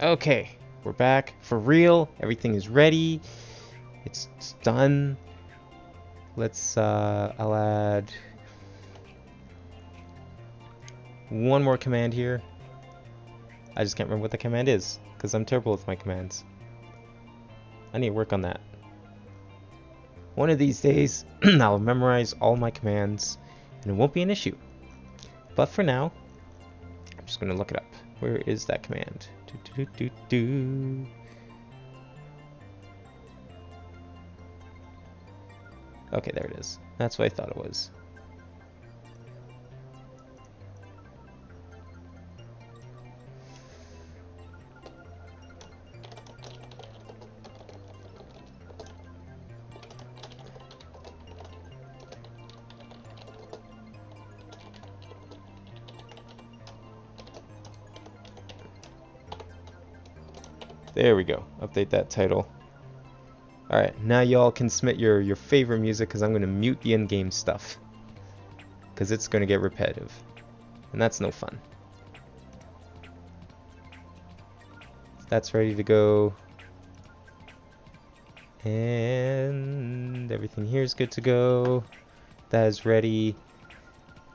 Okay, we're back for real. Everything is ready. It's done. I'll add one more command here. I just can't remember what the command is because I'm terrible with my commands. I need to work on that. One of these days, I'll memorize all my commands and it won't be an issue. But for now, I'm just going to look it up. Where is that command? Okay, there it is. That's what I thought it was. There we go. Update that title. Alright, now y'all can submit your favorite music because I'm going to mute the in-game stuff. Because it's going to get repetitive. And that's no fun. That's ready to go. And everything here is good to go. That is ready.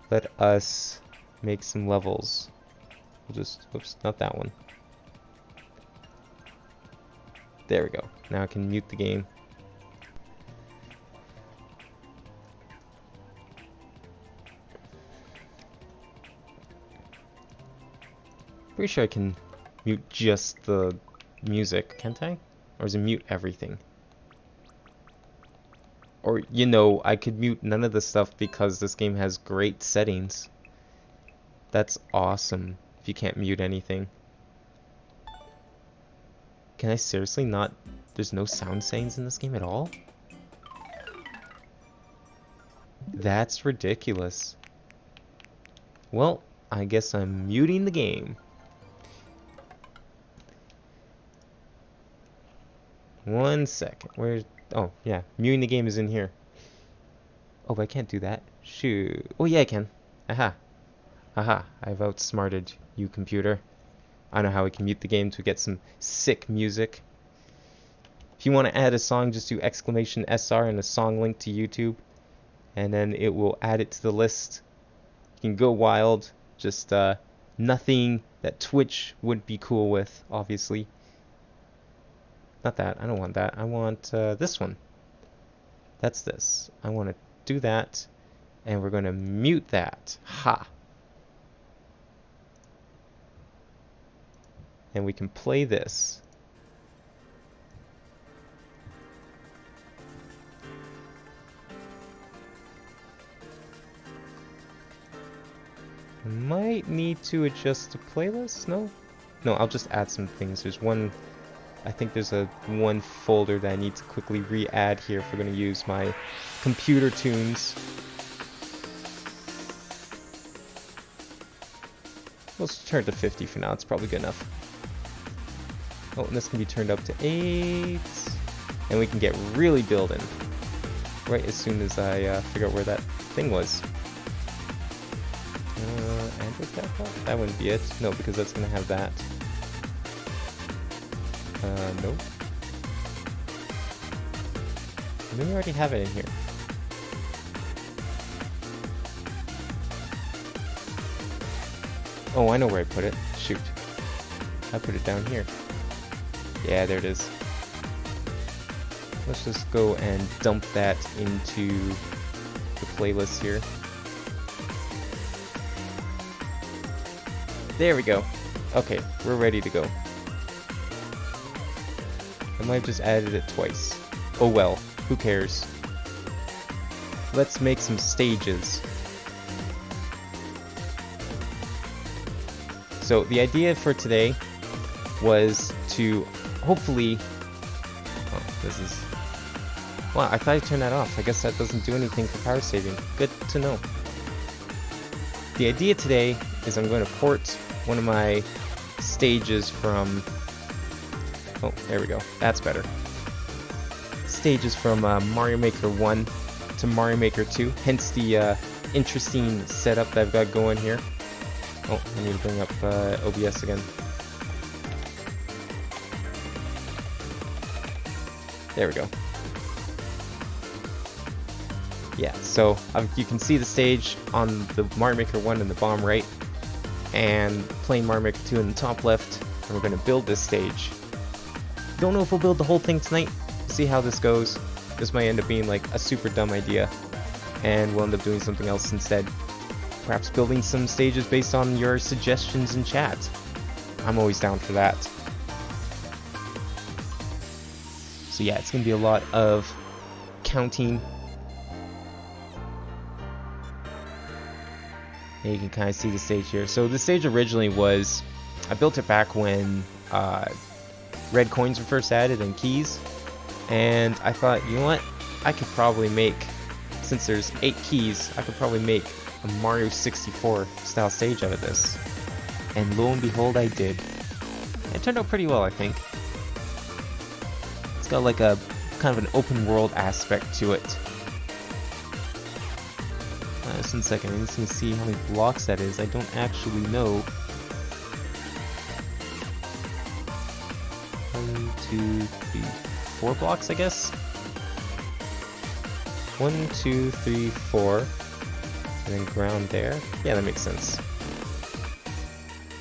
Let us make some levels. We'll just, oops, not that one. There we go. Now I can mute the game. Pretty sure I can mute just the music, can't I? Or is it mute everything? Or, you know, I could mute none of the stuff because this game has great settings. That's awesome if you can't mute anything. Can I seriously not... There's no sound settings in this game at all? That's ridiculous. Well, I guess I'm muting the game. One second. Where's... Oh, yeah. Muting the game is in here. Oh, but I can't do that. Shoot. Oh, yeah, I can. Aha. Aha. I've outsmarted you, computer. I know how we can mute the game to get some sick music. If you want to add a song, just do !SR and a song link to YouTube. And then it will add it to the list. You can go wild. Just nothing that Twitch would be cool with, obviously. Not that. I don't want that. I want this one. That's this. I want to do that. And we're going to mute that. Ha! And we can play this. Might need to adjust the playlist? No? No, I'll just add some things. There's one... I think there's one folder that I need to quickly re-add here if we're going to use my computer tunes. Let's turn it to 50 for now. It's probably good enough. Oh, and this can be turned up to 8. And we can get really building. Right as soon as I figure out where that thing was. Android Catapult? That wouldn't be it. No, because that's going to have that. Nope. Maybe we already have it in here. Oh, I know where I put it. Shoot. I put it down here. Yeah, there it is. Let's just go and dump that into the playlist here. There we go. Okay, we're ready to go. I might have just added it twice. Oh well, who cares? Let's make some stages. So the idea for today was to hopefully... Oh, this is... Wow, I thought I turned that off. I guess that doesn't do anything for power saving. Good to know. The idea today is I'm going to port one of my stages from... Oh, there we go. That's better. Stages from Mario Maker 1 to Mario Maker 2. Hence the interesting setup that I've got going here. Oh, I need to bring up OBS again. There we go. Yeah, so you can see the stage on the Mario Maker 1 in the bottom right, and playing Mario Maker 2 in the top left, and we're going to build this stage. Don't know if we'll build the whole thing tonight. See how this goes. This might end up being like a super dumb idea, and we'll end up doing something else instead. Perhaps building some stages based on your suggestions in chat. I'm always down for that. So yeah, it's going to be a lot of counting. And you can kind of see the stage here. So the stage originally was, I built it back when red coins were first added and keys. And I thought, you know what, I could probably make, since there's 8 keys, I could probably make a Mario 64 style stage out of this. And lo and behold, I did. It turned out pretty well, I think. It's got like a kind of an open world aspect to it. Just 1 second, I'm just going to see how many blocks that is. I don't actually know. 1, 2, 3, 4 blocks, I guess? 1, 2, 3, 4. And then ground there. Yeah, that makes sense.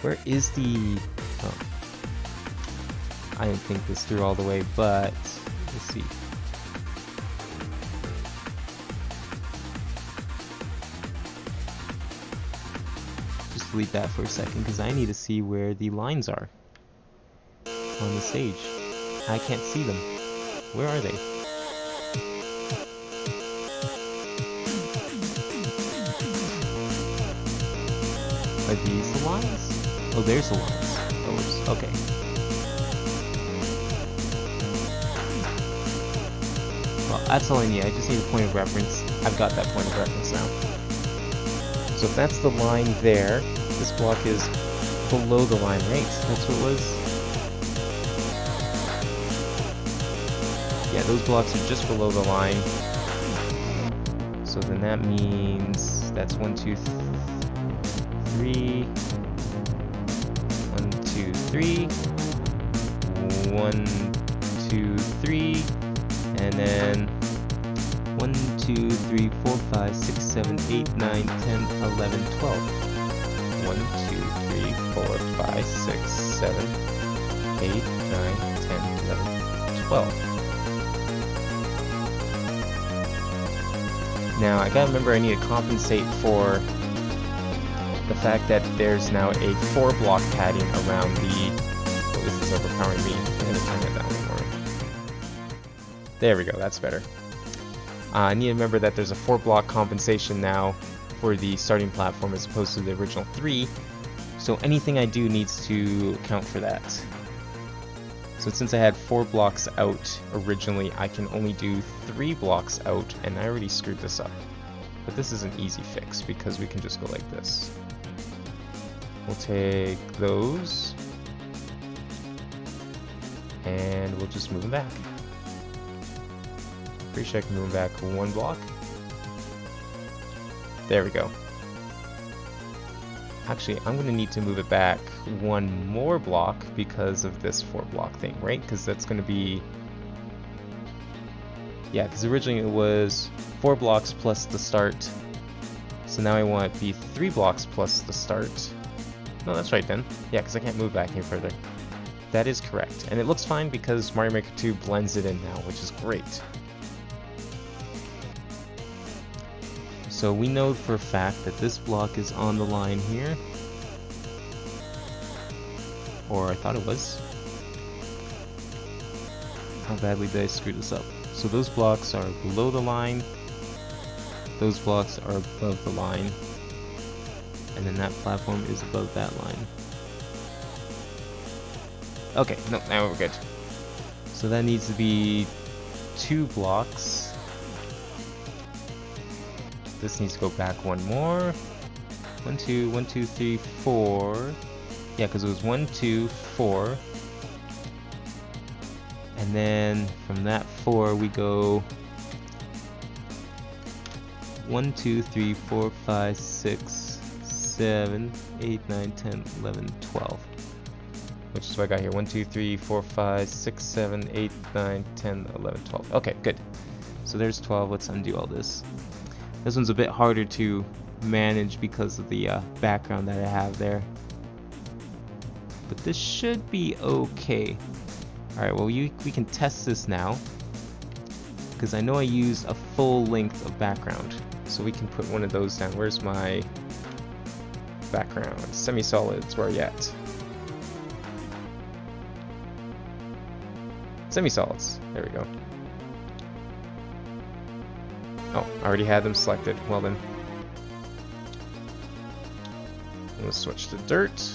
Where is the... Oh. I didn't think this through all the way, but... Let's see. Delete that for a second because I need to see where the lines are on the stage. I can't see them. Where are they? Are these the lines? Oh, there's the lines. Those. Okay. Well, that's all I need. I just need a point of reference. I've got that point of reference now. So if that's the line there, this block is below the line, right? That's what it was? Yeah, those blocks are just below the line. So then that means that's 1, 2, 3. 1, 2, 3. 1, 2, 3. And then 1, 2, 3, 4, 5, 6, 7, 8, 9, 10, 11, 12. 1, 2, 3, 4, 5, 6, 7, 8, 9, 10, 11, 12. Now, I gotta remember I need to compensate for the fact that there's now a 4-block padding around the... Oh, this is overpowering me. I'm gonna turn it down more. There we go, that's better. I need to remember that there's a 4-block compensation now for the starting platform as opposed to the original 3, so anything I do needs to account for that. So since I had 4 blocks out originally, I can only do 3 blocks out, and I already screwed this up. But this is an easy fix because we can just go like this. We'll take those, and we'll just move them back. Pretty sure I can move them back 1 block. There we go. Actually, I'm going to need to move it back 1 more block because of this 4-block thing, right? Because that's going to be... Yeah, because originally it was 4 blocks plus the start. So now I want it to be 3 blocks plus the start. No, that's right then. Yeah, because I can't move back any further. That is correct. And it looks fine because Mario Maker 2 blends it in now, which is great. So we know for a fact that this block is on the line here. Or I thought it was. How badly did I screw this up? So those blocks are below the line. Those blocks are above the line. And then that platform is above that line. Okay, no, now we're good. So that needs to be 2 blocks. This needs to go back 1 more. 1, 2, 1, 2, 3, 4. Yeah, because it was 1, 2, 4. And then from that 4 we go 1, 2, 3, 4, 5, 6, 7, 8, 9, 10, 11, 12. which is what I got here. 1, 2, 3, 4, 5, 6, 7, 8, 9, 10, 11, 12. Okay, good. So there's 12. Let's undo all this. This one's a bit harder to manage because of the background that I have there. But this should be okay. Alright, well we can test this now. Because I know I used a full length of background. So we can put one of those down. Where's my background? Semi-solids, where are you at? Semi-solids, there we go. Oh, I already had them selected. Well then. Let's switch to dirt.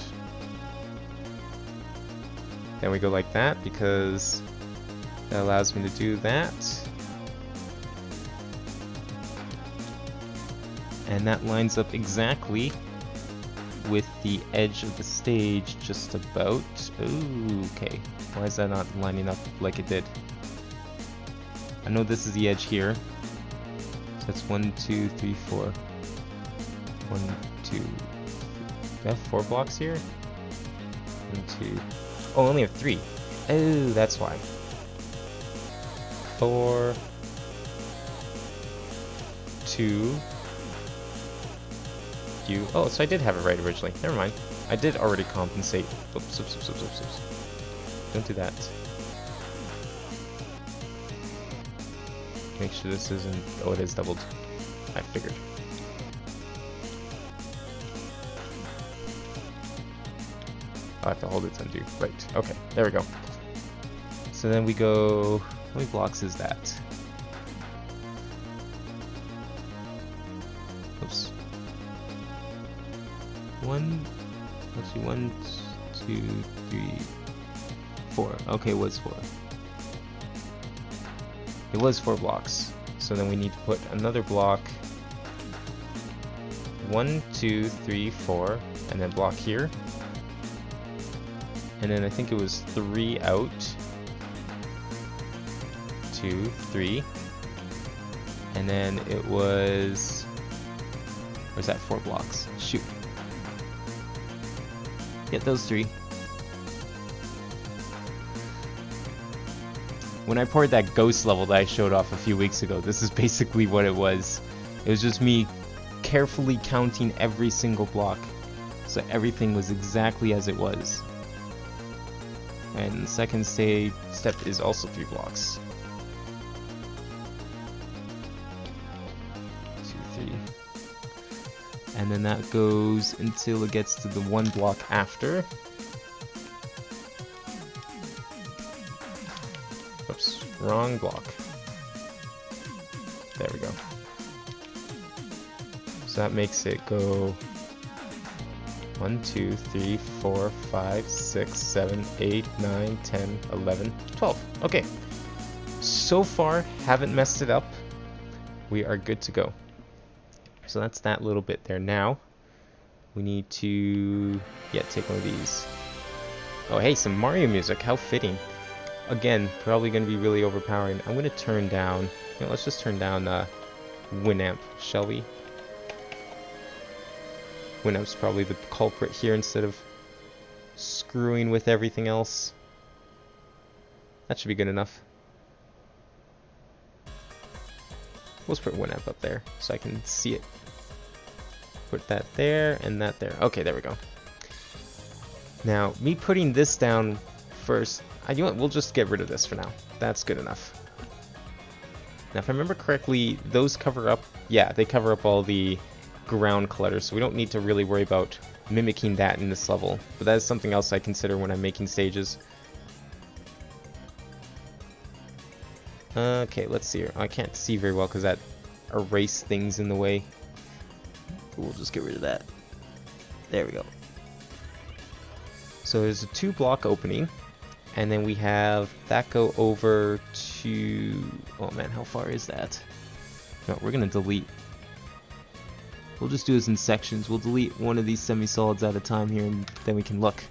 Then we go like that because that allows me to do that. And that lines up exactly with the edge of the stage just about. Ooh, okay. Why is that not lining up like it did? I know this is the edge here. So that's 1, 2, 3, 4. 1, 2. Do I have 4 blocks here? 1, 2. Oh, I only have 3. Oh, that's why. 4, 2. Oh, so I did have it right originally. Never mind. I did already compensate. Oops, oops, oops, oops, oops, oops. Don't do that. Make sure this isn't... Oh, it is doubled. I figured. I have to hold it to undo. Right. Okay. There we go. So then we go... How many blocks is that? Oops. 1... Let's see. 1, 2, 3, 4. Okay, it was 4. It was 4 blocks. So then we need to put another block. 1, 2, 3, 4, and then block here. And then I think it was 3 out. 2, 3. And then it was... Or is that 4 blocks? Shoot. Get those 3. When I poured that ghost level that I showed off a few weeks ago, this is basically what it was. It was just me carefully counting every single block. So everything was exactly as it was. And the second step is also 3 blocks. 2, 3. And then that goes until it gets to the 1 block after. Oops, wrong block. There we go. So that makes it go 1, 2, 3, 4, 5, 6, 7, 8, 9, 10, 11, 12. Okay. So far, haven't messed it up. We are good to go. So that's that little bit there. Now, we need to... Yeah, take one of these. Oh, hey, some Mario music. How fitting. Again, probably going to be really overpowering. I'm going to turn down... You know, let's just turn down Winamp, shall we? Winamp's probably the culprit here instead of screwing with everything else. That should be good enough. Let's put Winamp up there so I can see it. Put that there and that there. Okay, there we go. Now, me putting this down first, you know what, we'll just get rid of this for now. That's good enough. Now, if I remember correctly, those cover up, yeah, they cover up all the ground clutter, so we don't need to really worry about mimicking that in this level. But that is something else I consider when I'm making stages. Okay, let's see here. I can't see very well because that erased things in the way. We'll just get rid of that. There we go. So there's a 2 block opening, and then we have that go over to... Oh man, how far is that? No, we're gonna delete. We'll just do this in sections. We'll delete one of these semi-solids at a time here, and then we can look.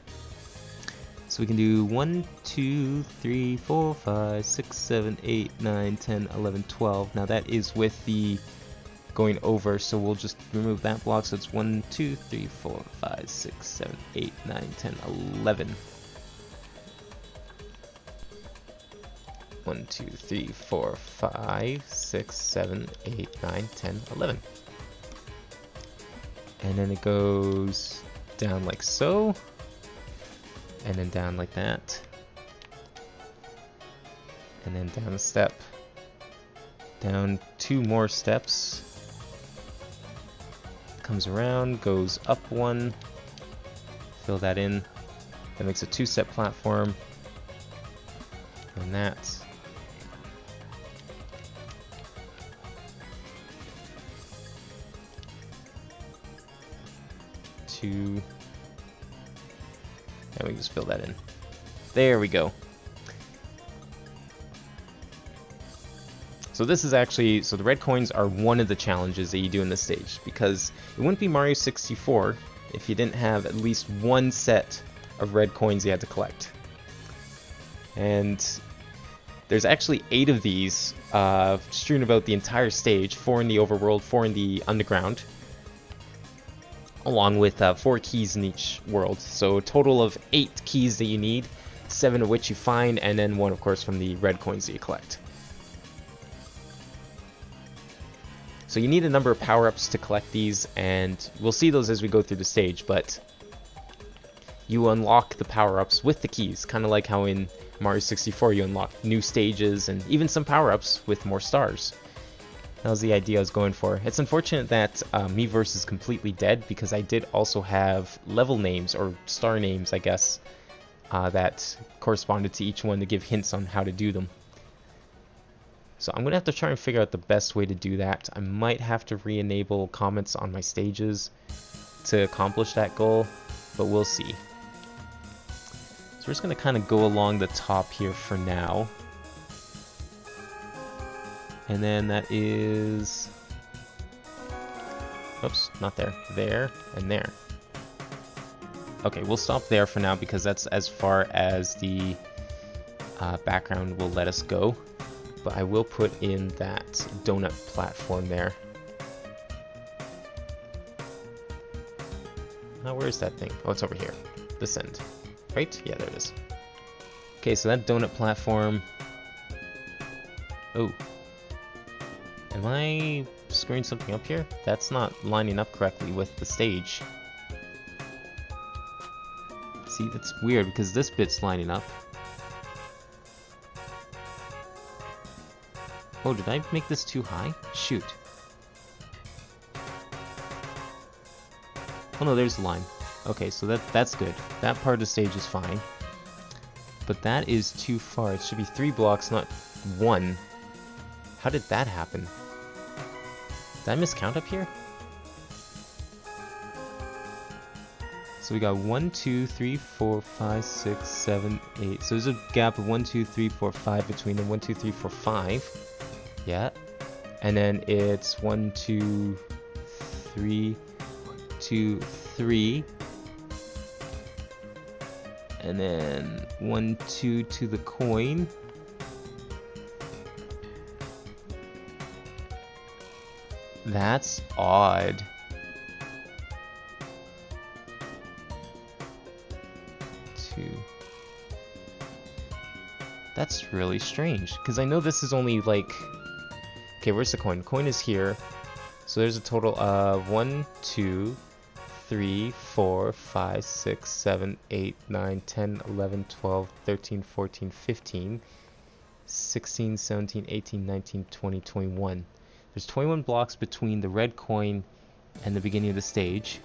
So we can do 1, 2, 3, 4, 5, 6, 7, 8, 9, 10, 11, 12. Now that is with the going over, so we'll just remove that block. So it's 1, 2, 3, 4, 5, 6, 7, 8, 9, 10, 11. 1, 2, 3, 4, 5, 6, 7, 8, 9, 10, 11. And then it goes down like so, and then down like that, and then down a step, down 2 more steps, comes around, goes up 1, fill that in, that makes a 2-step platform, and that. And we just fill that in. There we go. So this is actually, so the red coins are one of the challenges that you do in this stage, because it wouldn't be Mario 64 if you didn't have at least 1 set of red coins you had to collect. And there's actually 8 of these strewn about the entire stage, 4 in the overworld, 4 in the underground, along with 4 keys in each world. So a total of 8 keys that you need, 7 of which you find, and then 1 of course from the red coins that you collect. So you need a number of power-ups to collect these, and we'll see those as we go through the stage, but you unlock the power-ups with the keys, kind of like how in Mario 64 you unlock new stages and even some power-ups with more stars. That was the idea I was going for. It's unfortunate that Miiverse is completely dead, because I did also have level names, or star names I guess, that corresponded to each one to give hints on how to do them. So I'm going to have to try and figure out the best way to do that. I might have to re-enable comments on my stages to accomplish that goal, but we'll see. So we're just going to kind of go along the top here for now. And then that is... Oops, not there. There and there. Okay, we'll stop there for now because that's as far as the background will let us go. But I will put in that donut platform there. Now, where's that thing? Oh, it's over here. This end. Right? Yeah, there it is. Okay, so that donut platform... Oh. Am I screwing something up here? That's not lining up correctly with the stage. See, that's weird because this bit's lining up. Oh, did I make this too high? Shoot. Oh no, there's the line. Okay, so that's good. That part of the stage is fine. But that is too far. It should be 3 blocks, not 1. How did that happen? Did I miscount up here? So we got 1, 2, 3, 4, 5, 6, 7, 8. So there's a gap of 1, 2, 3, 4, 5 between them. 1, 2, 3, 4, 5. Yeah. And then it's 1, 2, 3, 2, 3. And then 1, 2 to the coin. That's odd. That's really strange, because I know this is only like... Okay, where's the coin? Coin is here. So there's a total of 1, 2, 3, 4, 5, 6, 7, 8, 9, 10, 11, 12, 13, 14, 15, 16, 17, 18, 19, 20, 21. There's 21 blocks between the red coin and the beginning of the stage.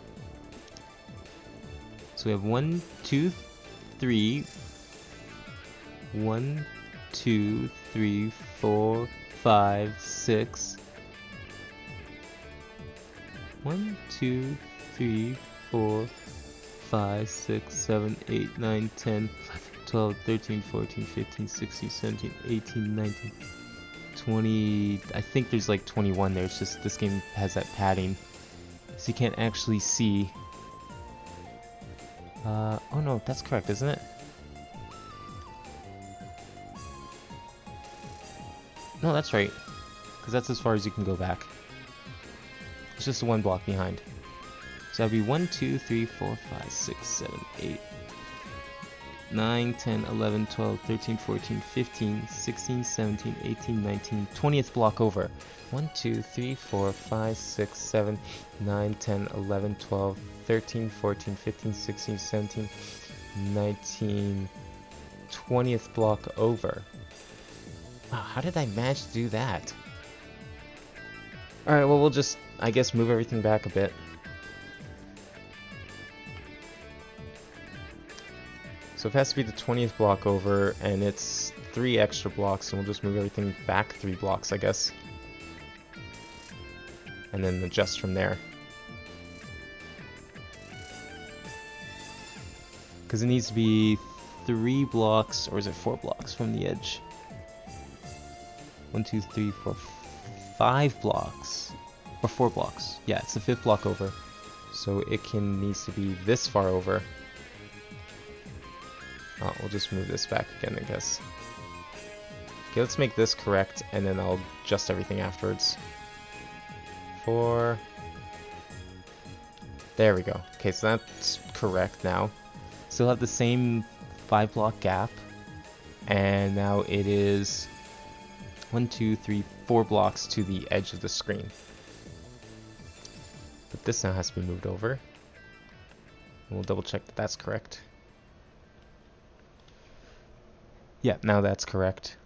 So we have 1, 2, 3... 1, 2, 3, 4, 5, 6. 1, 2, 3, 4, 5, 6, 7, 8, 9, 10, 12, 13, 14, 15, 16, 17, 18, 19, 20. I think there's like 21 there. It's just this game has that padding, so you can't actually see. Oh no, that's correct, isn't it? No, that's right, because that's as far as you can go back. It's just 1 block behind. So that'd be 1, 2, 3, 4, 5, 6, 7, 8. 9, 10, 11, 12, 13, 14, 15, 16, 17, 18, 19, 20th block over. 1, 2, 3, 4, 5, 6, 7, 9, 10, 11, 12, 13, 14, 15, 16, 17, 19, 20th block over. Wow, how did I manage to do that? Alright, well, we'll just, I guess, move everything back a bit. So it has to be the 20th block over, and it's 3 extra blocks, and we'll just move everything back 3 blocks, I guess. And then adjust from there. Because it needs to be 3 blocks, or is it 4 blocks from the edge? 1, 2, 3, 4, 5 blocks. Or 4 blocks. Yeah, it's the 5th block over. So it needs to be this far over. Oh, we'll just move this back again, I guess. Okay, let's make this correct, and then I'll adjust everything afterwards. 4. There we go. Okay, so that's correct now. Still have the same 5 block gap, and now it is 1, 2, 3, 4 blocks to the edge of the screen. But this now has to be moved over. And we'll double check that that's correct. Yeah, now that's correct.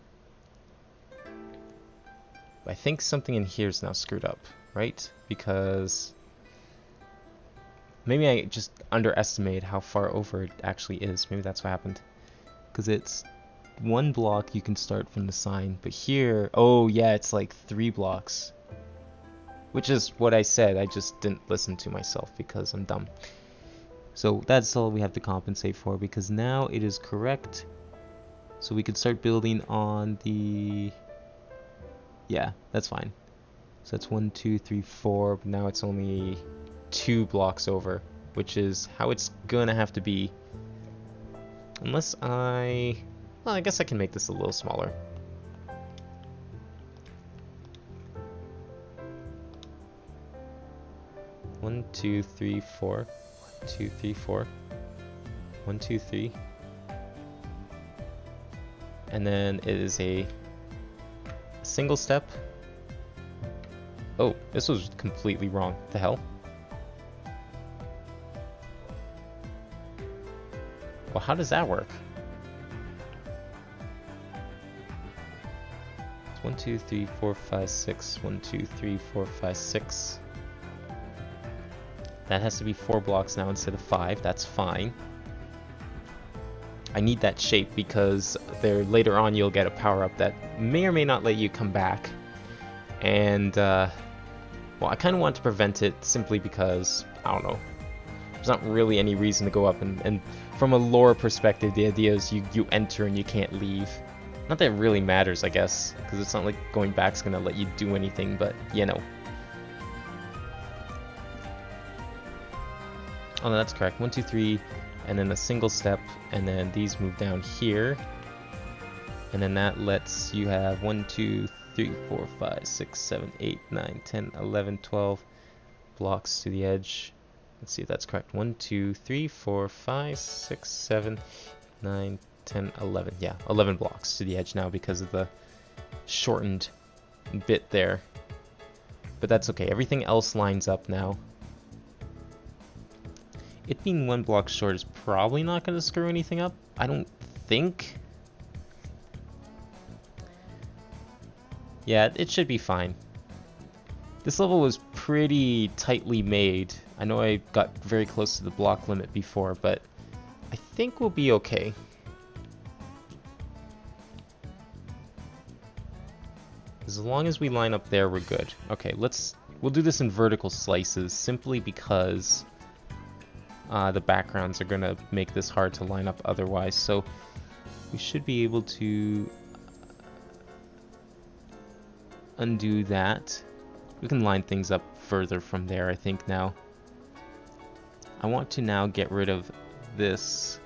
I think something in here is now screwed up, right? Because maybe I just underestimated how far over it actually is. Maybe that's what happened. Because it's 1 block you can start from the sign, but here, oh yeah, it's like 3 blocks. Which is what I said, I just didn't listen to myself because I'm dumb. So that's all we have to compensate for, because now it is correct. So we could start building on the... Yeah, that's fine. So that's 1, 2, 3, 4, but now it's only 2 blocks over, which is how it's gonna have to be. Unless well, I guess I can make this a little smaller. One, 2, 3, 4. 1, 2, 3, 4. 1, 2, 3. And then it is a single step. Oh, this was completely wrong. What the hell? Well, how does that work? It's 1, 2, 3, 4, 5, 6. 1, 2, 3, 4, 5, 6. That has to be 4 blocks now instead of 5. That's fine. I need that shape because later on you'll get a power-up that may or may not let you come back. And, well, I kind of want to prevent it simply because, I don't know, there's not really any reason to go up. And from a lore perspective, the idea is you enter and you can't leave. Not that it really matters, I guess, because it's not like going back's going to let you do anything, but, you know. Oh, no, that's correct. 1, 2, 3... and then a single step, and then these move down here, and then that lets you have 1, 2, 3, 4, 5, 6, 7, 8, 9, 10, 11, 12 blocks to the edge. Let's see if that's correct. 1, 2, 3, 4, 5, 6, 7, 9, 10, 11. Yeah, 11 blocks to the edge now because of the shortened bit there. But that's okay. Everything else lines up now. It being 1 block short is probably not going to screw anything up. I don't think. Yeah, it should be fine. This level was pretty tightly made. I know I got very close to the block limit before, but I think we'll be okay. As long as we line up there, we're good. Okay, we'll do this in vertical slices simply because the backgrounds are gonna make this hard to line up otherwise, so we should be able to undo that. We can line things up further from there, I think. Now I want to now get rid of this.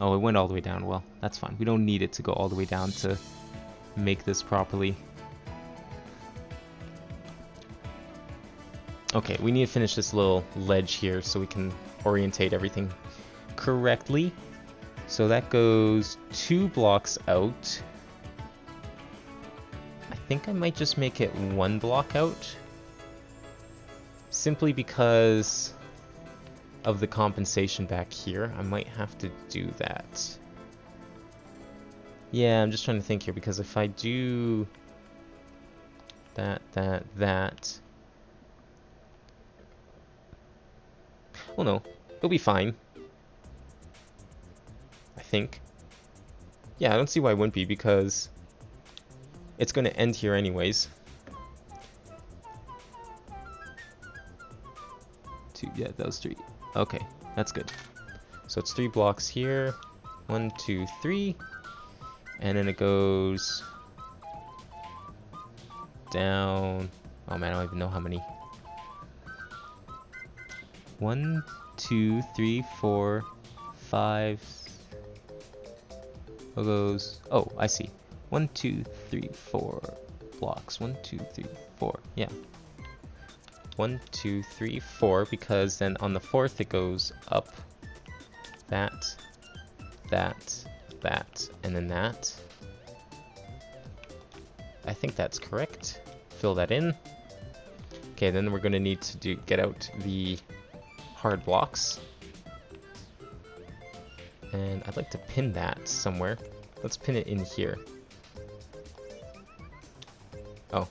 Oh, it went all the way down. Well, that's fine. We don't need it to go all the way down to make this properly. Okay, we need to finish this little ledge here so we can orientate everything correctly. So that goes 2 blocks out. I think I might just make it 1 block out. Simply because of the compensation back here. I might have to do that. Yeah, I'm just trying to think here, because if I do that, well, no, it'll be fine. I think. Yeah, I don't see why it wouldn't be, because it's going to end here anyways. Yeah, that was 3. Okay, that's good. So it's 3 blocks here. 1, 2, 3. And then it goes down. Oh man, I don't even know how many. 1, 2, 3, 4, 5. It goes. Oh, I see. 1, 2, 3, 4 blocks. 1, 2, 3, 4. Yeah. 1, 2, 3, 4. Because then on the 4th it goes up. That. That, and then that. I think that's correct. Fill that in. Okay, then we're going to need to get out the hard blocks. And I'd like to pin that somewhere. Let's pin it in here. Oh,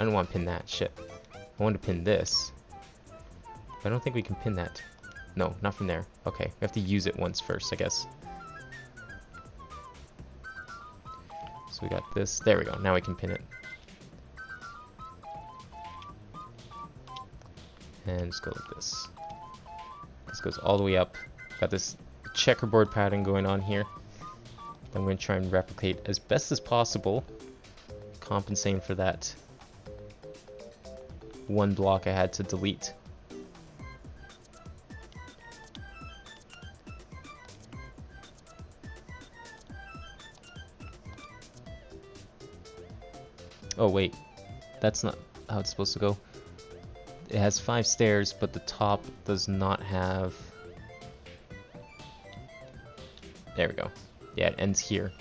I don't want to pin that. Shit. I want to pin this. I don't think we can pin that. No, not from there. Okay, we have to use it once first, I guess. So we got this. There we go. Now we can pin it. And just go like this. This goes all the way up. Got this checkerboard pattern going on here. I'm going to try and replicate as best as possible, compensating for that 1 block I had to delete. Oh wait, that's not how it's supposed to go. It has 5 stairs, but the top does not have... There we go. Yeah, it ends here.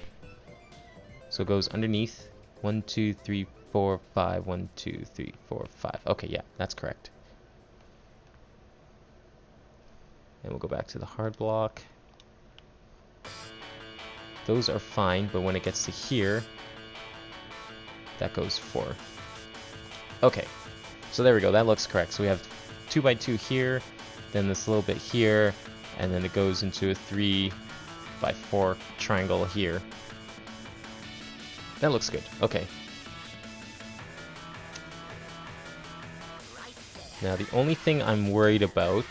So it goes underneath. 1, 2, 3, 4, 5. 1, 2, 3, 4, 5. Okay, yeah, that's correct. And we'll go back to the hard block. Those are fine, but when it gets to here, that goes 4. Okay, so there we go. That looks correct. So we have 2 by 2 here, then this little bit here, and then it goes into a 3 by 4 triangle here. That looks good. Okay. Now the only thing I'm worried about,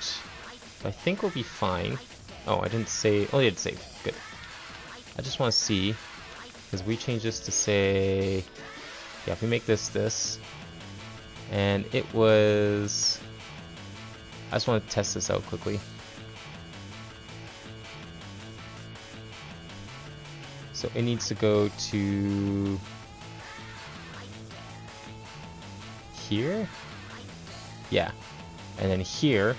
I think will be fine. Oh, I didn't say. Oh, I did save. Good. I just want to see, because we changed this to say, yeah, if we make this, and it was, I just want to test this out quickly. So it needs to go to here, yeah, and then here,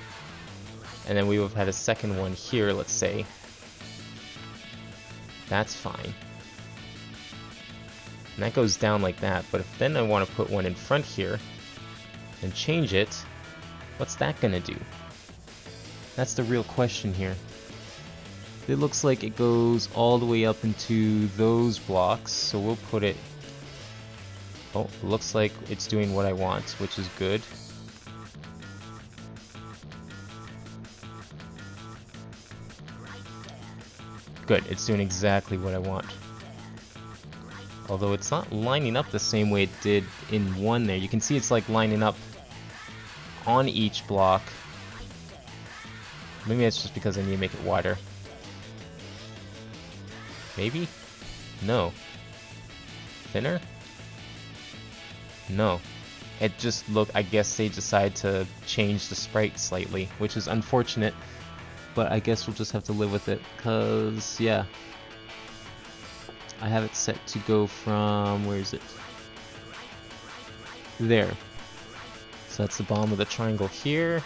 and then we would have had a second one here, let's say. That's fine. And that goes down like that, but if then I want to put one in front here and change it, what's that gonna do? That's the real question here. It looks like it goes all the way up into those blocks, so we'll put it... Oh, it looks like it's doing what I want, which is good. Good, it's doing exactly what I want. Although it's not lining up the same way it did in one there. You can see it's like lining up on each block. Maybe that's just because I need to make it wider. Maybe? No. Thinner? No. It just looked, I guess they decided to change the sprite slightly, which is unfortunate, but I guess we'll just have to live with it, cause yeah. I have it set to go from, where is it? There. So that's the bottom of the triangle here.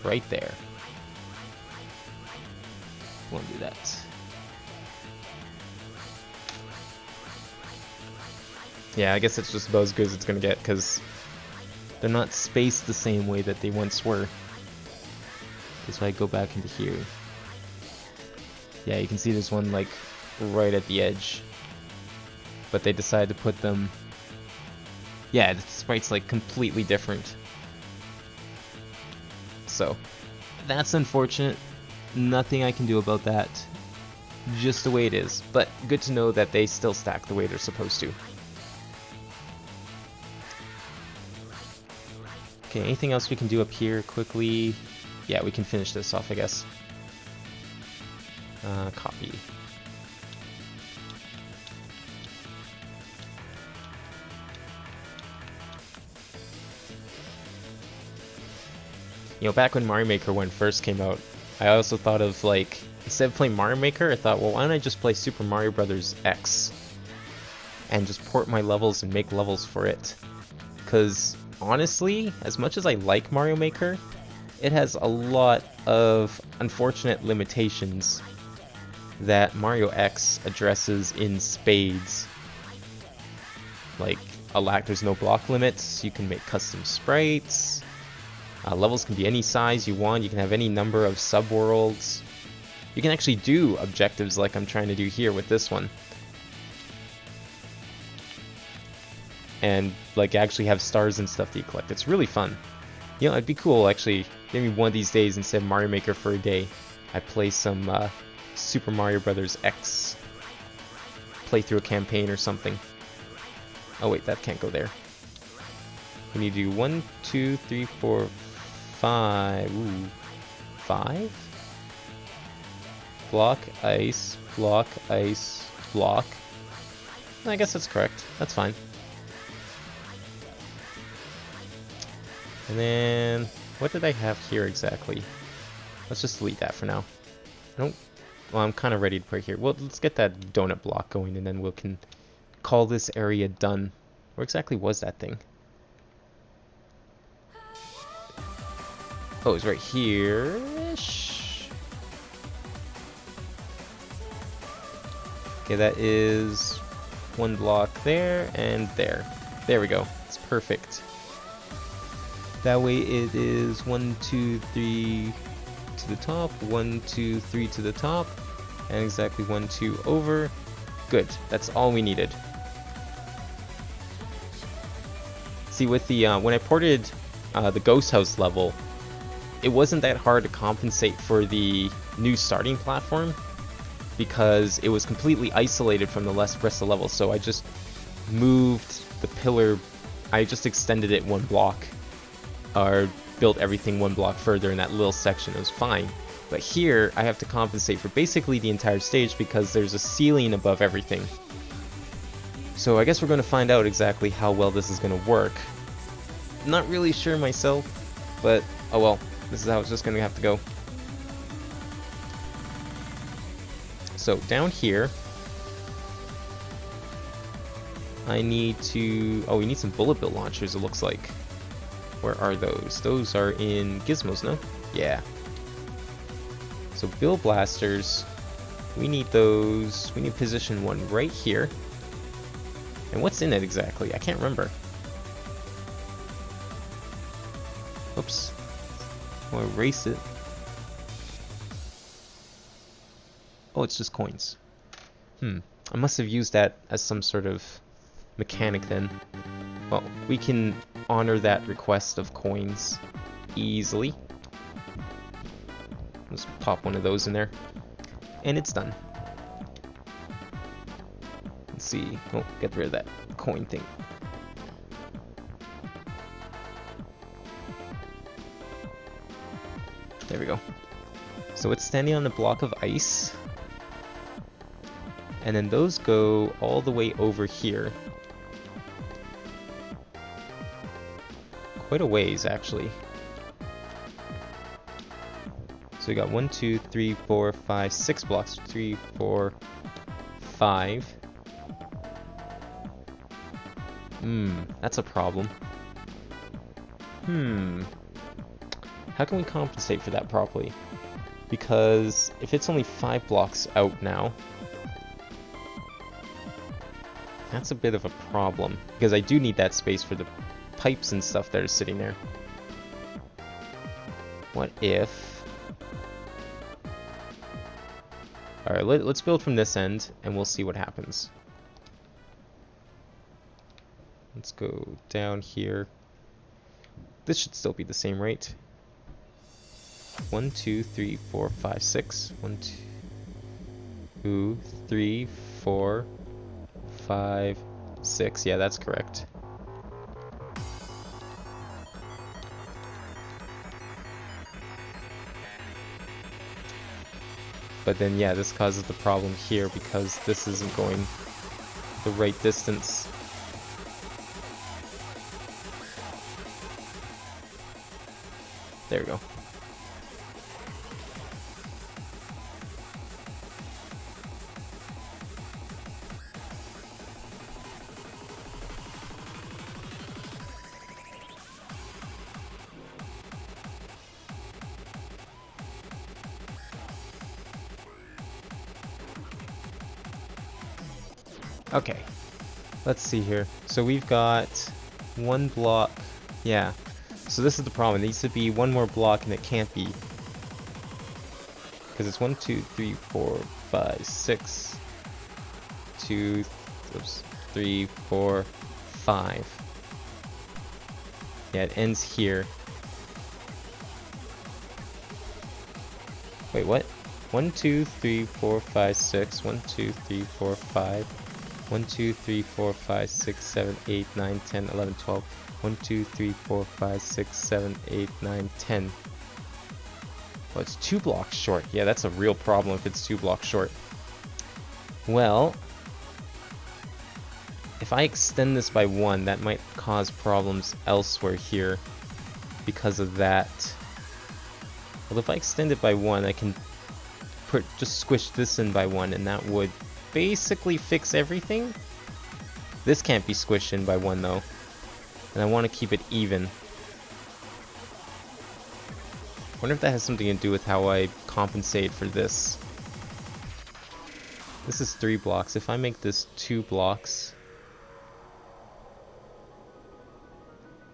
Right there. Won't do that. Yeah, I guess it's just about as good as it's gonna get, because they're not spaced the same way that they once were. So I go back into here. Yeah, you can see there's one like right at the edge. But they decided to put them... Yeah, the sprite's like completely different. So, that's unfortunate. Nothing I can do about that. Just the way it is. But good to know that they still stack the way they're supposed to. Okay, anything else we can do up here quickly? Yeah, we can finish this off, I guess. Copy. You know, back when Mario Maker 1 first came out, I also thought of, like, instead of playing Mario Maker, I thought, well, why don't I just play Super Mario Bros. X? And just port my levels and make levels for it. Because, honestly, as much as I like Mario Maker, it has a lot of unfortunate limitations that Mario X addresses in spades. Like, there's no block limits, you can make custom sprites, levels can be any size you want, you can have any number of subworlds. You can actually do objectives like I'm trying to do here with this one. And like actually have stars and stuff that you collect. It's really fun. You know, it'd be cool actually, maybe one of these days instead of Mario Maker for a day, I play some Super Mario Bros. X. Play through a campaign or something. Oh wait, that can't go there. We need to do 1, 2, 3, 4, 5. Ooh. 5? Block, ice, block, ice, block. I guess that's correct. That's fine. And then, what did I have here exactly? Let's just delete that for now. Well, I'm kind of ready to put here. Well, let's get that donut block going, and then we can call this area done. Where exactly was that thing? Oh, it's right here-ish. Okay, that is one block there and there. There we go. It's perfect. That way it is 1, 2, 3 to the top, 1, 2, 3 to the top, and exactly 1, 2 over. Good. That's all we needed. See, with the when I ported the Ghost House level, it wasn't that hard to compensate for the new starting platform because it was completely isolated from the rest of the level. So I just moved the pillar, I just extended it one block, or built everything one block further in that little section. It was fine. But here I have to compensate for basically the entire stage because there's a ceiling above everything. So I guess we're going to find out exactly how well this is going to work. Not really sure myself, but oh well, this is how it's just going to have to go. So down here, I need to... Oh, we need some bullet bill launchers, it looks like. Where are those? Those are in Gizmos, no? Yeah. So bill blasters, we need those. We need position 1 right here. And what's in it exactly? I can't remember. Oops. I'll erase it. Oh, it's just coins. I must have used that as some sort of mechanic then. Well, we can honor that request of coins easily. Let's pop one of those in there. And it's done. Let's see. Oh, get rid of that coin thing. There we go. So it's standing on a block of ice. And then those go all the way over here. Quite a ways, actually. So we got 1, 2, 3, 4, 5, 6 blocks. 3, 4, 5. That's a problem. How can we compensate for that properly? Because if it's only 5 blocks out now, that's a bit of a problem. Because I do need that space for the pipes and stuff that are sitting there. What if... Alright, let's build from this end, and we'll see what happens. Let's go down here. This should still be the same rate. 1, 2, 3, 4, 5, 6. 1, 2, 3, 4, 5, 6. Yeah, that's correct. But then, yeah, this causes the problem here because this isn't going the right distance. There we go. Okay, let's see here. So we've got 1 block. Yeah, so this is the problem. It needs to be 1 more block, and it can't be. Because it's 1, 2, 3, 4, 5, 6. 2, 3, 4, 5. Yeah, it ends here. Wait, what? 1, 2, 3, 4, 5, 6. 1, 2, 3, 4, 5. 1, 2, 3, 4, 5, 6, 7, 8, 9, 10, 11, 12. 1, 2, 3, 4, 5, 6, 7, 8, 9, 10. Well, it's 2 blocks short. Yeah, that's a real problem if it's 2 blocks short. Well, if I extend this by 1, that might cause problems elsewhere here because of that. Well, if I extend it by 1, I can just squish this in by 1, and that would basically fix everything. This can't be squished in by 1 though, and I want to keep it even. Wonder if that has something to do with how I compensate for this. This is 3 blocks. If I make this 2 blocks...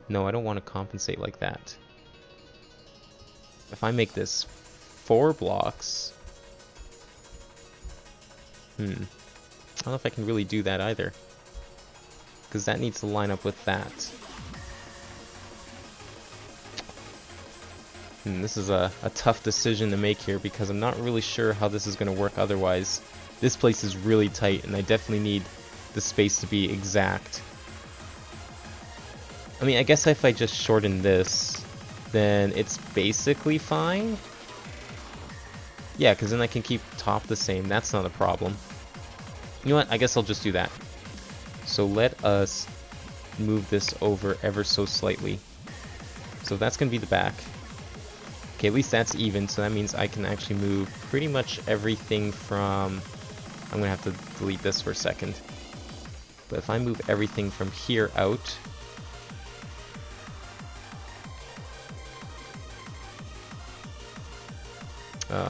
No, I don't want to compensate like that. If I make this 4 blocks... I don't know if I can really do that either. Because that needs to line up with that. This is a tough decision to make here because I'm not really sure how this is going to work otherwise. This place is really tight and I definitely need the space to be exact. I mean, I guess if I just shorten this, then it's basically fine. Yeah, because then I can keep top the same. That's not a problem. You know what? I guess I'll just do that. So let us move this over ever so slightly. So that's going to be the back. Okay, at least that's even, so that means I can actually move pretty much everything from... I'm going to have to delete this for a second. But if I move everything from here out...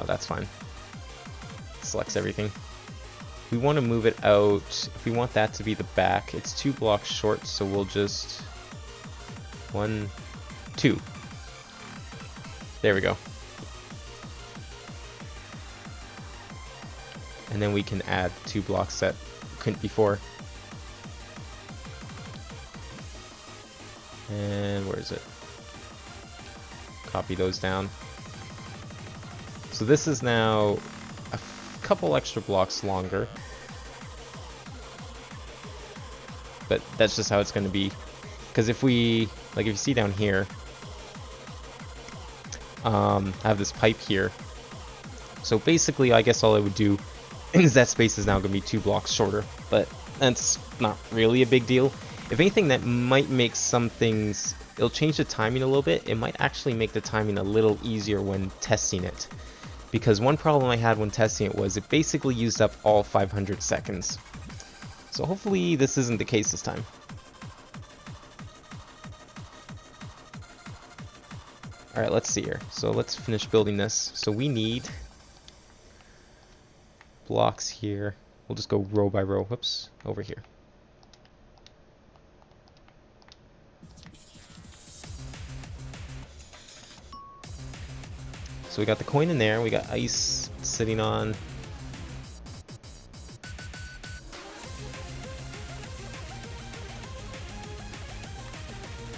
that's fine. Selects everything. We want to move it out. If we want that to be the back, it's 2 blocks short, so we'll just... 1, 2. There we go. And then we can add 2 blocks that couldn't before. And where is it? Copy those down. So this is now a couple extra blocks longer. But that's just how it's going to be. Because if we, like if you see down here, I have this pipe here. So basically, I guess all I would do is that space is now going to be 2 blocks shorter. But that's not really a big deal. If anything, that might make some things, it'll change the timing a little bit. It might actually make the timing a little easier when testing it. Because one problem I had when testing it was it basically used up all 500 seconds. So hopefully this isn't the case this time. Alright, let's see here. So let's finish building this. So we need blocks here. We'll just go row by row. Whoops, over here. So we got the coin in there. We got ice sitting on.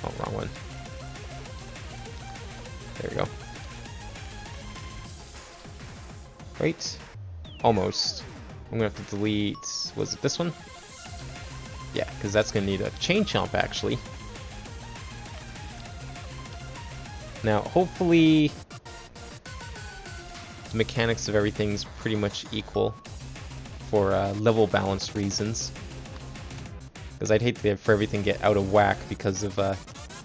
Oh, wrong one. There we go. Right? Almost. I'm gonna have to delete, was it this one? Yeah, because that's gonna need a chain chomp actually. Now, hopefully the mechanics of everything's pretty much equal for level balance reasons. Because I'd hate for everything to get out of whack because of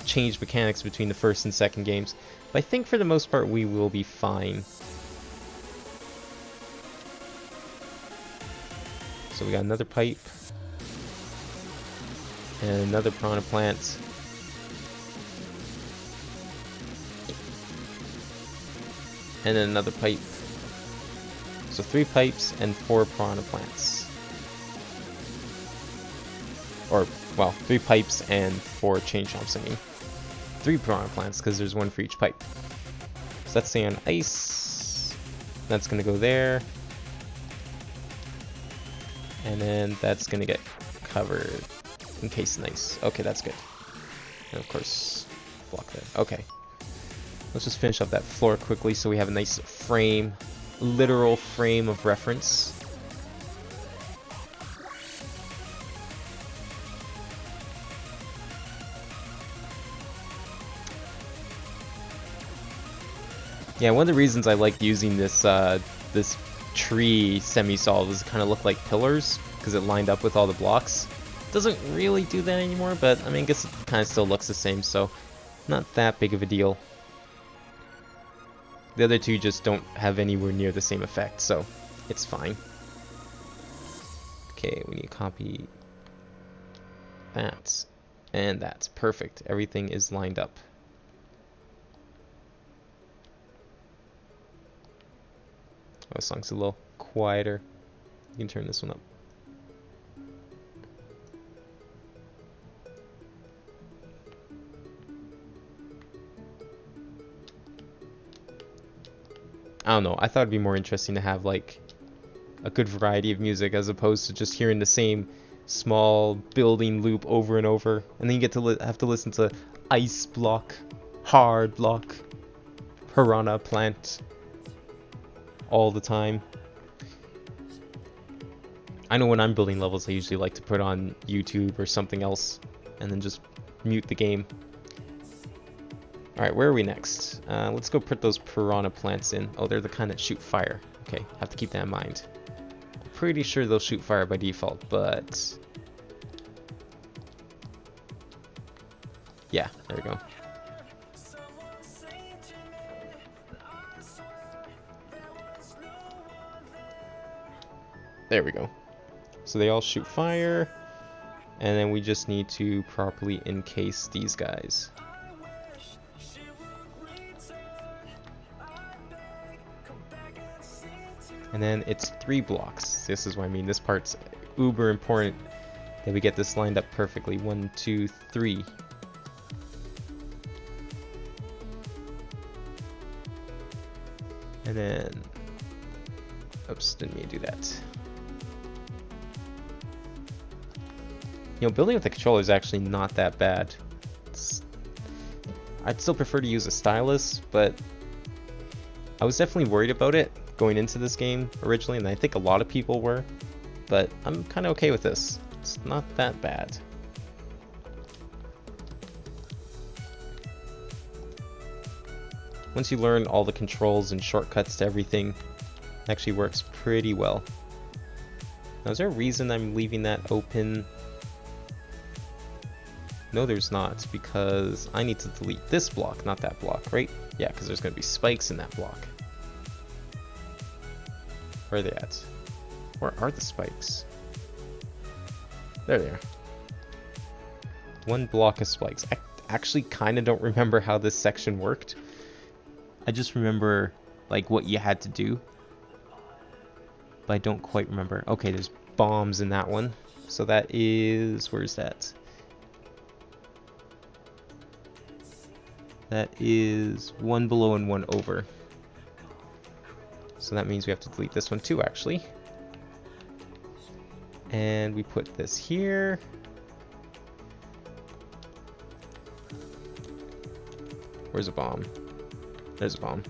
changed mechanics between the first and second games. But I think for the most part we will be fine. So we got another pipe. And another piranha plant. And then another pipe. So 3 pipes and 4 piranha plants. Or, well, 3 pipes and 4 chain chomps, I mean. 3 piranha plants, because there's 1 for each pipe. So that's staying on ice. That's going to go there. And then that's going to get covered in case of ice. Okay, that's good. And of course, block there. Okay. Let's just finish up that floor quickly so we have a nice frame, literal frame of reference. Yeah, one of the reasons I liked using this this tree semi-solid is it kind of looked like pillars because it lined up with all the blocks. Doesn't really do that anymore, but I mean, I guess it kind of still looks the same, so not that big of a deal. The other two just don't have anywhere near the same effect, so it's fine. Okay, we need to copy that and that's perfect. Everything is lined up. Oh, this song's a little quieter. You can turn this one up. I don't know, I thought it'd be more interesting to have like a good variety of music as opposed to just hearing the same small building loop over and over, and then you get to have to listen to ice block, hard block, piranha plant all the time. I know when I'm building levels I usually like to put on YouTube or something else and then just mute the game. Alright, where are we next? Let's go put those piranha plants in. Oh, they're the kind that shoot fire. Okay, have to keep that in mind. I'm pretty sure they'll shoot fire by default, but... yeah, there we go. There we go. So they all shoot fire, and then we just need to properly encase these guys. And then it's 3 blocks. This is what I mean. This part's uber important that we get this lined up perfectly. 1, 2, 3. And then, oops, didn't mean to do that. You know, building with the controller is actually not that bad. I'd still prefer to use a stylus, but I was definitely worried about it going into this game originally, and I think a lot of people were, but I'm kind of okay with this. It's not that bad. Once you learn all the controls and shortcuts to everything, it actually works pretty well. Now, is there a reason I'm leaving that open? No, there's not, because I need to delete this block, not that block, right? Yeah, because there's going to be spikes in that block. Where are they at? Where are the spikes? There they are. 1 block of spikes. I actually kind of don't remember how this section worked, I just remember like what you had to do, but I don't quite remember. Okay, there's bombs in that one. So that is, where's that? That is one below and one over. So that means we have to delete this one too, actually. And we put this here. Where's a bomb? There's a bomb.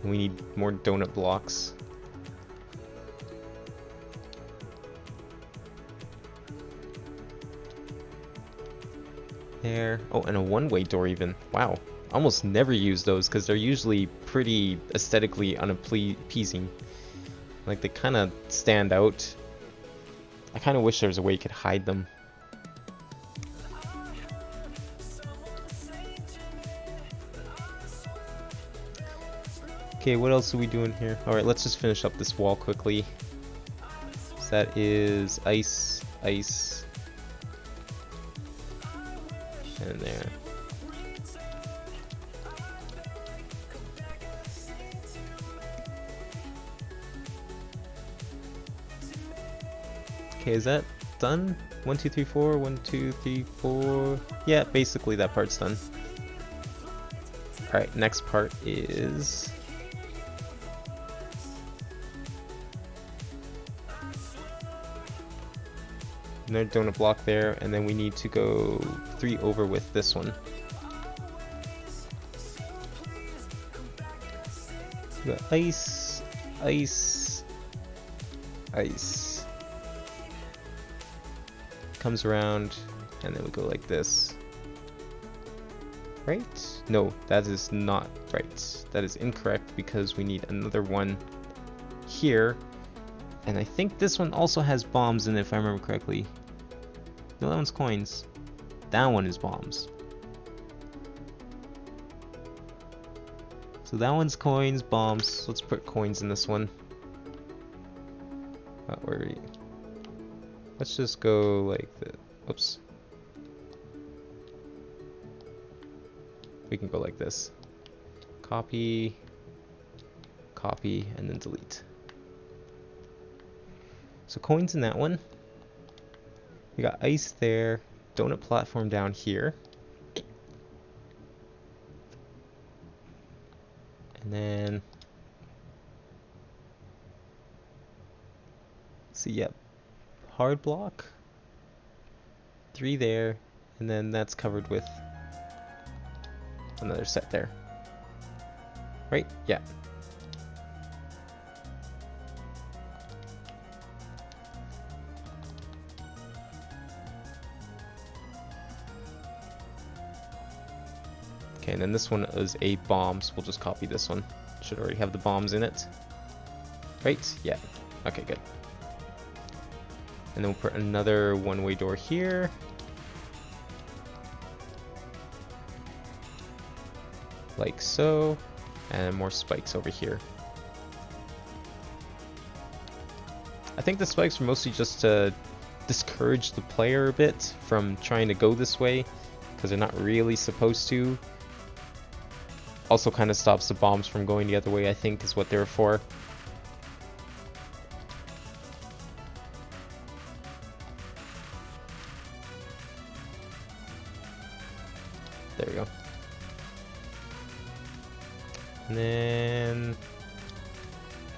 We need more donut blocks. There. Oh, and a one-way door even. Wow. Almost never use those because they're usually pretty aesthetically unappeasing. Like, they kind of stand out. I kind of wish there was a way you could hide them. Okay, what else are we doing here? Alright, let's just finish up this wall quickly. So that is ice, ice, and there. Okay, is that done? 1, 2, 3, 4, 1, 2, 3, 4. Yeah, basically that part's done. Alright, next part is... another donut block there, and then we need to go 3 over with this one. We got ice, ice, ice. Comes around, and then we go like this. Right? No, that is not right. That is incorrect because we need another one here. And I think this one also has bombs in it if I remember correctly. No, that one's coins. That one is bombs. So that one's coins, bombs. Let's put coins in this one. Let's just go like the... Oops. We can go like this. Copy, copy, and then delete. So coins in that one. We got ice there, donut platform down here. And then... see, yep. Hard block. 3 there, and then that's covered with another set there. Right? Yeah. Okay, and then this one is a bomb, so we'll just copy this one. Should already have the bombs in it. Right? Yeah. Okay, good. And then we'll put another one-way door here. Like so. And more spikes over here. I think the spikes are mostly just to discourage the player a bit from trying to go this way, because they're not really supposed to. Also kind of stops the bombs from going the other way, I think, is what they're for. There we go. And then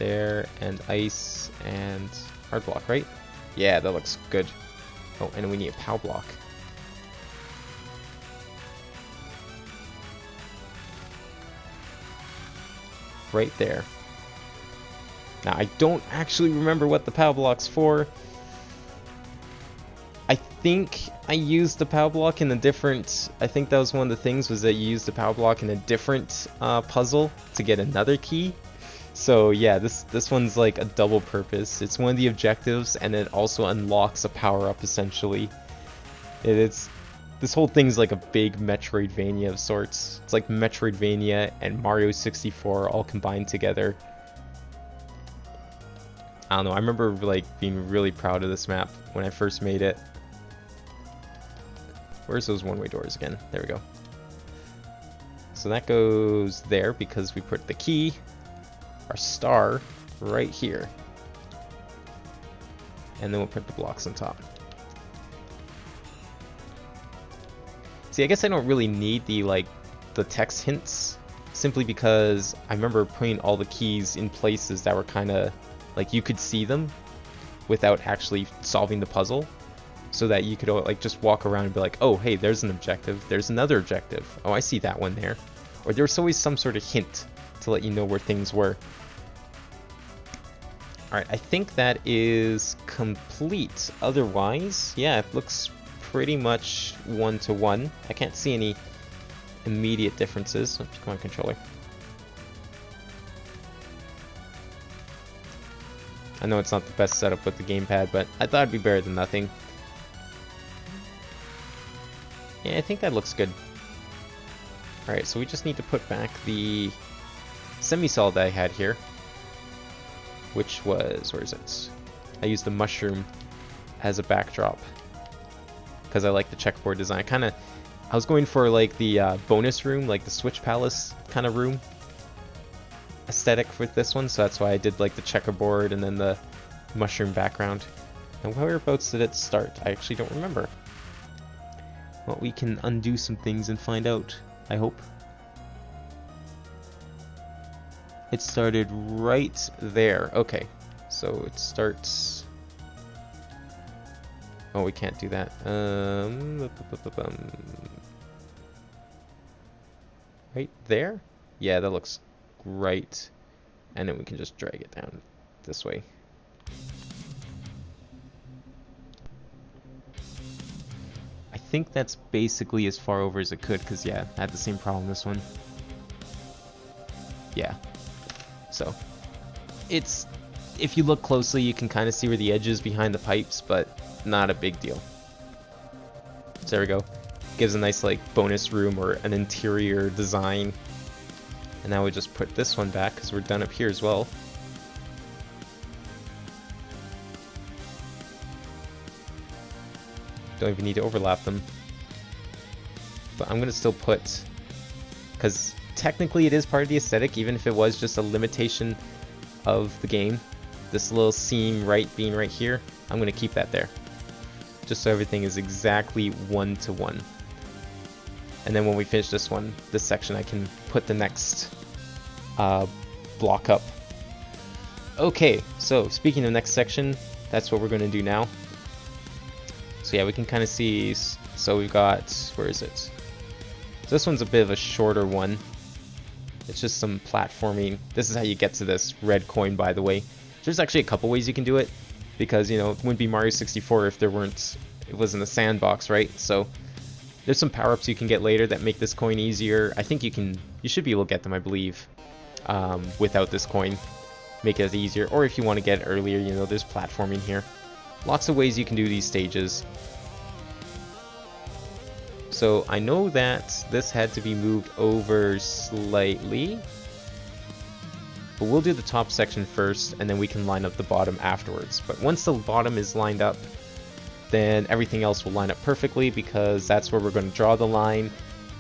there, and ice and hard block, right? Yeah, that looks good. Oh, and we need a POW block. Right there. Now, I don't actually remember what the POW block's for. I think I used the POW block in a different... I think that was one of the things, was that you used the POW block in a different puzzle to get another key. So yeah, this one's like a double purpose. It's one of the objectives, and it also unlocks a power-up, essentially. This whole thing's like a big Metroidvania of sorts. It's like Metroidvania and Mario 64 all combined together. I don't know, I remember like being really proud of this map when I first made it. Where's those one-way doors again? There we go. So that goes there because we put the key, our star, right here. And then we'll put the blocks on top. See, I guess I don't really need the text hints, simply because I remember putting all the keys in places that were kind of like you could see them without actually solving the puzzle, so that you could like just walk around and be like, oh, hey, there's an objective, there's another objective, oh, I see that one there. Or there was always some sort of hint to let you know where things were. Alright, I think that is complete. Otherwise, yeah, it looks pretty much one-to-one. I can't see any immediate differences. Oops, come on, controller. I know it's not the best setup with the gamepad, but I thought it'd be better than nothing. Yeah, I think that looks good. Alright, so we just need to put back the semi-solid that I had here. Which was, where is it? I used the mushroom as a backdrop because I like the checkerboard design. I was going for like the bonus room, like the Switch Palace kind of room aesthetic with this one, so that's why I did like the checkerboard and then the mushroom background. And whereabouts did it start? I actually don't remember. Well, we can undo some things and find out, I hope. It started right there. Okay, so it starts... Oh, we can't do that. Right there? Yeah, that looks right. And then we can just drag it down this way. I think that's basically as far over as it could, because yeah, I had the same problem this one. Yeah. So, it's, if you look closely, you can kind of see where the edge is behind the pipes, but not a big deal. So there we go. Gives a nice like bonus room or an interior design. And now we just put this one back because we're done up here as well. Don't even need to overlap them. But I'm going to still put, because technically it is part of the aesthetic, even if it was just a limitation of the game. This little seam being right here, I'm going to keep that there. Just so everything is exactly one-to-one. And then when we finish this section, I can put the next block up. Okay, so speaking of next section, that's what we're going to do now. So yeah, we can kind of see, so we've got, where is it? So this one's a bit of a shorter one. It's just some platforming. This is how you get to this red coin, by the way. There's actually a couple ways you can do it, because, you know, it wouldn't be Mario 64 if it wasn't a sandbox, right? So there's some power-ups you can get later that make this coin easier. I think you should be able to get them, I believe, without this coin. Make it easier. Or if you want to get it earlier, you know, there's platforming here. Lots of ways you can do these stages. So I know that this had to be moved over slightly, but we'll do the top section first, and then we can line up the bottom afterwards. But once the bottom is lined up, then everything else will line up perfectly, because that's where we're going to draw the line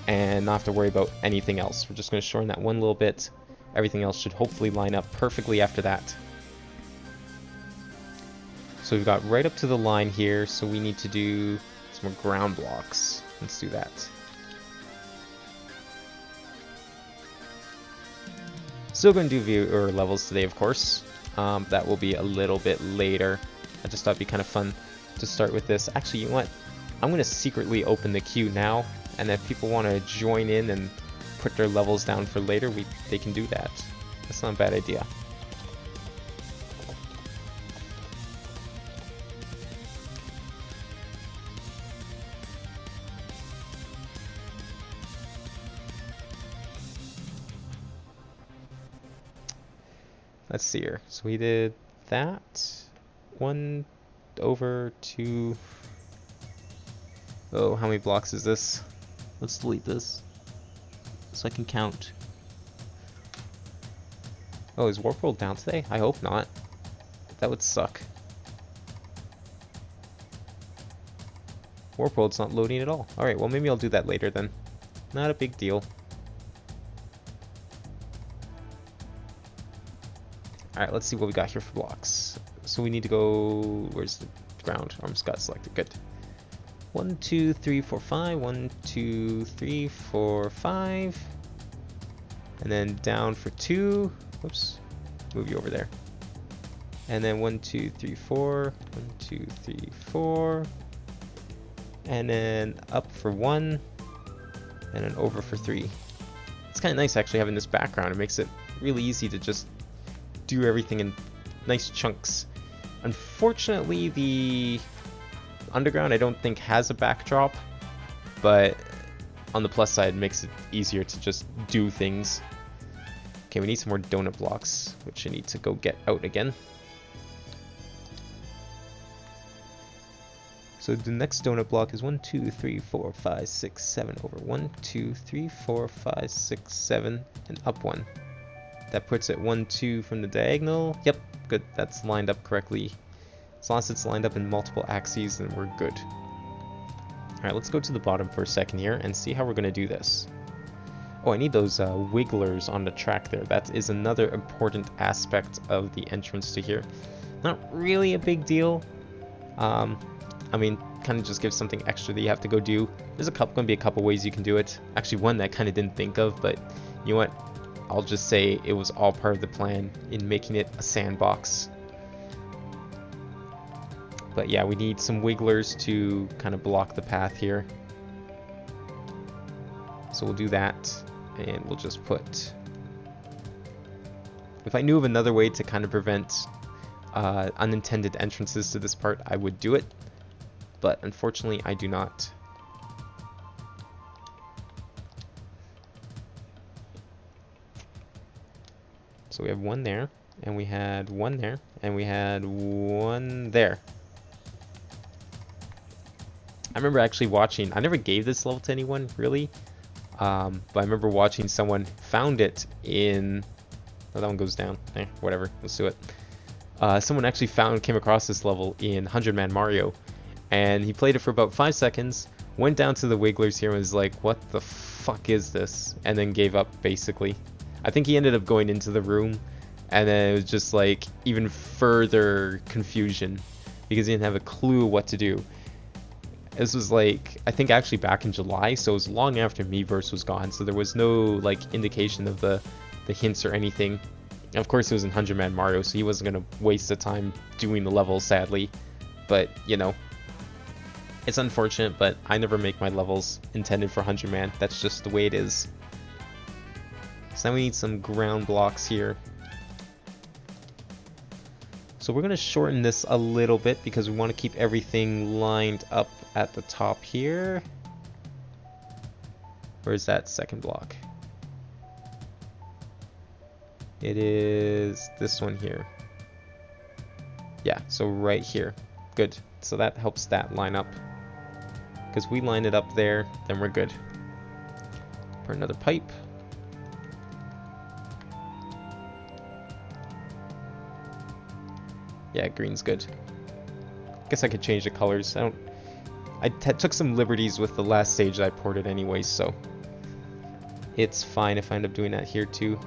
and not have to worry about anything else. We're just going to shorten that one little bit. Everything else should hopefully line up perfectly after that. So we've got right up to the line here, so we need to do some more ground blocks. Let's do that. Still going to do viewer levels today, of course. That will be a little bit later. I just thought it'd be kind of fun to start with this. Actually, you know what? I'm going to secretly open the queue now, and if people want to join in and put their levels down for later, they can do that. That's not a bad idea. Let's see here. So we did that. 1 over 2. Oh, how many blocks is this? Let's delete this so I can count. Oh, is Warp World down today? I hope not. That would suck. Warp World's not loading at all. Alright, well maybe I'll do that later then. Not a big deal. Alright, let's see what we got here for blocks. So we need to go... Where's the ground? Arms got selected. Good. 1, 2, 3, 4, 5. 1, 2, 3, 4, 5. And then down for 2. Whoops. Move you over there. And then 1, 2, 3, 4. 1, 2, 3, 4. And then up for 1. And then over for 3. It's kind of nice actually having this background. It makes it really easy to just do everything in nice chunks. Unfortunately, the underground I don't think has a backdrop, but on the plus side it makes it easier to just do things. Okay, we need some more donut blocks, which I need to go get out again. So the next donut block is 1, 2, 3, 4, 5, 6, 7 over 1, 2, 3, 4, 5, 6, 7, and up 1. That puts it 1, 2 from the diagonal. Yep, good. That's lined up correctly. As long as it's lined up in multiple axes, then we're good. Alright, let's go to the bottom for a second here and see how we're going to do this. Oh, I need those wigglers on the track there. That is another important aspect of the entrance to here. Not really a big deal. I mean, kind of just gives something extra that you have to go do. There's going to be a couple ways you can do it. Actually, one that I kind of didn't think of, but you know what? I'll just say it was all part of the plan in making it a sandbox. But yeah, we need some wigglers to kind of block the path here. So we'll do that, and we'll just put... If I knew of another way to kind of prevent unintended entrances to this part, I would do it. But unfortunately, I do not. So we have one there, and we had one there, and we had one there. I remember actually watching, I never gave this level to anyone, really. But I remember watching someone found it in... Oh, that one goes down. Whatever, let's do it. Someone actually came across this level in 100 Man Mario. And he played it for about 5 seconds, went down to the wigglers here and was like, what the fuck is this? And then gave up, basically. I think he ended up going into the room, and then it was just like even further confusion because he didn't have a clue what to do. This was like, I think actually back in July, so it was long after Miiverse was gone, so there was no like indication of the hints or anything. And of course it was in 100 Man Mario, so he wasn't going to waste the time doing the level, sadly. But, you know, it's unfortunate, but I never make my levels intended for 100 Man. That's just the way it is. So now we need some ground blocks here. So we're going to shorten this a little bit because we want to keep everything lined up at the top here. Where's that second block? It is this one here. Yeah, so right here. Good. So that helps that line up. Because we line it up there, then we're good. For another pipe. Yeah, green's good. Guess I could change the colors. I took some liberties with the last stage that I ported anyway, so it's fine if I end up doing that here too.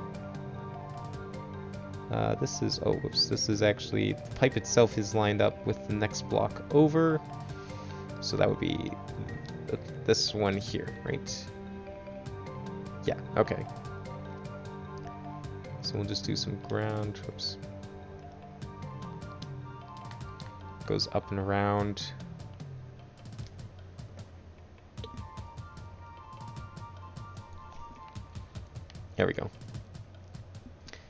This is, oh whoops, this is actually, the pipe itself is lined up with the next block over. So that would be this one here, right? Yeah, okay. So we'll just do some ground, whoops. Goes up and around. There we go.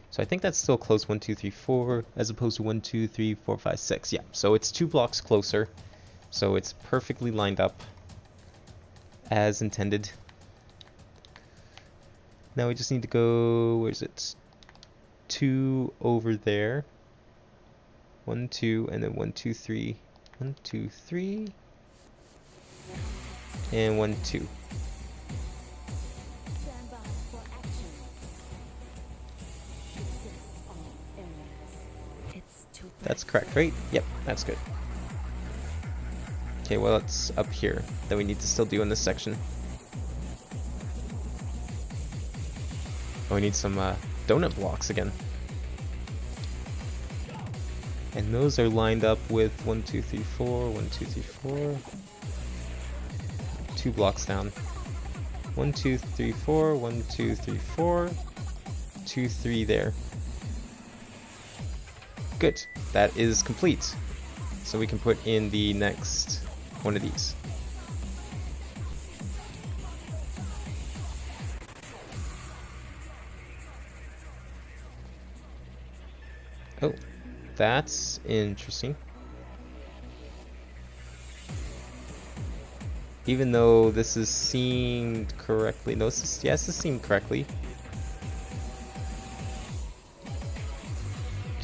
So I think that's still close, 1, 2, 3, 4, as opposed to 1, 2, 3, 4, 5, 6. Yeah, so it's 2 blocks closer. So it's perfectly lined up as intended. Now we just need to go, where is it? 2 over there. 1, 2, and then 1, 2, 3. 1, 2, 3. And 1, 2. That's correct, right? Yep, that's good. Okay, well, it's up here that we need to still do in this section. Oh, we need some donut blocks again. And those are lined up with 1, 2, 3, 4, 1, 2, 3, 4. 2 blocks down. 1, 2, 3, 4, 1, 2, 3, 4. 2, 3 there. Good. That is complete. So we can put in the next one of these. Oh, that's interesting. Even though this is seamed correctly. No, yes, this is seamed correctly.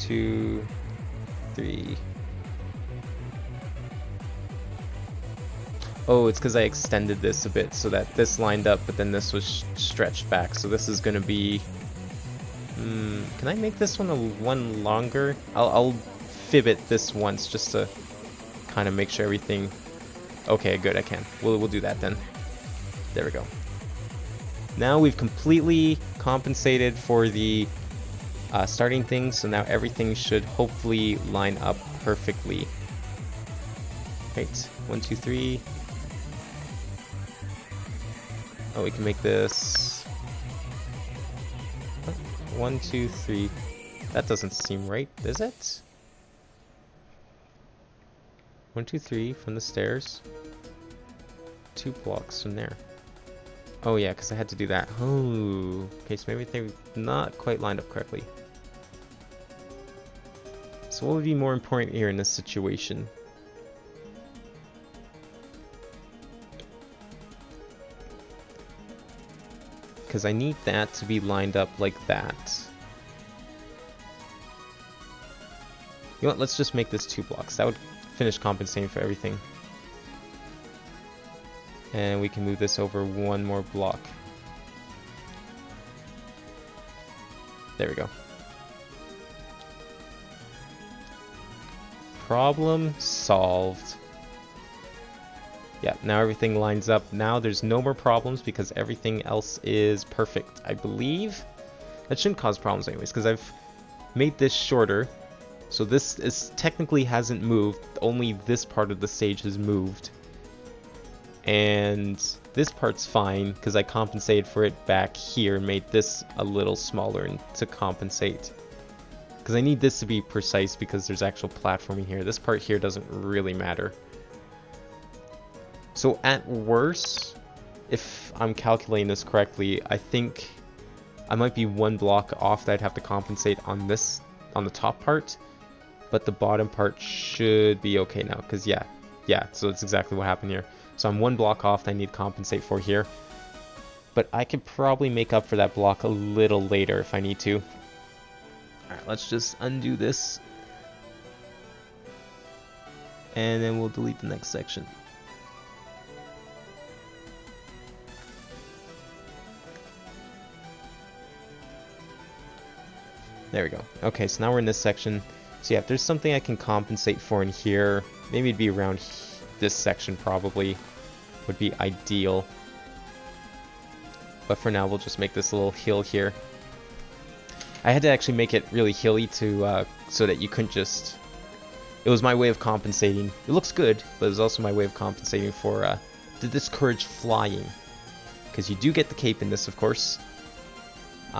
2, 3. Oh, it's because I extended this a bit so that this lined up, but then this was stretched back. So this is going to be... can I make this one longer? I'll fib it this once just to kind of make sure everything... Okay, good, I can. We'll do that then. There we go. Now we've completely compensated for the starting thing, so now everything should hopefully line up perfectly. Right, 1, 2, 3. Oh, we can make this 1, 2, 3. That doesn't seem right, is it? 1, 2, 3 from the stairs. 2 blocks from there. Oh yeah, because I had to do that. Oh, okay, so maybe they're not quite lined up correctly. So what would be more important here in this situation? Because I need that to be lined up like that. You know what, let's just make this 2 blocks. That would finish compensating for everything. And we can move this over 1 more block. There we go. Problem solved. Yeah, now everything lines up. Now there's no more problems because everything else is perfect, I believe. That shouldn't cause problems anyways, because I've made this shorter. So this is technically hasn't moved. Only this part of the stage has moved. And this part's fine because I compensated for it back here and made this a little smaller to compensate. Because I need this to be precise because there's actual platforming here. This part here doesn't really matter. So at worst, if I'm calculating this correctly, I think I might be 1 block off that I'd have to compensate on this, on the top part. But the bottom part should be okay now, because yeah, so it's exactly what happened here. So I'm 1 block off that I need to compensate for here. But I could probably make up for that block a little later if I need to. Alright, let's just undo this. And then we'll delete the next section. There we go. Okay, so now we're in this section. So yeah, if there's something I can compensate for in here, maybe it'd be around this section probably would be ideal. But for now, we'll just make this little hill here. I had to actually make it really hilly to so that you couldn't just... It was my way of compensating. It looks good, but it was also my way of compensating for to discourage flying. Because you do get the cape in this, of course.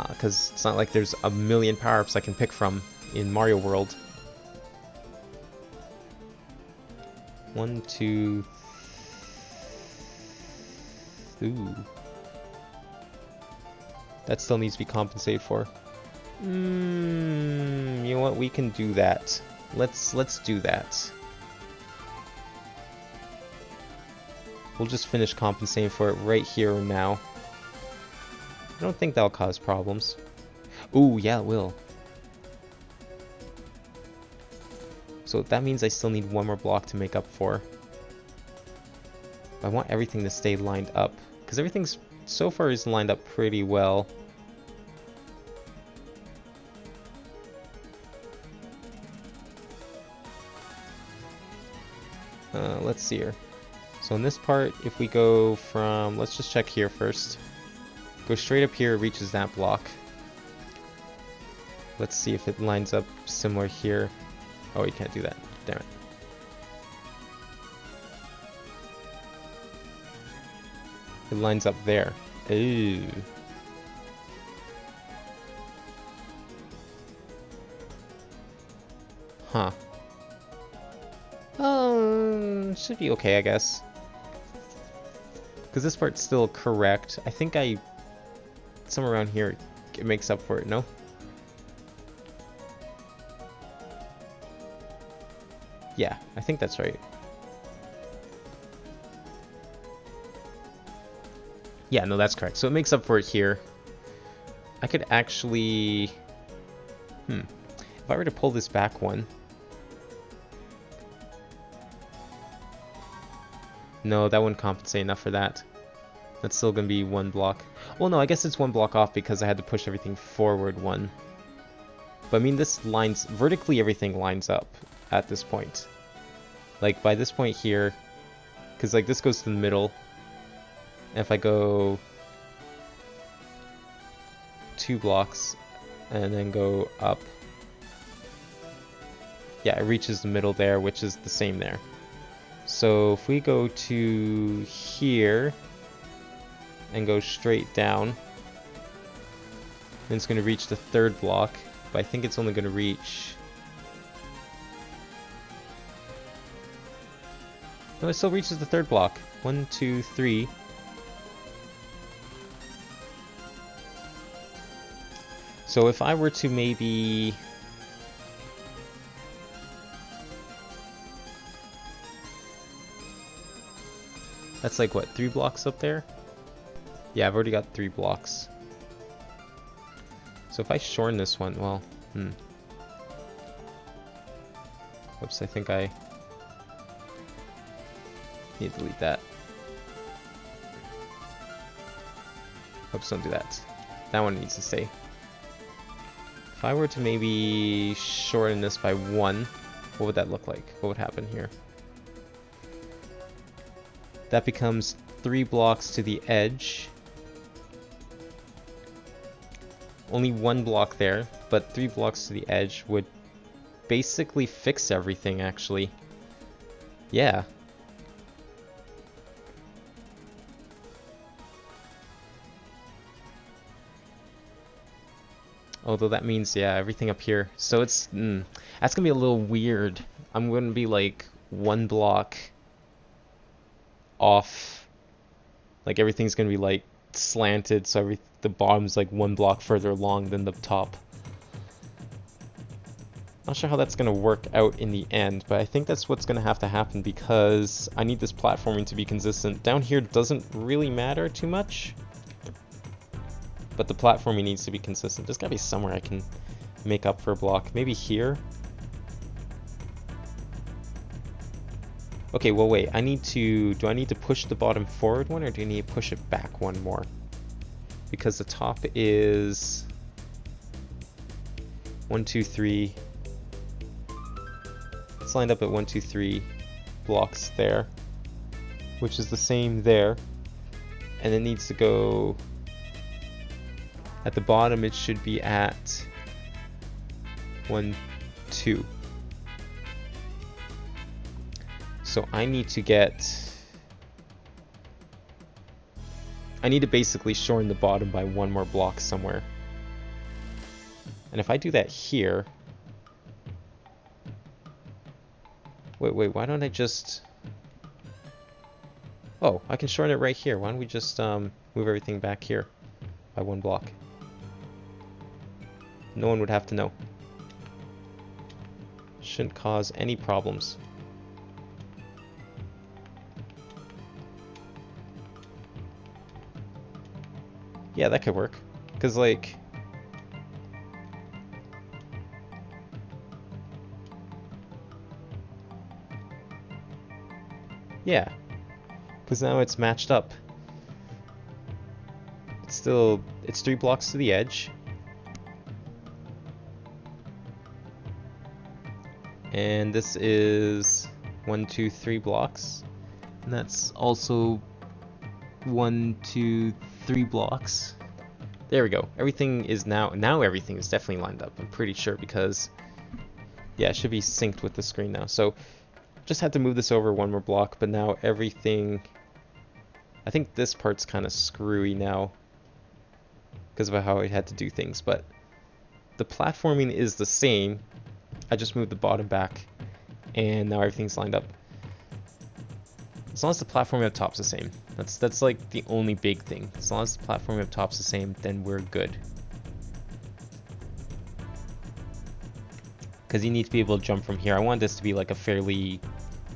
Because it's not like there's a million power-ups I can pick from in Mario World. 1, 2... Ooh. That still needs to be compensated for. You know what? We can do that. Let's do that. We'll just finish compensating for it right here and now. I don't think that'll cause problems. Ooh, yeah, it will. So that means I still need 1 more block to make up for. I want everything to stay lined up, because everything's so far is lined up pretty well. Let's see here. So in this part, if we go from, let's just check here first. Go straight up here, it reaches that block. Let's see if it lines up similar here. Oh, you can't do that. Damn it. It lines up there. Ooh. Huh. Should be okay, I guess. Because this part's still correct. I think somewhere around here, it makes up for it, no? Yeah, I think that's right. Yeah, no, that's correct. So it makes up for it here. I could actually... If I were to pull this back one... No, that wouldn't compensate enough for that. That's still going to be one block. Well, no, I guess it's one block off because I had to push everything forward one. But I mean, this lines... Vertically, everything lines up at this point. Like, by this point here... Because, like, this goes to the middle. And if I go... 2 blocks and then go up... Yeah, it reaches the middle there, which is the same there. So if we go to here and go straight down, then it's going to reach the 3rd block, but I think it's only going to reach... No, it still reaches the 3rd block. 1, 2, 3. So if I were to maybe... That's like, what, 3 blocks up there? Yeah, I've already got 3 blocks. So if I shorten this one, well, Whoops, I think I need to delete that. Oops, don't do that. That one needs to stay. If I were to maybe shorten this by 1, what would that look like? What would happen here? That becomes 3 blocks to the edge. Only 1 block there, but 3 blocks to the edge would basically fix everything, actually. Yeah. Although that means, yeah, everything up here. So it's, that's gonna be a little weird. I'm gonna be like 1 block off. Like everything's gonna be like slanted, so the bottom's like 1 block further along than the top. Not sure how that's gonna work out in the end, but I think that's what's gonna have to happen because I need this platforming to be consistent. Down here doesn't really matter too much, but the platforming needs to be consistent. There's gotta be somewhere I can make up for a block. Maybe here? Okay, well wait, do I need to push the bottom forward one or do I need to push it back 1 more? Because the top is 1, 2, 3. It's lined up at 1, 2, 3 blocks there, which is the same there. And it needs to go at the bottom, it should be at 1, 2. So I need to basically shorten the bottom by 1 more block somewhere. And if I do that here... Wait, why don't I just... Oh, I can shorten it right here. Why don't we just move everything back here by 1 block? No one would have to know. Shouldn't cause any problems. Yeah, that could work. Because, like... Yeah. Because now it's matched up. It's 3 blocks to the edge. And this is 1, 2, 3 blocks. And that's also 1, 2, 3 blocks. There we go. Everything is now everything is definitely lined up. I'm pretty sure because yeah, it should be synced with the screen now. So just had to move this over one more block, but now everything, I think this part's kind of screwy now because of how I had to do things, but the platforming is the same. I just moved the bottom back and now everything's lined up. As long as the platforming up top's the same. That's like the only big thing. As long as the platforming up top's the same, then we're good. Because you need to be able to jump from here. I want this to be like a fairly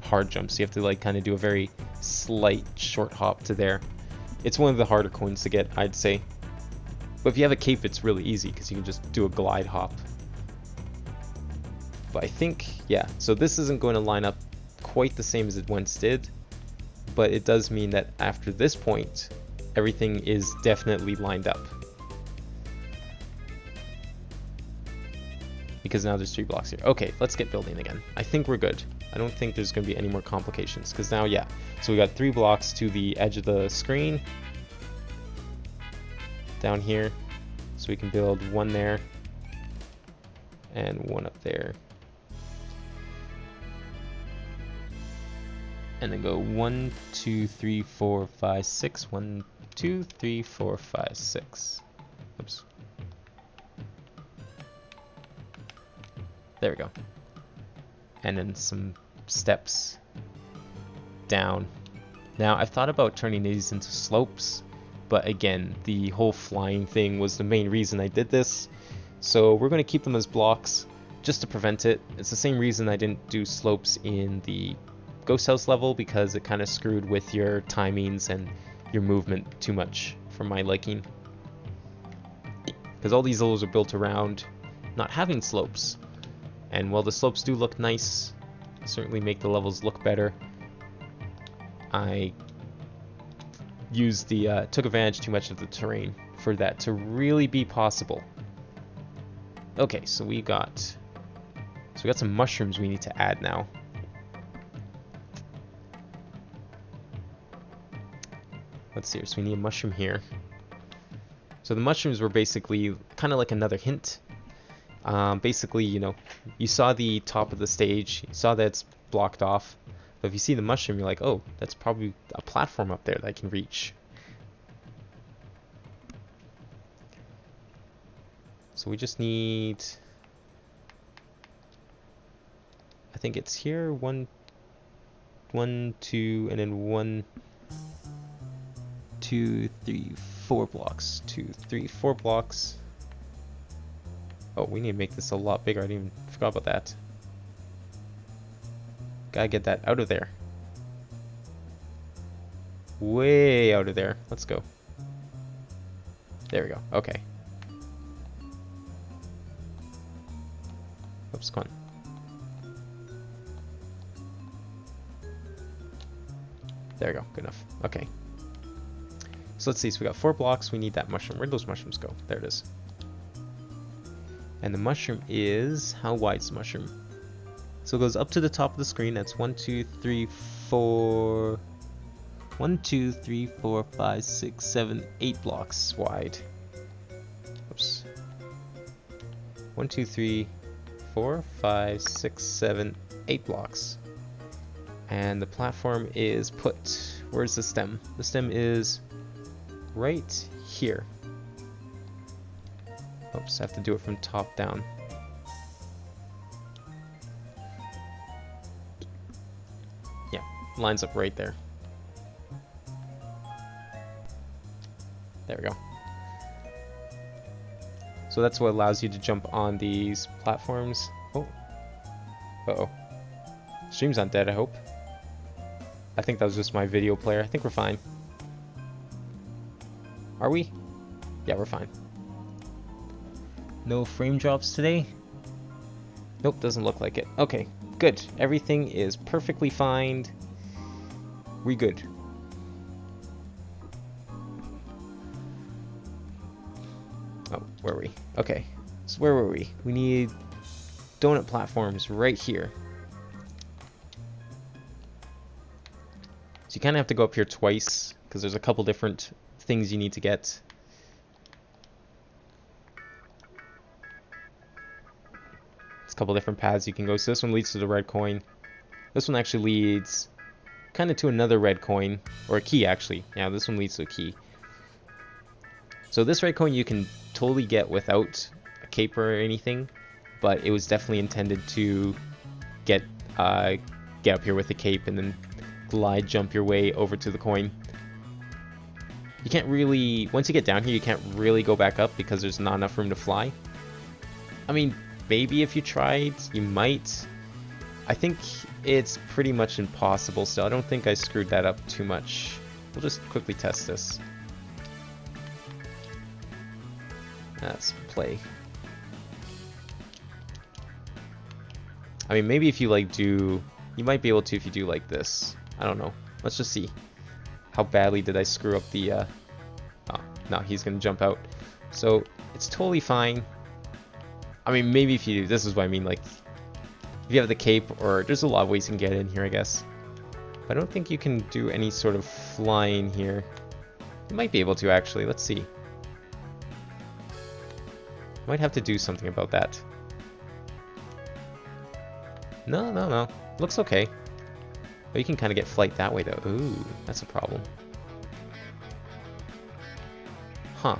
hard jump, so you have to like kind of do a very slight short hop to there. It's one of the harder coins to get, I'd say. But if you have a cape, it's really easy because you can just do a glide hop. But I think, yeah, so this isn't going to line up quite the same as it once did, but it does mean that after this point, everything is definitely lined up. Because now there's 3 blocks here. Okay, let's get building again. I think we're good. I don't think there's going to be any more complications, because now, yeah. So we got 3 blocks to the edge of the screen. Down here. So we can build 1 there. And 1 up there. And then go 1, 2, 3, 4, 5, 6. 1, 2, 3, 4, 5, 6. Oops. There we go. And then some steps down. Now, I've thought about turning these into slopes, but again, the whole flying thing was the main reason I did this. So we're going to keep them as blocks just to prevent it. It's the same reason I didn't do slopes in the Ghost House level, because it kind of screwed with your timings and your movement too much for my liking. Because all these levels are built around not having slopes. And while the slopes do look nice, certainly make the levels look better, I used took advantage too much of the terrain for that to really be possible. Okay, so we got some mushrooms we need to add now. Let's see, so we need a mushroom here. So the mushrooms were basically kind of like another hint. Basically, you know, you saw the top of the stage, you saw that it's blocked off, but if you see the mushroom, you're like, oh, that's probably a platform up there that I can reach. So we just need, I think it's here, 1, 2, and then 1, 2, 3, 4 blocks. 2, 3, 4 blocks. Oh, we need to make this a lot bigger. I didn't even forgot about that. Gotta get that out of there. Way out of there. Let's go. There we go. Okay. Oops, come on. There we go. Good enough. Okay. So let's see. So we got 4 blocks. We need that mushroom. Where'd those mushrooms go? There it is. And the mushroom is, how wide's the mushroom? So it goes up to the top of the screen. That's 1, 2, 3, 4. 1, 2, 3, 4, 5, 6, 7, 8 blocks wide. Oops. 1, 2, 3, 4, 5, 6, 7, 8 blocks. And the platform is put. Where's the stem? The stem is right here. Oops, I have to do it from top down. Yeah, lines up right there. There we go. So that's what allows you to jump on these platforms. Oh. Uh-oh. Stream's not dead, I hope. I think that was just my video player. I think we're fine. Are we? Yeah, we're fine. No frame drops today? Nope, doesn't look like it. Okay, good. Everything is perfectly fine. We good. Oh, where were we? Okay, so where were we? We need donut platforms right here. So you kind of have to go up here twice because there's a couple different things you need to get. There's a couple different paths you can go. So this one leads to the red coin. This one actually leads kind of to another red coin, or a key actually. Yeah, this one leads to a key. So this red coin you can totally get without a cape or anything, but it was definitely intended to get up here with a cape and then glide jump your way over to the coin. You can't really, once you get down here, you can't really go back up because there's not enough room to fly. I mean, maybe if you tried, you might. I think it's pretty much impossible still. I don't think I screwed that up too much. We'll just quickly test this. Let's play. I mean, maybe if you like do, you might be able to if you do like this. I don't know. Let's just see. How badly did I screw up the, oh, no, he's gonna jump out. So, it's totally fine. I mean, maybe if you do, this is what I mean, like, if you have the cape, or there's a lot of ways you can get in here, I guess. But I don't think you can do any sort of flying here. You might be able to, actually. Let's see. Might have to do something about that. No. Looks okay. But you can kind of get flight that way, though. Ooh, that's a problem. Huh.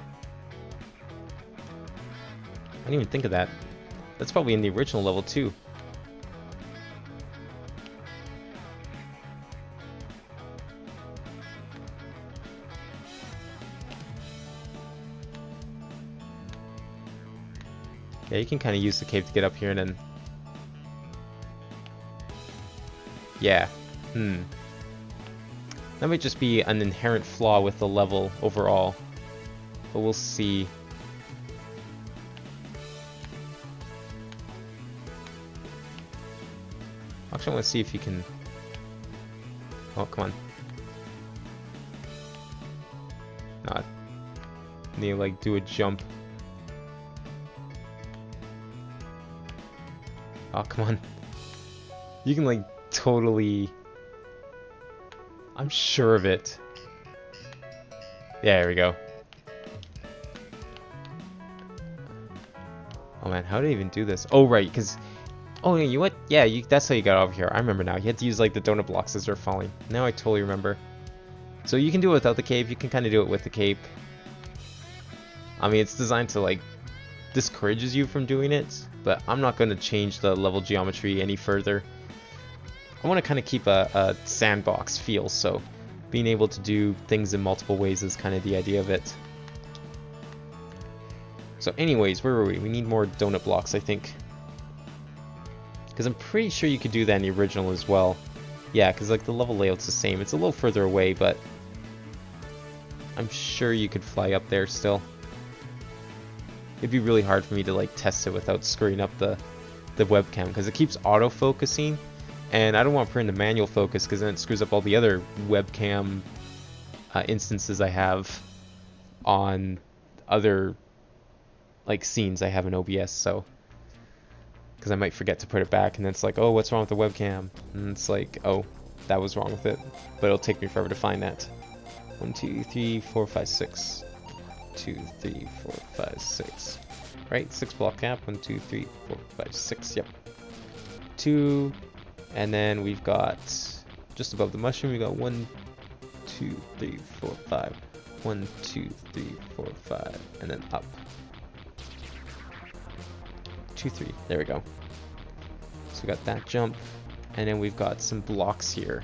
I didn't even think of that. That's probably in the original level, too. Yeah, you can kind of use the cape to get up here and then... Yeah. That might just be an inherent flaw with the level overall. But we'll see. Actually, I want to see if you can... Oh, come on. Not. Need to, like, do a jump. Oh, come on. You can, like, totally... I'm sure of it. Yeah, there we go. Oh man, how did I even do this? Oh, right, because... Oh, yeah, you what? Yeah, that's how you got over here. I remember now. You had to use, like, the donut blocks as they're falling. Now I totally remember. So you can do it without the cape. You can kind of do it with the cape. I mean, it's designed to, like, discourages you from doing it, but I'm not going to change the level geometry any further. I want to kind of keep a sandbox feel, so being able to do things in multiple ways is kind of the idea of it. So anyways, where were we? We need more donut blocks, I think. Because I'm pretty sure you could do that in the original as well. Yeah, because like the level layout's the same. It's a little further away, but I'm sure you could fly up there still. It'd be really hard for me to like test it without screwing up the webcam, because it keeps auto-focusing. And I don't want to put into manual focus because then it screws up all the other webcam instances I have on other like scenes I have in OBS. So, because I might forget to put it back, and then it's like, oh, what's wrong with the webcam? And it's like, oh, that was wrong with it. But it'll take me forever to find that. 1, 2, 3, 4, 5, 6. 2, 3, 4, 5, 6. Right, 6 block gap. 1, 2, 3, 4, 5, 6. Yep. 2. And then we've got, just above the mushroom, we got 1, 2, 3, 4, 5. 1, 2, 3, 4, 5. And then up. 2, 3. There we go. So we got that jump. And then we've got some blocks here.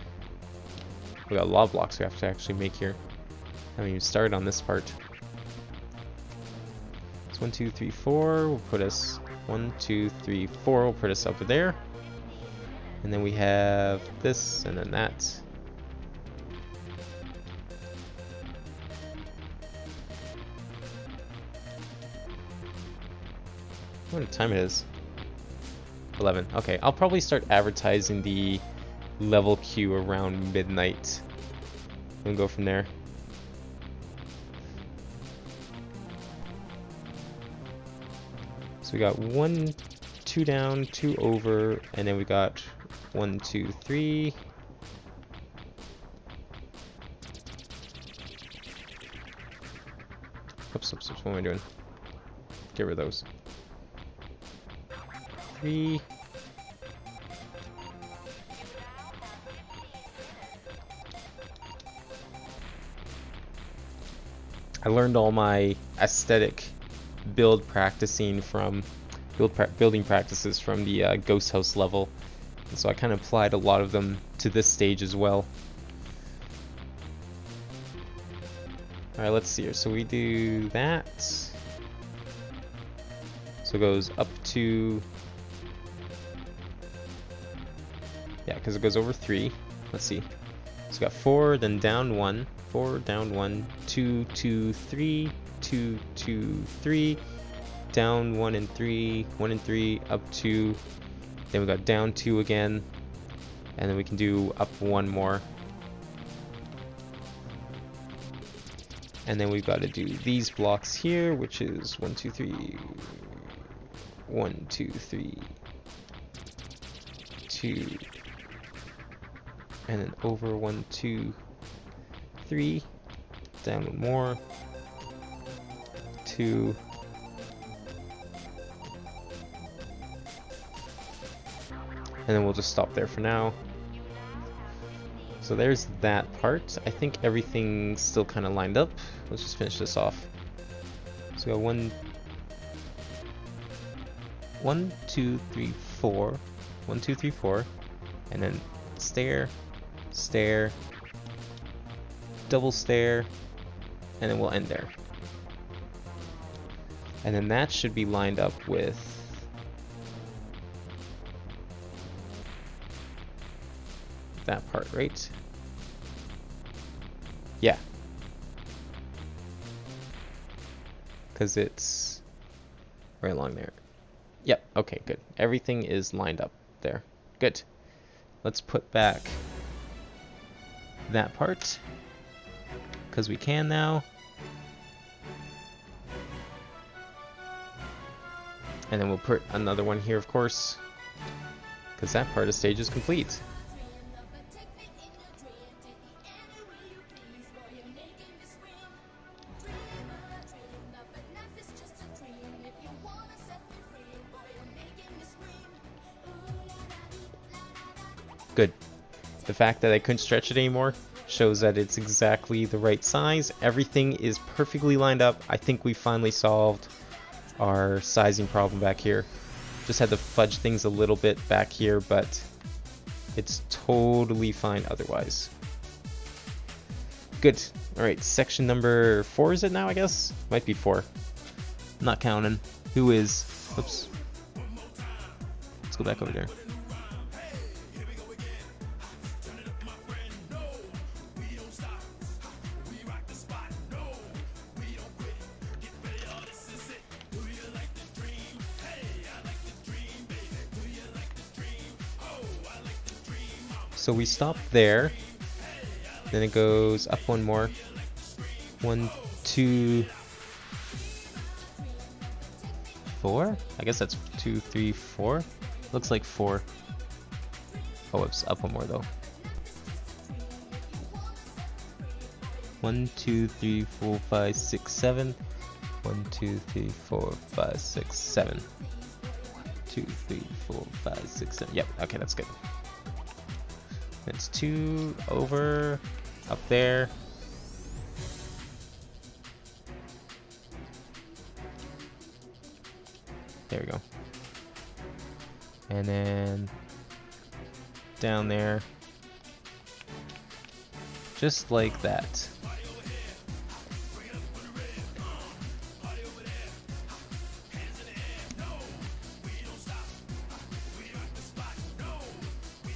We got a lot of blocks we have to actually make here. I haven't even started on this part. So 1, 2, 3, 4 will put us 1, 2, 3, 4 will put us over there. And then we have this, and then that. What time it is? 11. Okay, I'll probably start advertising the level queue around midnight. And go from there. So we got 1, 2 down, 2 over, and then we got 1, 2, 3. Oops, what am I doing? Get rid of those. 3. I learned all my aesthetic building practices from the Ghost House level, and so I kind of applied a lot of them to this stage as well. Alright, let's see here. So we do that. So it goes up to... yeah, because it goes over 3. Let's see. So we got 4, then down 1. 4, down 1. 2, 2, 3. 2, 2, 3. Down 1 and 3. 1 and 3. Up 2. Then we got down 2 again. And then we can do up 1 more. And then we've got to do these blocks here, which is 1, 2, 3, 1, 2, 3, 2, and then over 1, 2, 3, down 1 more, 2, and then we'll just stop there for now. So there's that part. I think everything's still kind of lined up. Let's just finish this off. So we got 1, 2, 3, 4. 1, 2, 3, 4. And then stair, stair, double stair, and then we'll end there. And then that should be lined up with that part, right? Yeah. Because it's right along there. Yep, okay, good. Everything is lined up there. Good. Let's put back that part, because we can now. And then we'll put another one here, of course, because that part of the stage is complete. Good. The fact that I couldn't stretch it anymore shows that it's exactly the right size. Everything is perfectly lined up. I think we finally solved our sizing problem back here. Just had to fudge things a little bit back here, but it's totally fine otherwise. Good. Alright, section number 4 is it now, I guess? Might be 4. I'm not counting. Who is... Oops. Let's go back over there. So we stop there, then it goes up 1 more. 1, 2, 4? I guess that's 2, 3, 4. Looks like 4. Oh, it's up 1 more though. 1, 2, 3, 4, 5, 6, 7. 1, 2, 3, 4, 5, 6, 7. 1, 2, 3, 4, 5, 6, 7. Yep, okay, that's good. It's 2 over, up there. There we go. And then down there. Just like that.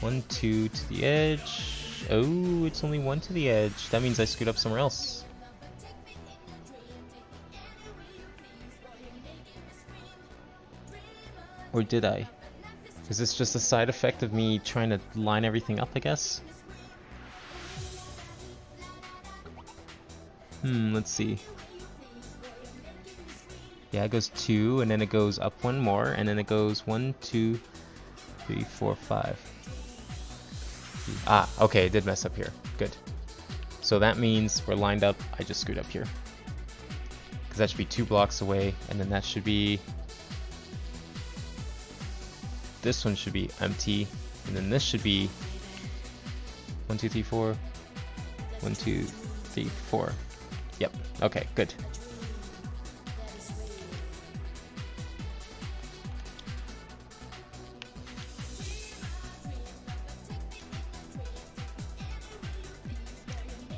One, 2 to the edge. Oh, it's only 1 to the edge. That means I screwed up somewhere else. Or did I? Is this just a side effect of me trying to line everything up, I guess? Let's see. Yeah, it goes 2, and then it goes up 1 more, and then it goes 1, 2, 3, 4, 5. Ah, okay, it did mess up here. Good. So that means we're lined up. I just screwed up here. because that should be 2 blocks away, and then that should be... This one should be empty, and then this should be 1, 2, 3, 4. 1, 2, 3, 4. Yep. Okay, good.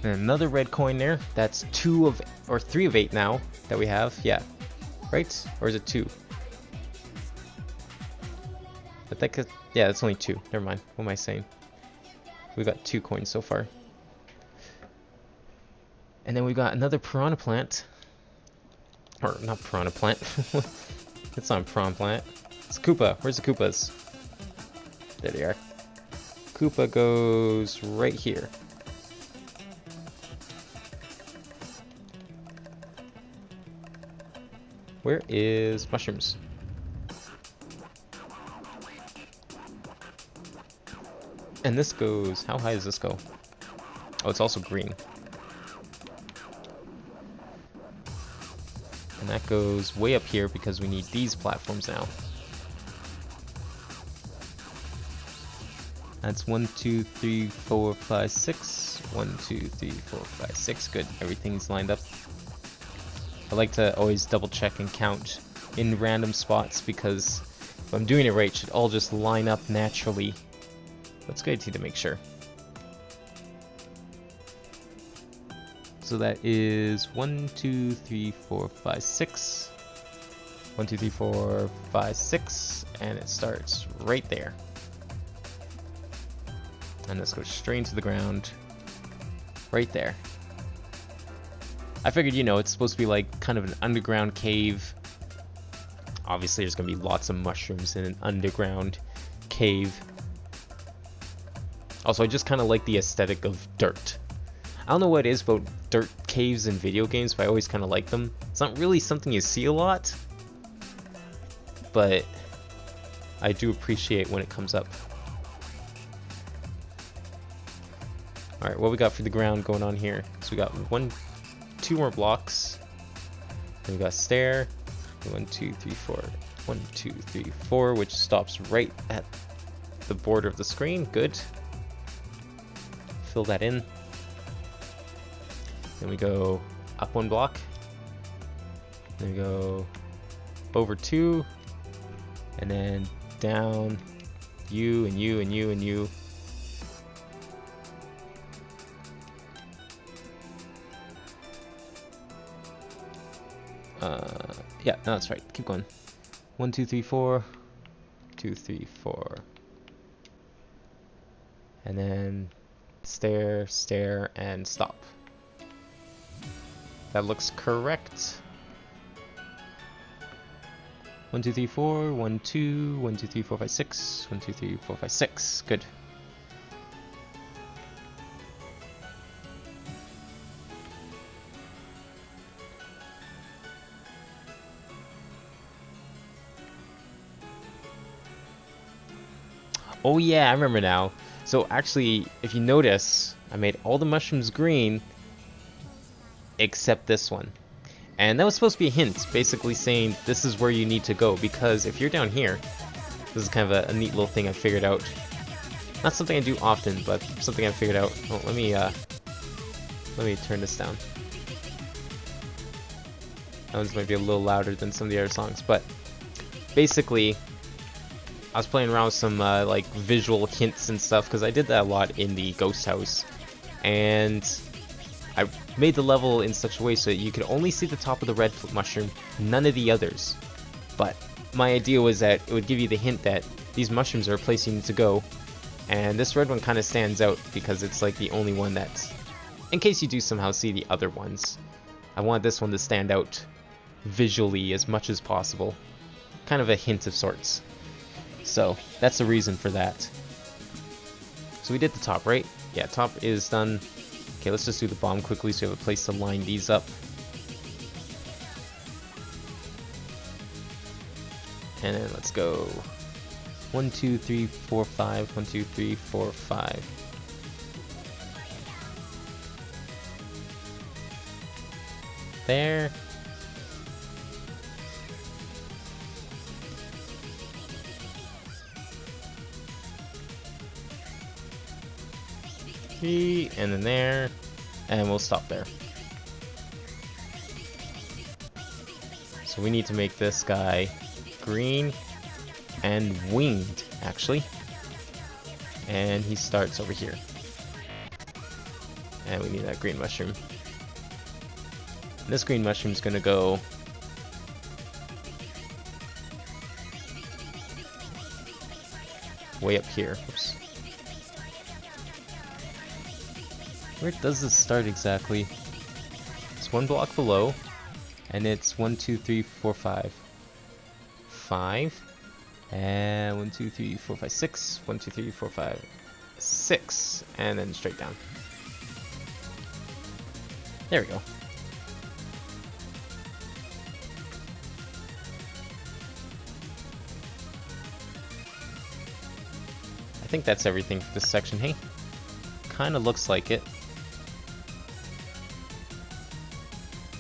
And another red coin there. That's 2 of, or 3 of 8 now that we have. Yeah. Right? Or is it 2? But that could, yeah, that's only 2. Never mind. What am I saying? We got 2 coins so far. And then we got another piranha plant. Or not piranha plant. It's not a piranha plant. It's Koopa. Where's the Koopas? There they are. Koopa goes right here. Where is mushrooms? And this goes, how high does this go? Oh, it's also green. And that goes way up here because we need these platforms now. That's 1, 2, 3, 4, 5, 6. 1, 2, 3, 4, 5, 6. Good, everything's lined up. I like to always double check and count in random spots because if I'm doing it right, it should all just line up naturally. That's good to make sure. So that is 1, 2, 3, 4, 5, 6. 1, 2, 3, 4, 5, 6. And it starts right there. And this goes straight into the ground. Right there. I figured, you know, it's supposed to be like kind of an underground cave. Obviously, there's going to be lots of mushrooms in an underground cave. Also, I just kind of like the aesthetic of dirt. I don't know what it is about dirt caves in video games, but I always kind of like them. It's not really something you see a lot, but I do appreciate when it comes up. Alright, what we got for the ground going on here? So we got 2 more blocks. Then we got stair. 1, 2, 3, 4. 1, 2, 3, 4, which stops right at the border of the screen. Good. Fill that in. Then we go up 1 block. Then we go over 2. And then down you and you and you and you. Yeah, no, that's right. Keep going. 1, 2, 3, 4. 2, 3, 4. And then stair, stair, and stop. That looks correct. 1, 2, 3, 4. 1, 2. 1, 2, 3, 4, 5, 6. 1, 2, 3, 4, 5, 6. Good. Oh yeah, I remember now. So actually, if you notice, I made all the mushrooms green except this one. And that was supposed to be a hint, basically saying this is where you need to go, because if you're down here, this is kind of a neat little thing I figured out. Not something I do often, but something I figured out. Oh, let me turn this down. That one's might be a little louder than some of the other songs, but basically, I was playing around with some like visual hints and stuff because I did that a lot in the ghost house, and I made the level in such a way so that you could only see the top of the red mushroom, none of the others. But my idea was that it would give you the hint that these mushrooms are a place you need to go, and this red one kind of stands out because it's like the only one that's, in case you do somehow see the other ones, I wanted this one to stand out visually as much as possible, kind of a hint of sorts. So that's the reason for that. So we did the top, right? Yeah, top is done. Okay, let's just do the bomb quickly so we have a place to line these up. And then let's go 1, 2, 3, 4, 5. 1, 2, 3, 4, 5. There. 3, and then there, and we'll stop there. So we need to make this guy green and winged, actually. And he starts over here. And we need that green mushroom. And this green mushroom's gonna go way up here. Oops. Where does this start exactly? It's one block below, and it's 1, 2, 3, 4, 5. 5. And 1, 2, 3, 4, 5, 6. 1, 2, 3, 4, 5, 6. And then straight down. There we go. I think that's everything for this section, hey? Kinda looks like it.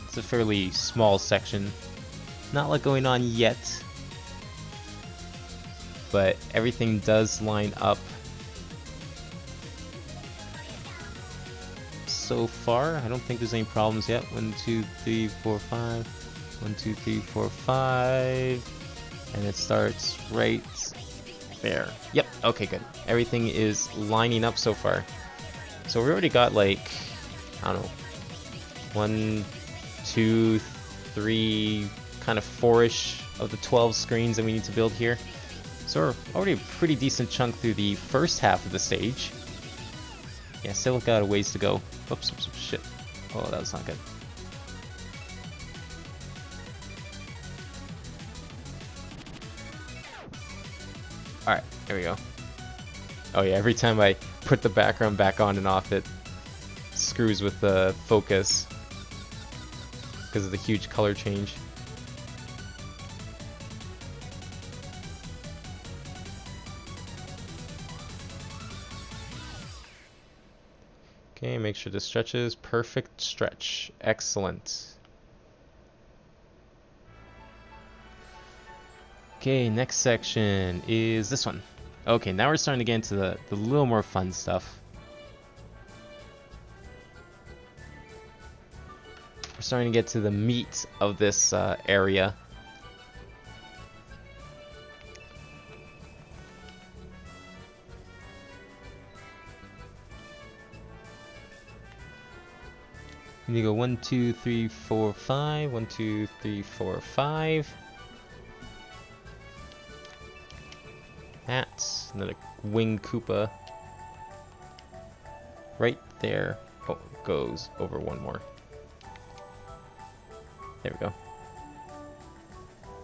It's a fairly small section. Not a lot going on yet. But everything does line up so far. I don't think there's any problems yet. 1, 2, 3, 4, 5. 1, 2, 3, 4, 5. And it starts right there. Yep, okay, good. Everything is lining up so far. So we already got like, I don't know, 1, 2, 3, kind of 4-ish of the 12 screens that we need to build here. So we're already a pretty decent chunk through the first half of the stage. Yeah, still got a ways to go. Oops, oops, oops, shit. Oh, that was not good. Alright, there we go. Oh yeah, every time I put the background back on and off, it screws with the focus because of the huge color change. Okay, make sure this stretches. Perfect stretch. Excellent. Okay, next section is this one. Okay, now we're starting to get into the little more fun stuff. We're starting to get to the meat of this area. And you go 1, 2, 3, 4, 5. 1, 2, 3, 4, 5. That's another winged Koopa. Right there. Oh, it goes over one more. There we go.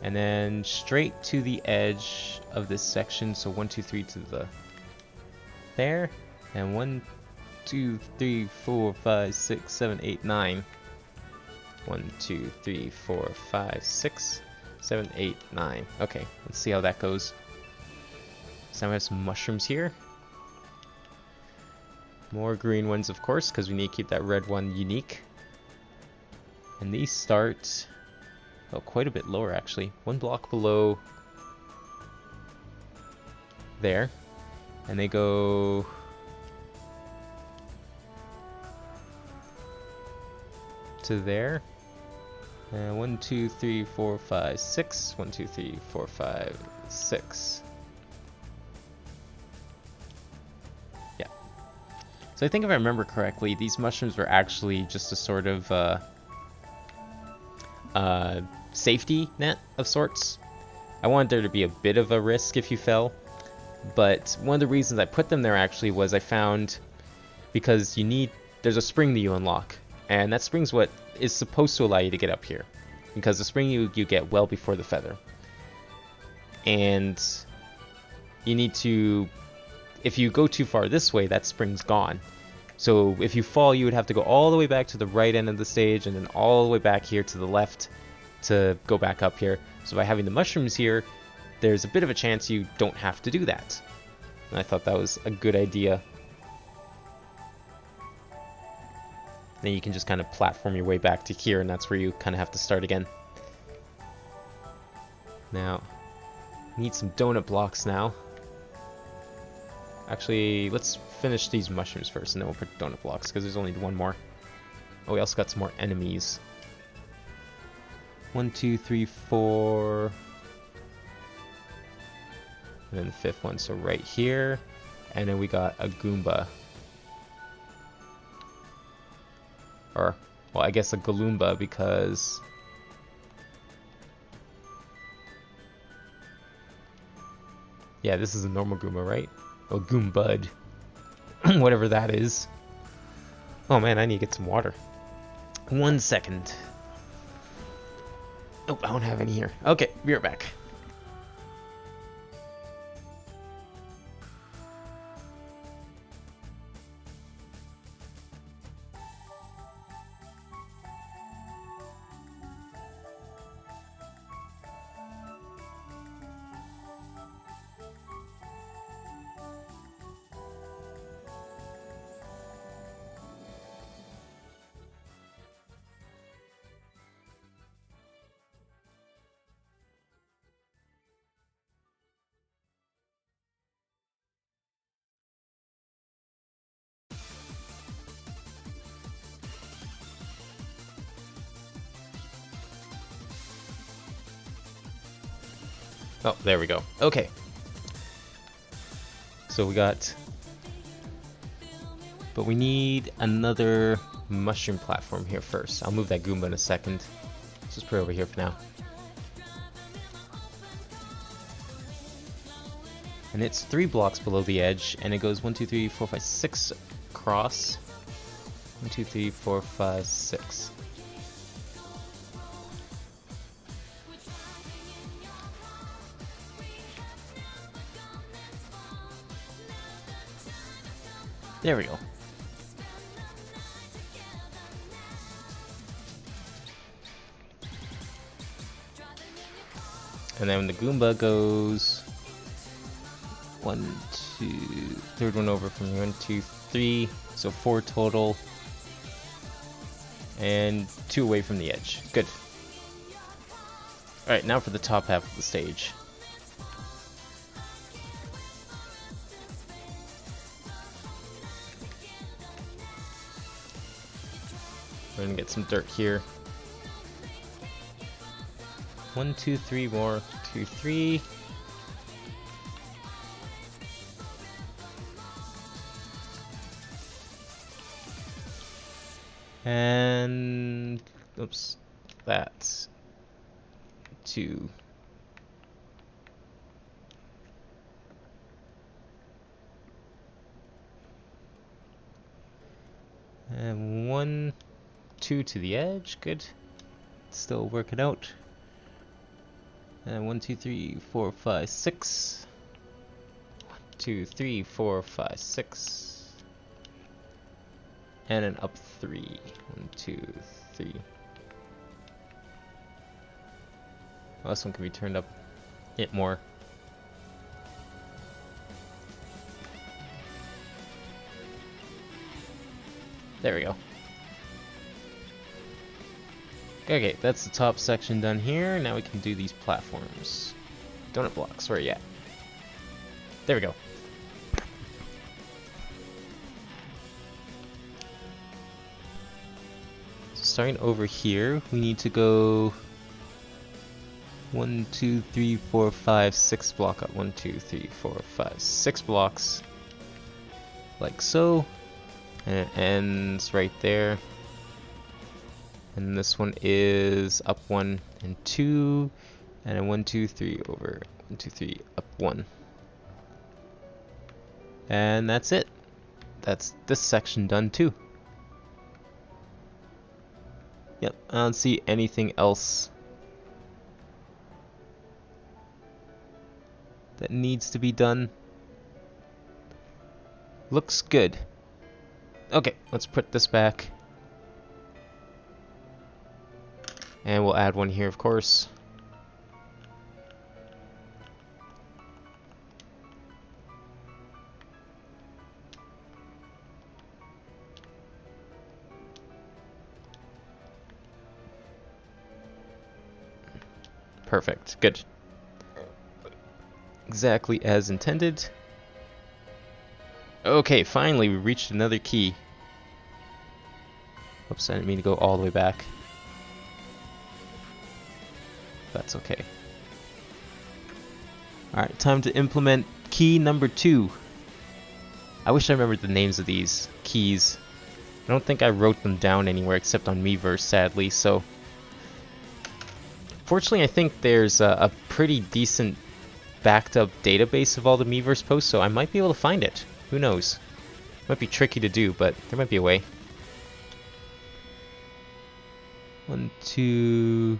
And then straight to the edge of this section. So 1, 2, 3 to the there. And 1, 2, 3, 4, 5, 6, 7, 8, 9. 1, 2, 3, 4, 5, 6, 7, 8, 9. Okay, let's see how that goes. So now we have some mushrooms here. More green ones, of course, because we need to keep that red one unique. And these start, oh, quite a bit lower actually. One block below there. And they go to there. And 1, 2, 3, 4, 5, 6. 1, 2, 3, 4, 5, 6. Yeah. So I think if I remember correctly, these mushrooms were actually just a sort of safety net of sorts. I wanted there to be a bit of a risk if you fell. But one of the reasons I put them there actually was I found because there's a spring that you unlock. And that spring's what is supposed to allow you to get up here. Because the spring you get well before the feather. And you need to, if you go too far this way, that spring's gone. So if you fall, you would have to go all the way back to the right end of the stage and then all the way back here to the left to go back up here. So by having the mushrooms here, there's a bit of a chance you don't have to do that. And I thought that was a good idea. Then you can just kind of platform your way back to here, and that's where you kind of have to start again. Now, need some donut blocks now. Actually, let's finish these mushrooms first, and then we'll put donut blocks, because there's only one more. Oh, we also got some more enemies. 1, 2, 3, 4. And then the fifth one, so right here. And then we got a Goomba. Or, well, I guess a Galoomba, because... yeah, this is a normal Goomba, right? Oh, Goombud. Whatever that is. Oh man, I need to get some water. 1 second. Oh, I don't have any here. Okay, be right back. Oh, there we go. Okay. So we got... but we need another mushroom platform here first. I'll move that Goomba in a second. Let's just put it over here for now. And it's 3 blocks below the edge, and it goes 1, 2, 3, 4, 5, 6 across. 1, 2, 3, 4, 5, 6. There we go. And then when the Goomba goes 1, 2, third one over from here, 1, 2, 3, so 4 total, and 2 away from the edge. Good. Alright, now for the top half of the stage. We're gonna get some dirt here. 1, 2, 3 more. 2, 3. And oops, that's 2. And 1, 2 to the edge. Good. Still working out. And 1, 2, 3, 4, 5, 6. 1, 2, 3, 4, 5, 6. And an up 3. 1, 2, 3. Well, this one can be turned up a bit more. There we go. Okay, that's the top section done here. Now we can do these platforms. Donut blocks, where are you at? There we go. So starting over here, we need to go 1, 2, 3, 4, 5, 6 block up. 1, 2, 3, 4, 5, 6 blocks. Like so. And it ends right there. And this one is up 1 and 2. And a 1, 2, 3 over 1, 2, 3 up 1. And that's it. That's this section done too. Yep, I don't see anything else that needs to be done. Looks good. Okay, let's put this back. And we'll add one here, of course. Perfect, good. Exactly as intended. Okay, finally we reached another key. Oops, I didn't mean to go all the way back. That's okay. Alright, time to implement key number 2. I wish I remembered the names of these keys. I don't think I wrote them down anywhere except on Miiverse, sadly, so... Fortunately, I think there's a pretty decent backed up database of all the Miiverse posts, so I might be able to find it. Who knows? Might be tricky to do, but there might be a way. 1, 2,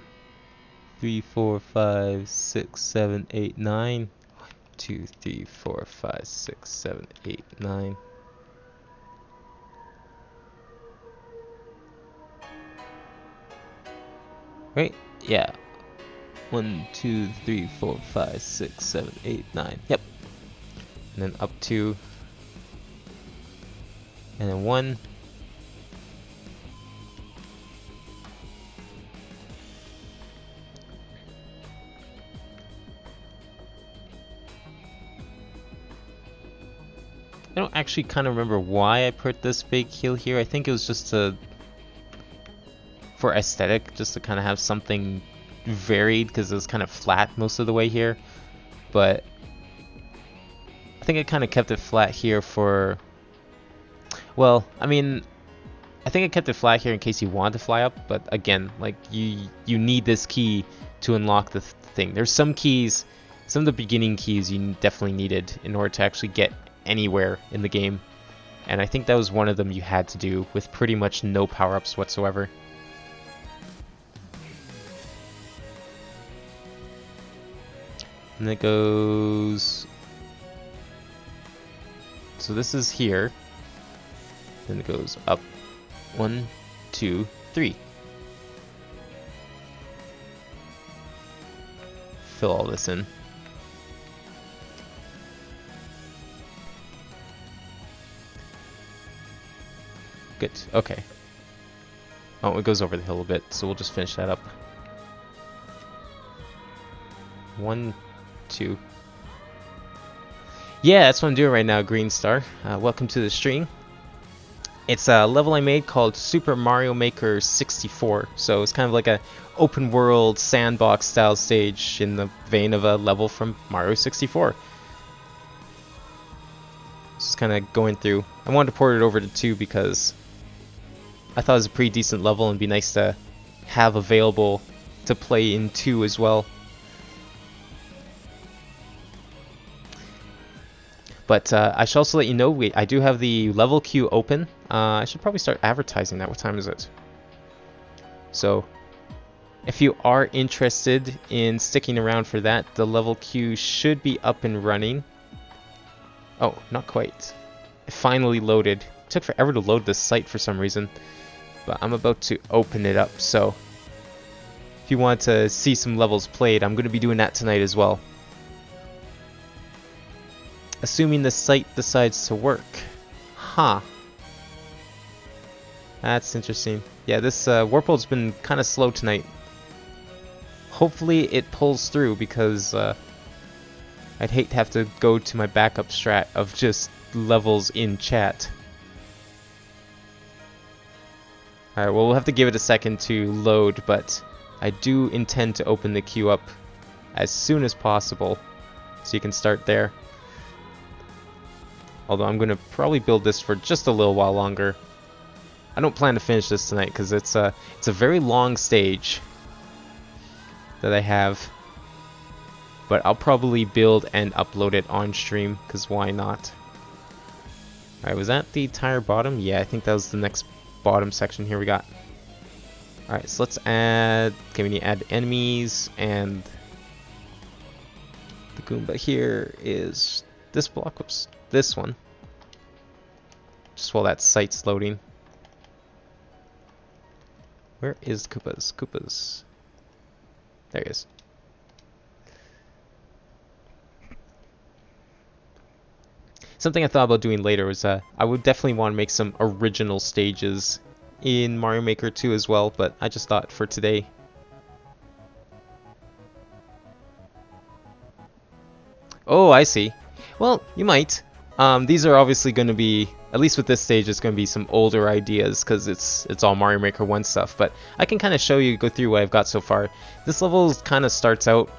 3, 4, 5, 6, 7, 8, 9. 1, 2, 3, 4, 5, 6, 7, 8, 9. Right? Yeah. 1, 2, 3, 4, 5, 6, 7, 8, 9. Yep. And then up 2. And then 1. I don't actually kind of remember why I put this big hill here. I think it was just for aesthetic, just to kind of have something varied, because it was kind of flat most of the way here. But I think I kind of kept it flat here for... Well, I mean, I think I kept it flat here in case you want to fly up, but again, like, you need this key to unlock the thing. There's some keys, some of the beginning keys you definitely needed in order to actually get anywhere in the game, and I think that was one of them you had to do with pretty much no power-ups whatsoever. And it goes... So this is here. Then it goes up. 1, 2, 3. Fill all this in. Good. Okay. Oh, it goes over the hill a bit, so we'll just finish that up. 1, 2. Yeah, that's what I'm doing right now, Green Star. Welcome to the stream. It's a level I made called Super Mario Maker 64. So it's kind of like a open world sandbox style stage in the vein of a level from Mario 64. Just kind of going through. I wanted to port it over to 2 because I thought it was a pretty decent level and it'd be nice to have available to play in 2 as well. But I should also let you know, I do have the level queue open. I should probably start advertising that. What time is it? So, if you are interested in sticking around for that, the level queue should be up and running. Oh, not quite. It finally loaded. It took forever to load this site for some reason. But I'm about to open it up, so if you want to see some levels played, I'm going to be doing that tonight as well. Assuming the site decides to work. Huh. That's interesting. Yeah, this Warp World's been kind of slow tonight. Hopefully it pulls through, because I'd hate to have to go to my backup strat of just levels in chat. Alright, well, we'll have to give it a second to load, but I do intend to open the queue up as soon as possible, so you can start there. Although I'm going to probably build this for just a little while longer. I don't plan to finish this tonight because it's a very long stage that I have. But I'll probably build and upload it on stream, because why not? Alright, was that the entire bottom? Yeah, I think that was the next bottom section here we got. Alright, so let's add... Okay, we need to add enemies, and the Goomba here is this block. Whoops. This one. Just while that site's loading. Where is Koopas? Koopas. There he is. Something I thought about doing later was I would definitely want to make some original stages in Mario Maker 2 as well, but I just thought for today. Oh, I see. Well, you might. These are obviously going to be, at least with this stage, it's going to be some older ideas because it's all Mario Maker 1 stuff. But I can kind of show you, go through what I've got so far. This level kind of starts out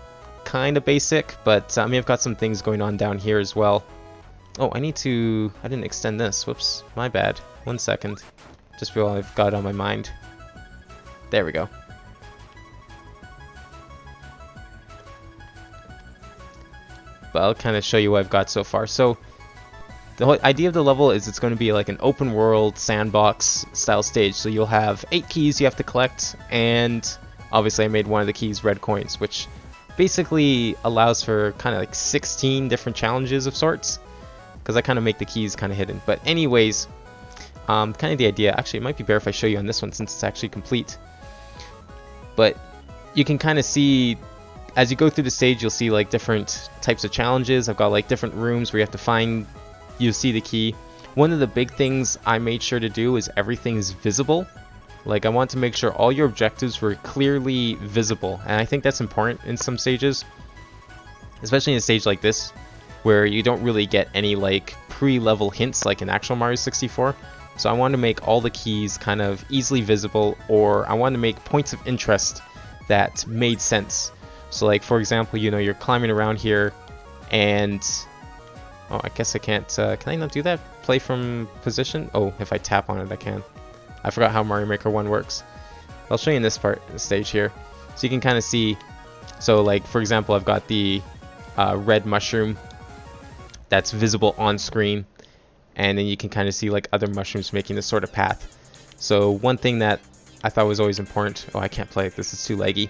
kind of basic, but I mean, I've got some things going on down here as well. Oh, I didn't extend this. Whoops, my bad. 1 second. Just feel I've got it on my mind. There we go. But I'll kind of show you what I've got so far. So the whole idea of the level is it's going to be like an open world sandbox style stage. So you'll have 8 keys you have to collect, and obviously I made one of the keys red coins, which basically allows for kind of like 16 different challenges of sorts, because I kind of make the keys kind of hidden. But anyways, kind of the idea, actually it might be better if I show you on this one since it's actually complete. But you can kind of see, as you go through the stage, you'll see like different types of challenges. I've got like different rooms where you have to find, you'll see the key. One of the big things I made sure to do is everything's visible. Like I want to make sure all your objectives were clearly visible, and I think that's important in some stages, especially in a stage like this where you don't really get any like pre-level hints like in actual Mario 64. So I want to make all the keys kind of easily visible, or I want to make points of interest that made sense. So like for example, you know, you're climbing around here and oh, I guess I can't, can I not do that? Play from position? Oh, if I tap on it I can. I forgot how Mario Maker 1 works. I'll show you in this part, the stage here. So you can kind of see, so like for example, I've got the red mushroom that's visible on screen, and then you can kind of see like other mushrooms making this sort of path. So one thing that I thought was always important, oh I can't play it, this is too laggy,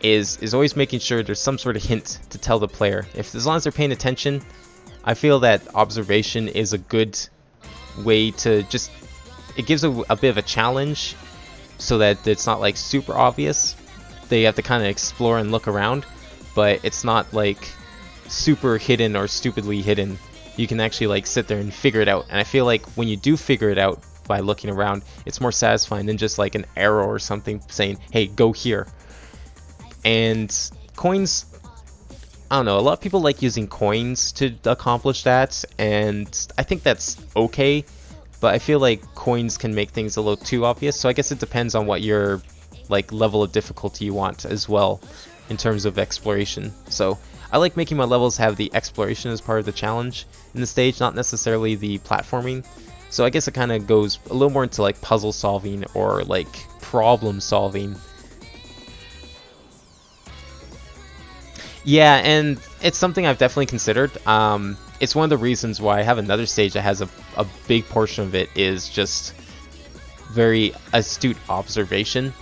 is always making sure there's some sort of hint to tell the player. As long as they're paying attention, I feel that observation is a good way to just, it gives a bit of a challenge so that it's not like super obvious. They have to kind of explore and look around, but it's not like super hidden or stupidly hidden. You can actually like sit there and figure it out, and I feel like when you do figure it out by looking around, it's more satisfying than just like an arrow or something saying, hey, go here. And coins, I don't know, a lot of people like using coins to accomplish that, and I think that's okay, but I feel like coins can make things a little too obvious. So I guess it depends on what your like level of difficulty you want as well in terms of exploration. So I like making my levels have the exploration as part of the challenge in the stage, not necessarily the platforming. So I guess it kind of goes a little more into like puzzle solving or like problem solving. Yeah, and it's something I've definitely considered. It's one of the reasons why I have another stage that has a big portion of it is just very astute observation.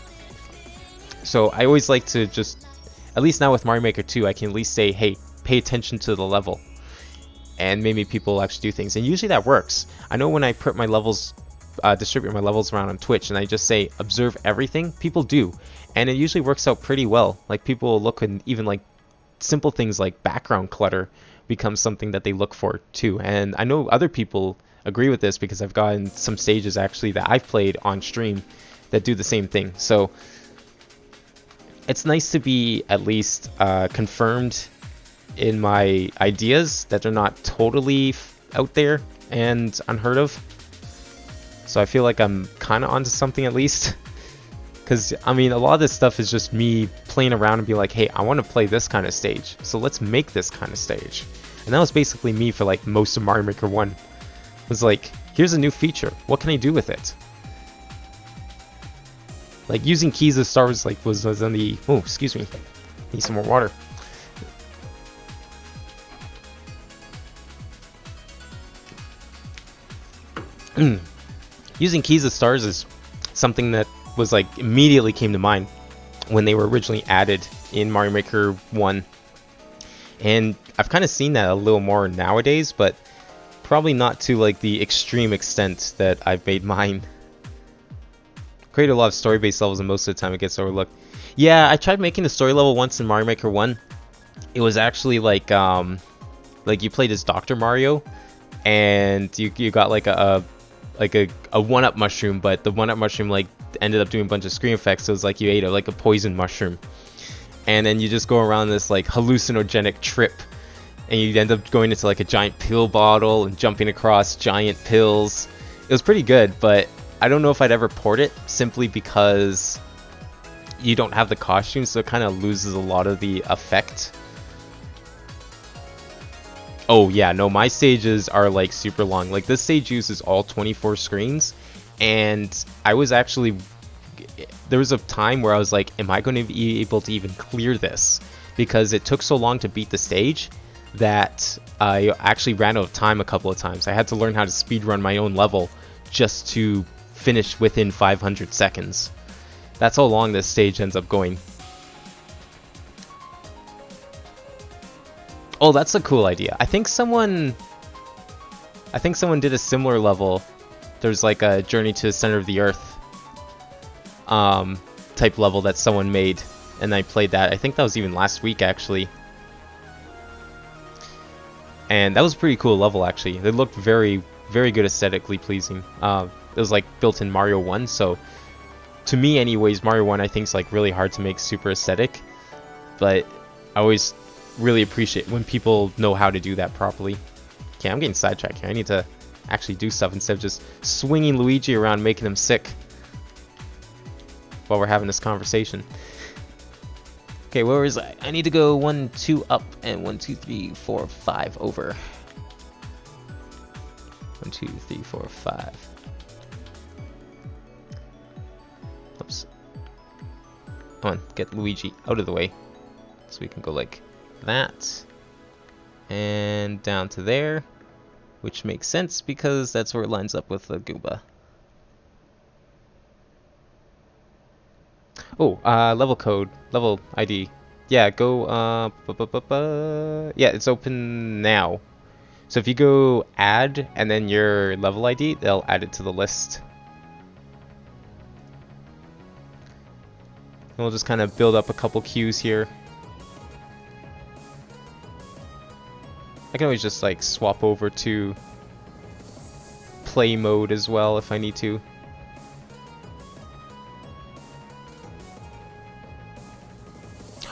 So I always like to just, at least now with Mario Maker 2, I can at least say, hey, pay attention to the level. And maybe people will actually do things. And usually that works. I know when I put my levels, distribute my levels around on Twitch, and I just say, observe everything, people do. And it usually works out pretty well. Like people will look, and even like simple things like background clutter becomes something that they look for too. And I know other people agree with this because I've gotten some stages actually that I've played on stream that do the same thing. So it's nice to be at least confirmed in my ideas, that they're not totally out there and unheard of. So I feel like I'm kind of onto something at least. Because, I mean, a lot of this stuff is just me playing around and be like, hey, I want to play this kind of stage, so let's make this kind of stage. And that was basically me for like most of Mario Maker 1. It was like, here's a new feature, what can I do with it? Like using keys as stars like was on the, oh, excuse me, need some more water. Using keys as stars is something that was like immediately came to mind when they were originally added in Mario Maker 1. And I've kind of seen that a little more nowadays, but probably not to like the extreme extent that I've made mine. Create a lot of story-based levels, and most of the time it gets overlooked. Yeah, I tried making a story level once in Mario Maker 1. It was actually like you played as Dr. Mario, and you got like a 1-up mushroom, but the 1-up mushroom like ended up doing a bunch of screen effects, so it's like you ate a poison mushroom, and then you just go around this like hallucinogenic trip, and you'd end up going into like a giant pill bottle and jumping across giant pills. It was pretty good, but I don't know if I'd ever port it, simply because you don't have the costume, so it kind of loses a lot of the effect. Oh yeah, no, my stages are like super long. Like this stage uses all 24 screens, and I was actually, there was a time where I was like, am I going to be able to even clear this? Because it took so long to beat the stage that I actually ran out of time a couple of times. I had to learn how to speedrun my own level just to finish within 500 seconds. That's how long this stage ends up going. Oh, that's a cool idea. I think someone did a similar level. There's like a Journey to the Center of the Earth type level that someone made, and I played that. I think that was even last week, actually. And that was a pretty cool level, actually. It looked very, very good, aesthetically pleasing. It was like built in Mario 1, so to me anyways, Mario 1 I think is like really hard to make super aesthetic, but I always really appreciate when people know how to do that properly. Okay, I'm getting sidetracked here. I need to actually do stuff instead of just swinging Luigi around, making him sick while we're having this conversation. Okay, where was I? I need to go 1, 2 up and 1, 2, 3, 4, 5 over. 1, 2, 3, 4, 5. Oops. Come on, get Luigi out of the way. So we can go like that. And down to there. Which makes sense because that's where it lines up with the Goomba. Oh, level code, level ID. Yeah, go, yeah, it's open now. So if you go add and then your level ID, they'll add it to the list. And we'll just kind of build up a couple queues here. I can always just like swap over to play mode as well if I need to.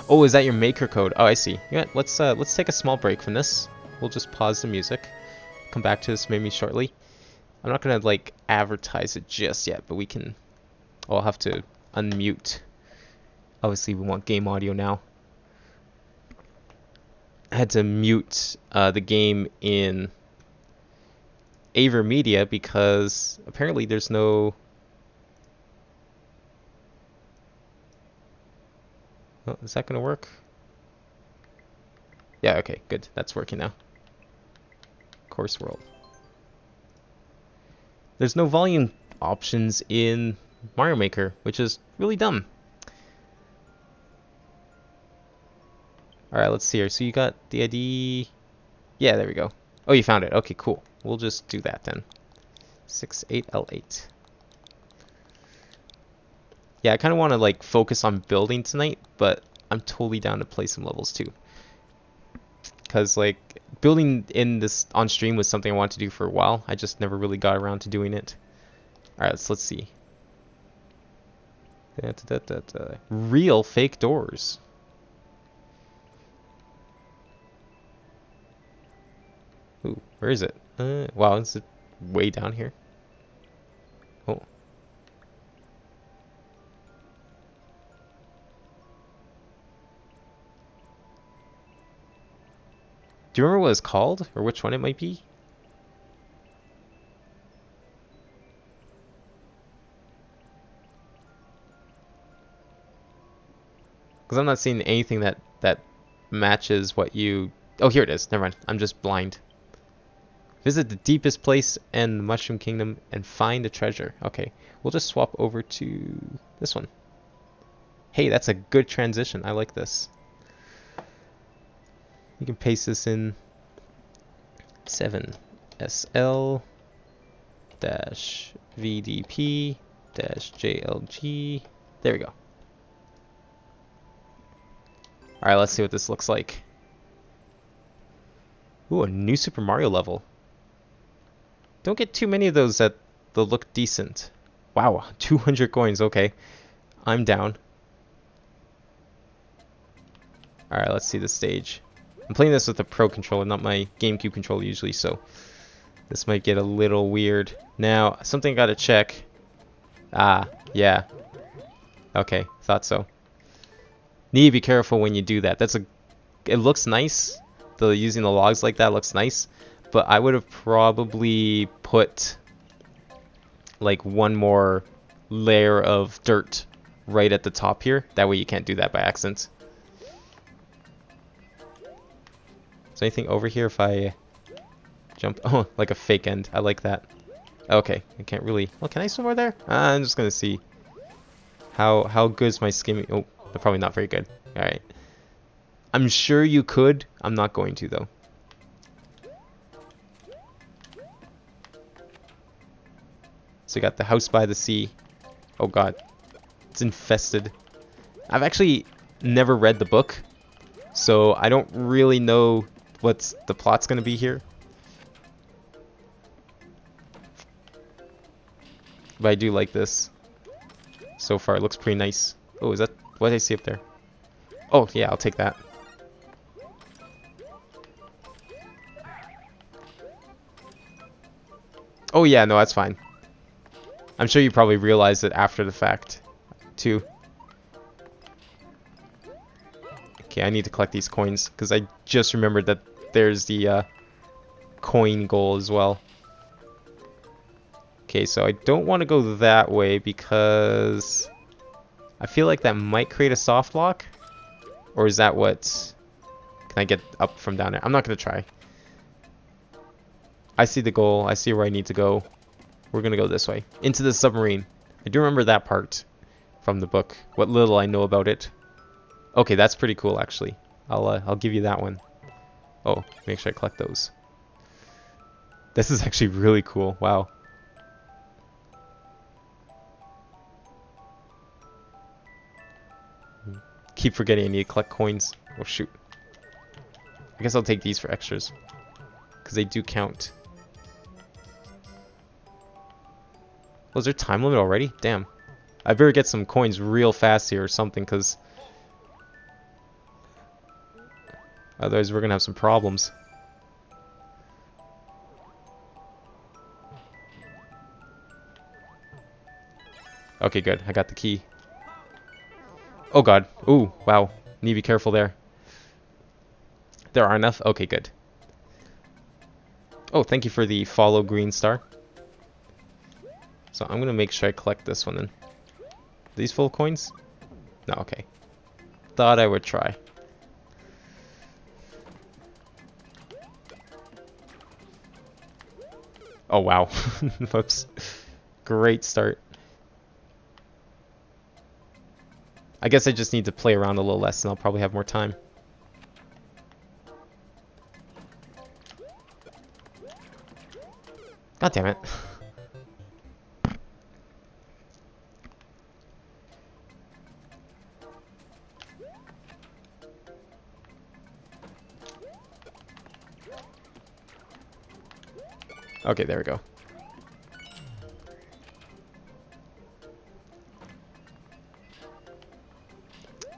Oh, is that your maker code? Oh, I see. You know what, let's take a small break from this. We'll just pause the music. Come back to this maybe shortly. I'm not gonna like advertise it just yet, but we can. Oh, I'll have to unmute. Obviously, we want game audio now. I had to mute the game in AverMedia because apparently there's no. Oh, is that gonna work? Yeah, okay, good. That's working now. Course World. There's no volume options in Mario Maker, which is really dumb. Alright, let's see here. So you got the ID. Yeah, there we go. Oh, you found it. Okay, cool. We'll just do that then. 68L8. Yeah, I kind of want to like focus on building tonight, but I'm totally down to play some levels too. Because like building in this on stream was something I wanted to do for a while. I just never really got around to doing it. Alright, let's see. Real fake doors. Ooh, where is it? Wow, is it way down here? Oh. Do you remember what it's called? Or which one it might be? Because I'm not seeing anything that matches what you... Oh, here it is. Never mind. I'm just blind. Visit the deepest place in the Mushroom Kingdom and find a treasure. Okay, we'll just swap over to this one. Hey, that's a good transition. I like this. You can paste this in 7SL-VDP-JLG. There we go. Alright, let's see what this looks like. Ooh, a new Super Mario level. Don't get too many of those that they'll look decent. Wow, 200 coins, okay. I'm down. Alright, let's see the stage. I'm playing this with a Pro controller, not my GameCube controller usually, so this might get a little weird. Now, something I gotta check. Ah, yeah. Okay, thought so. Need to be careful when you do that. It looks nice. Using the logs like that looks nice, but I would have probably put like one more layer of dirt right at the top here. That way you can't do that by accident. Is there anything over here if I jump? Oh, like a fake end. I like that. Okay, I can't really. Oh, can I swim over there? I'm just gonna see how good is my skimming. Oh, they're probably not very good. All right. I'm sure you could. I'm not going to though. So you got the house by the sea. Oh god, it's infested. I've actually never read the book, so I don't really know what the plot's gonna be here. But I do like this. So far, it looks pretty nice. Oh, is that what I see up there? Oh yeah, I'll take that. Oh yeah, no, that's fine. I'm sure you probably realized it after the fact, too. Okay, I need to collect these coins, because I just remembered that there's the coin goal as well. Okay, so I don't want to go that way, because I feel like that might create a soft lock. Or is that what... Can I get up from down there? I'm not going to try. I see the goal. I see where I need to go. We're gonna go this way. Into the submarine. I do remember that part from the book. What little I know about it. Okay, that's pretty cool actually. I'll give you that one. Oh, make sure I collect those. This is actually really cool. Wow. Keep forgetting I need to collect coins. Oh shoot. I guess I'll take these for extras. Because they do count. Was there time limit already? Damn. I better get some coins real fast here or something, because otherwise we're gonna have some problems. Okay, good. I got the key. Oh god. Ooh, wow. Need to be careful there. There are enough? Okay, good. Oh, thank you for the follow green star. So I'm gonna make sure I collect this one then. These full coins? No, okay. Thought I would try. Oh wow. Whoops. Great start. I guess I just need to play around a little less and I'll probably have more time. God damn it. Okay, there we go.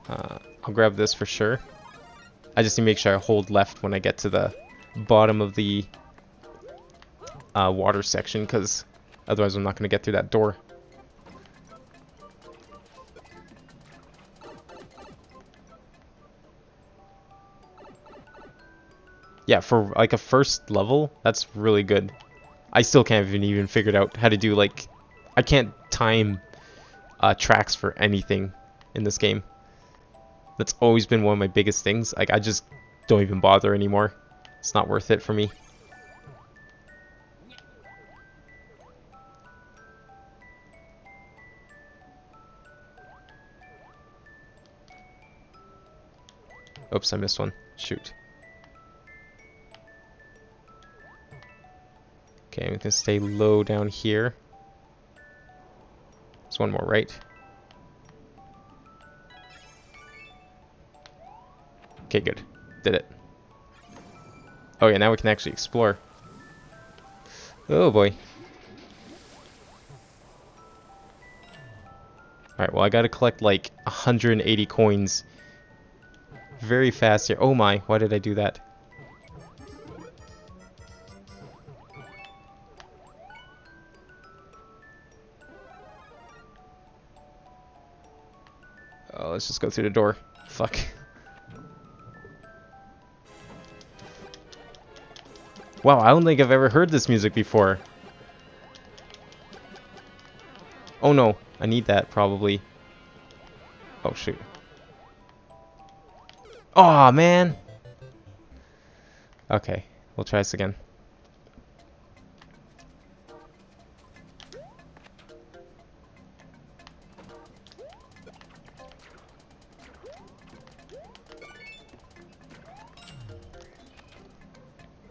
I'll grab this for sure. I just need to make sure I hold left when I get to the bottom of the water section, because otherwise I'm not going to get through that door. Yeah, for like a first level, that's really good. I still can't even figured out how to do, like, I can't time tracks for anything in this game. That's always been one of my biggest things. Like, I just don't even bother anymore. It's not worth it for me. Oops, I missed one. Shoot. Okay, I'm gonna stay low down here. There's one more, right? Okay, good. Did it. Oh yeah, now we can actually explore. Oh boy. Alright, well I gotta collect like 180 coins very fast here. Oh my, why did I do that? Oh, let's just go through the door. Fuck. Wow, I don't think I've ever heard this music before. Oh no, I need that probably. Oh shoot. Oh man. Okay, we'll try this again.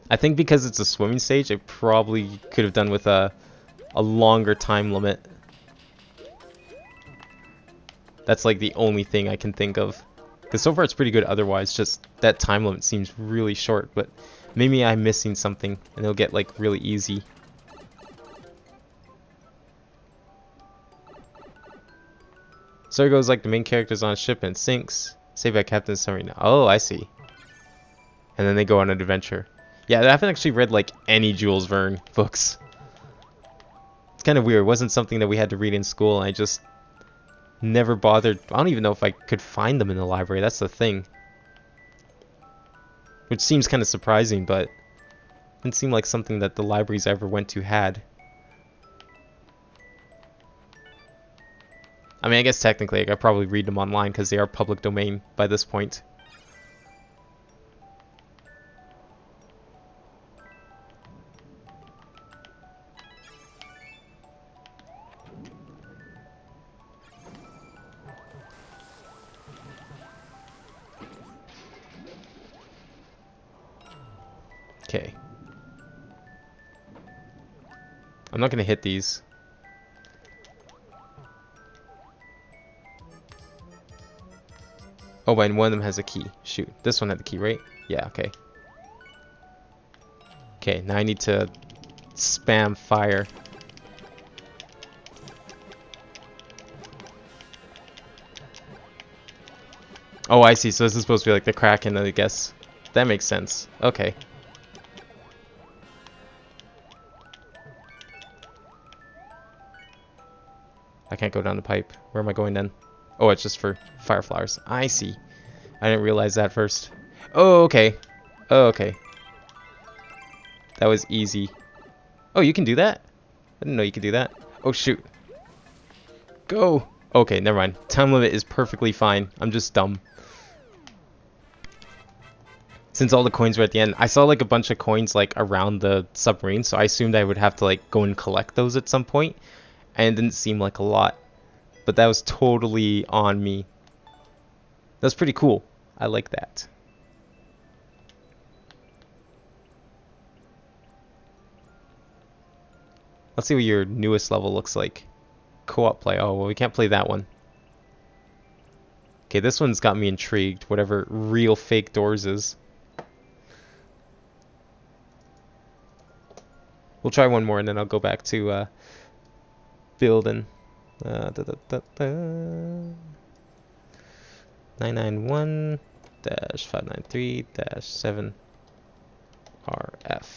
I think because it's a swimming stage, I probably could have done with a longer time limit. That's like the only thing I can think of. Because so far it's pretty good otherwise, just that time limit seems really short, but maybe I'm missing something and it'll get like really easy. So it goes like the main character's on a ship and it sinks, saved by Captain Submarine. Oh, I see. And then they go on an adventure. Yeah, I haven't actually read like any Jules Verne books. It's kind of weird. It wasn't something that we had to read in school. I just never bothered. I don't even know if I could find them in the library. That's the thing. Which seems kind of surprising, but it didn't seem like something that the libraries I ever went to had. I mean, I guess technically I could probably read them online because they are public domain by this point. Okay. I'm not going to hit these. Oh, and one of them has a key. Shoot. This one had the key, right? Yeah, okay. Okay, now I need to spam fire. Oh, I see. So this is supposed to be like the Kraken, I guess. That makes sense. Okay. I can't go down the pipe. Where am I going then? Oh, it's just for fire flowers. I see. I didn't realize that first. Oh, okay. Oh, okay. That was easy. Oh, you can do that? I didn't know you could do that. Oh, shoot. Go! Okay, never mind. Time limit is perfectly fine. I'm just dumb. Since all the coins were at the end, I saw like a bunch of coins like around the submarine, so I assumed I would have to like go and collect those at some point. And it didn't seem like a lot. But that was totally on me. That's pretty cool. I like that. Let's see what your newest level looks like. Co-op play. Oh, well, we can't play that one. Okay, this one's got me intrigued. Whatever real fake doors is. We'll try one more and then I'll go back to building. 991-593-7RF.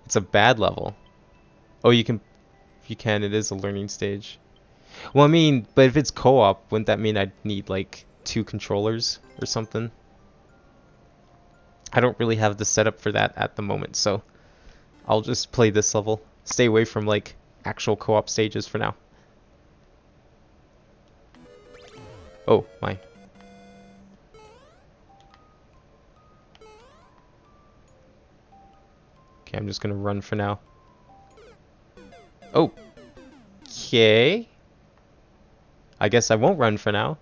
It's a bad level. Oh, you can. It is a learning stage. Well, I mean, but if it's co-op, wouldn't that mean I'd need like 2 controllers or something? I don't really have the setup for that at the moment, so I'll just play this level. Stay away from like actual co-op stages for now. Oh my. Okay, I'm just gonna run for now. Oh. Okay. I guess I won't run for now.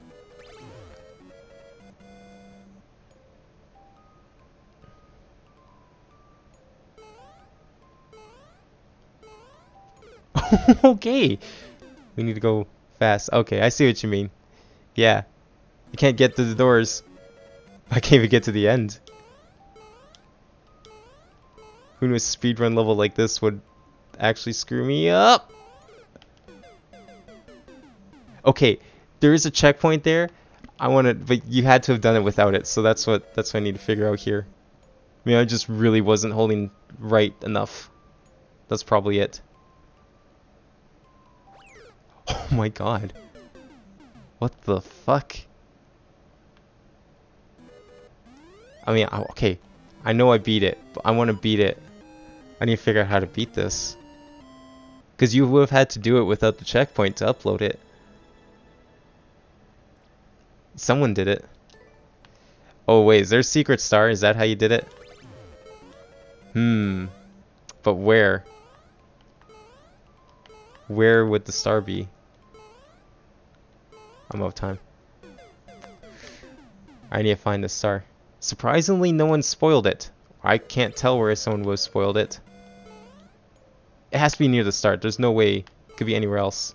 Okay. We need to go fast. Okay, I see what you mean. Yeah. You can't get to the doors. I can't even get to the end. Who knew a speedrun level like this would actually screw me up? Okay, There is a checkpoint there. I want to, but you had to have done it without it, so that's what I need to figure out here. I mean, I just really wasn't holding right enough. That's probably it. Oh my god. What the fuck? I mean, okay. I know I beat it, but I want to beat it. I need to figure out how to beat this. Because you would have had to do it without the checkpoint to upload it. Someone did it. Oh wait, is there a secret star? Is that how you did it? But where? Where would the star be? I'm out of time. I need to find the star. Surprisingly, no one spoiled it. I can't tell where someone would have spoiled it. It has to be near the start. There's no way it could be anywhere else.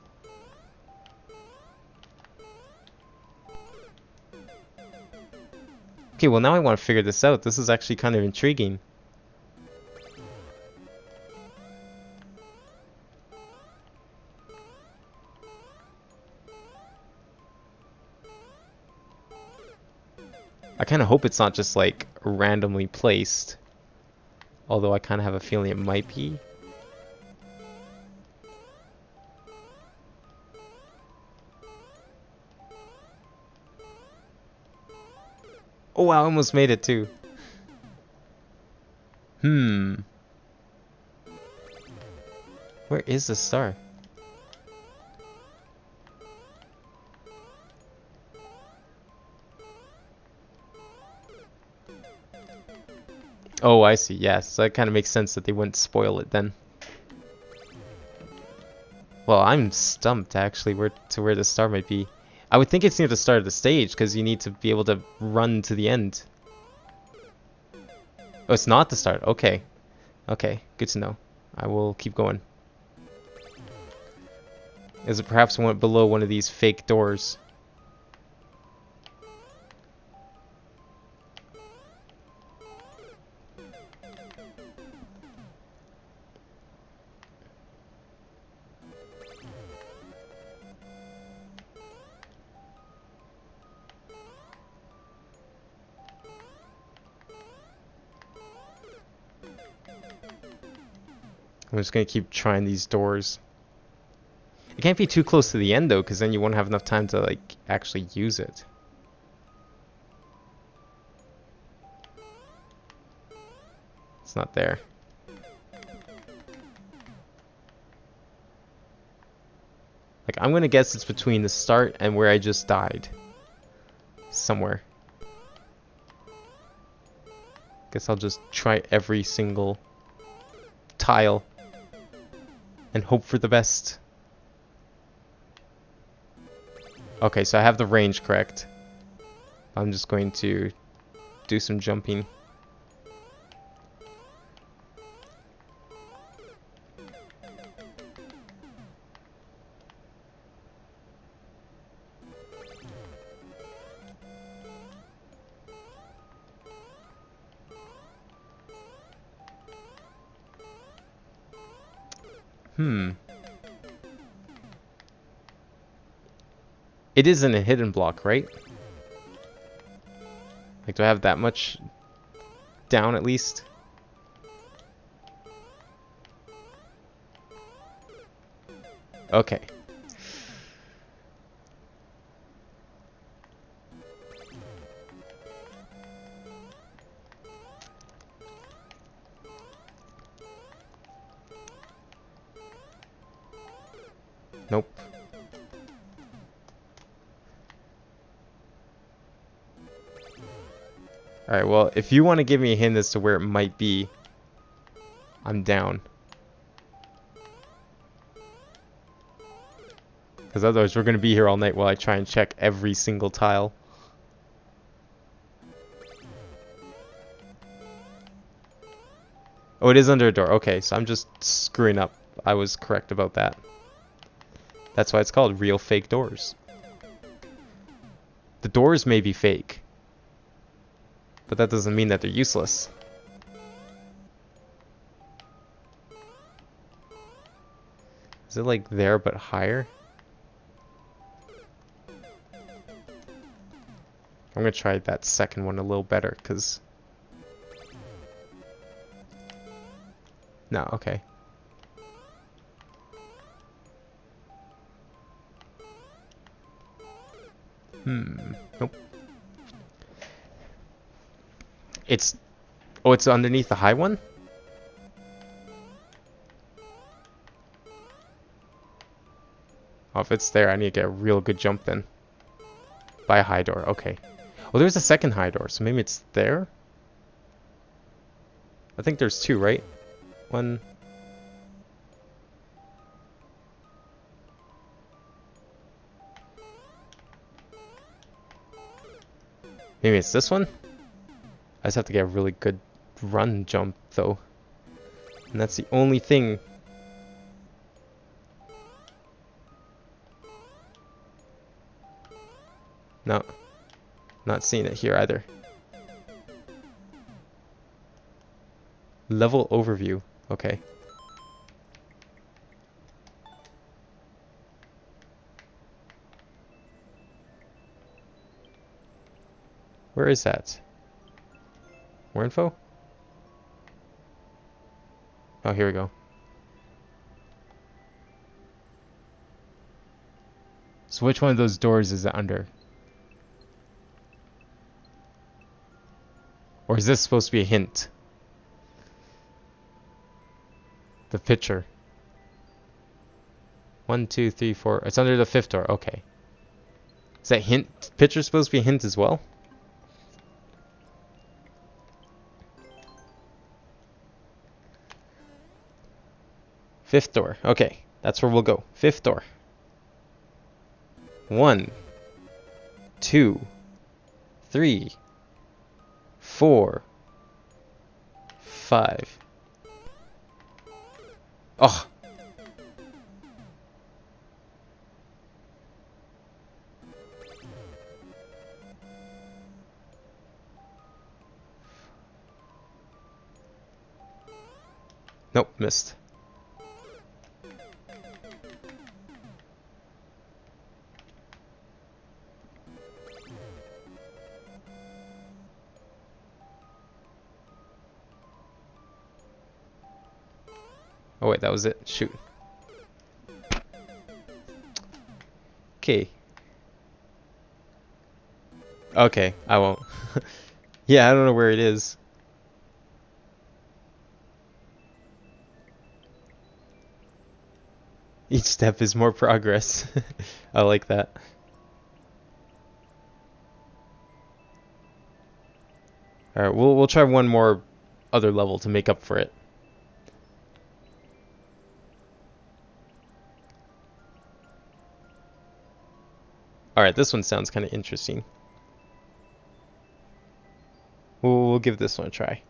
Okay, well now I want to figure this out. This is actually kind of intriguing. I kind of hope it's not just like randomly placed. Although I kind of have a feeling it might be. Oh wow, I almost made it too. Where is the star? Oh, I see. Yes, so that kind of makes sense that they wouldn't spoil it then. Well, I'm stumped actually where the star might be. I would think it's near the start of the stage because you need to be able to run to the end. Oh, it's not the start. Okay. Okay, good to know. I will keep going. Is it perhaps one below one of these fake doors? I'm just gonna keep trying these doors. It can't be too close to the end though, because then you won't have enough time to like actually use it. It's not there. Like, I'm gonna guess it's between the start and where I just died. Somewhere. Guess I'll just try every single tile and hope for the best. Okay, so I have the range correct. I'm just going to do some jumping. It isn't a hidden block, right? Like, do I have that much down at least? Okay. Nope. Alright, well, if you want to give me a hint as to where it might be, I'm down. Because otherwise we're going to be here all night while I try and check every single tile. Oh, it is under a door. Okay, so I'm just screwing up. I was correct about that. That's why it's called real fake doors. The doors may be fake, but that doesn't mean that they're useless. Is it like there but higher? I'm gonna try that second one a little better, cause... No, okay. Nope. It's... Oh, it's underneath the high one? Oh, if it's there, I need to get a real good jump then. By a high door, okay. Well, there's a second high door, so maybe it's there? I think there's two, right? One... Maybe it's this one? I just have to get a really good run jump, though. And that's the only thing. No. Not seeing it here either. Level overview. Okay. Where is that? More info? Oh, here we go. So which one of those doors is it under? Or is this supposed to be a hint? The picture. 1, 2, 3, 4. It's under the fifth door. Okay. Is that hint? Picture supposed to be a hint as well? Fifth door. Okay. That's where we'll go. Fifth door. 1, 2, 3, 4, 5. Oh. Nope, missed. Oh wait, that was it. Shoot. Okay. Okay, I won't. Yeah, I don't know where it is. Each step is more progress. I like that. Alright, we'll try one more other level to make up for it. Alright, this one sounds kind of interesting. We'll give this one a try.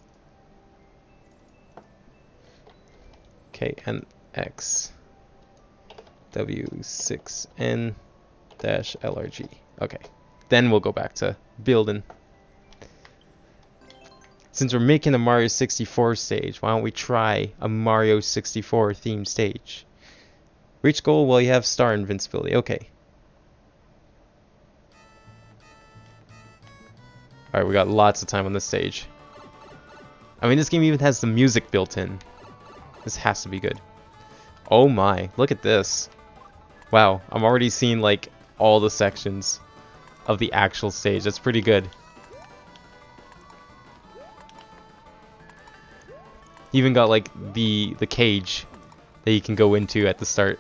Okay, NX W6N-LRG. Okay, then we'll go back to building. Since we're making a Mario 64 stage, why don't we try a Mario 64 themed stage? Reach goal while you have star invincibility. Okay. Alright, we got lots of time on this stage. I mean, this game even has the music built in. This has to be good. Oh my, look at this. Wow, I'm already seeing like all the sections of the actual stage. That's pretty good. Even got like the cage that you can go into at the start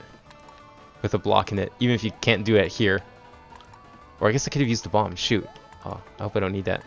with a block in it, even if you can't do it here. Or I guess I could have used the bomb. Shoot. Oh, I hope I don't need that.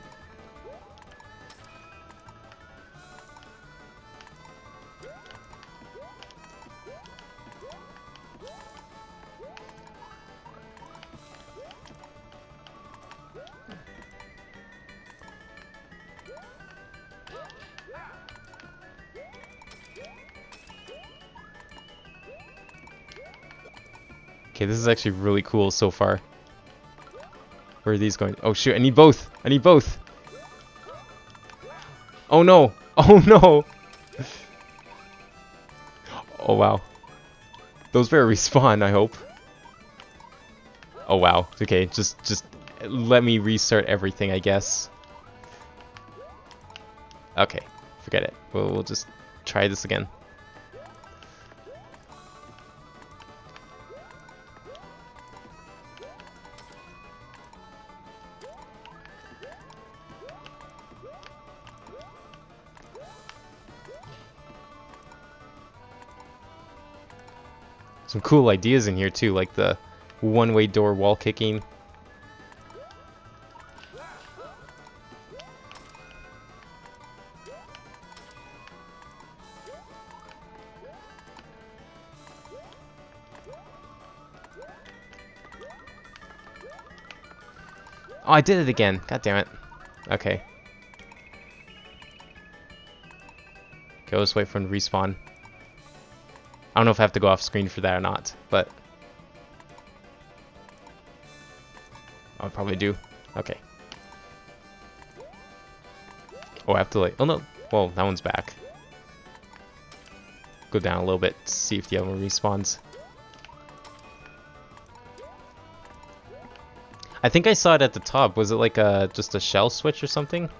Okay, this is actually really cool so far. Where are these going? Oh shoot, I need both! I need both! Oh no! Oh no! Oh wow. Those better respawn, I hope. Oh wow. Okay, just let me restart everything, I guess. Okay, forget it. We'll just try this again. Some cool ideas in here too, like the one-way door wall kicking. Oh, I did it again. God damn it. Okay. Okay, let's wait for him to respawn. I don't know if I have to go off screen for that or not, but I'll probably do. Okay. Oh, I have to like. Oh no. Well, that one's back. Go down a little bit, see if the other one respawns. I think I saw it at the top. Was it like just a shell switch or something?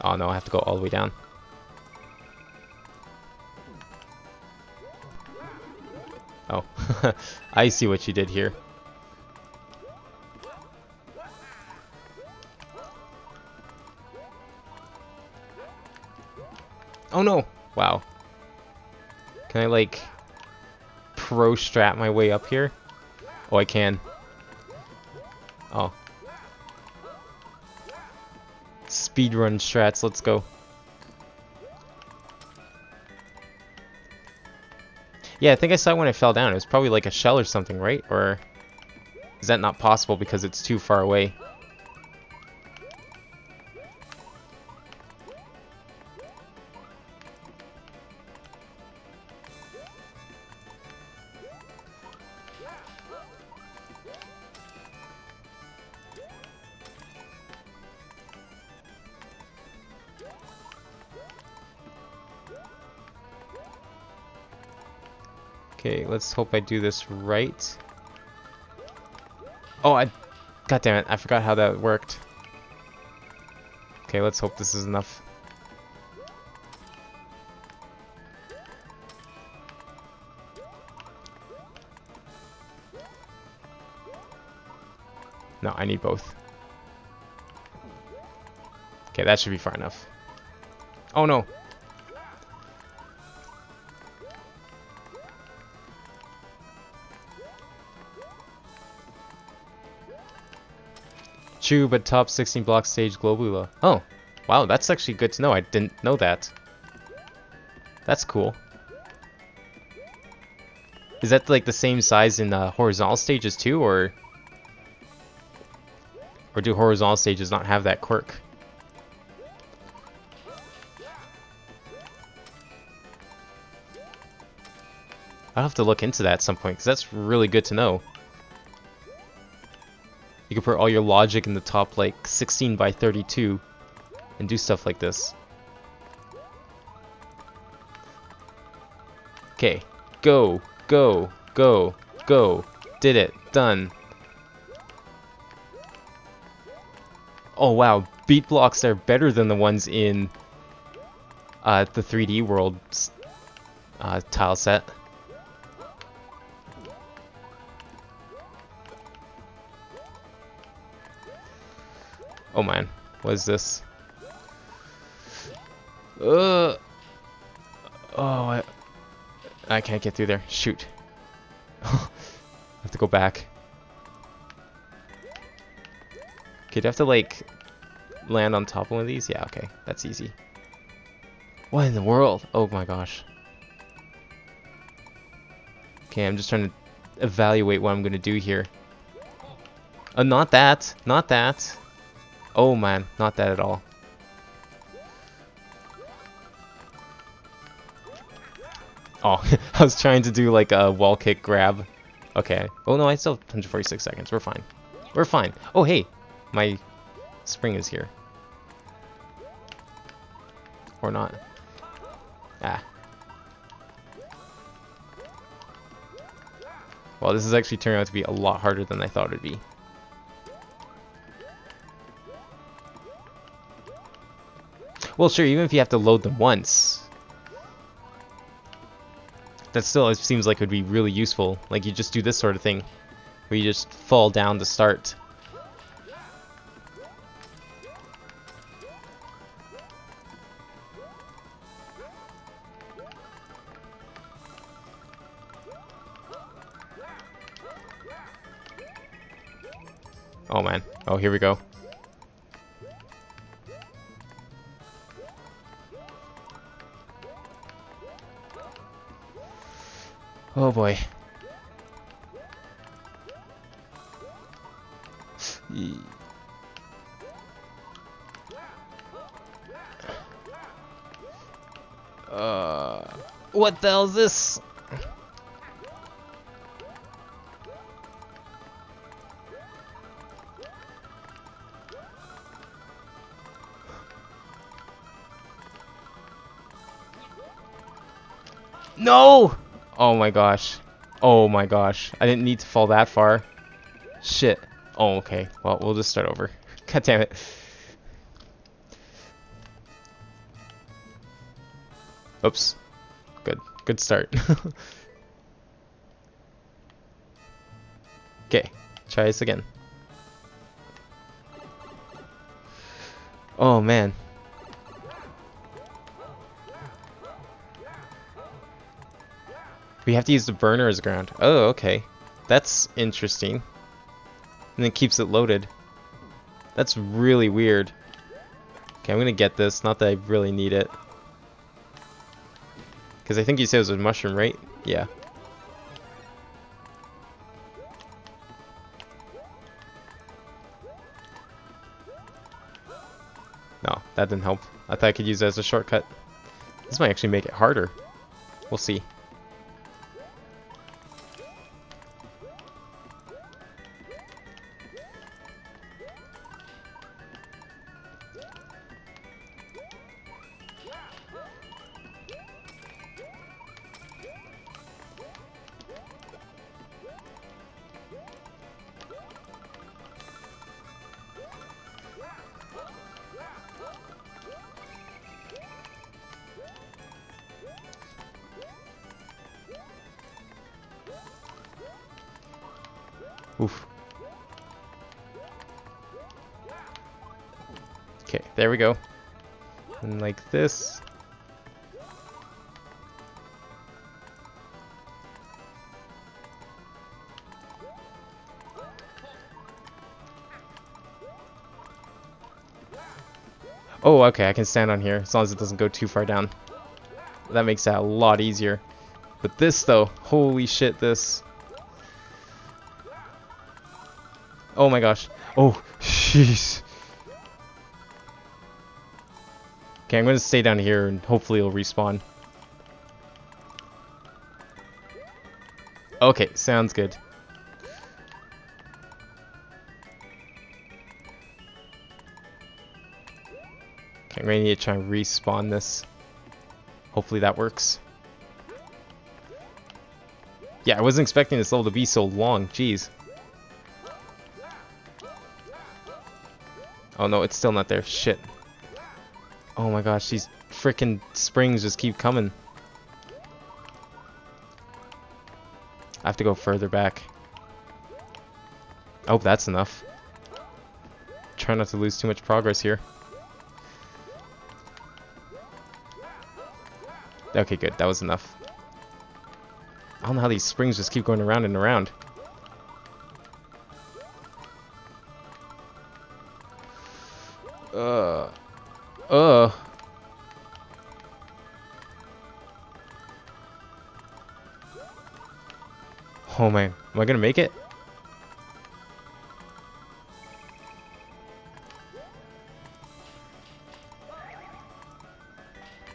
Oh no, I have to go all the way down. Oh, I see what you did here. Oh no! Wow. Can I like pro strat my way up here? Oh, I can. Oh. Speedrun strats, let's go. Yeah, I think I saw it when I fell down. It was probably like a shell or something, right? Or is that not possible because it's too far away? Okay, let's hope I do this right. Oh, God damn it, I forgot how that worked. Okay, let's hope this is enough. No, I need both. Okay, that should be far enough. Oh no! True, but top 16 block stage globally low. Oh, wow, that's actually good to know. I didn't know that. That's cool. Is that like the same size in horizontal stages too, or do horizontal stages not have that quirk? I'll have to look into that at some point, because that's really good to know. You can put all your logic in the top like 16 by 32 and do stuff like this. Okay, go, go, go, go. Did it, done. Oh wow, beat blocks are better than the ones in the 3D world tile set. Oh man, what is this? Oh, I can't get through there. Shoot. I have to go back. Okay, do I have to like land on top of one of these? Yeah, okay, that's easy. What in the world? Oh my gosh. Okay, I'm just trying to evaluate what I'm gonna do here. Not that, not that. Oh man, not that at all. Oh, I was trying to do like a wall kick grab. Okay. Oh no, I still have 146 seconds. We're fine. We're fine. Oh hey, my spring is here. Or not. Ah. Well, this is actually turning out to be a lot harder than I thought it'd be. Well, sure, even if you have to load them once. That still, it seems like it would be really useful. Like, you just do this sort of thing, where you just fall down to start. Oh man. Oh, here we go. Oh boy. What the hell is this? No! Oh my gosh. Oh my gosh. I didn't need to fall that far. Shit. Oh, okay. Well, we'll just start over. God damn it. Oops. Good. Good start. Okay. Try this again. Oh, man. We have to use the burner as ground. Oh, okay. That's interesting. And it keeps it loaded. That's really weird. Okay, I'm gonna get this. Not that I really need it. Because I think you said it was a mushroom, right? Yeah. No, that didn't help. I thought I could use it as a shortcut. This might actually make it harder. We'll see. Oof. Okay, there we go. And like this. Oh, okay, I can stand on here as long as it doesn't go too far down. That makes that a lot easier. But this though, holy shit, this. Oh my gosh. Oh, jeez. Okay, I'm gonna stay down here and hopefully it'll respawn. Okay, sounds good. Okay, I'm gonna need to try and respawn this. Hopefully that works. Yeah, I wasn't expecting this level to be so long. Jeez. Oh no, it's still not there. Shit. Oh my gosh, these frickin' springs just keep coming. I have to go further back. I hope that's enough. Try not to lose too much progress here. Okay, good. That was enough. I don't know how these springs just keep going around and around. Oh man, am I gonna make it?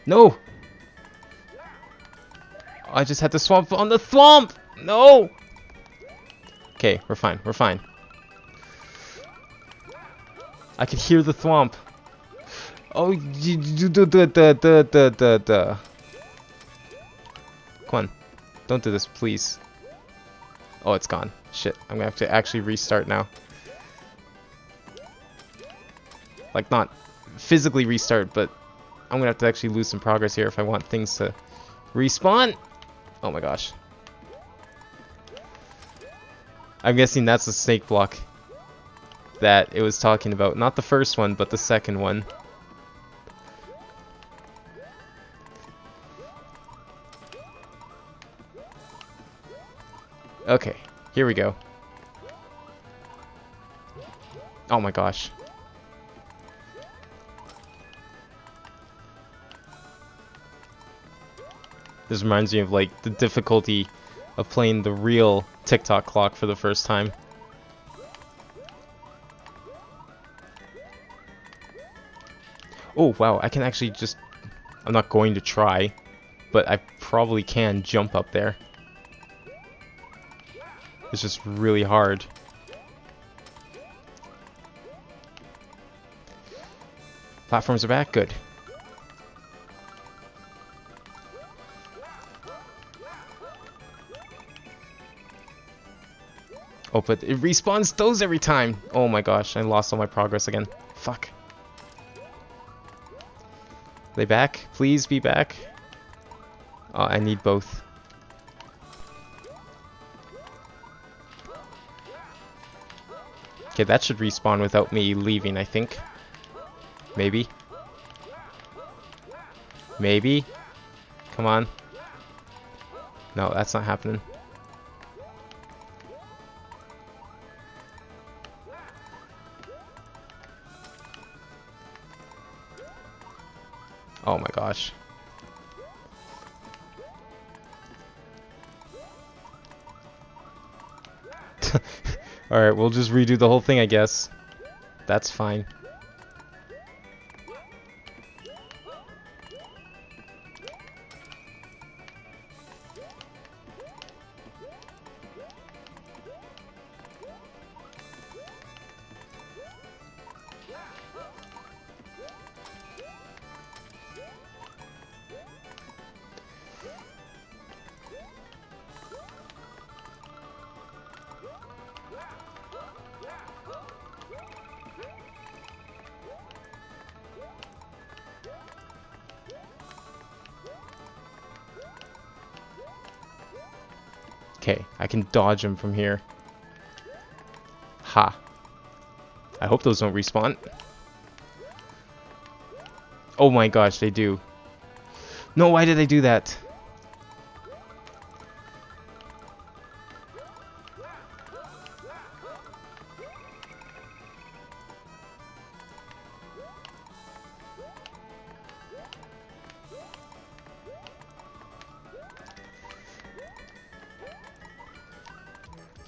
No! I just had to swamp on the thwomp! No! Okay, we're fine, we're fine. I can hear the thwomp. Oh, come on, don't do this, please. Oh, it's gone. Shit, I'm gonna have to actually restart now. Like, not physically restart, but I'm gonna have to actually lose some progress here if I want things to respawn. Oh my gosh. I'm guessing that's the snake block that it was talking about. Not the first one, but the second one. Okay, here we go. Oh my gosh. This reminds me of like the difficulty of playing the real TikTok clock for the first time. Oh wow, I can actually just... I'm not going to try, but I probably can jump up there. It's just really hard. Platforms are back, good. Oh, but it respawns those every time! Oh my gosh, I lost all my progress again. Fuck. Are they back? Please be back. Oh, I need both. Okay, that should respawn without me leaving, I think. Maybe. Maybe. Come on. No, that's not happening. Oh my gosh. Alright, we'll just redo the whole thing, I guess. That's fine. Okay, I can dodge him from here. Ha. I hope those don't respawn. Oh my gosh, they do. No, why did I do that?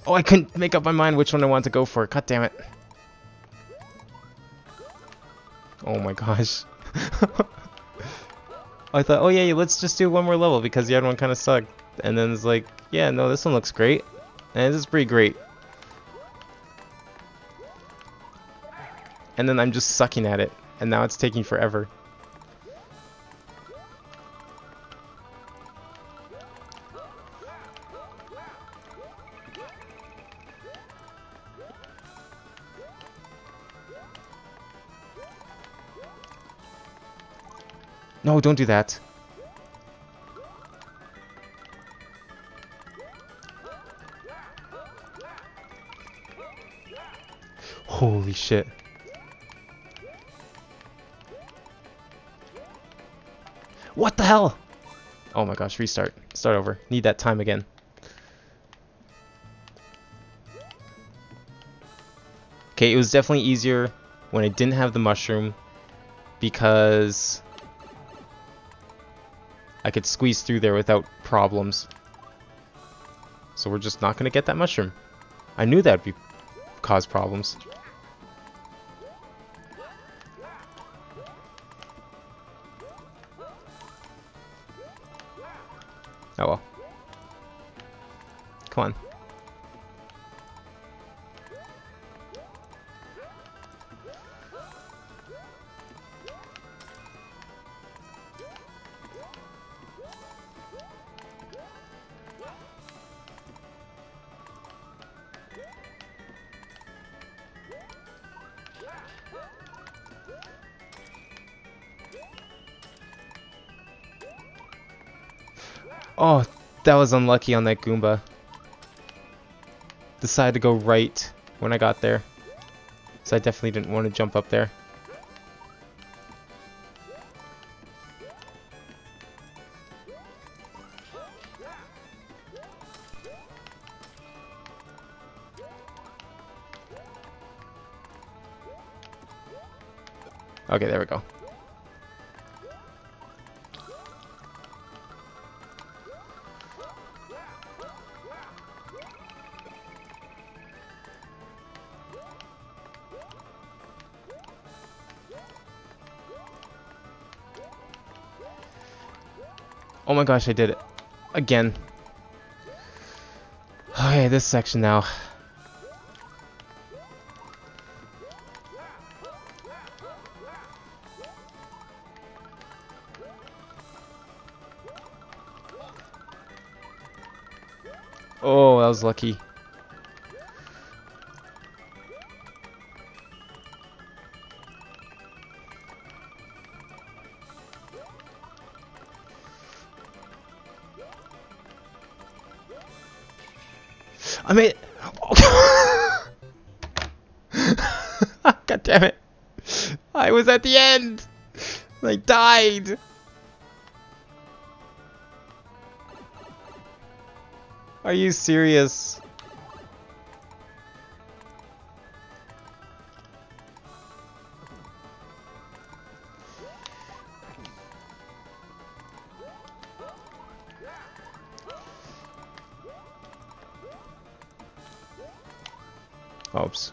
Oh, I couldn't make up my mind which one I wanted to go for. God damn it. Oh my gosh. I thought, oh yeah, let's just do one more level because the other one kind of sucked. And then it's like, yeah, no, this one looks great. And this is pretty great. And then I'm just sucking at it. And now it's taking forever. No, don't do that. Holy shit. What the hell? Oh my gosh, restart. Start over. Need that time again. Okay, it was definitely easier when I didn't have the mushroom because I could squeeze through there without problems. So we're just not going to get that mushroom. I knew that would cause problems. Oh well. Come on. Oh, that was unlucky on that Goomba. Decided to go right when I got there. So I definitely didn't want to jump up there. Okay, there we go. Oh my gosh, I did it. Again. Okay, this section now. Oh, that was lucky. I made it. Oh. God damn it. I was at the end. I died. Are you serious? Oops.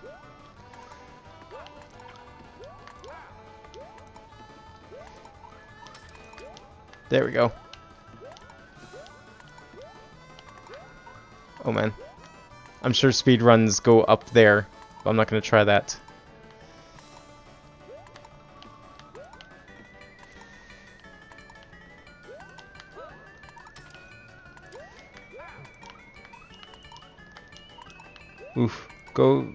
There we go. Oh man. I'm sure speedruns go up there, but I'm not going to try that. Oof. Go.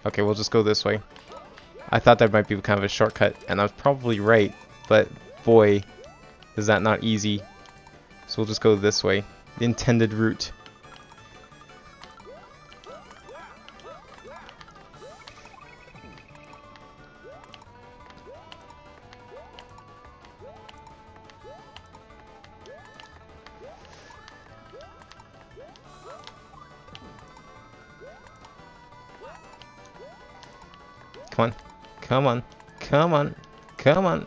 Okay, we'll just go this way. I thought that might be kind of a shortcut, and I was probably right, but boy, is that not easy. So we'll just go this way. The intended route. Come on. Come on. Come on. Come on.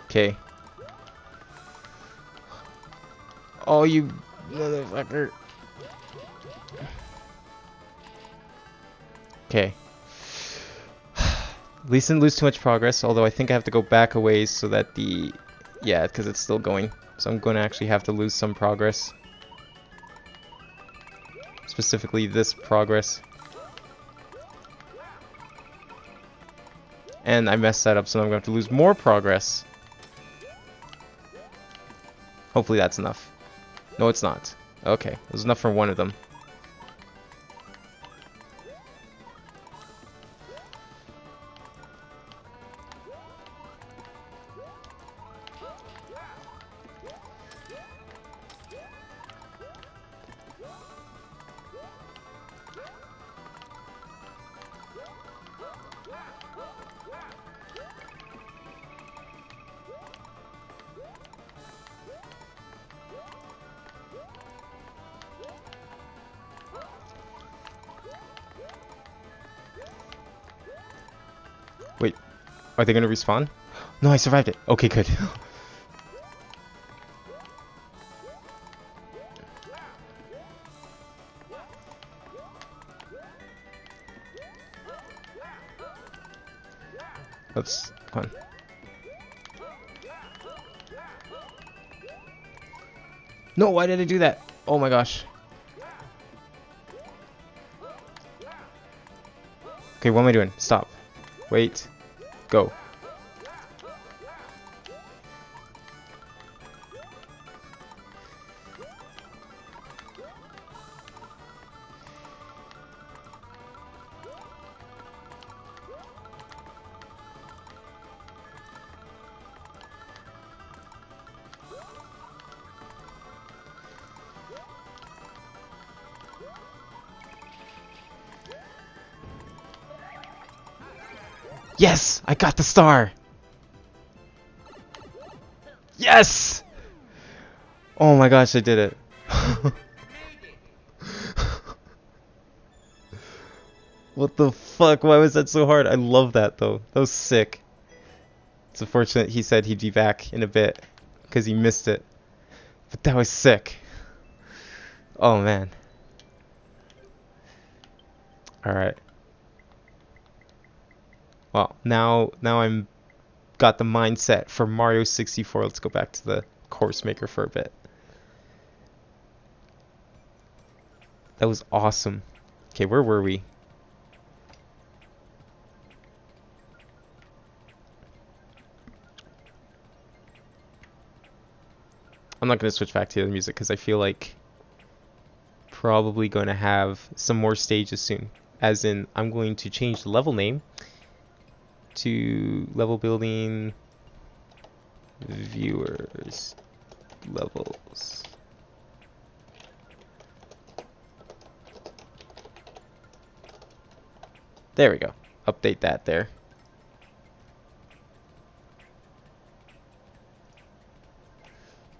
Okay. Oh, you motherfucker. Okay. At least didn't lose too much progress, although I think I have to go back a ways so that the... Yeah, because it's still going. So I'm going to actually have to lose some progress. Specifically this progress. And I messed that up, so I'm going to have to lose more progress. Hopefully that's enough. No, it's not. Okay, it was enough for one of them. Wait, are they going to respawn? No, I survived it. Okay, good. Let's... Come on. No, why did I do that? Oh my gosh. Okay, what am I doing? Stop. Wait. Go. Yes! I got the star! Yes! Oh my gosh, I did it. What the fuck? Why was that so hard? I love that though. That was sick. It's unfortunate he said he'd be back in a bit because he missed it. But that was sick. Oh man. Alright. Well, now I'm got the mindset for Mario 64. Let's go back to the course maker for a bit. That was awesome. Okay, where were we? I'm not going to switch back to the music because I feel like probably going to have some more stages soon. As in, I'm going to change the level name to level building viewers levels. There we go. Update that there.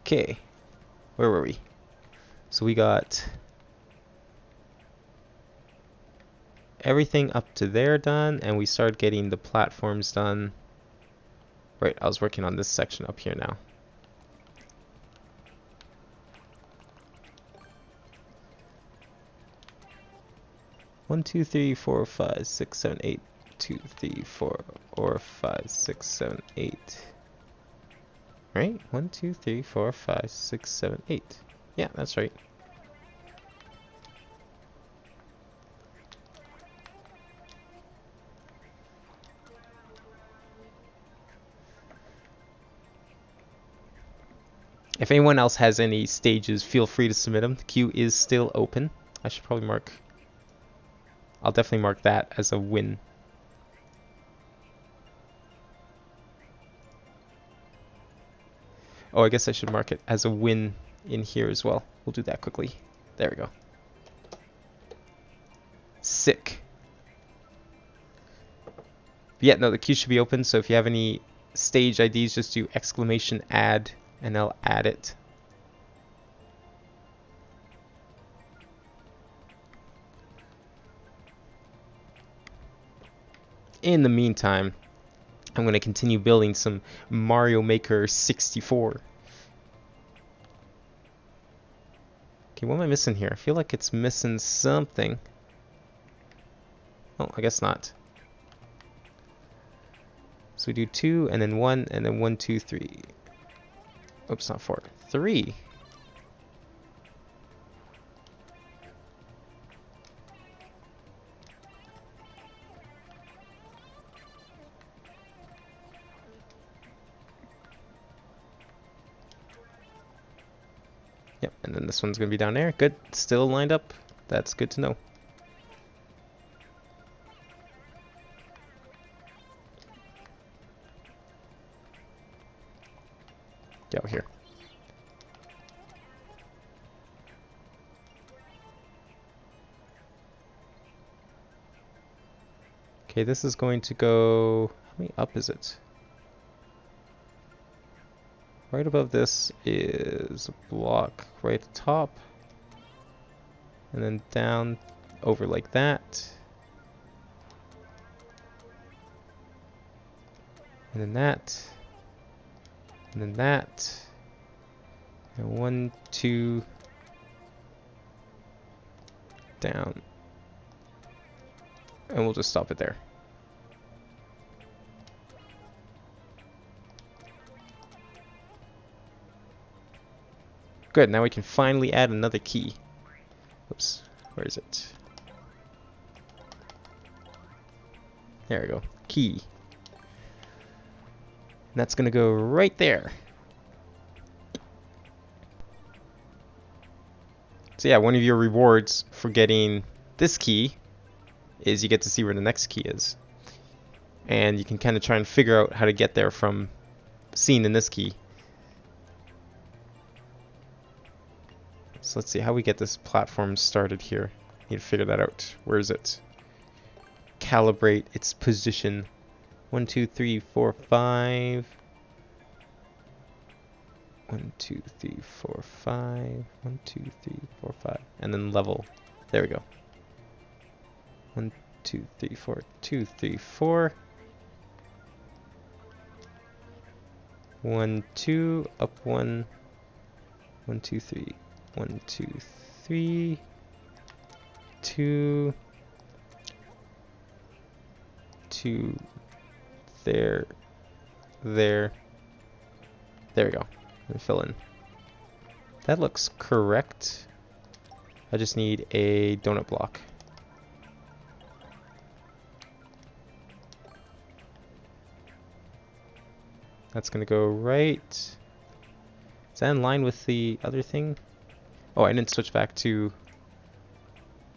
Okay, where were we? So we got everything up to there done, and we started getting the platforms done. Right, I was working on this section up here now. One, two, three, four, five, six, seven, eight. 2, 3, 4, or 5, 6, 7, 8. Right? 1, 2, 3, 4, 5, 6, 7, 8. Yeah, that's right. If anyone else has any stages, feel free to submit them. The queue is still open. I should probably mark... I'll definitely mark that as a win. Oh, I guess I should mark it as a win in here as well. We'll do that quickly. There we go. Sick. Yeah, no, the queue should be open, so if you have any stage IDs, just do !add, and I'll add it. In the meantime, I'm going to continue building some Mario Maker 64. Okay, what am I missing here? I feel like it's missing something. Oh, I guess not. So we do 2, and then 1, and then 1, 2, 3. Oops, not 4. 3. Yep, and then this one's going to be down there. Good. Still lined up. That's good to know. Get out here. Okay, this is going to go... How many up is it? Right above this is a block right at the top. And then down over like that. And then that. And then that. And 1, 2. Down. And we'll just stop it there. Good, now we can finally add another key. Oops, where is it? There we go, key. And that's gonna go right there. So yeah, one of your rewards for getting this key is you get to see where the next key is. And you can kind of try and figure out how to get there from seeing in this key. So let's see how we get this platform started here. Need to figure that out. Where is it? Calibrate its position. 1, 2, 3, 4, 5. 1, 2, 3, 4, 5. 1, 2, 3, 4, 5. And then level. There we go. 1, 2, 3, 4. 2, 3, 4. 1, 2. Up 1. 1, 2, 3. 1, 2, 3. 2. 2. There. There. There we go. And fill in. That looks correct. I just need a donut block. That's gonna go right. Is that in line with the other thing? Oh, I didn't switch back to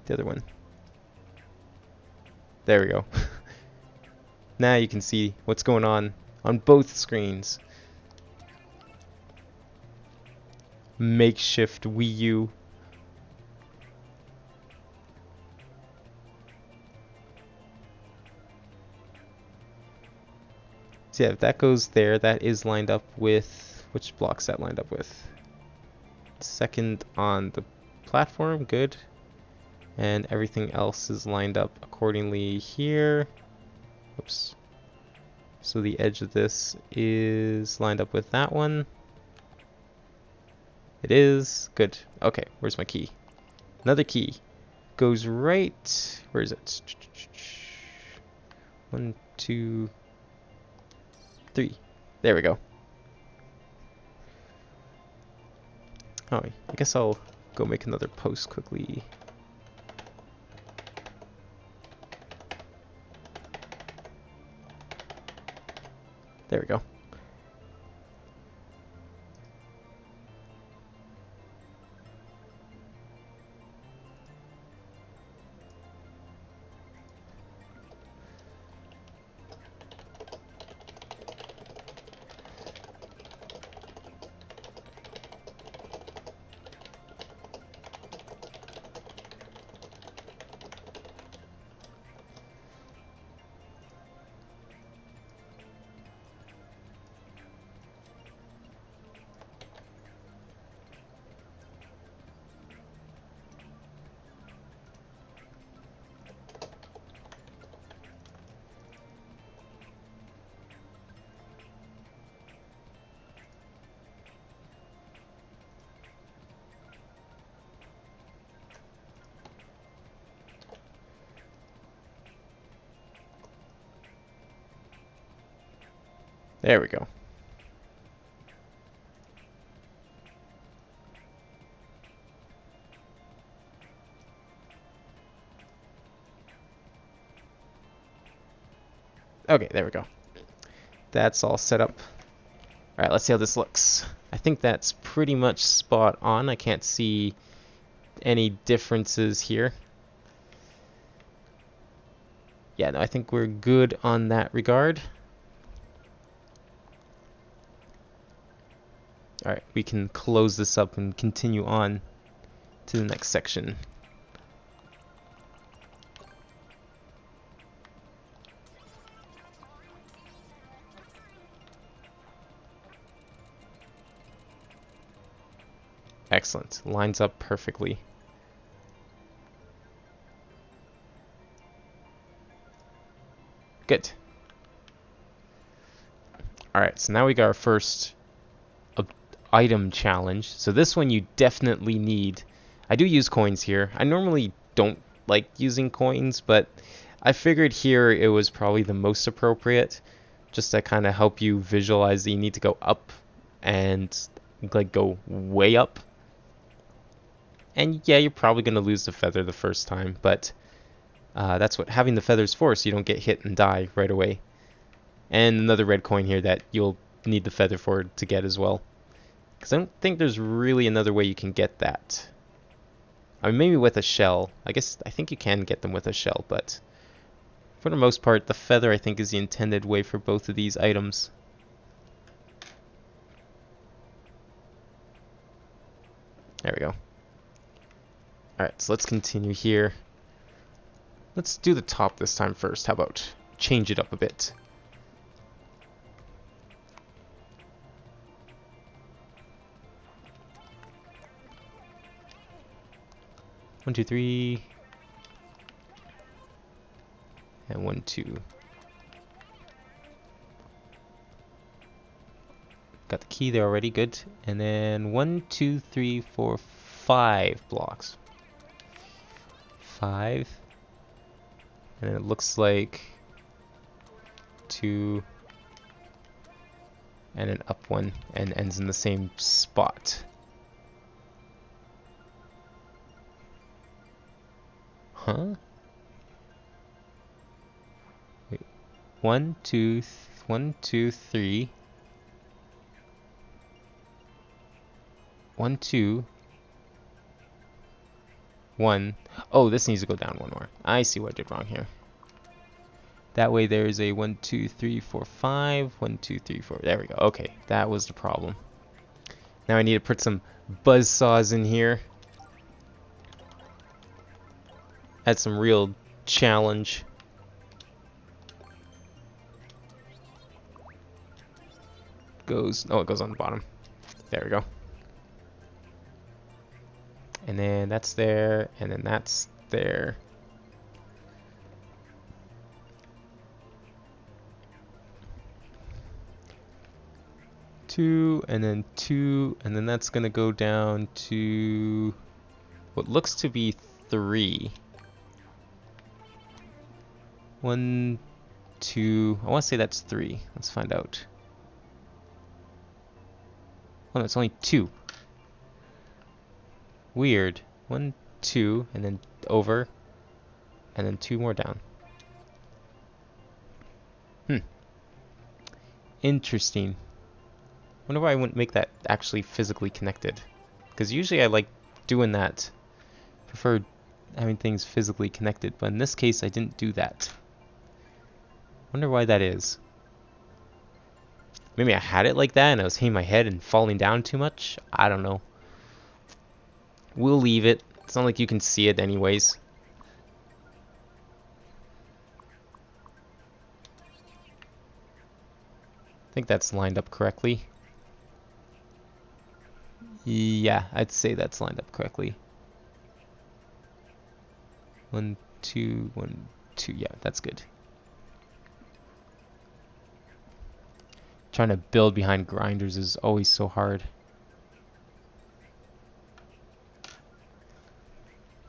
the other one. There we go. Now you can see what's going on both screens. Makeshift Wii U. So yeah, if that goes there, that is lined up with, which block's that lined up with? Second on the platform, good. And everything else is lined up accordingly here. Oops. So the edge of this is lined up with that one. It is. Good. Okay, where's my key? Another key. Goes right. Where is it? 1, 2, 3. There we go. Oh, I guess I'll go make another post quickly. There we go. There we go. Okay, there we go. That's all set up. Alright, let's see how this looks. I think that's pretty much spot on. I can't see any differences here. Yeah, no, I think we're good on that regard. Alright, we can close this up and continue on to the next section. Excellent. Lines up perfectly. Good. Alright, so now we got our first item challenge. So this one you definitely need. I do use coins here. I normally don't like using coins, but I figured here it was probably the most appropriate, just to kind of help you visualize that you need to go up and like go way up. And yeah, you're probably going to lose the feather the first time, but that's what having the feathers for, so you don't get hit and die right away. And another red coin here that you'll need the feather for to get as well. Because I don't think there's really another way you can get that. I mean, maybe with a shell. I think you can get them with a shell, but for the most part, the feather I think is the intended way for both of these items. There we go. Alright, so let's continue here. Let's do the top this time first. How about change it up a bit? 1, 2, 3. And 1, 2. Got the key there already, good. And then 1, 2, 3, 4, 5 blocks. 5. And then it looks like 2. And an up one, and ends in the same spot. Huh? Wait. 1, 2, 1, 2, 3. 1, 2. 1. Oh, this needs to go down one more. I see what I did wrong here. That way there's a 1, 2, 3, 4, 5. 1, 2, 3, 4. There we go. Okay, that was the problem. Now I need to put some buzzsaws in here. Add some real challenge. Oh, it goes on the bottom. There we go. And then that's there, and then that's there. Two, and then 2, and then that's gonna go down to what looks to be 3. 1, 2. I want to say that's 3. Let's find out. Oh, no, it's only 2. Weird. 1, 2, and then over, and then 2 more down. Interesting. Wonder why I wouldn't make that actually physically connected. Because usually I like doing that. Prefer having things physically connected, but in this case I didn't do that. Wonder why that is. Maybe I had it like that and I was hitting my head and falling down too much? I don't know. We'll leave it. It's not like you can see it anyways. I think that's lined up correctly. Yeah, I'd say that's lined up correctly. 1, 2, 1, 2. Yeah, that's good. Trying to build behind grinders is always so hard.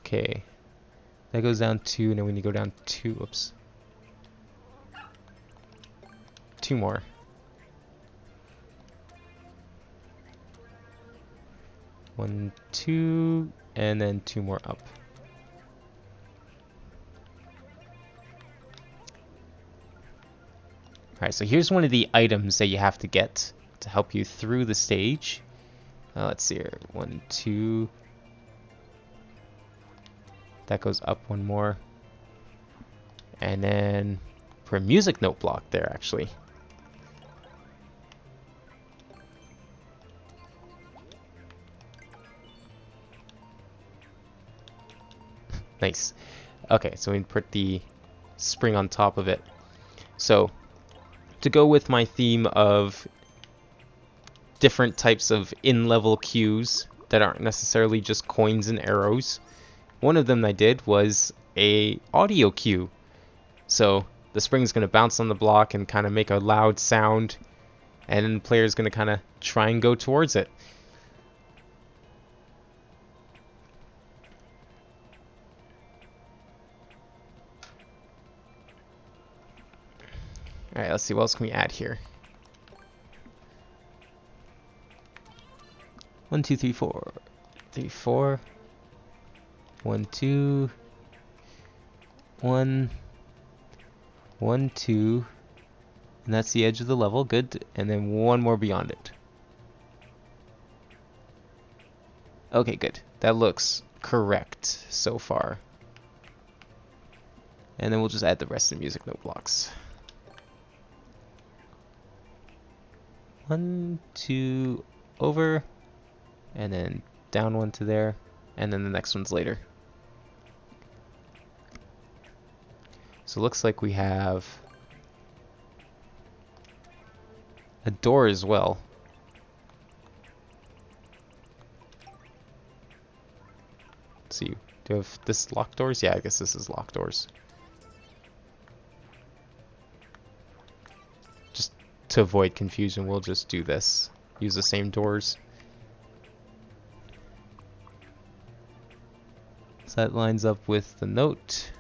Okay. That goes down 2, and then we need to go down 2. Oops. 2 more. 1, 2, and then 2 more up. Alright, so here's one of the items that you have to get to help you through the stage. Let's see here. 1, 2. That goes up 1 more. And then for a music note block there, actually. Nice. Okay, so we put the spring on top of it. So, to go with my theme of different types of in-level cues that aren't necessarily just coins and arrows, one of them I did was a audio cue. So the spring's going to bounce on the block and kind of make a loud sound, and then the player's going to kind of try and go towards it. Alright, let's see, what else can we add here? 1, 2, 3, 4. 3, 4. 1, 2. 1. 1, 2. And that's the edge of the level, good. And then 1 more beyond it. Okay, good. That looks correct so far. And then we'll just add the rest of the music note blocks. 1, 2, over, and then down 1 to there, and then the next one's later. So it looks like we have a door as well. Let's see, Do I have this locked doors? Yeah, I guess this is locked doors. Just to avoid confusion, we'll just do this. Use the same doors. So that lines up with the note,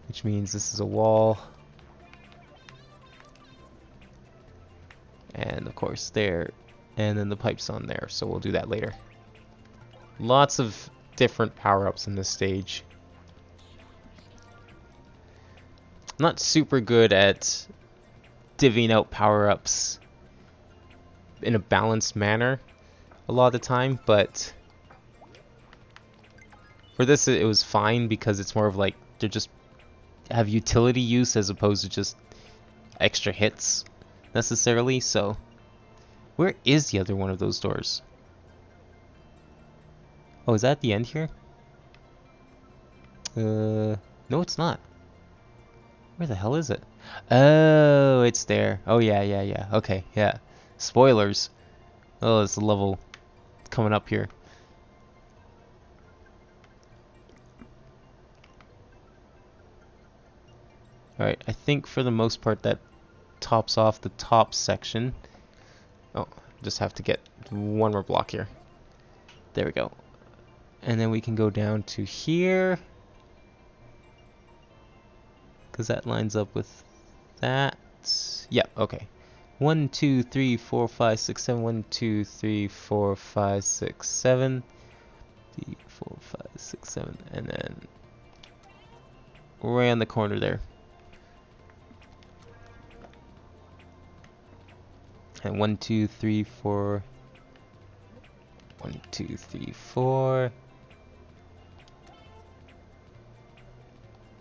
which means this is a wall. And of course there, and then the pipe's on there, so we'll do that later. Lots of different power-ups in this stage. I'm not super good at divvying out power-ups in a balanced manner a lot of the time, but for this it was fine because it's more of like they just have utility use as opposed to just extra hits necessarily. So where is the other one of those doors? Oh, is that at the end here? No, it's not. Where the hell is it? Oh, it's there. Oh, yeah. Okay, yeah. Spoilers. Oh, it's a level coming up here. Alright, I think for the most part that tops off the top section. Oh, just have to get one more block here. There we go. And then we can go down to here, because that lines up with that. Yeah, okay. 1, 2, 3, 4, 5, 6, 7. 1, 2, 3, 4, 5, 6, 7. 3, 4, 5, 6, 7. And then right on the corner there. And 1, 2, 3, 4. 1, 2, 3, 4.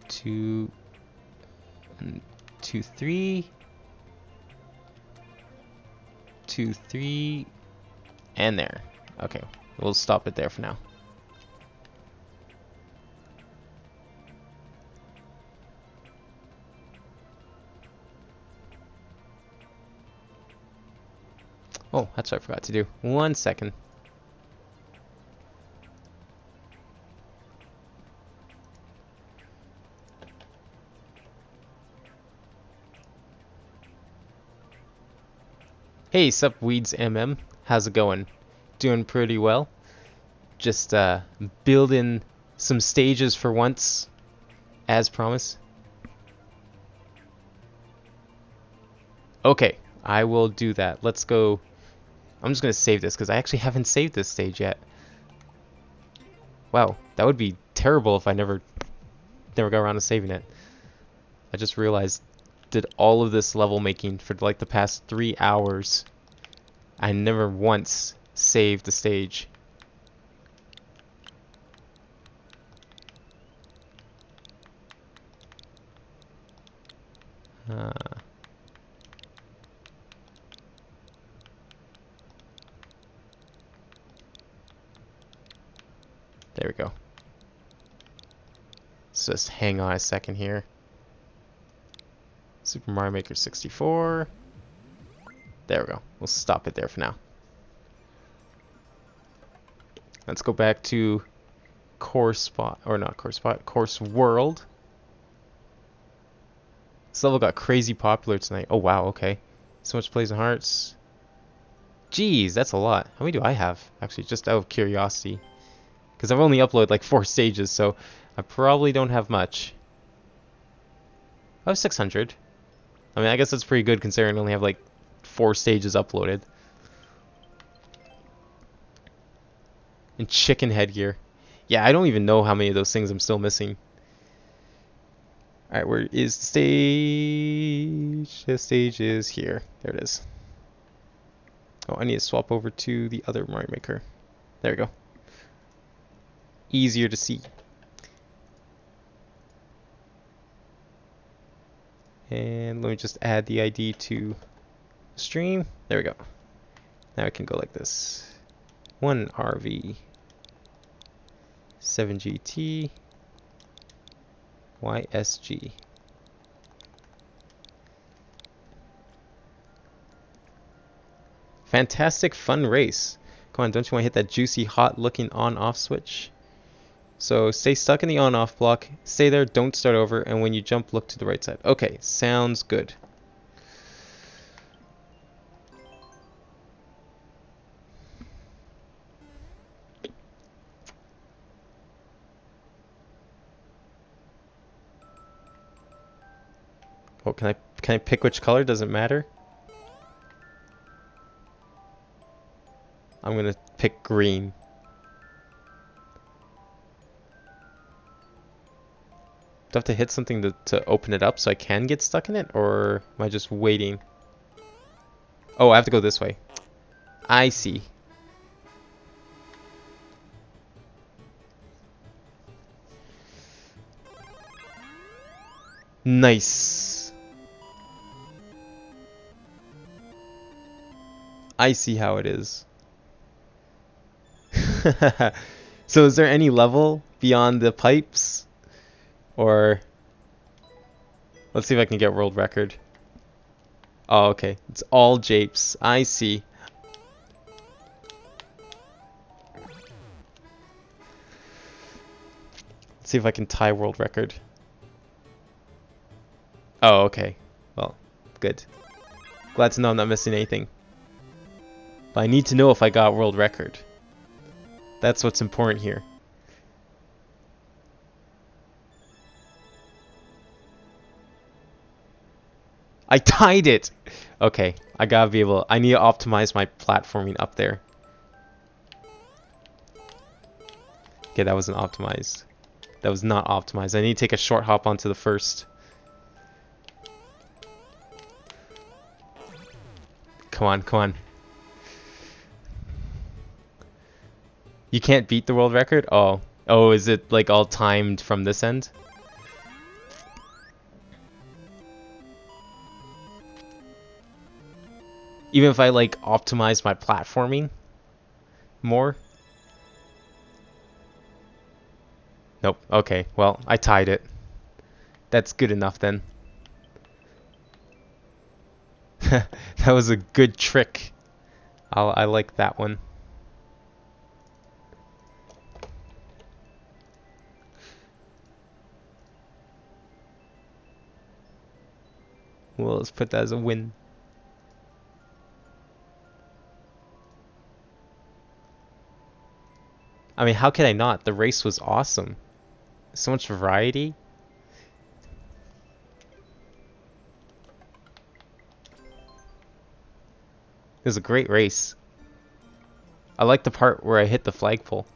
2, 2, 3. 2, 3. And there. Okay, we'll stop it there for now. Oh, that's what I forgot to do. 1 second. Hey, sup Weeds MM, how's it going? Doing pretty well. Just building some stages for once, as promised. Okay, I will do that. Let's go. I'm just gonna save this because I actually haven't saved this stage yet. Wow, that would be terrible if I never got around to saving it. I just realized did all of this level making for like the past 3 hours. I never once saved the stage. There we go. Let's just hang on a second here. Super Mario Maker 64. There we go. We'll stop it there for now. Let's go back to Course Spot, or not Course Spot, Course World. This level got crazy popular tonight. Oh wow, okay. So much plays and hearts. Jeez, that's a lot. How many do I have? Actually, just out of curiosity. Because I've only uploaded like 4 stages, so I probably don't have much. I have 600. I mean, I guess that's pretty good considering I only have like 4 stages uploaded. And chicken headgear. Yeah, I don't even know how many of those things I'm still missing. Alright, where is the stage? The stage is here. There it is. Oh, I need to swap over to the other Mario Maker. There we go. Easier to see. And let me just add the ID to stream. There we go. Now I can go like this. 1RV 7GT YSG. Fantastic fun race. Come on, don't you want to hit that juicy hot looking on off switch? So stay stuck in the on-off block, stay there, don't start over, and when you jump, look to the right side. Okay, sounds good. Oh, can I pick which color? Does it matter? I'm gonna pick green. Do I have to hit something to open it up so I can get stuck in it? Or am I just waiting? Oh, I have to go this way. I see. Nice. I see how it is. So is there any level beyond the pipes? Or let's see if I can get world record. Oh, okay. It's all japes. I see. Let's see if I can tie world record. Oh, okay. Well, good. Glad to know I'm not missing anything. But I need to know if I got world record. That's what's important here. I tied it! Okay, I gotta be able... I need to optimize my platforming up there. Okay, that wasn't optimized. That was not optimized. I need to take a short hop onto the first. Come on, come on. You can't beat the world record? Oh. Oh, is it like all timed from this end? Even if I like optimize my platforming more? Nope. Okay, well, I tied it. That's good enough then. That was a good trick. I like that one. Well, let's put that as a win. I mean, how could I not? The race was awesome. So much variety. It was a great race. I like the part where I hit the flagpole.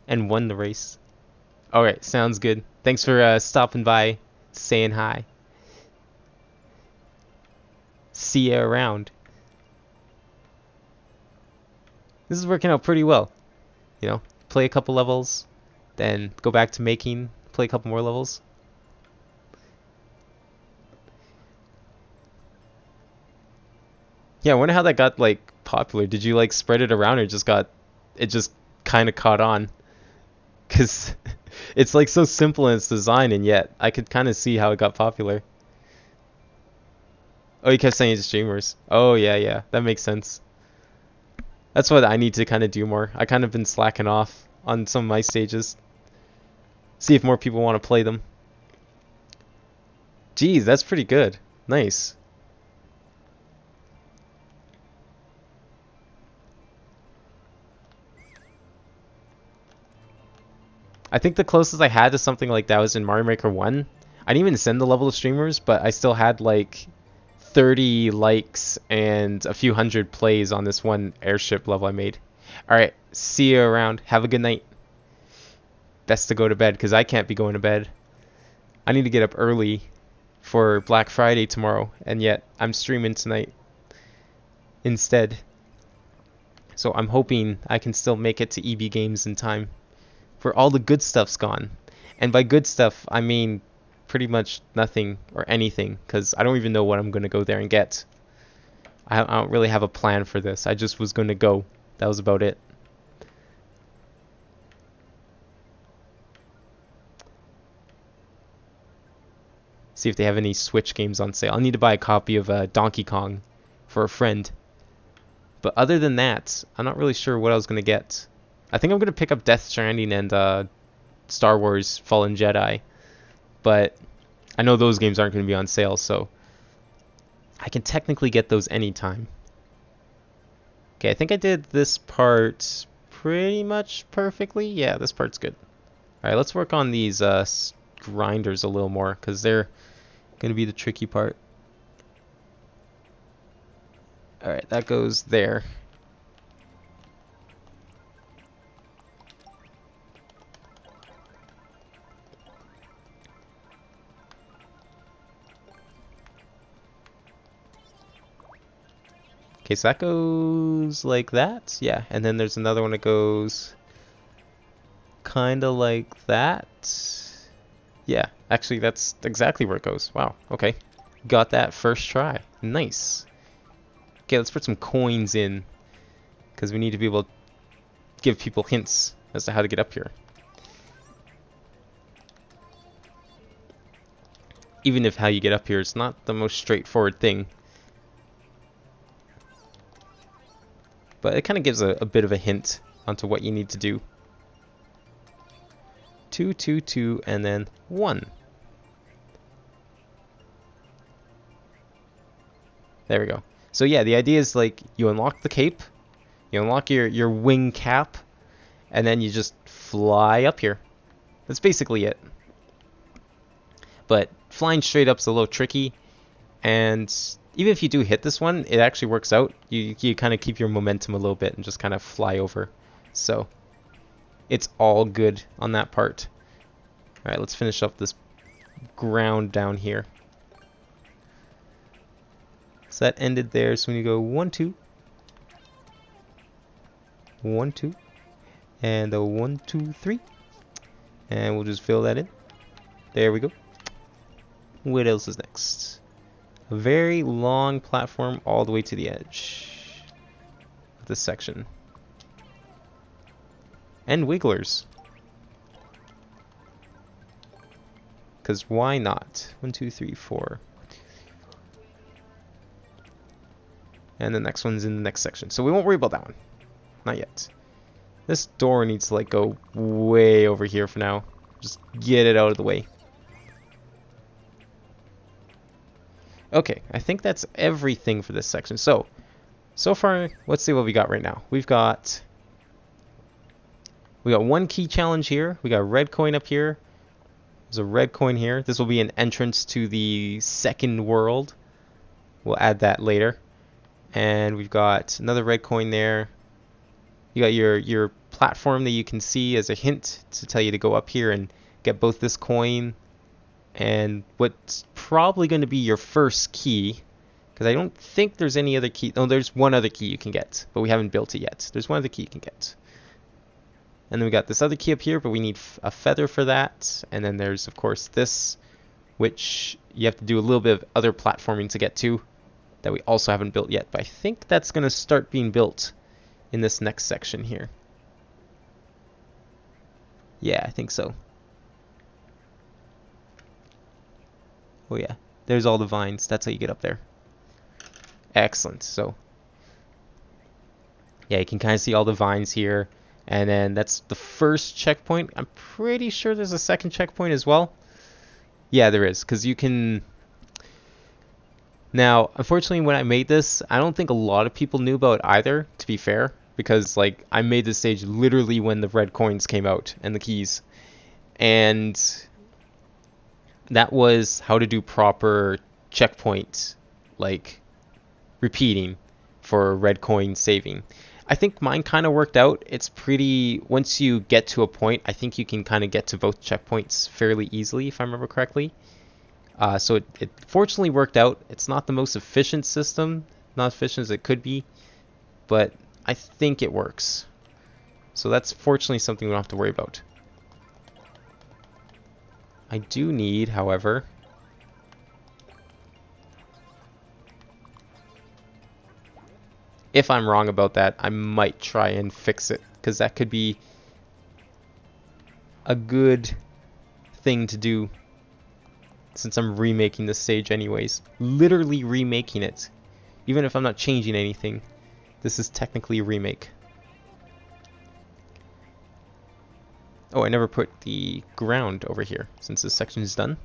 And won the race. Alright, sounds good. Thanks for stopping by, saying hi. See ya around. This is working out pretty well. You know, play a couple levels, then go back to making, play a couple more levels. Yeah, I wonder how that got like popular. Did you like spread it around or it just kind of caught on? Cause it's like so simple in its design and yet I could kind of see how it got popular. Oh, you kept saying to streamers. Oh yeah, yeah, that makes sense. That's what I need to kind of do more. I kind of been slacking off on some of my stages. See if more people want to play them. Geez, that's pretty good. Nice. I think the closest I had to something like that was in Mario Maker 1. I didn't even send the level to streamers, but I still had like 30 likes and a few hundred plays on this one airship level I made. Alright, see you around. Have a good night. Best to go to bed because I can't be going to bed. I need to get up early for Black Friday tomorrow, and yet I'm streaming tonight instead. So I'm hoping I can still make it to EB Games in time. Where all the good stuff's gone. And by good stuff, I mean pretty much nothing or anything, because I don't even know what I'm going to go there and get. I don't really have a plan for this. I just was going to go. That was about it. See if they have any Switch games on sale. I'll need to buy a copy of Donkey Kong for a friend. But other than that, I'm not really sure what I was going to get. I think I'm going to pick up Death Stranding and Star Wars Fallen Jedi. But I know those games aren't going to be on sale, so I can technically get those anytime. Okay, I think I did this part pretty much perfectly. Yeah, this part's good. Alright, let's work on these grinders a little more, because they're going to be the tricky part. Alright, that goes there. Okay, so that goes like that. Yeah, and then there's another one that goes kind of like that. Yeah, actually that's exactly where it goes. Wow, okay. Got that first try. Nice. Okay, let's put some coins in, because we need to be able to give people hints as to how to get up here. Even if how you get up here is not the most straightforward thing. But it kind of gives a bit of a hint onto what you need to do. 2, 2, 2, and then 1. There we go. So yeah, the idea is like you unlock the cape, you unlock your wing cap, and then you just fly up here. That's basically it. But flying straight up's a little tricky, and even if you do hit this one, it actually works out. You kind of keep your momentum a little bit and just kind of fly over. So it's all good on that part. Alright, let's finish up this ground down here. So that ended there. So when you go 1, 2, 1, 2, and a 1, 2, 3, and we'll just fill that in. There we go. What else is next? A very long platform all the way to the edge of this section. And wigglers. Because why not? 1, 2, 3, 4. And the next one's in the next section. So we won't worry about that one. Not yet. This door needs to like go way over here for now. Just get it out of the way. Okay, I think that's everything for this section. So far, let's see what we got right now. We got one key challenge here. We got a red coin up here. There's a red coin here. This will be an entrance to the second world. We'll add that later. And we've got another red coin there. You got your platform that you can see as a hint to tell you to go up here and get both this coin and what's probably going to be your first key, because I don't think there's any other key. Oh, there's one other key you can get, but we haven't built it yet. There's one other key you can get. And then we got this other key up here, but we need a feather for that. And then there's, of course, this, which you have to do a little bit of other platforming to get to that we also haven't built yet. But I think that's going to start being built in this next section here. Yeah, I think so. Oh yeah, there's all the vines. That's how you get up there. Excellent. So yeah, you can kind of see all the vines here. And then that's the first checkpoint. I'm pretty sure there's a second checkpoint as well. Yeah, there is, because you can... Now, unfortunately, when I made this, I don't think a lot of people knew about either, to be fair. Because, like, I made this stage literally when the red coins came out and the keys. And that was how to do proper checkpoint, like, repeating for red coin saving. I think mine kind of worked out. It's pretty, once you get to a point, I think you can kind of get to both checkpoints fairly easily, if I remember correctly. So it fortunately worked out. It's not the most efficient system, not as efficient as it could be, but I think it works. So that's fortunately something we don't have to worry about. I do need, however, if I'm wrong about that, I might try and fix it, because that could be a good thing to do. since I'm remaking this stage anyways. Literally remaking it. Even if I'm not changing anything, this is technically a remake. Oh, I never put the ground over here. Since this section is done,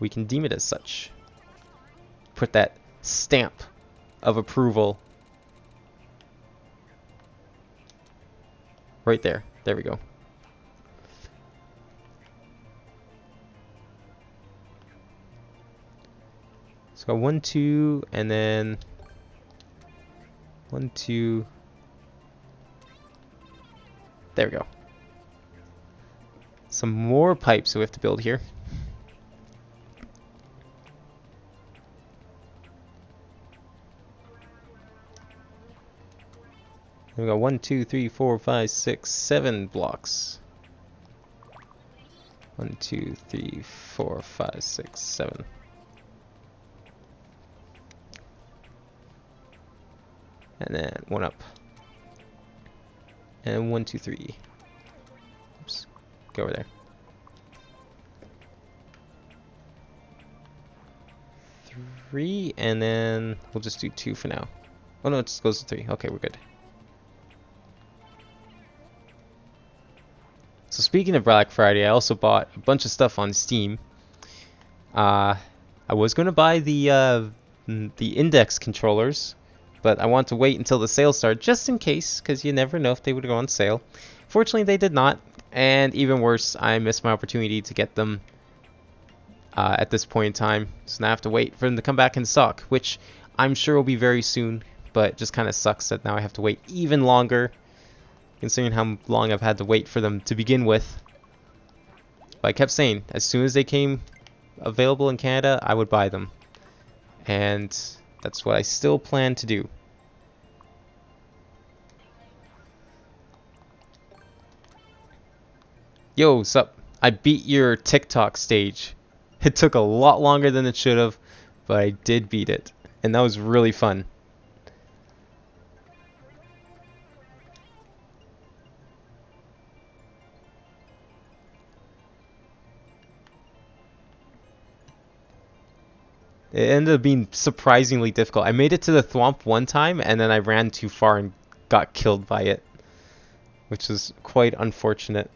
we can deem it as such. Put that stamp of approval right there. There we go. So 1, 2, and then 1, 2. There we go. Some more pipes we have to build here. We got 1, 2, 3, 4, 5, 6, 7 blocks. 1, 2, 3, 4, 5, 6, 7. And then 1 up. And 1, 2, 3. Oops. Go over there. 3, and then we'll just do 2 for now. Oh no, it just goes to 3. Okay, we're good. So speaking of Black Friday, I also bought a bunch of stuff on Steam. I was going to buy the Index controllers, but I want to wait until the sale started just in case, because you never know if they would go on sale. Fortunately, they did not, and even worse, I missed my opportunity to get them at this point in time. So now I have to wait for them to come back in stock, which I'm sure will be very soon, but it just kind of sucks that now I have to wait even longer, considering how long I've had to wait for them to begin with. But I kept saying, as soon as they came available in Canada, I would buy them. And that's what I still plan to do. Yo, sup? I beat your TikTok stage. It took a lot longer than it should have, but I did beat it. And that was really fun. It ended up being surprisingly difficult. I made it to the thwomp one time, and then I ran too far and got killed by it, which was quite unfortunate.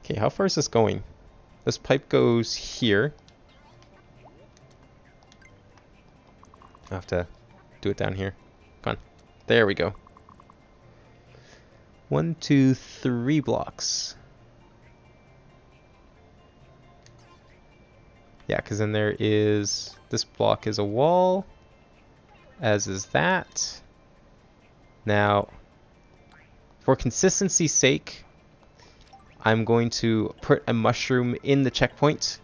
Okay, how far is this going? This pipe goes here. I have to do it down here. Come on. There we go. 1, 2, 3 blocks. Yeah, because then there is, this block is a wall, as is that. Now, for consistency's sake, I'm going to put a mushroom in the checkpoint,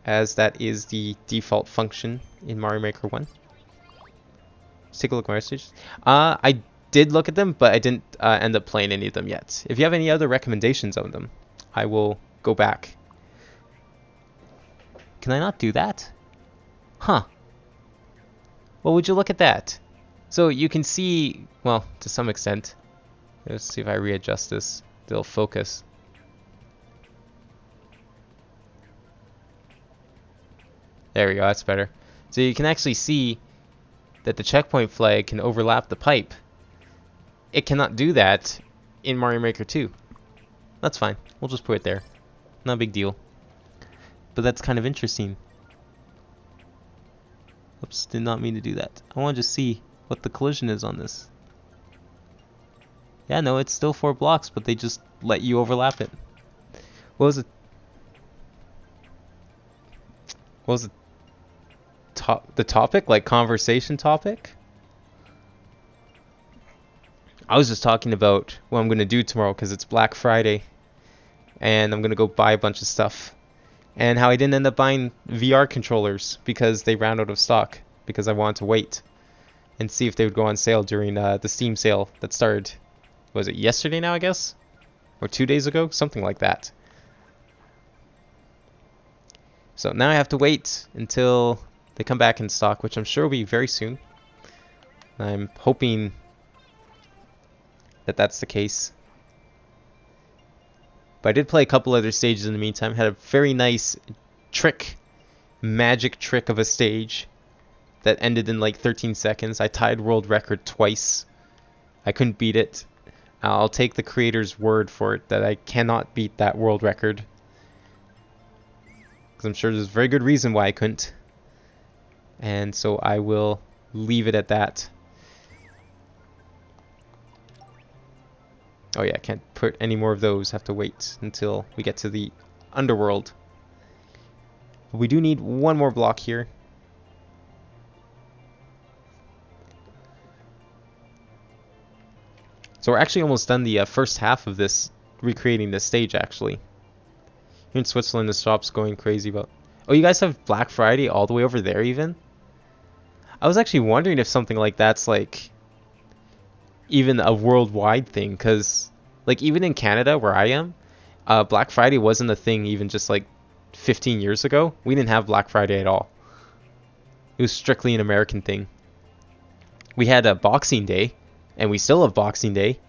as that is the default function in Mario Maker 1. Let's take a look at my stages. I did look at them, but I didn't end up playing any of them yet. If you have any other recommendations of them, I will go back. Can I not do that? Huh. Well, would you look at that? So you can see, well, to some extent. Let's see if I readjust this. It'll focus. There we go, that's better. So you can actually see that the checkpoint flag can overlap the pipe. It cannot do that in Mario Maker 2. That's fine. We'll just put it there. Not a big deal. But that's kind of interesting. Oops, did not mean to do that. I want to just see what the collision is on this. Yeah, no, it's still 4 blocks, but they just let you overlap it. What was it? What was the topic? Like conversation topic? I was just talking about what I'm going to do tomorrow because it's Black Friday. And I'm going to go buy a bunch of stuff. And how I didn't end up buying VR controllers because they ran out of stock. Because I wanted to wait and see if they would go on sale during the Steam sale that started, was it yesterday now, I guess? Or 2 days ago? Something like that. So now I have to wait until they come back in stock, which I'm sure will be very soon. I'm hoping that that's the case. But I did play a couple other stages in the meantime. Had a very nice magic trick of a stage that ended in like 13 seconds. I tied world record twice. I couldn't beat it. I'll take the creator's word for it that I cannot beat that world record. Because I'm sure there's a very good reason why I couldn't. And so I will leave it at that. Oh yeah, I can't put any more of those. Have to wait until we get to the underworld. We do need one more block here. So we're actually almost done the first half of this, recreating this stage actually. Here in Switzerland, the shop's going crazy about... Oh, you guys have Black Friday all the way over there even? I was actually wondering if something like that's like even a worldwide thing, because like even in Canada where I am, Black Friday wasn't a thing even just like 15 years ago. We didn't have Black Friday at all. It was strictly an American thing. We had a Boxing Day, and we still have Boxing Day,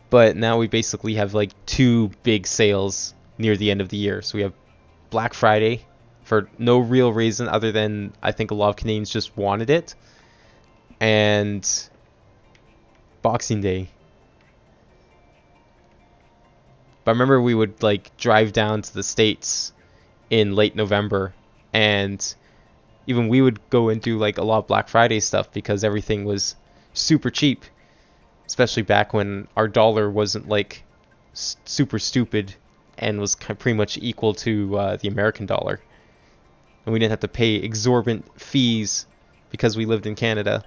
but now we basically have like two big sales near the end of the year. So we have Black Friday for no real reason other than I think a lot of Canadians just wanted it, and Boxing Day. But I remember we would like drive down to the States in late November, and even we would go and do like a lot of Black Friday stuff because everything was super cheap, especially back when our dollar wasn't like super stupid and was pretty much equal to the American dollar, and we didn't have to pay exorbitant fees because we lived in Canada.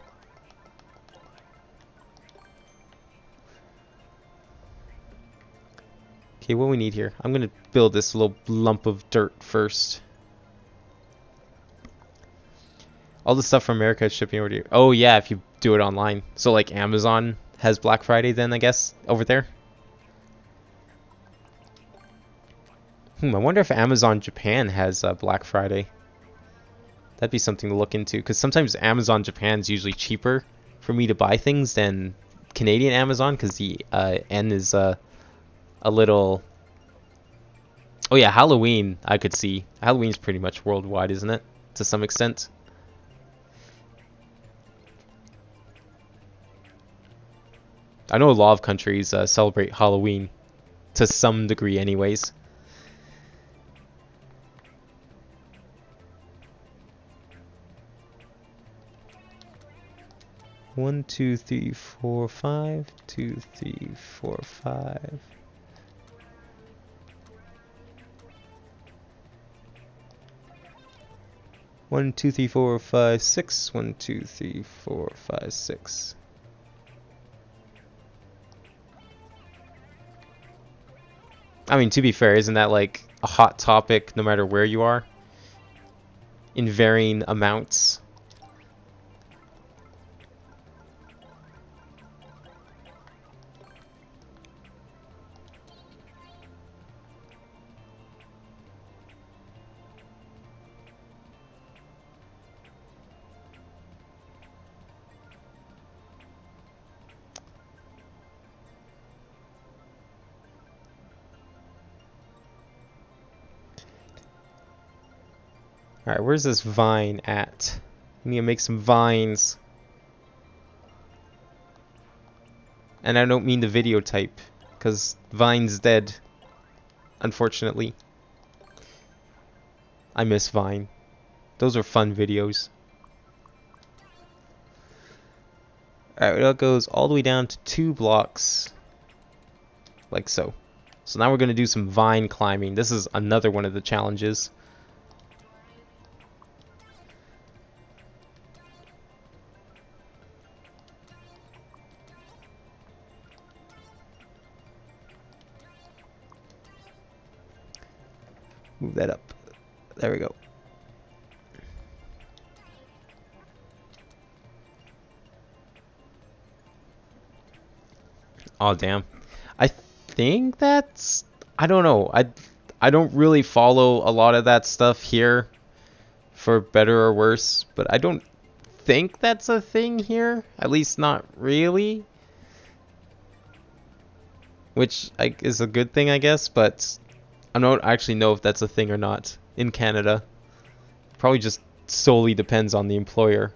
Okay, what we need here? I'm gonna build this little lump of dirt first. All the stuff from America is shipping over to you. Oh yeah, if you do it online. So like Amazon has Black Friday then, I guess, over there? I wonder if Amazon Japan has Black Friday. That'd be something to look into, because sometimes Amazon Japan's usually cheaper for me to buy things than Canadian Amazon, because the N is a little... Oh yeah, Halloween I could see. Halloween's pretty much worldwide, isn't it? To some extent. I know a lot of countries celebrate Halloween to some degree anyways. One, two, three, four, five. 2, 3, 4, 5. One, 2, 3, 4, 5, 6. 1, 2, 3, 4, 5, 6. I mean, to be fair, isn't that like a hot topic no matter where you are? In varying amounts. Alright, where's this vine at? We need to make some vines. And I don't mean the video type, because Vine's dead. Unfortunately. I miss Vine. Those are fun videos. Alright, that goes all the way down to 2 blocks. Like so. So now we're going to do some vine climbing. This is another one of the challenges. Move that up. There we go. Oh damn. I think that's... I don't know. I don't really follow a lot of that stuff here, for better or worse, but I don't think that's a thing here. At least not really. which is a good thing, I guess, but I don't actually know if that's a thing or not in Canada. Probably just solely depends on the employer.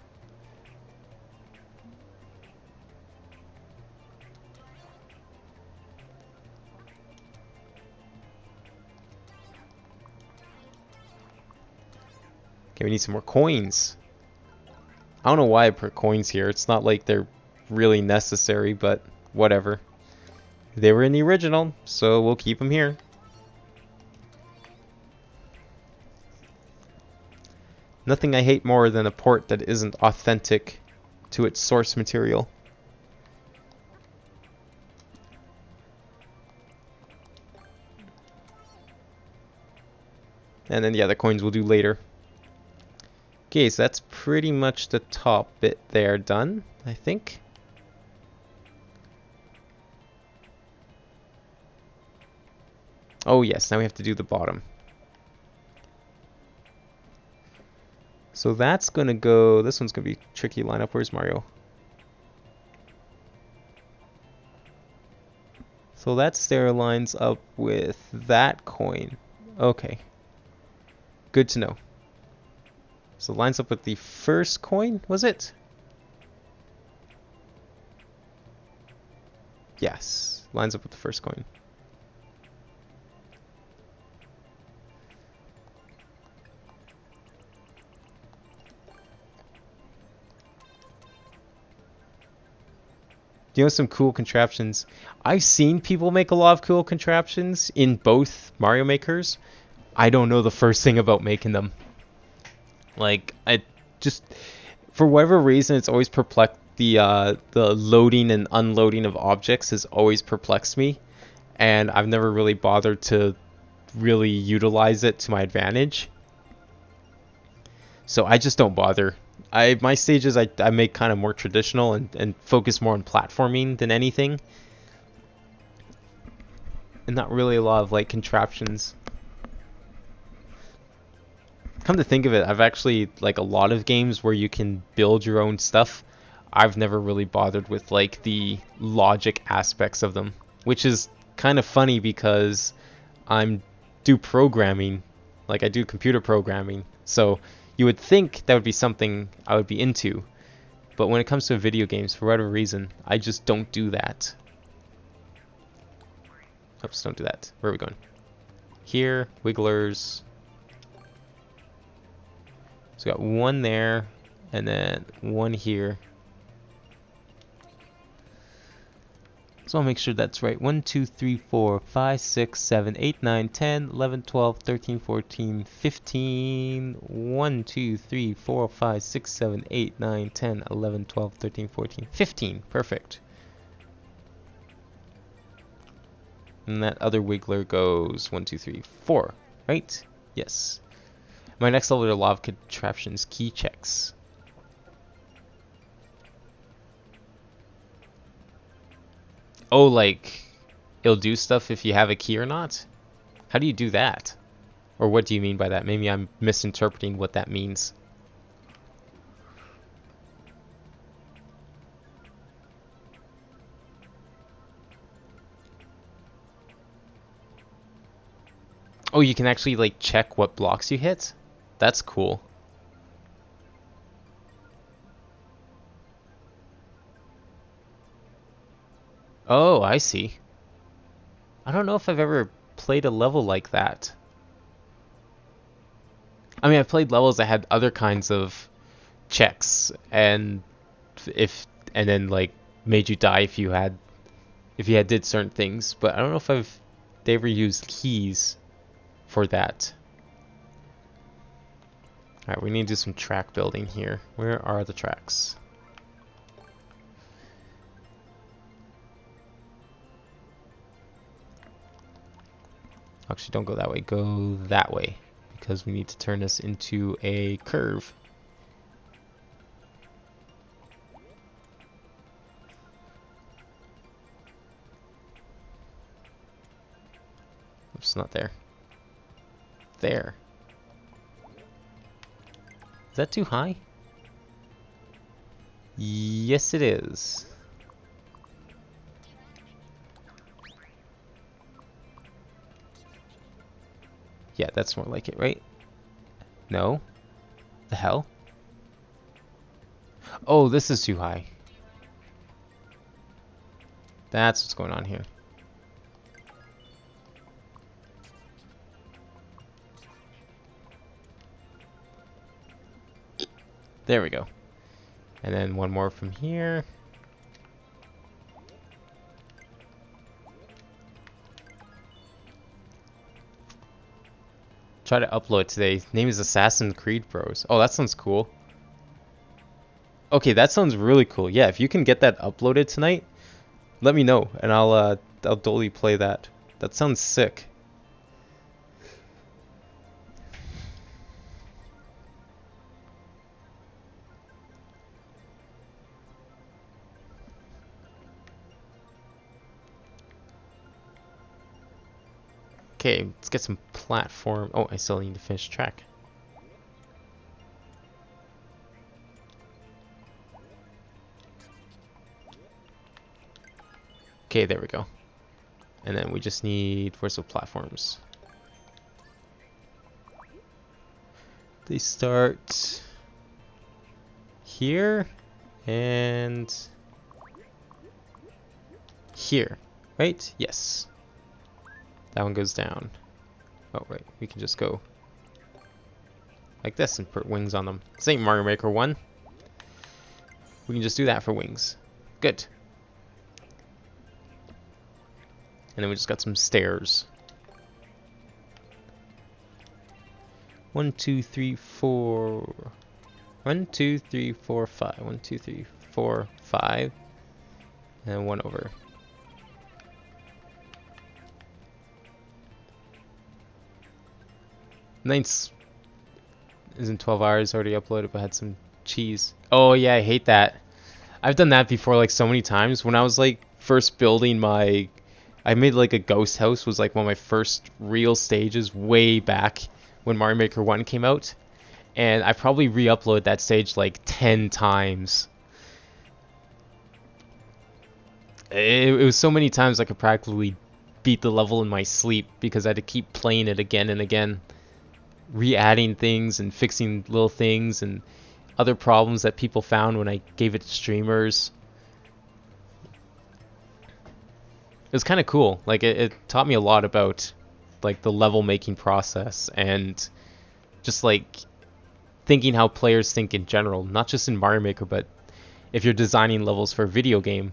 Okay, we need some more coins. I don't know why I put coins here. It's not like they're really necessary, but whatever. They were in the original, so we'll keep them here. Nothing I hate more than a port that isn't authentic to its source material. And then, yeah, the coins we'll do later. Okay, so that's pretty much the top bit there done, I think. Oh yes, now we have to do the bottom. So that's gonna go, this one's gonna be tricky lineup. Where's Mario? So that stair lines up with that coin. Okay. Good to know. So it lines up with the first coin, was it? Yes, lines up with the first coin. Do you know some cool contraptions? I've seen people make a lot of cool contraptions in both Mario Makers. I don't know the first thing about making them. Like, I just, for whatever reason, it's always perplexed. The loading and unloading of objects has always perplexed me, and I've never really bothered to really utilize it to my advantage. So I just don't bother. My stages I make kind of more traditional and focus more on platforming than anything. And not really a lot of like contraptions. Come to think of it, I've actually, like a lot of games where you can build your own stuff, I've never really bothered with like the logic aspects of them. Which is kind of funny because I do programming, like I do computer programming. So you would think that would be something I would be into. But when it comes to video games, for whatever reason, I just don't do that. Oops, don't do that. Where are we going? Here, wigglers. So we got one there, and then one here. So I'll make sure that's right. 1, 2, 3, 4, 5, 6, 7, 8, 9, 10, 11, 12, 13, 14, 15. 1, 2, 3, 4, 5, 6, 7, 8, 9, 10, 11, 12, 13, 14, 15. Perfect. And that other wiggler goes 1, 2, 3, 4. Right? Yes. My next level are a lot of contraptions, key checks. Oh, like, it'll do stuff if you have a key or not? How do you do that? Or what do you mean by that? Maybe I'm misinterpreting what that means. Oh, you can actually, like, check what blocks you hit? That's cool. Oh, I see. I don't know if I've ever played a level like that. I mean, I've played levels that had other kinds of checks and then like made you die if you had did certain things, but I don't know if they ever used keys for that. Alright, we need to do some track building here. Where are the tracks? Actually, don't go that way. Go that way. Because we need to turn this into a curve. Oops, not there. There. Is that too high? Yes, it is. Yeah, that's more like it, right? No? The hell? Oh, this is too high. That's what's going on here. There we go. And then one more from here. Try to upload today. Name is Assassin's Creed Bros. Oh, that sounds cool. Okay, that sounds really cool. Yeah, if you can get that uploaded tonight, let me know and I'll totally play that. That sounds sick. Okay, let's get some platform. Oh, I still need to finish track. Okay, there we go. And then we just need, where's the platforms? They start here and here, right? Yes. That one goes down. Oh, right. We can just go like this and put wings on them. This ain't Mario Maker 1. We can just do that for wings. Good. And then we just got some stairs. 1, 2, 3, 4. 1, 2, 3, 4, 5. 1, 2, 3, 4, 5. And one over. Nice. Isn't 12 hours already uploaded, but had some cheese. Oh yeah, I hate that. I've done that before like so many times. When I was like first building my, I made like a ghost house, was like one of my first real stages way back when Mario Maker 1 came out. And I probably re-uploaded that stage like 10 times. It was so many times I could practically beat the level in my sleep because I had to keep playing it again and again. Re-adding things and fixing little things and other problems that people found when I gave it to streamers. It was kind of cool. Like it taught me a lot about like the level making process and just like thinking how players think in general, not just in Mario Maker, but if you're designing levels for a video game.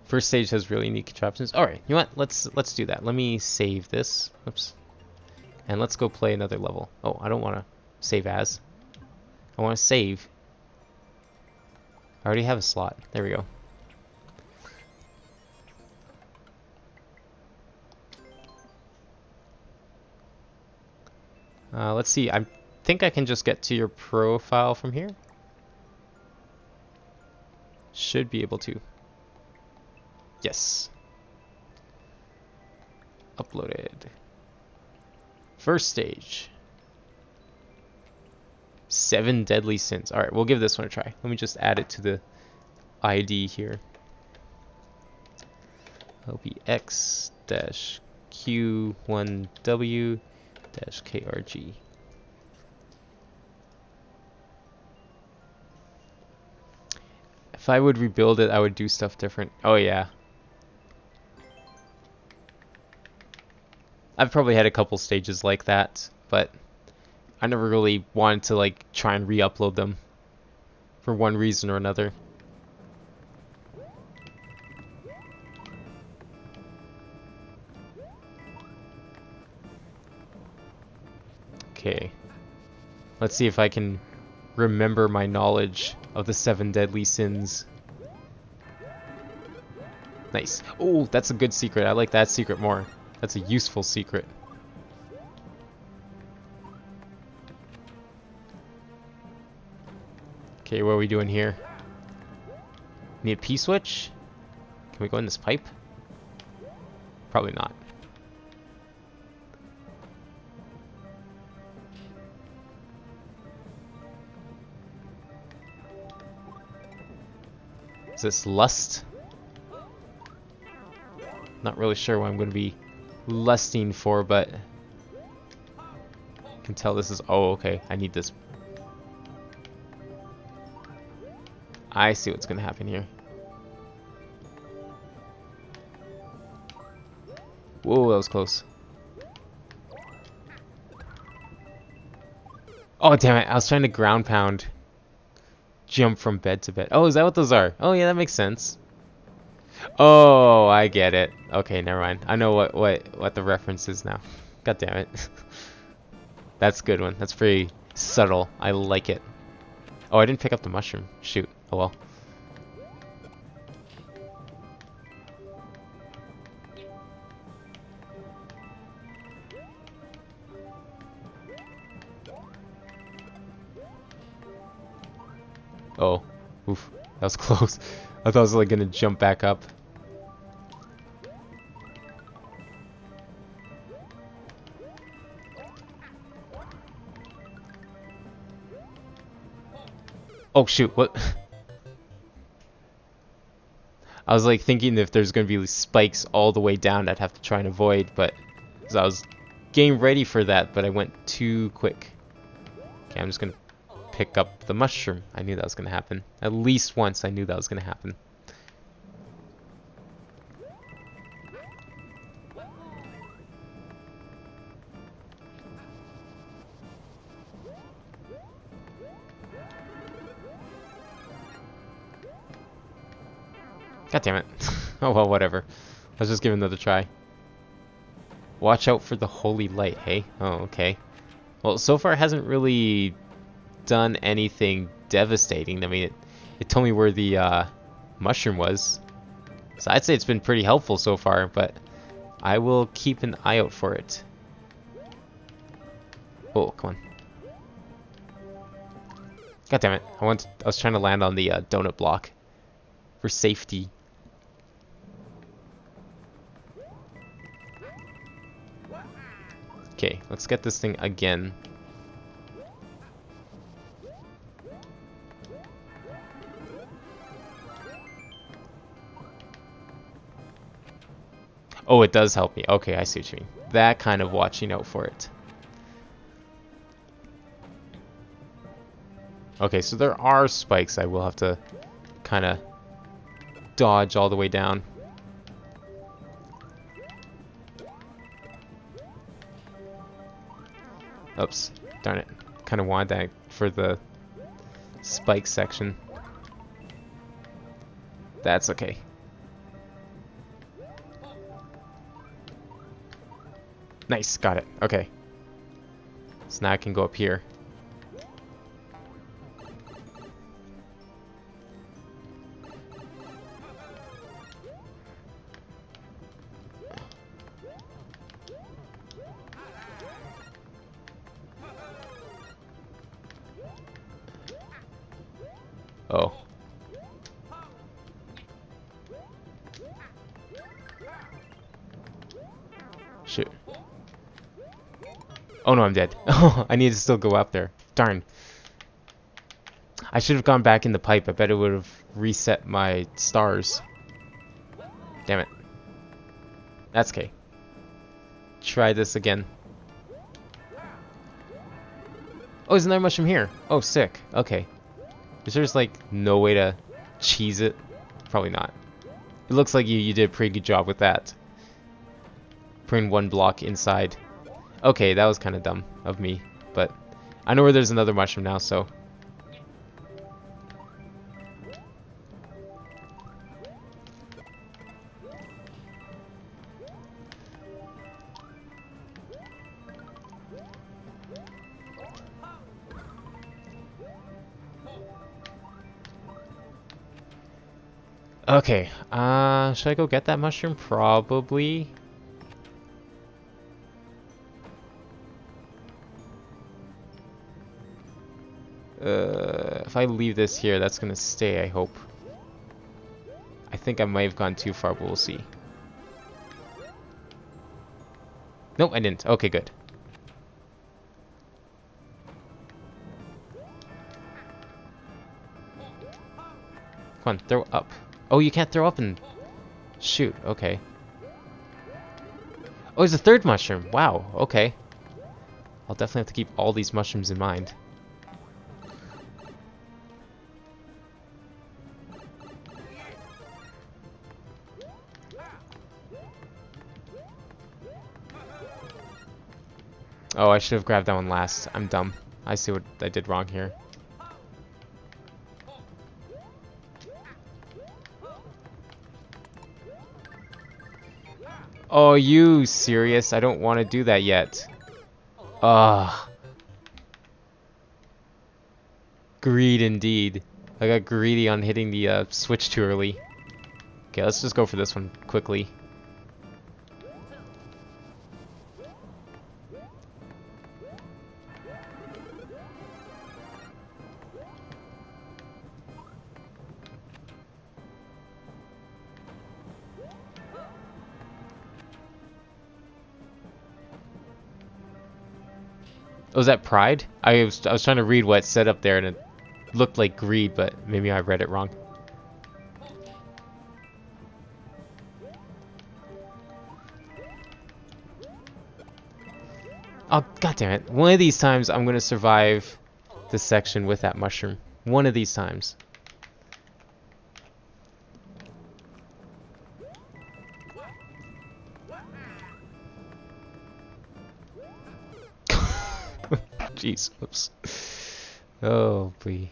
First stage has really neat contraptions. All right, you know what? Let's do that. Let me save this. Oops. And let's go play another level. Oh, I don't want to save as. I want to save. I already have a slot. There we go. Let's see. I think I can just get to your profile from here. Should be able to. Yes. Uploaded. First stage. 7 deadly sins. Alright, we'll give this one a try. Let me just add it to the ID here. It'll be X-Q1W-KRG. If I would rebuild it, I would do stuff different. Oh yeah. I've probably had a couple stages like that, but I never really wanted to like try and re-upload them for one reason or another. Okay. Let's see if I can remember my knowledge of the 7 deadly sins. Nice. Oh, that's a good secret. I like that secret more. That's a useful secret. Okay, what are we doing here? Need a P-switch? Can we go in this pipe? Probably not. Is this lust? Not really sure what I'm going to be lusting for, but I can tell this is... Oh, okay. I need this. I see what's going to happen here. Whoa, that was close. Oh, damn it. I was trying to ground pound. Jump from bed to bed. Oh, is that what those are? Oh, yeah, that makes sense. Oh, I get it. Okay, never mind. I know what the reference is now. God damn it. That's a good one. That's pretty subtle. I like it. Oh, I didn't pick up the mushroom. Shoot. Oh well. Oh. Oof. That was close. I thought I was like gonna jump back up. Oh shoot, what? I was like thinking if there's gonna be spikes all the way down I'd have to try and avoid, but I was getting ready for that, but I went too quick. Okay, I'm just gonna pick up the mushroom. I knew that was gonna happen. At least once I knew that was gonna happen. God damn it. Oh well, whatever. Let's just give it another try. Watch out for the holy light, hey? Oh, okay. Well, so far it hasn't really done anything devastating. I mean, it told me where the mushroom was. So I'd say it's been pretty helpful so far, but I will keep an eye out for it. Oh, come on. God damn it. I was trying to land on the donut block for safety. Okay, let's get this thing again. Oh, it does help me. Okay, I see what you mean. That kind of watching out for it. Okay, so there are spikes I will have to kind of dodge all the way down. Oops, darn it. Kind of wanted that for the spike section. That's okay. Nice, got it. Okay. So now I can go up here. Oh. Shoot. Oh no, I'm dead. Oh, I need to still go up there. Darn. I should have gone back in the pipe. I bet it would have reset my stars. Damn it. That's okay. Try this again. Oh, isn't there mushroom here? Oh, sick. Okay. Is there just like no way to cheese it? Probably not. It looks like you did a pretty good job with that. Putting one block inside. Okay, that was kind of dumb of me, but I know where there's another mushroom now, so. Okay, should I go get that mushroom? Probably. If I leave this here, that's gonna stay, I hope. I think I might have gone too far, but we'll see. Nope, I didn't. Okay, good. Come on, throw up. Oh, you can't throw up and... Shoot, okay. Oh, there's a third mushroom. Wow, okay. I'll definitely have to keep all these mushrooms in mind. Oh, I should have grabbed that one last. I'm dumb. I see what I did wrong here. Oh, you serious? I don't want to do that yet. Ugh. Greed indeed. I got greedy on hitting the switch too early. Okay, let's just go for this one quickly. Oh, was that pride? I was trying to read what it said up there and it looked like greed, but maybe I read it wrong. Oh, god damn it. One of these times I'm gonna survive this section with that mushroom. One of these times. Jeez, whoops. Oh, boy.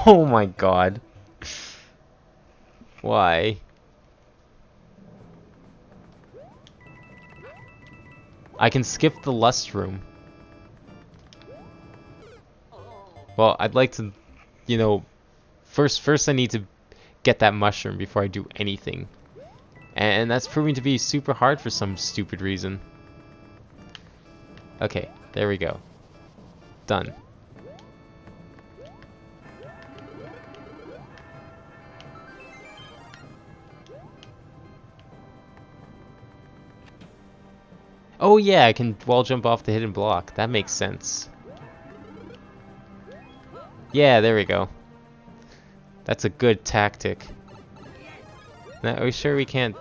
Oh my god. Why? I can skip the lust room. Well, I'd like to, you know, first I need to get that mushroom before I do anything. And that's proving to be super hard for some stupid reason. Okay, there we go. Done. Oh yeah, I can wall jump off the hidden block. That makes sense. Yeah, there we go. That's a good tactic. Now, are we sure we can't...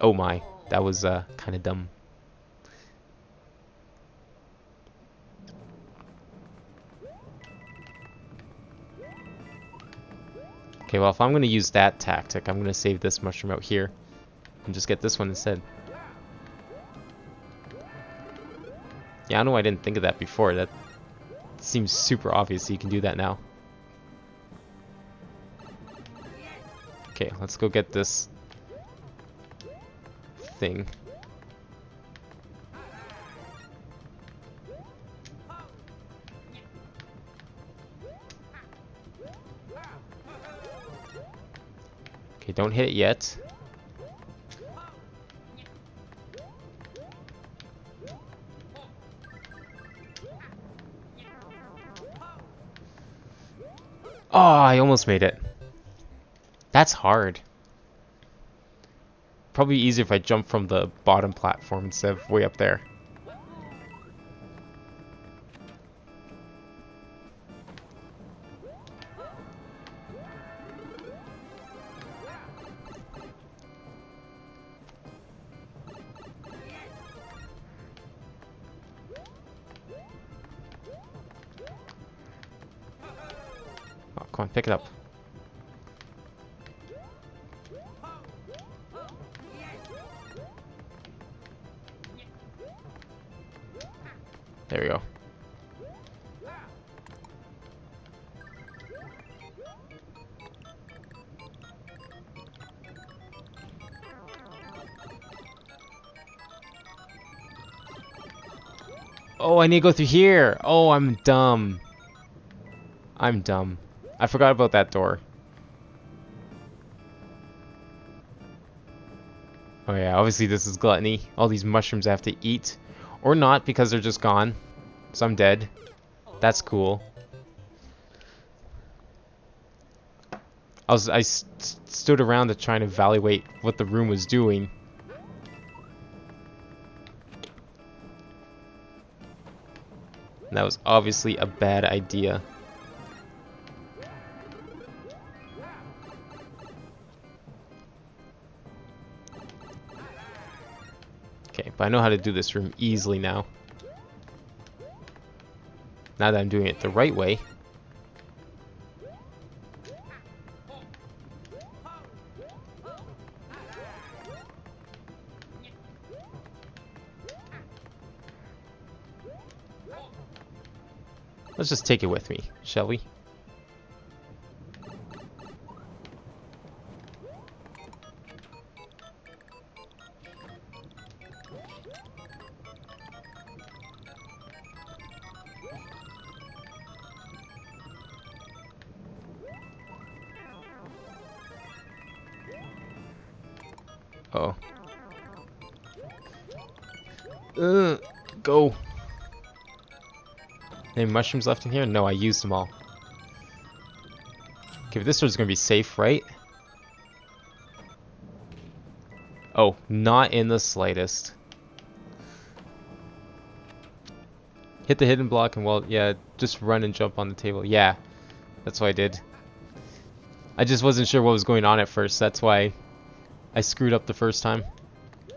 Oh my, that was kind of dumb. Okay, well if I'm gonna use that tactic, I'm gonna save this mushroom out here and just get this one instead. Yeah, I don't know why I didn't think of that before. That seems super obvious, so you can do that now. Okay, let's go get this thing. Okay, don't hit it yet. Oh, I almost made it. That's hard. Probably easier if I jump from the bottom platform instead of way up there. Oh, come on, pick it up. There we go. Oh, I need to go through here. Oh, I'm dumb. I'm dumb. I forgot about that door. Oh yeah, obviously this is gluttony. All these mushrooms I have to eat. Or not, because they're just gone. So I'm dead. That's cool. I stood around to try and evaluate what the room was doing. And that was obviously a bad idea. But I know how to do this room easily now. Now that I'm doing it the right way. Let's just take it with me, shall we? Oh. Go. Any mushrooms left in here? No, I used them all. Okay, but this one's gonna be safe, right? Oh, not in the slightest. Hit the hidden block and, well, yeah, just run and jump on the table. Yeah, that's what I did. I just wasn't sure what was going on at first. That's why I screwed up the first time.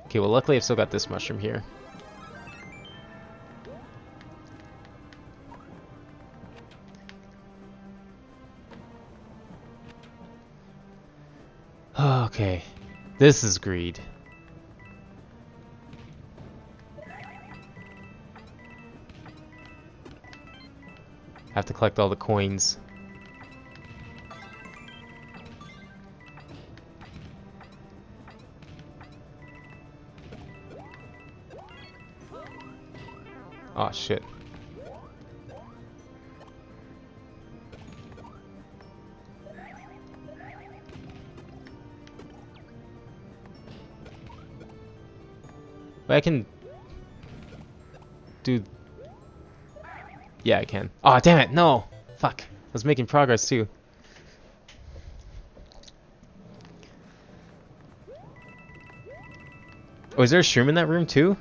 Okay, well, luckily I've still got this mushroom here. Okay, this is greed. Have to collect all the coins. Oh shit. But I can do... Yeah, I can. Oh, damn it, no! Fuck. I was making progress, too. Oh, is there a shroom in that room, too?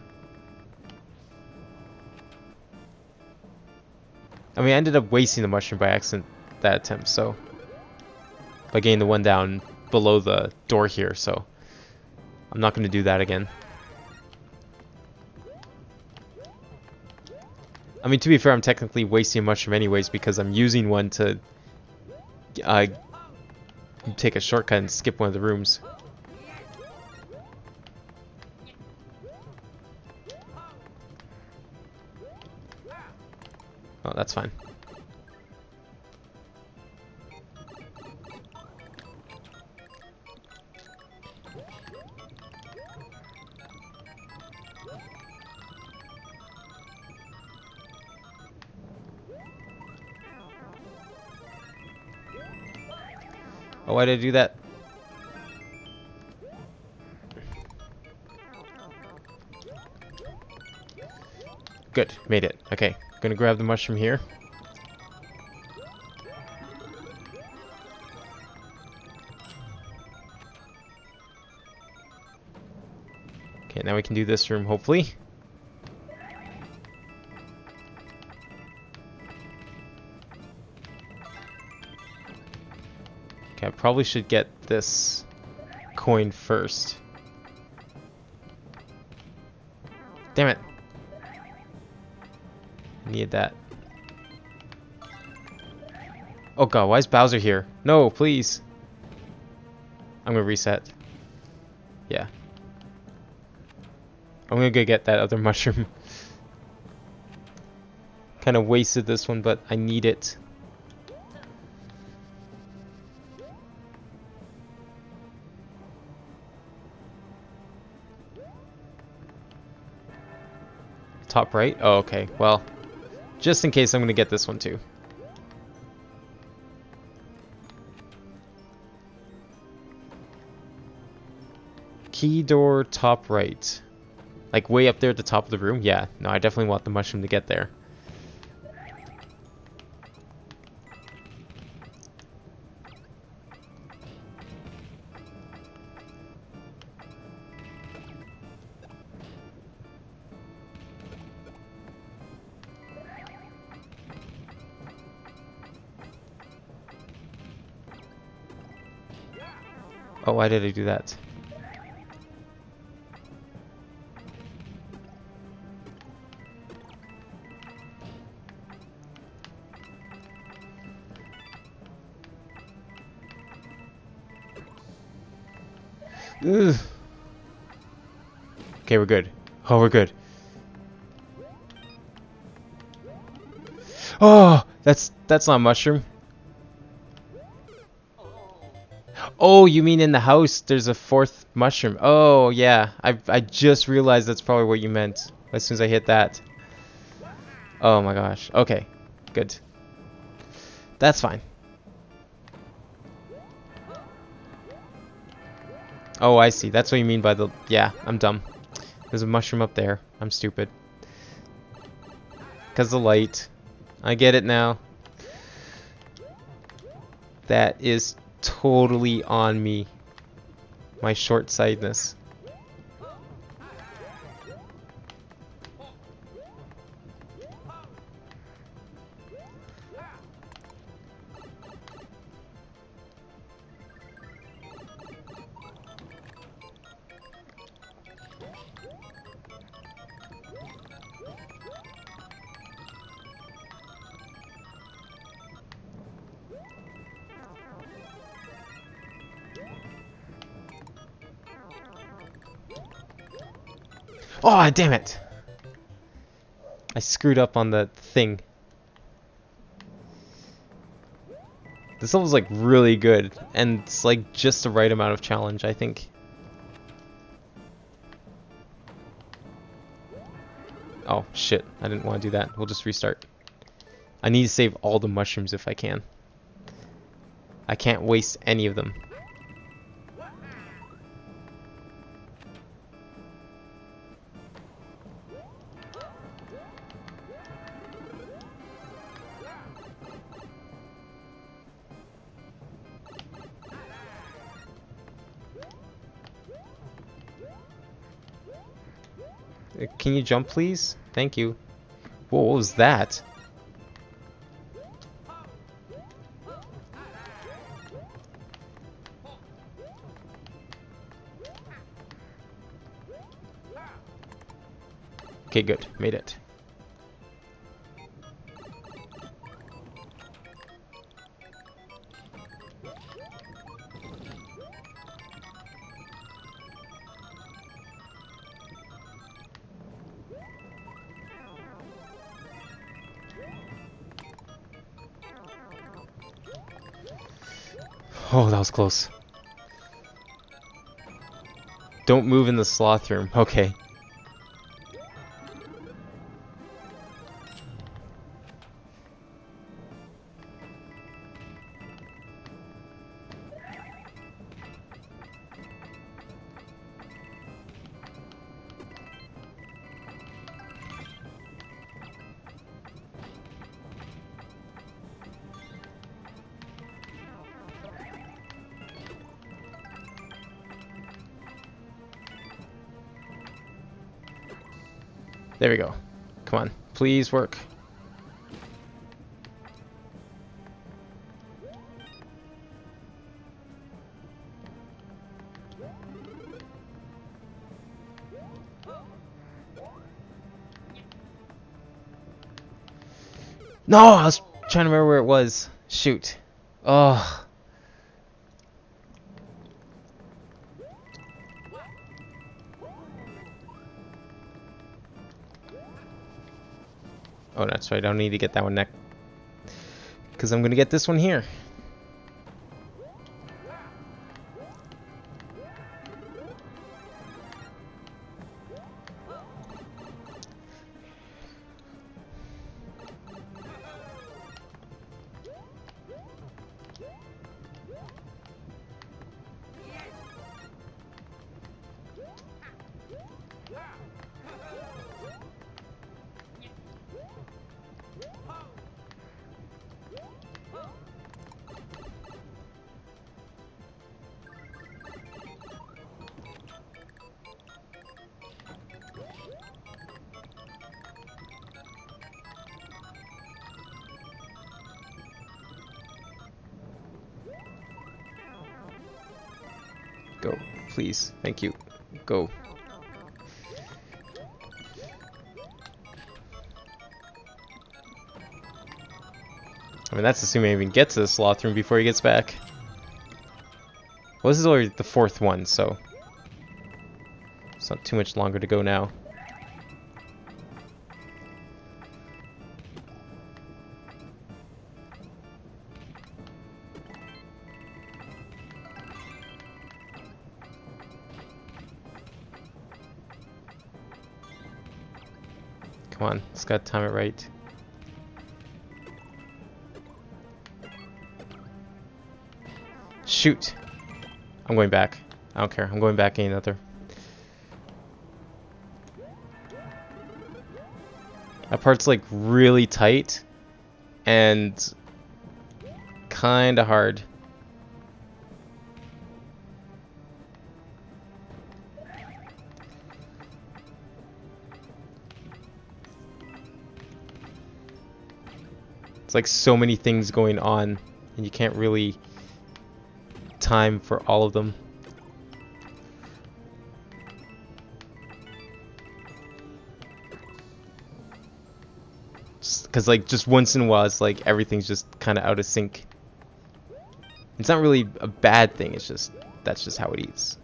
I mean, I ended up wasting the mushroom by accident that attempt, so... By getting the one down below the door here, so... I'm not going to do that again. I mean, to be fair, I'm technically wasting a mushroom anyways because I'm using one to take a shortcut and skip one of the rooms. Oh, that's fine. Oh, why did I do that? Good, made it. Okay, gonna grab the mushroom here. Okay, now we can do this room, hopefully. Okay, I probably should get this coin first. Damn it. Need that. Oh god, why is Bowser here? No, please. I'm gonna reset. Yeah. I'm gonna go get that other mushroom. Kind of wasted this one, but I need it. Top right? Oh, okay. Well, just in case, I'm gonna get this one too. Key door top right. Like way up there at the top of the room? Yeah. No, I definitely want the mushroom to get there. Oh, why did I do that? Ugh. Okay, we're good. Oh, we're good. Oh, that's not a mushroom. Oh, you mean in the house there's a fourth mushroom. Oh, yeah. I just realized that's probably what you meant as soon as I hit that. Oh my gosh. Okay. Good. That's fine. Oh, I see. That's what you mean by the... Yeah, I'm dumb. There's a mushroom up there. I'm stupid. Because the light. I get it now. That is totally on me. My short-sightedness. Oh, damn it! I screwed up on the thing. This level's like really good, and it's like just the right amount of challenge, I think. Oh, shit. I didn't want to do that. We'll just restart. I need to save all the mushrooms if I can. I can't waste any of them. Can you jump, please? Thank you. Whoa, what was that? Okay, good. Made it. Oh, that was close. Don't move in the sloth room. Okay. There we go. Come on. Please work. No, I was trying to remember where it was. Shoot. Oh. Oh, that's right. I don't need to get that one next. Because I'm going to get this one here. Go, please. Thank you. Go. I mean, that's assuming I even get to the sloth room before he gets back. Well, this is already the fourth one, so It's not too much longer to go now. Come on, just gotta time it right. Shoot! I'm going back. I don't care. I'm going back another. That part's like really tight and kinda hard. It's like so many things going on and you can't really time for all of them. Because like just once in a while it's like everything's just kind of out of sync. It's not really a bad thing, it's just that's just how it is.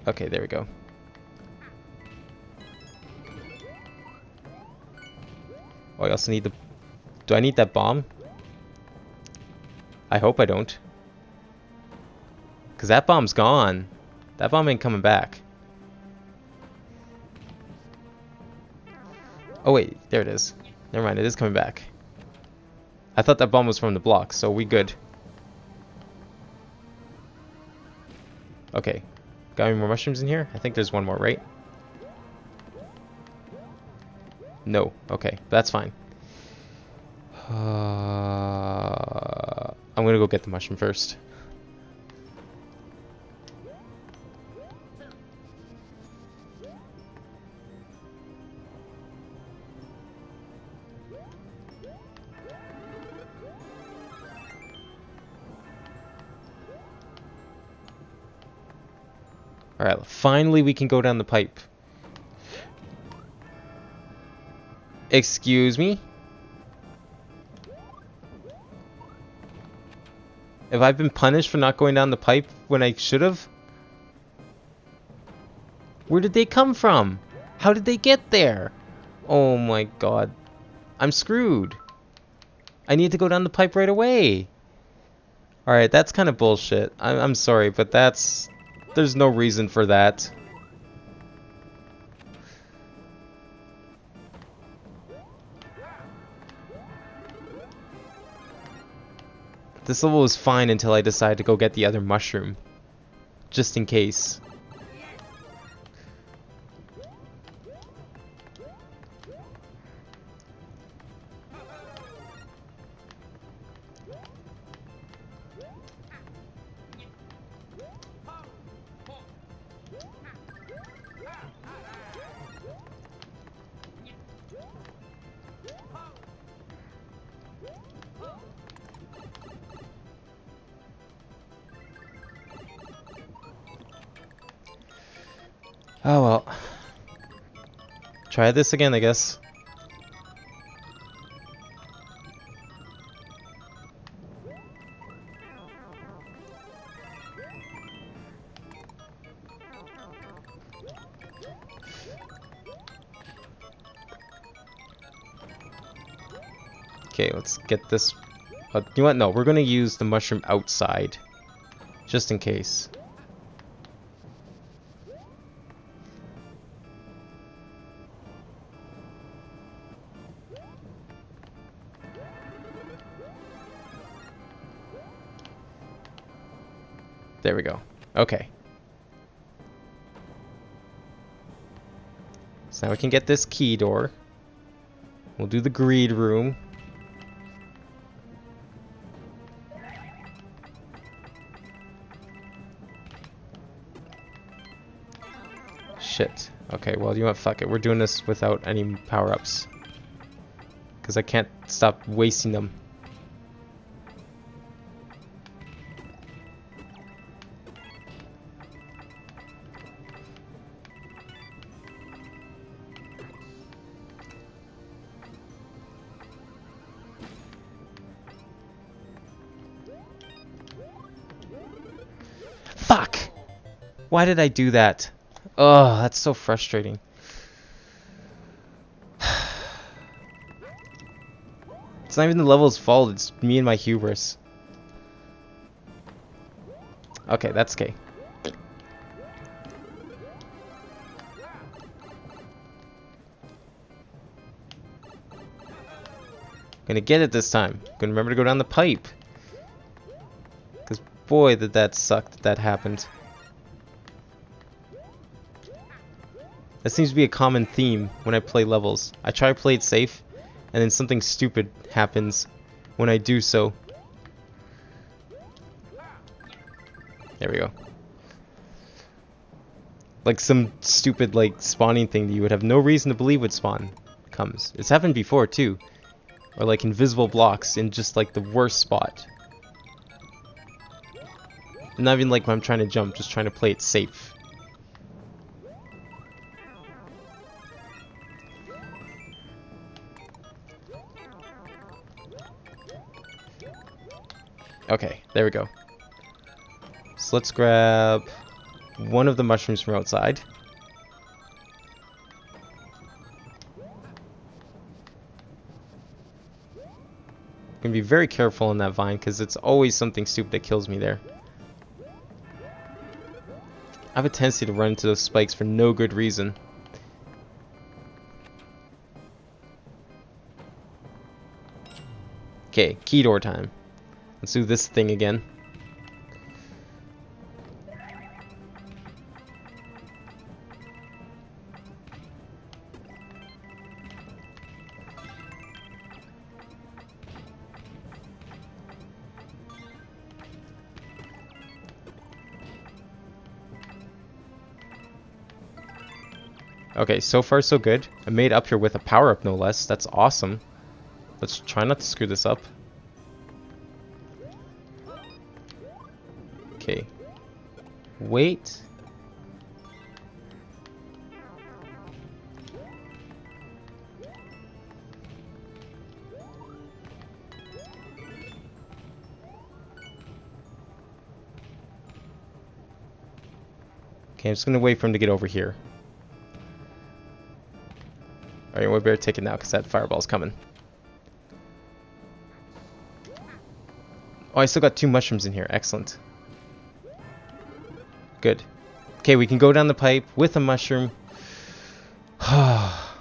Okay, there we go. Oh, I also need the... Do I need that bomb? I hope I don't. Because that bomb's gone. That bomb ain't coming back. Oh wait, there it is. Never mind, it is coming back. I thought that bomb was from the block, so we good. Okay. Got any more mushrooms in here? I think there's one more, right? No. Okay, that's fine. I'm gonna go get the mushroom first. Alright, finally we can go down the pipe. Excuse me? Have I been punished for not going down the pipe when I should have? Where did they come from? How did they get there? Oh my god. I'm screwed. I need to go down the pipe right away. Alright, that's kind of bullshit. I'm sorry, but that's... There's no reason for that. This level was fine until I decided to go get the other mushroom. Just in case. Oh well. Try this again, I guess. Okay, let's get this. You know what? No, we're gonna use the mushroom outside. Just in case. There we go. Okay. So now we can get this key door. We'll do the greed room. Shit. Okay, well, you know what? Fuck it. We're doing this without any power-ups. Because I can't stop wasting them. Fuck! Why did I do that? Oh, that's so frustrating. It's not even the level's fault, it's me and my hubris. Okay, that's okay. Gonna get it this time. Gonna remember to go down the pipe. Because boy, did that suck that happened. That seems to be a common theme when I play levels. I try to play it safe, and then something stupid happens when I do so. There we go. Like some stupid like spawning thing that you would have no reason to believe would spawn comes. It's happened before too. Or like invisible blocks in just like the worst spot. Not even like when I'm trying to jump, just trying to play it safe. Okay, there we go. So let's grab one of the mushrooms from outside. Gonna be very careful on that vine because it's always something stupid that kills me there. I have a tendency to run into those spikes for no good reason. Okay, key door time. Let's do this thing again. Okay, so far so good. I made up here with a power-up no less. That's awesome. Let's try not to screw this up. Okay. Wait. Okay, I'm just gonna wait for him to get over here. Alright, we better take it now because that fireball's coming. Oh, I still got 2 mushrooms in here. Excellent. Good. Okay, we can go down the pipe with a mushroom. Oh,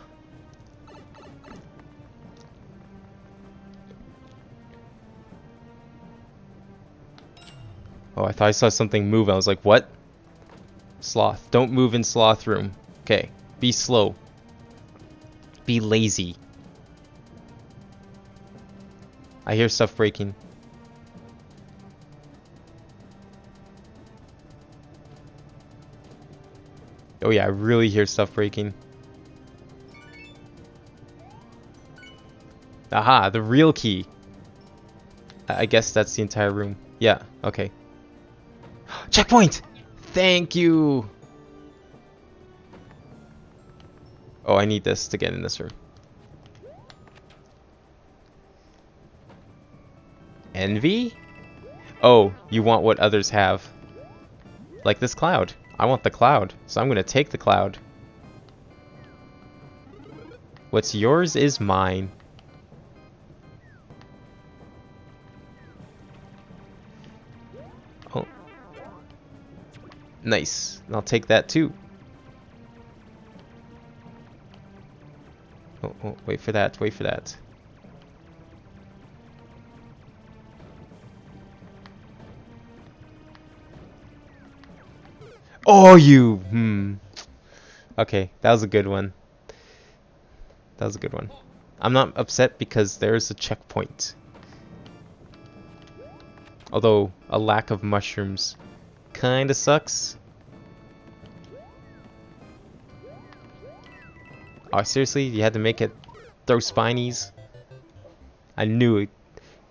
I thought I saw something move. I was like, what? Sloth. Don't move in sloth room. Okay, be slow. Be lazy. I hear stuff breaking. Oh yeah, I really hear stuff breaking. Aha, the real key. I guess that's the entire room. Yeah, okay. Checkpoint! Thank you! Oh, I need this to get in this room. Envy? Oh, you want what others have. Like this cloud. I want the cloud, so I'm gonna take the cloud. What's yours is mine. Oh. Nice. And I'll take that too. Oh, wait for that, wait for that. Oh, you! Okay, that was a good one. That was a good one. I'm not upset because there's a checkpoint. Although, a lack of mushrooms kinda sucks. Oh, seriously? You had to make it throw spinies? I knew it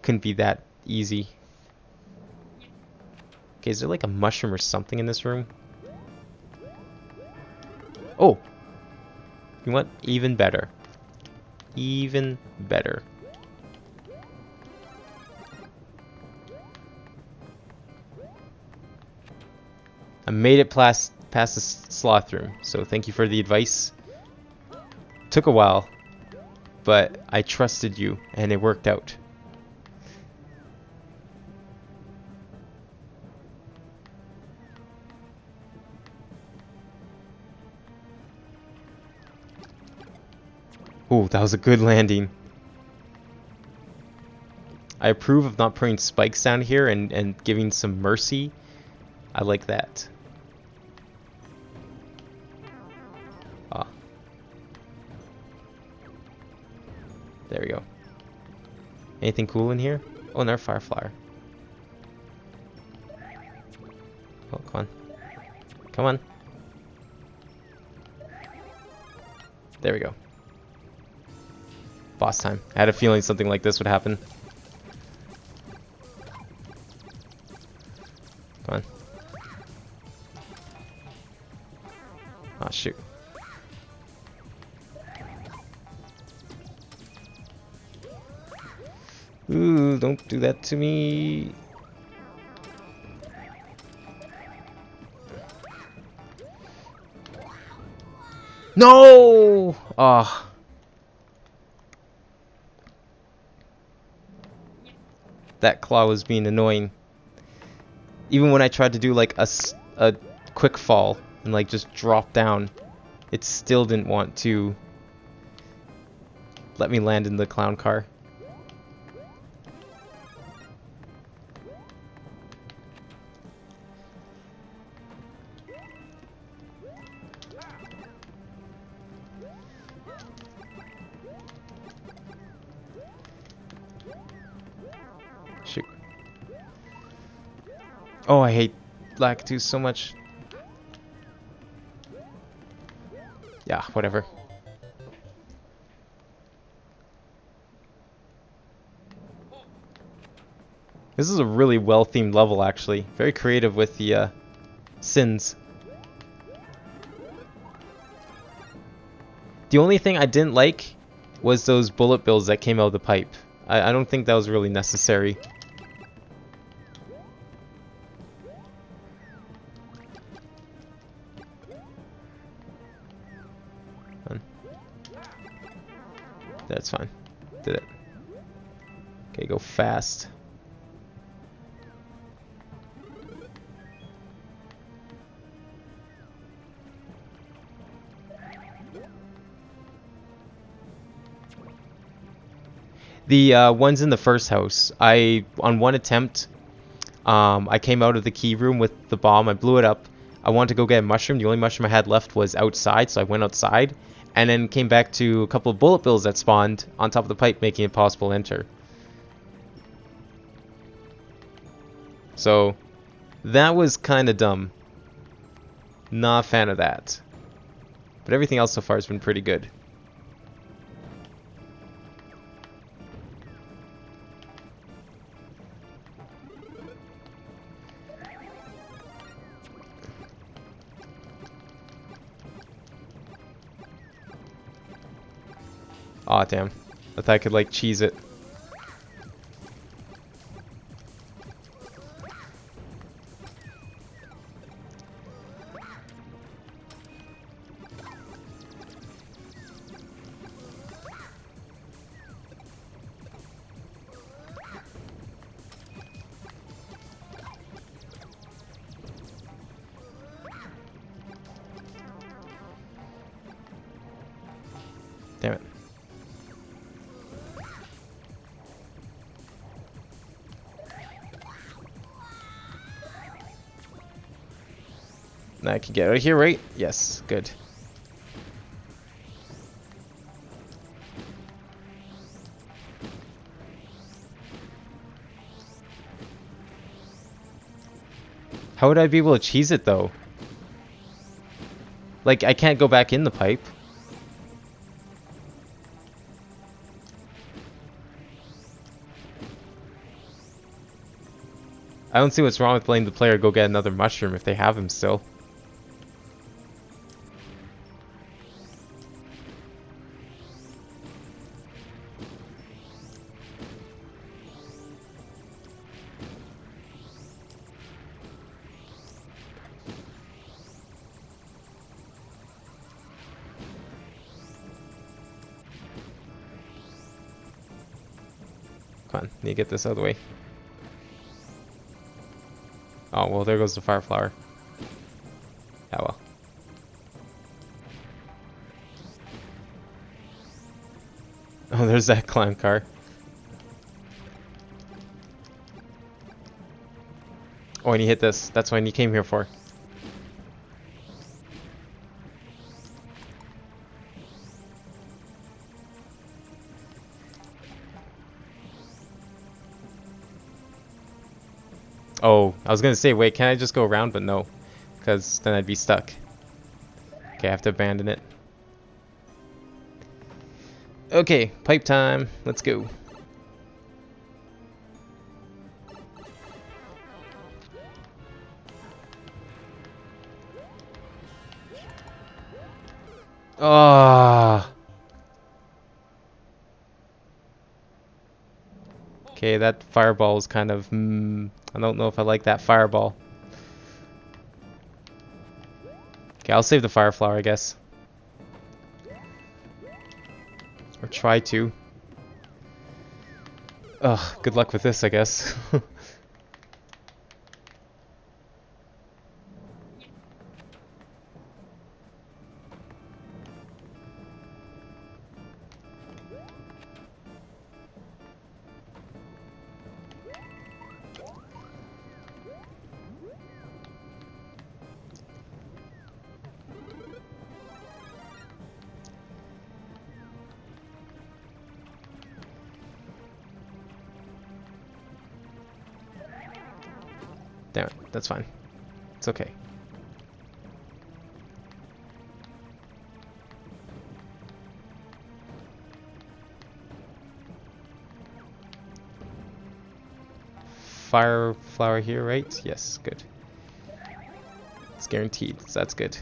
couldn't be that easy. Okay, is there like a mushroom or something in this room? Oh! You want even better. Even better. A made it past the sloth room, so thank you for the advice. Took a while, but I trusted you, and it worked out. Ooh, that was a good landing. I approve of not putting spikes down here and giving some mercy. I like that. Ah. There we go. Anything cool in here? Oh, another fire flower. Oh, come on. Come on. There we go. Boss time. I had a feeling something like this would happen. Come on. Oh, shoot. Ooh, don't do that to me. No! Ah. That claw was being annoying. Even when I tried to do like a quick fall and like just drop down, it still didn't want to let me land in the clown car. Shoot. Oh, I hate Lakitu so much. Yeah, whatever. This is a really well-themed level, actually. Very creative with the sins. The only thing I didn't like was those bullet bills that came out of the pipe. I don't think that was really necessary. That's fine. Did it. Okay, go fast. The ones in the first house, on one attempt, I came out of the key room with the bomb. I blew it up. I wanted to go get a mushroom. The only mushroom I had left was outside, so I went outside. And then came back to a couple of bullet bills that spawned on top of the pipe, making it possible to enter. So, that was kind of dumb. Not a fan of that. But everything else so far has been pretty good. Aw, damn. I thought I could, like, cheese it. Damn it. Now I can get out of here, right? Yes, good. How would I be able to cheese it, though? Like, I can't go back in the pipe. I don't see what's wrong with letting the player go get another mushroom if they have him still. Come on, need to get this out of the way. Oh, well, there goes the fire flower. Oh, well. Oh, there's that clown car. Oh, and you hit this. That's what you came here for. Oh, I was gonna say, wait, can I just go around? But no, because then I'd be stuck. Okay, I have to abandon it. Okay, pipe time. Let's go. Ah. Okay, that fireball is kind of... I don't know if I like that fireball. Okay, I'll save the fire flower, I guess. Or try to. Ugh, good luck with this, I guess. Damn it, that's fine. It's okay. Fire flower here, right? Yes, good. It's guaranteed, so that's good.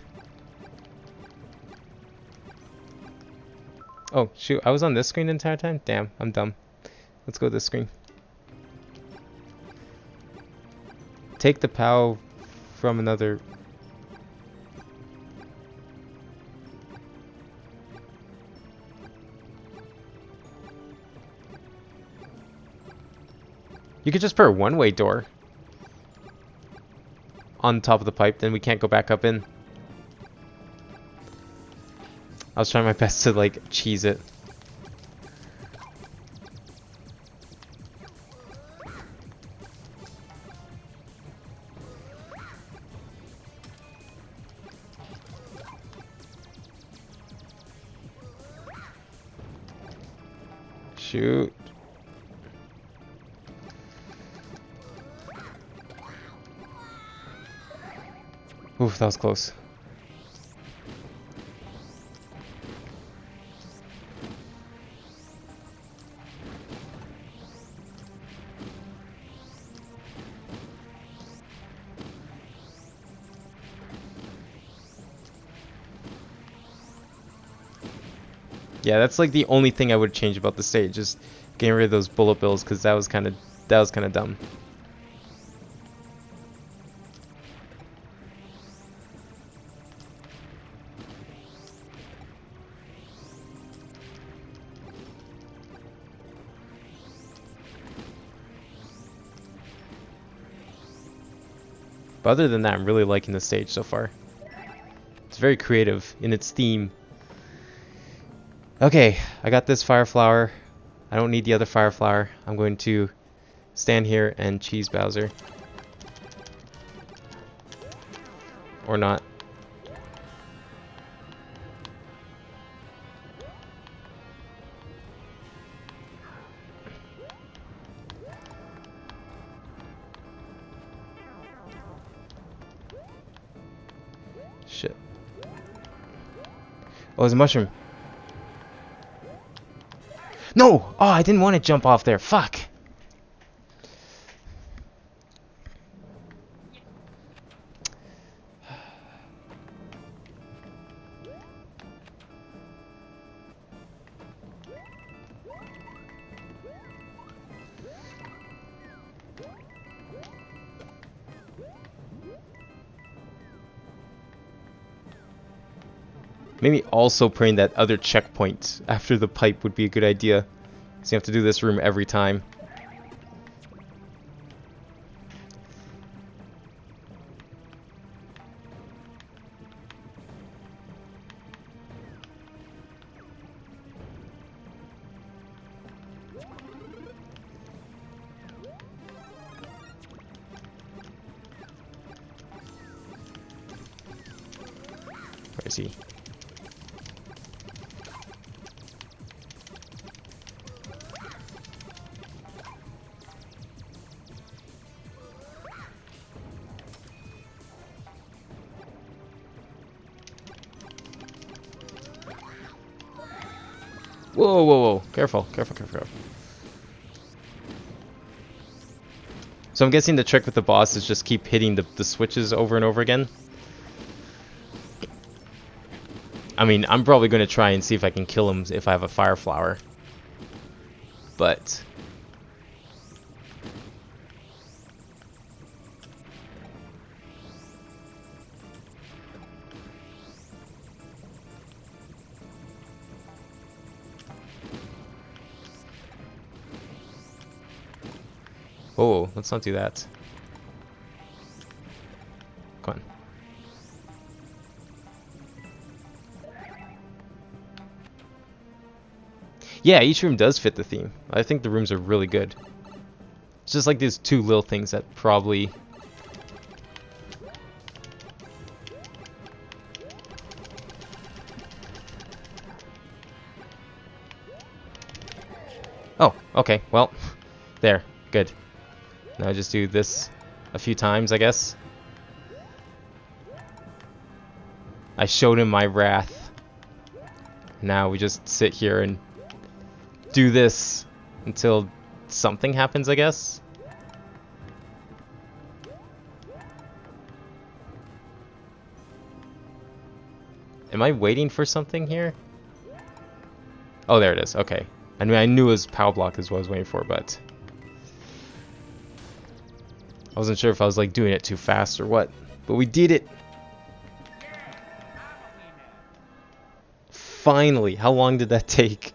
Oh, shoot, I was on this screen the entire time? Damn, I'm dumb. Let's go to this screen. Take the POW from another... You could just put a one-way door on top of the pipe, then we can't go back up in. I was trying my best to, like, cheese it. Shoot. Oof, that was close. Yeah, that's like the only thing I would change about the stage, just getting rid of those bullet bills, because that was kind of dumb. But other than that, I'm really liking the stage so far. It's very creative in its theme. Okay, I got this fire flower. I don't need the other fire flower. I'm going to stand here and cheese Bowser. Or not. Shit. Oh, there's a mushroom. No! Oh, I didn't want to jump off there. Fuck! Maybe also praying that other checkpoint after the pipe would be a good idea. So you have to do this room every time. see. Whoa, whoa, whoa. Careful, careful, careful, careful. So I'm guessing the trick with the boss is just keep hitting the switches over and over again. I mean, I'm probably going to try and see if I can kill him if I have a fire flower. But... whoa, let's not do that. Come on. Yeah, each room does fit the theme. I think the rooms are really good. It's just like these two little things that probably... Oh, okay, well, there, good. Now I just do this a few times, I guess. I showed him my wrath. Now we just sit here and do this until something happens, I guess. Am I waiting for something here? Oh, there it is. Okay. I mean, I knew it was POW block is what I was waiting for, but I wasn't sure if I was like doing it too fast or what. But we did it. Finally. How long did that take?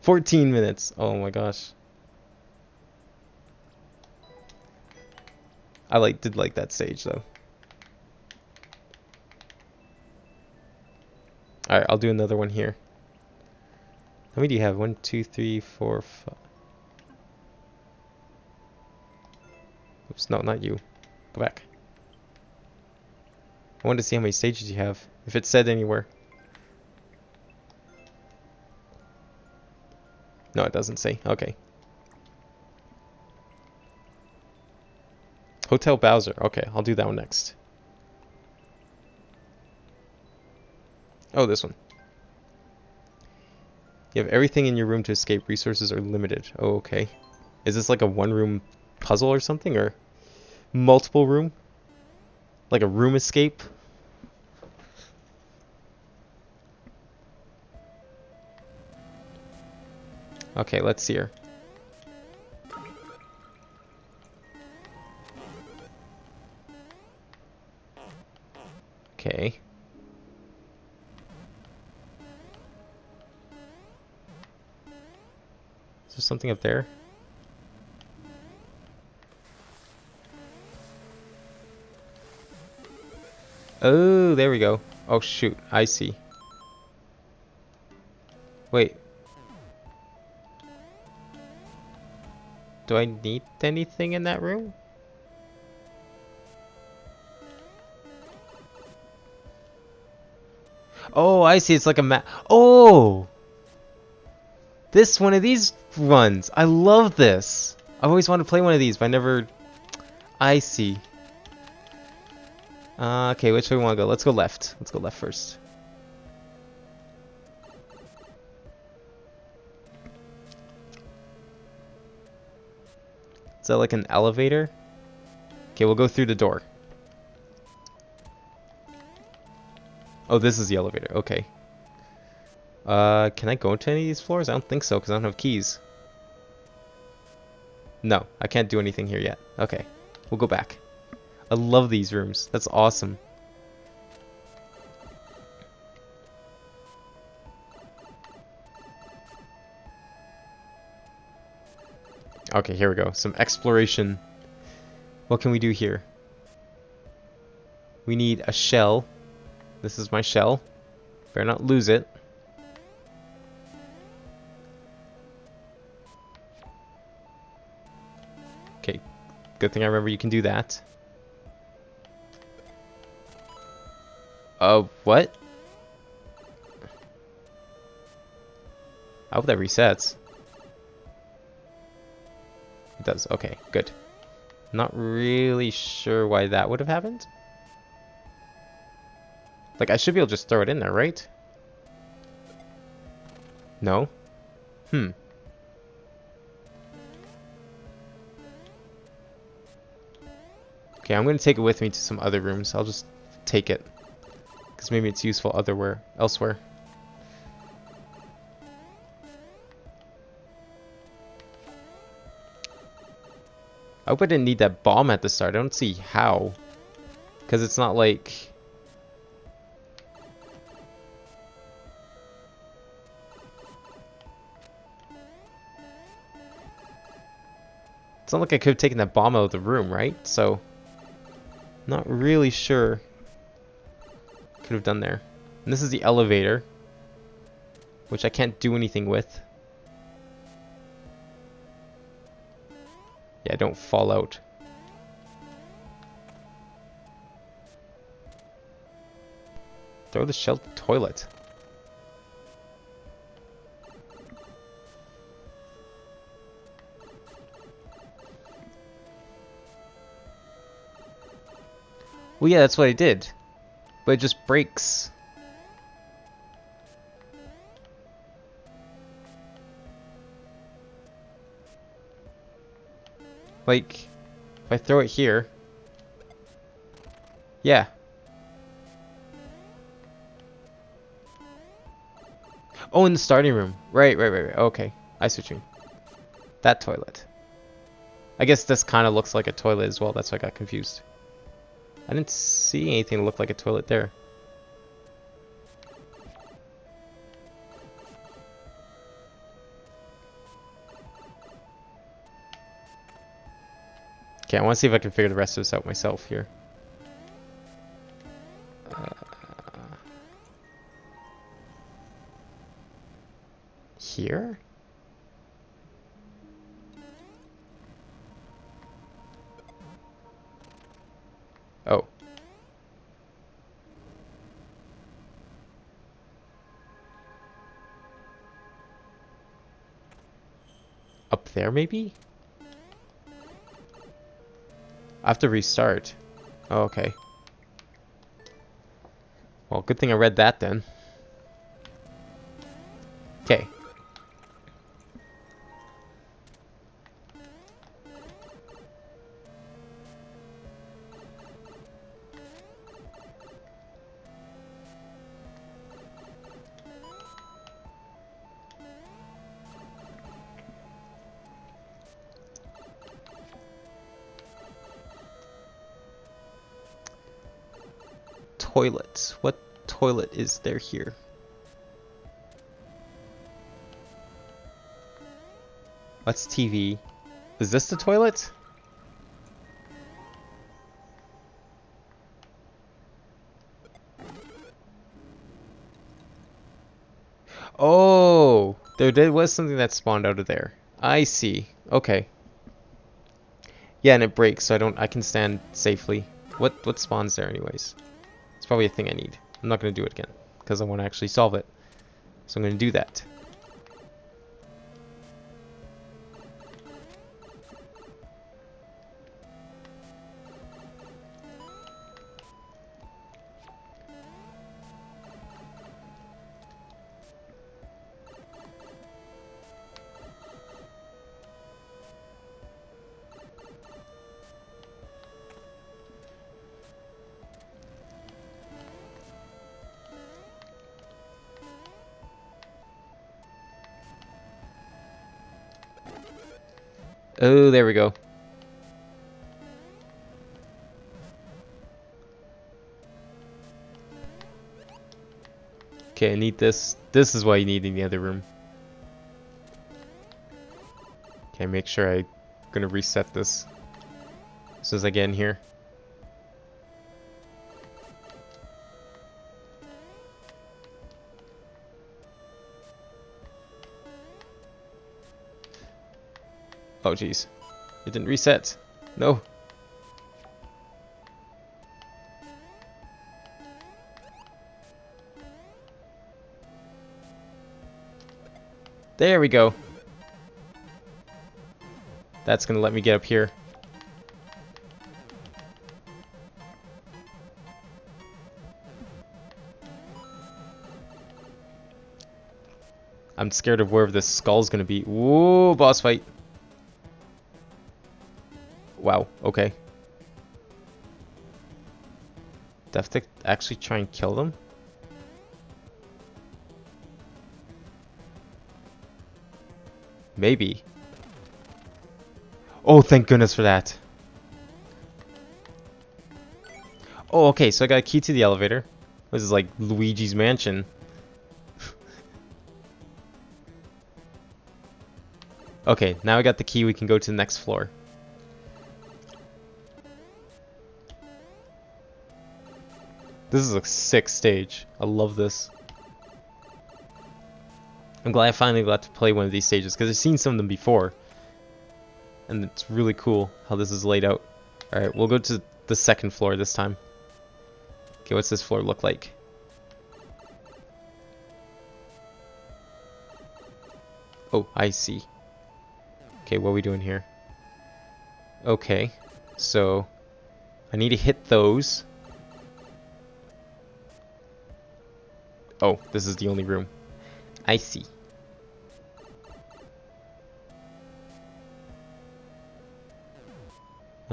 14 minutes. Oh my gosh. I did like that stage though. Alright, I'll do another one here. How many do you have? 1, 2, 3, 4, 5. Oops, no, not you. Go back. I wanted to see how many stages you have. If it said anywhere. No, it doesn't say. Okay. Hotel Bowser. Okay, I'll do that one next. Oh, this one. You have everything in your room to escape. Resources are limited. Oh, okay. Is this like a one-room puzzle or something? Or multiple room? Like a room escape? Okay, let's see her. Okay. Is there something up there? Oh, there we go. Oh, shoot. I see. Wait. Do I need anything in that room? Oh, I see. It's like a map. Oh! This one of these runs. I love this. I've always wanted to play one of these, but I never... I see. Okay, which way we want to go? Let's go left. Let's go left first. Is that like an elevator? Okay, we'll go through the door. Oh, this is the elevator. Okay. Can I go into any of these floors? I don't think so, because I don't have keys. No, I can't do anything here yet. Okay, we'll go back. I love these rooms. That's awesome. Okay, here we go. Some exploration. What can we do here? We need a shell. This is my shell. Better not lose it. Okay, good thing I remember you can do that. What? I hope that resets. It does. Okay, good. Not really sure why that would have happened. Like, I should be able to just throw it in there, right? No? Hmm. Okay, I'm gonna take it with me to some other rooms. I'll just take it. Because maybe it's useful elsewhere. I hope I didn't need that bomb at the start. I don't see how. Because it's not like... It's not like I could have taken that bomb out of the room, right? So... Not really sure. Could have done there. And this is the elevator. Which I can't do anything with. Yeah, don't fall out. Throw the shell to the toilet. Well, yeah, that's what I did. But it just breaks. Like, if I throw it here... Yeah. Oh, in the starting room. Right. Okay. I see what you mean. That toilet. I guess this kind of looks like a toilet as well. That's why I got confused. I didn't see anything that looked like a toilet there. Okay, I want to see if I can figure the rest of this out myself here. Here? Oh. Up there, maybe? I have to restart. Oh, okay. Well, good thing I read that then. Okay. Toilet. What toilet is there here? What's TV? Is this the toilet? Oh, there was something that spawned out of there. I see. Okay. Yeah, and it breaks, so I can stand safely. What spawns there anyways? It's probably a thing I need. I'm not gonna do it again because I want to actually solve it. So I'm gonna do that. Oh, there we go. Okay, I need this. This is why you need in the other room. Okay, make sure I'm gonna reset this as soon as I get in here. Oh, jeez. It didn't reset. No. There we go. That's gonna let me get up here. I'm scared of where this skull's gonna be. Whoa, boss fight. Wow, okay. Do I have to actually try and kill them? Maybe. Oh, thank goodness for that. Oh, okay, so I got a key to the elevator. This is like Luigi's Mansion. Okay, now I got the key, we can go to the next floor. This is a sick stage. I love this. I'm glad I finally got to play one of these stages, because I've seen some of them before. And it's really cool how this is laid out. Alright, we'll go to the second floor this time. Okay, what's this floor look like? Oh, I see. Okay, what are we doing here? Okay, so I need to hit those. Oh, this is the only room. I see.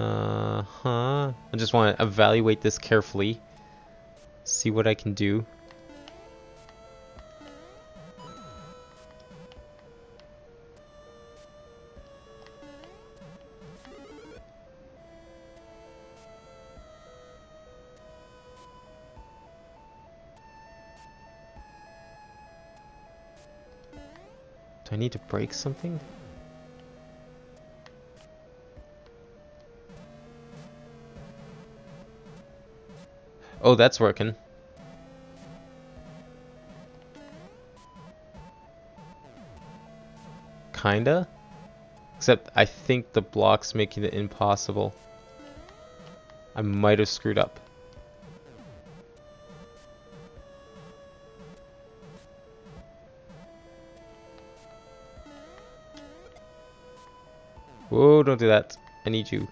I just want to evaluate this carefully. See what I can do. Do I need to break something? Oh, that's working. Kinda? Except I think the block's making it impossible. I might have screwed up. Whoa, don't do that. I need you.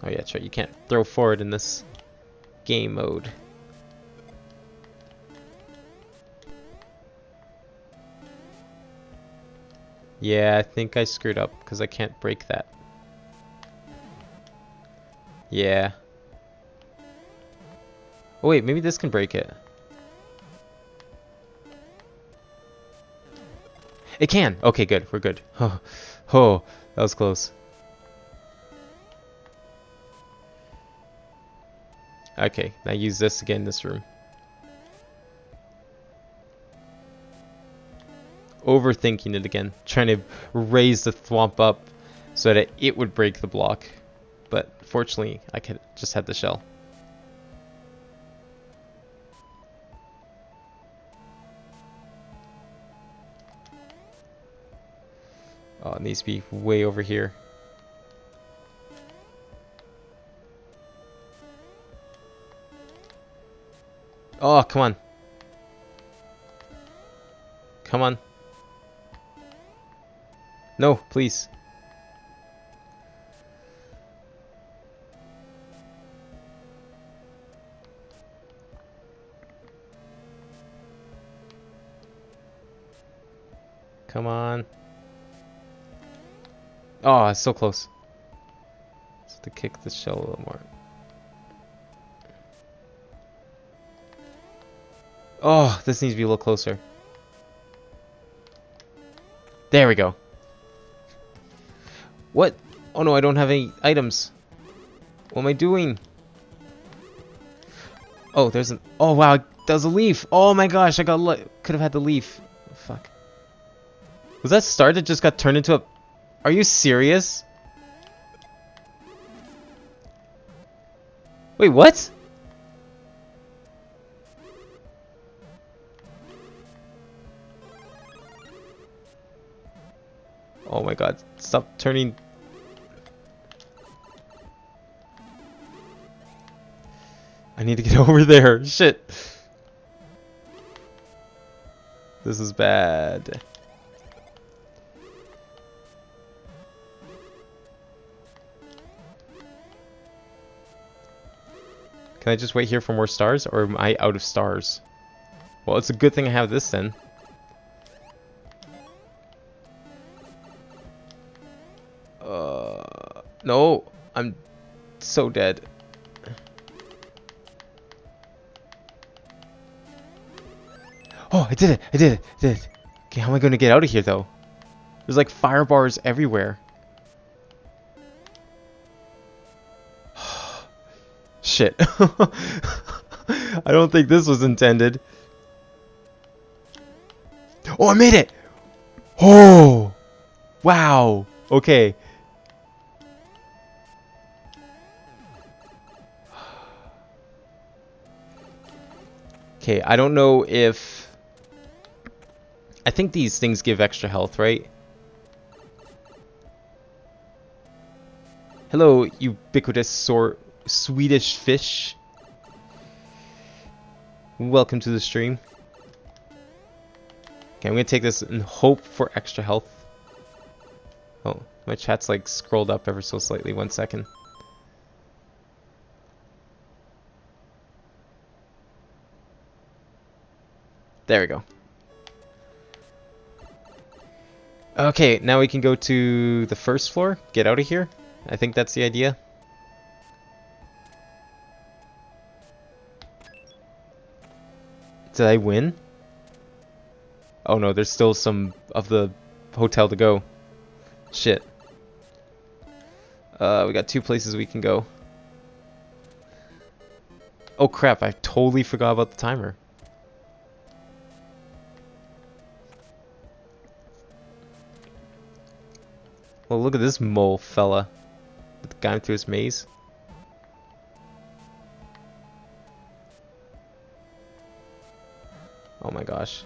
Oh yeah, that's right. You can't throw forward in this game mode. Yeah, I think I screwed up because I can't break that. Yeah. Oh wait, maybe this can break it. It can! Okay, good. We're good. Oh, oh, that was close. Okay, now use this again in this room. Overthinking it again. Trying to raise the thwomp up so that it would break the block. But fortunately, I could just had the shell. Oh, it needs to be way over here. Oh, come on. Come on. No, please. Come on. Oh, it's so close. Just to kick the shell a little more. Oh, this needs to be a little closer. There we go. What? Oh no, I don't have any items. What am I doing? Oh, there's an... Oh wow, that was a leaf. Oh my gosh, I got... Could have had the leaf. Fuck. Was that star that just got turned into a... Are you serious? Wait, what? Oh my god, stop turning. I need to get over there. Shit. This is bad. Can I just wait here for more stars, or am I out of stars? Well, it's a good thing I have this then. No, I'm so dead. Oh, I did it! I did it! I did it! Okay, how am I going to get out of here, though? There's like fire bars everywhere. Shit. I don't think this was intended. Oh, I made it! Oh! Wow! Okay. Okay, I don't know if... I think these things give extra health, right? Hello, ubiquitous Swedish fish. Welcome to the stream. Okay, I'm gonna take this and hope for extra health. Oh, my chat's like scrolled up ever so slightly. 1 second. There we go. Okay, now we can go to the first floor. Get out of here. I think that's the idea. Did I win? Oh no, there's still some of the hotel to go. Shit. We got 2 places we can go. Oh crap, I totally forgot about the timer. Well, look at this mole fella. With the guy through his maze. Oh my gosh.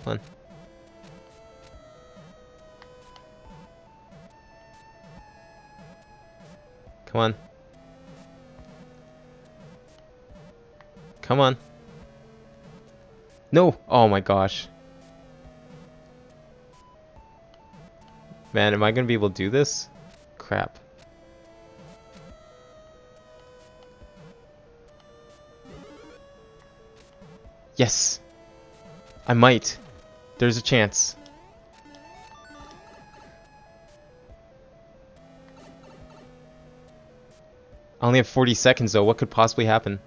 Come on. Come on. Come on. No! Oh my gosh. Man, am I gonna be able to do this? Crap. Yes! I might. There's a chance. I only have 40 seconds though. What could possibly happen?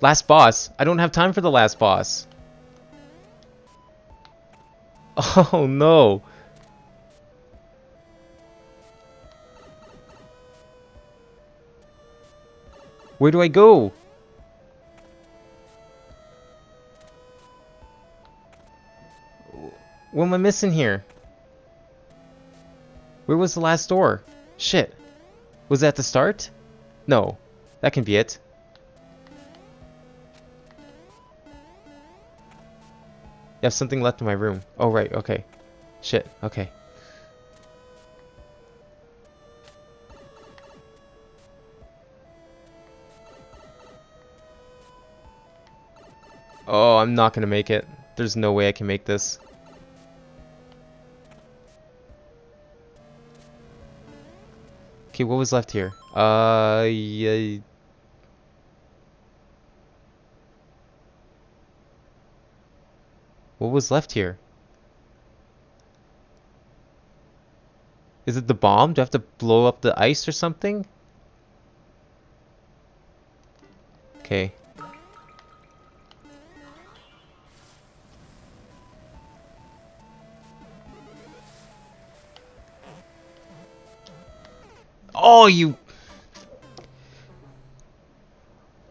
Last boss? I don't have time for the last boss. Oh no. Where do I go? What am I missing here? Where was the last door? Shit. Was that the start? No. That can be it. You have something left in my room. Oh, right. Okay. Shit. Okay. Oh, I'm not gonna make it. There's no way I can make this. Okay, what was left here? Yeah. What was left here? Is it the bomb? Do I have to blow up the ice or something? Okay. Oh, you...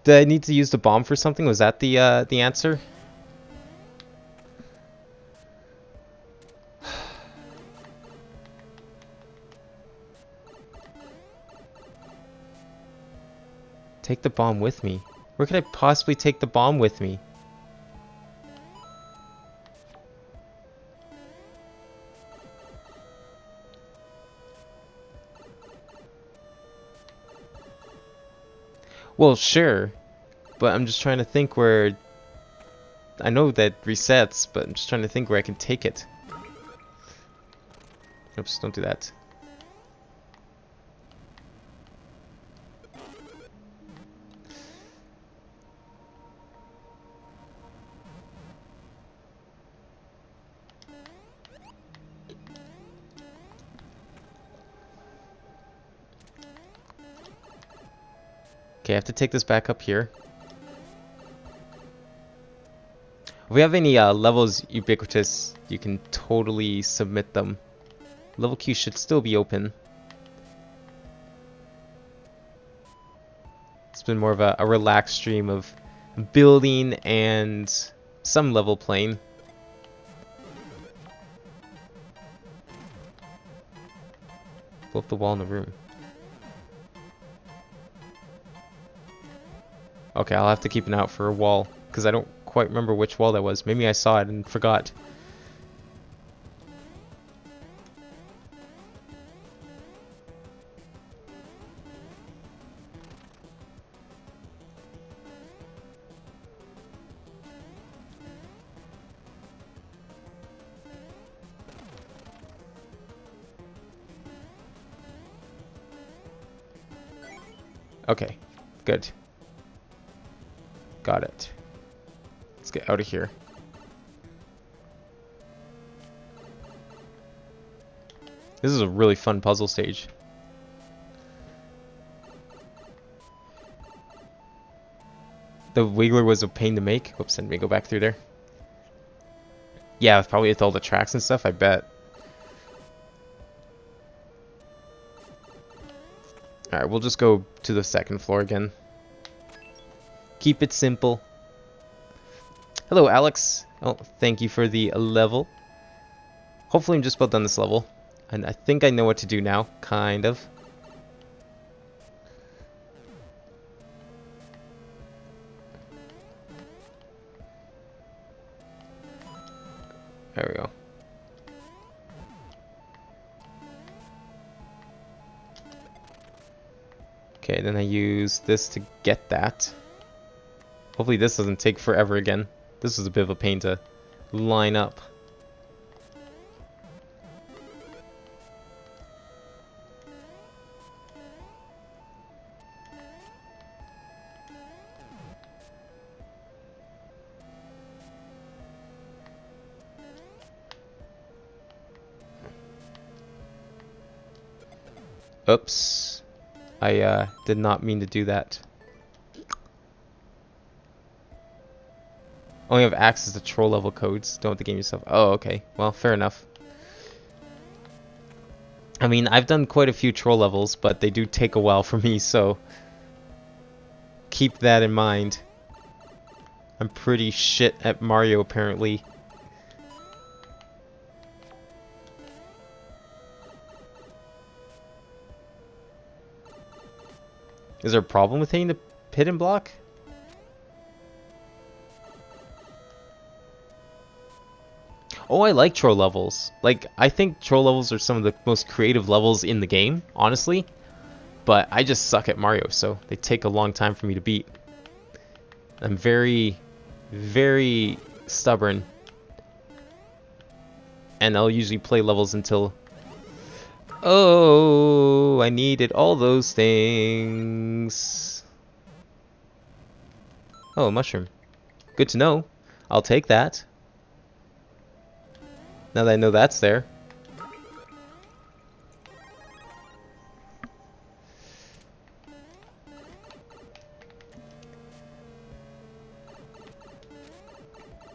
Did I need to use the bomb for something? Was that the answer? Take the bomb with me. Where could I possibly take the bomb with me? Well, sure. But I'm just trying to think where I know that resets, but I'm just trying to think where I can take it. Oops, don't do that. Okay, I have to take this back up here. If we have any levels ubiquitous, you can totally submit them. Level queue should still be open. It's been more of a relaxed stream of building and some level playing. Blow up the wall in the room. Okay, I'll have to keep an eye out for a wall, because I don't quite remember which wall that was. Maybe I saw it and forgot. Okay, good. Got it. Let's get out of here. This is a really fun puzzle stage. The Wiggler was a pain to make. Whoops, let me go back through there. Yeah, probably with all the tracks and stuff, I bet. Alright, we'll just go to the second floor again. Keep it simple. Hello, Alex. Oh, thank you for the level. Hopefully I'm just about done this level. And I think I know what to do now, kind of. There we go. Okay, then I use this to get that. Hopefully this doesn't take forever again. This is a bit of a pain to line up. Oops. I did not mean to do that. Only have access to troll level codes. Don't have the game yourself. Oh, okay. Well, fair enough. I mean, I've done quite a few troll levels, but they do take a while for me, so keep that in mind. I'm pretty shit at Mario, apparently. Is there a problem with hitting the hidden block? Oh, I like troll levels. Like, I think troll levels are some of the most creative levels in the game, honestly. But I just suck at Mario, so they take a long time for me to beat. I'm very, very stubborn. And I'll usually play levels until... Oh, I needed all those things. Oh, a mushroom. Good to know. I'll take that. Now that I know that's there.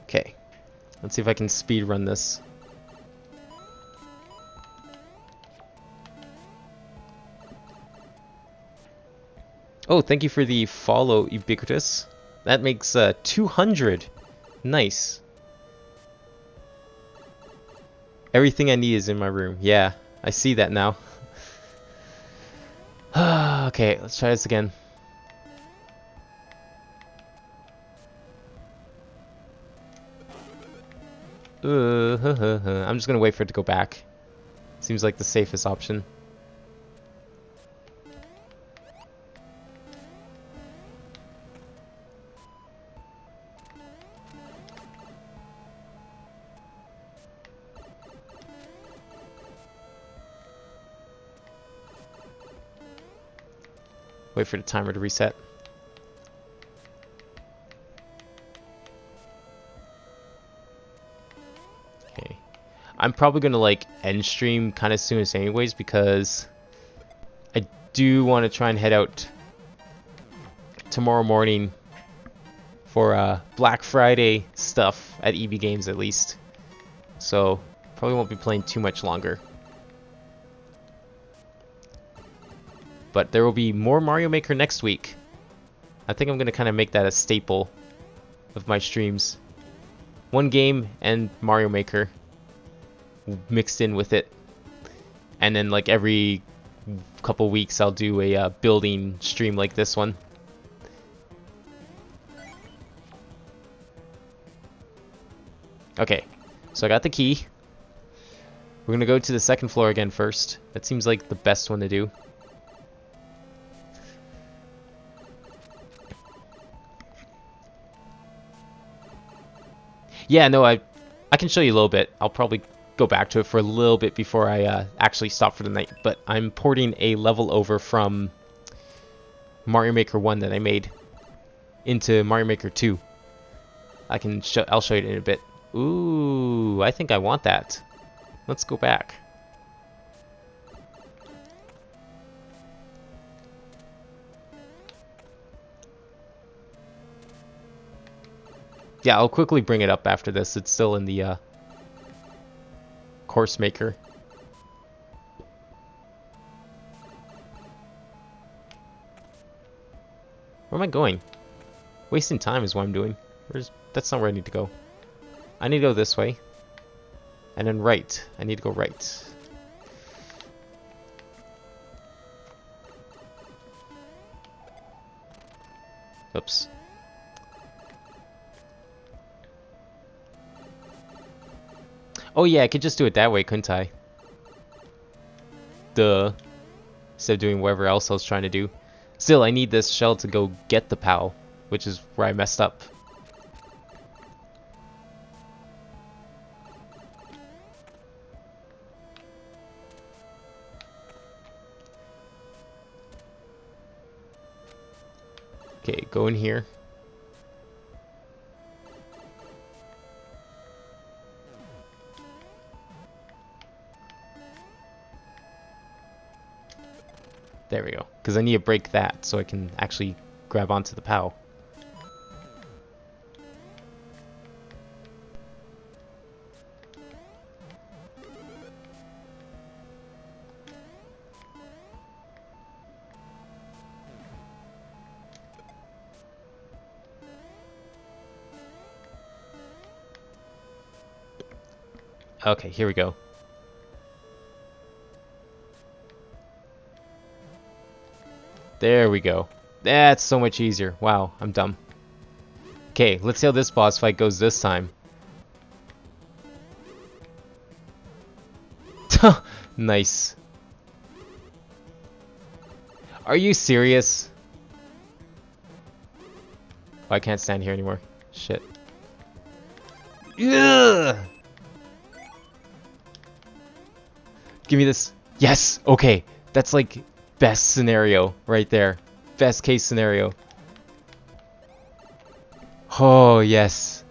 Okay. Let's see if I can speed run this. Oh, thank you for the follow, Ubiquitous. That makes 200. Nice. Everything I need is in my room. Yeah, I see that now. Okay, let's try this again. I'm just gonna wait for it to go back. Seems like the safest option. Wait for the timer to reset. Okay. I'm probably gonna like end stream kind of soon as anyways, because I do want to try and head out tomorrow morning for Black Friday stuff at EB Games at least. So probably won't be playing too much longer. But there will be more Mario Maker next week. I think I'm going to kind of make that a staple of my streams. One game and Mario Maker mixed in with it. And then like every couple weeks I'll do a building stream like this one. Okay, so I got the key. We're going to go to the second floor again first. That seems like the best one to do. Yeah, no, I can show you a little bit. I'll probably go back to it for a little bit before I actually stop for the night. But I'm porting a level over from Mario Maker 1 that I made into Mario Maker 2. I'll show you in a bit. Ooh, I think I want that. Let's go back. Yeah, I'll quickly bring it up after this. It's still in the course maker. Where am I going? Wasting time is what I'm doing. That's not where I need to go. I need to go this way. And then right. I need to go right. Oops. Oh yeah, I could just do it that way, couldn't I? Duh. Instead of doing whatever else I was trying to do. Still, I need this shell to go get the POW, which is where I messed up. Okay, go in here. There we go. Because I need to break that so I can actually grab onto the POW. Okay, here we go. There we go. That's so much easier. Wow, I'm dumb. Okay, let's see how this boss fight goes this time. Nice. Are you serious? Oh, I can't stand here anymore. Shit. Ugh! Give me this. Yes! Okay. That's like best scenario right there. Best case scenario. Oh, yes.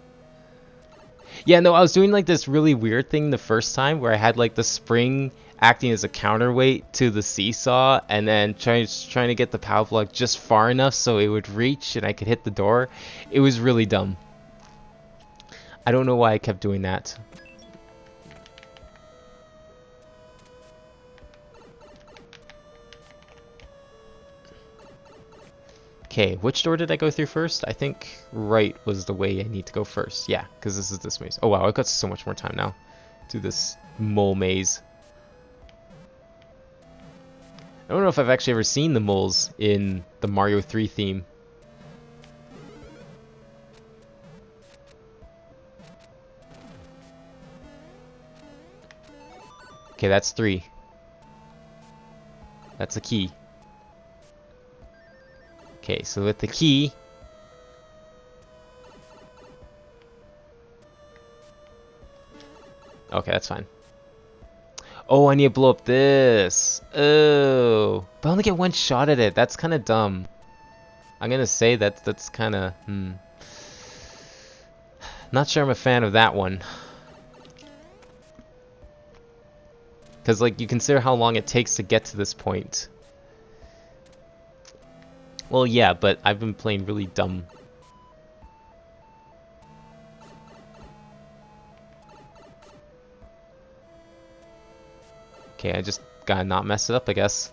Yeah, no, I was doing like this really weird thing the first time where I had like the spring acting as a counterweight to the seesaw and then trying to get the POW block just far enough so it would reach and I could hit the door. It was really dumb. I don't know why I kept doing that. Okay, which door did I go through first? I think right was the way I need to go first. Yeah, because this is this maze. Oh wow, I've got so much more time now to this mole maze. I don't know if I've actually ever seen the moles in the Mario 3 theme. Okay, that's 3. That's a key. Okay, so with the key... Okay, that's fine. Oh, I need to blow up this. Oh. But I only get one shot at it. That's kind of dumb. I'm gonna say that's kind of... Not sure I'm a fan of that one. Because, like, you consider how long it takes to get to this point. Well, yeah, but I've been playing really dumb. Okay, I just gotta not mess it up, I guess.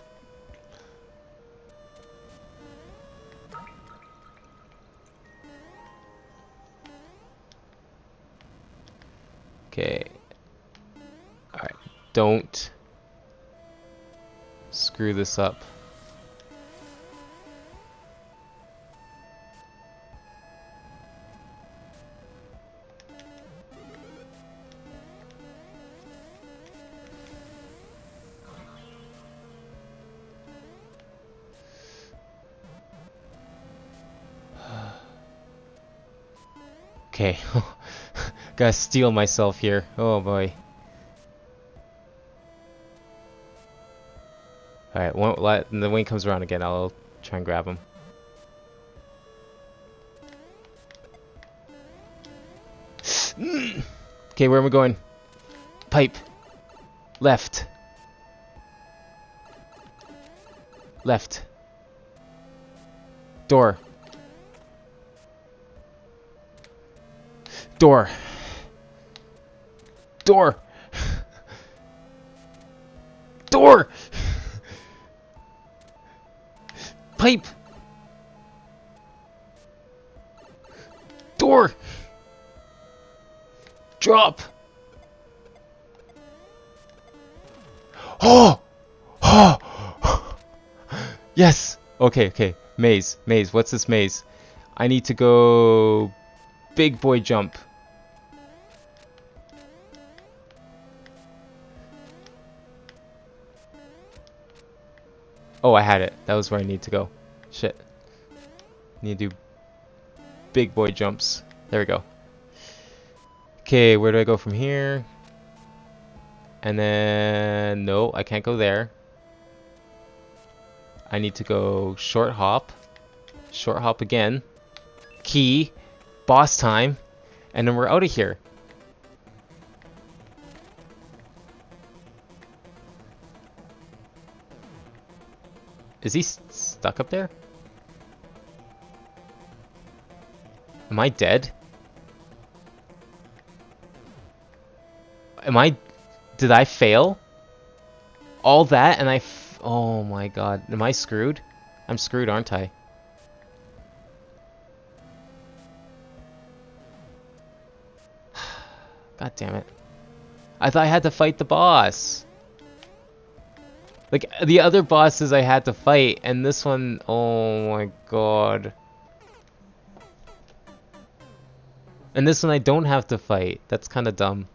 Okay. Alright, don't screw this up. Okay, gotta steel myself here. Oh boy. Alright, when the wing comes around again, I'll try and grab him. Okay, where am I going? Pipe. Left. Left. Door. Door. Door. Door. Pipe. Door. Drop. Oh. Oh. Yes. Okay, okay. Maze. Maze. What's this maze? I need to go big boy jump. Oh, I had it. That was where I need to go. Shit. Need to do big boy jumps. There we go. Okay, where do I go from here? And then... No, I can't go there. I need to go short hop. Short hop again. Key. Boss time. And then we're out of here. Is he stuck up there? Am I dead? Did I fail? All that and oh my god. Am I screwed? I'm screwed, aren't I? God damn it. I thought I had to fight the boss. Like, the other bosses I had to fight, and this one, oh my god. And this one I don't have to fight. That's kind of dumb.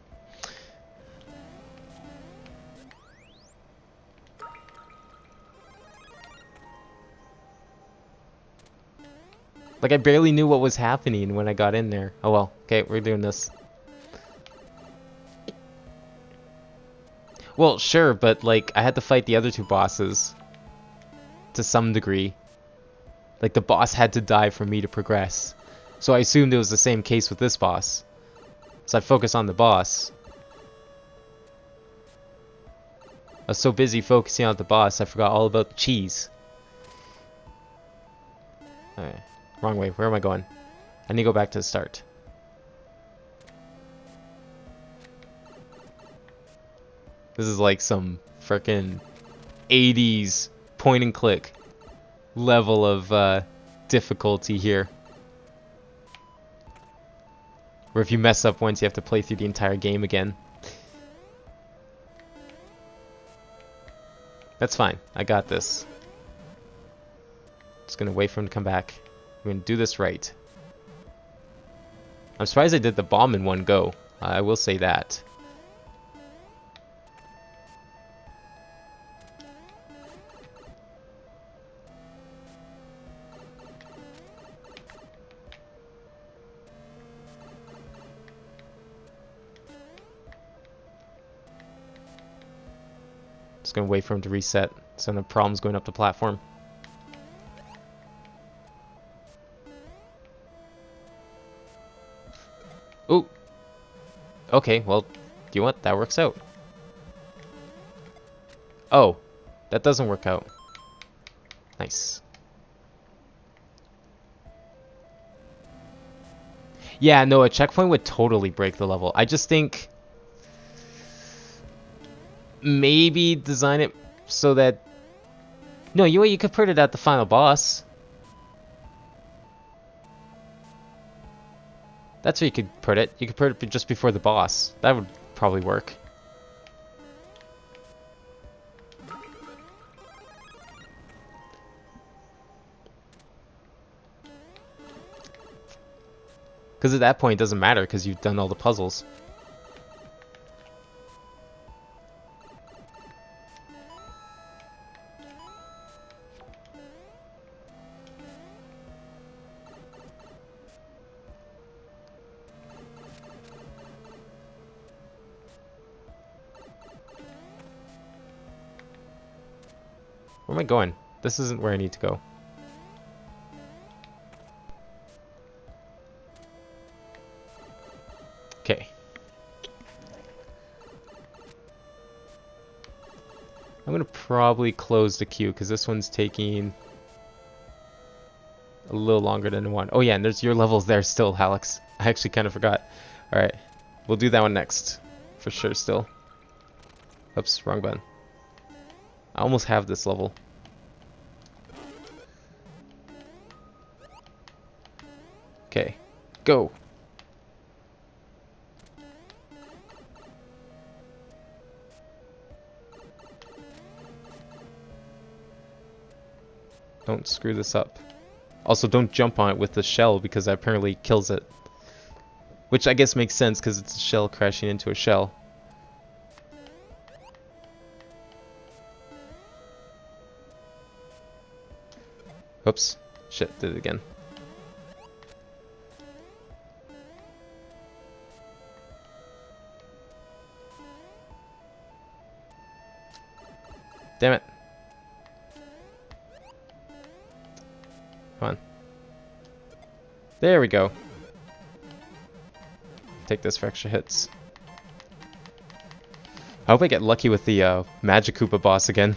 Like, I barely knew what was happening when I got in there. Oh well. Okay, we're doing this. Well, sure, but like, I had to fight the other two bosses. To some degree. Like, the boss had to die for me to progress. So I assumed it was the same case with this boss. So I focus on the boss. I was so busy focusing on the boss, I forgot all about the cheese. Alright. Wrong way. Where am I going? I need to go back to the start. This is like some frickin' 80s point and click level of difficulty here. Where if you mess up once, you have to play through the entire game again. That's fine. I got this. Just gonna wait for him to come back. I'm gonna do this right. I'm surprised I did the bomb in one go. I will say that. Just gonna wait for him to reset. So no problems going up the platform. Ooh. Okay, well, do you know what? That works out. Oh, that doesn't work out. Nice. Yeah, no, a checkpoint would totally break the level. I just think maybe design it so that... No, you could put it at the final boss. That's where you could put it. You could put it just before the boss. That would probably work. Because at that point it doesn't matter because you've done all the puzzles. Where am I going? This isn't where I need to go. Okay. I'm gonna probably close the queue because this one's taking a little longer than one. Oh yeah, and there's your levels there still, Alex. I actually kind of forgot. Alright, we'll do that one next. For sure still. Oops, wrong button. I almost have this level. Okay, go! Don't screw this up. Also, don't jump on it with the shell because that apparently kills it. Which I guess makes sense because it's a shell crashing into a shell. Oops. Shit, did it again. Damn it. Come on. There we go. Take this for extra hits. I hope I get lucky with the Magikoopa boss again.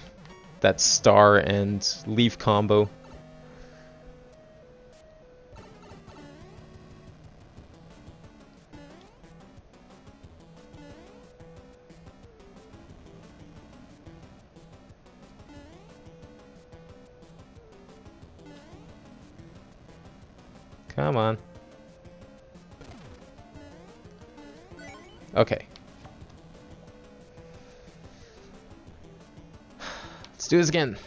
That star and leaf combo. Come on. Okay. Let's do this again.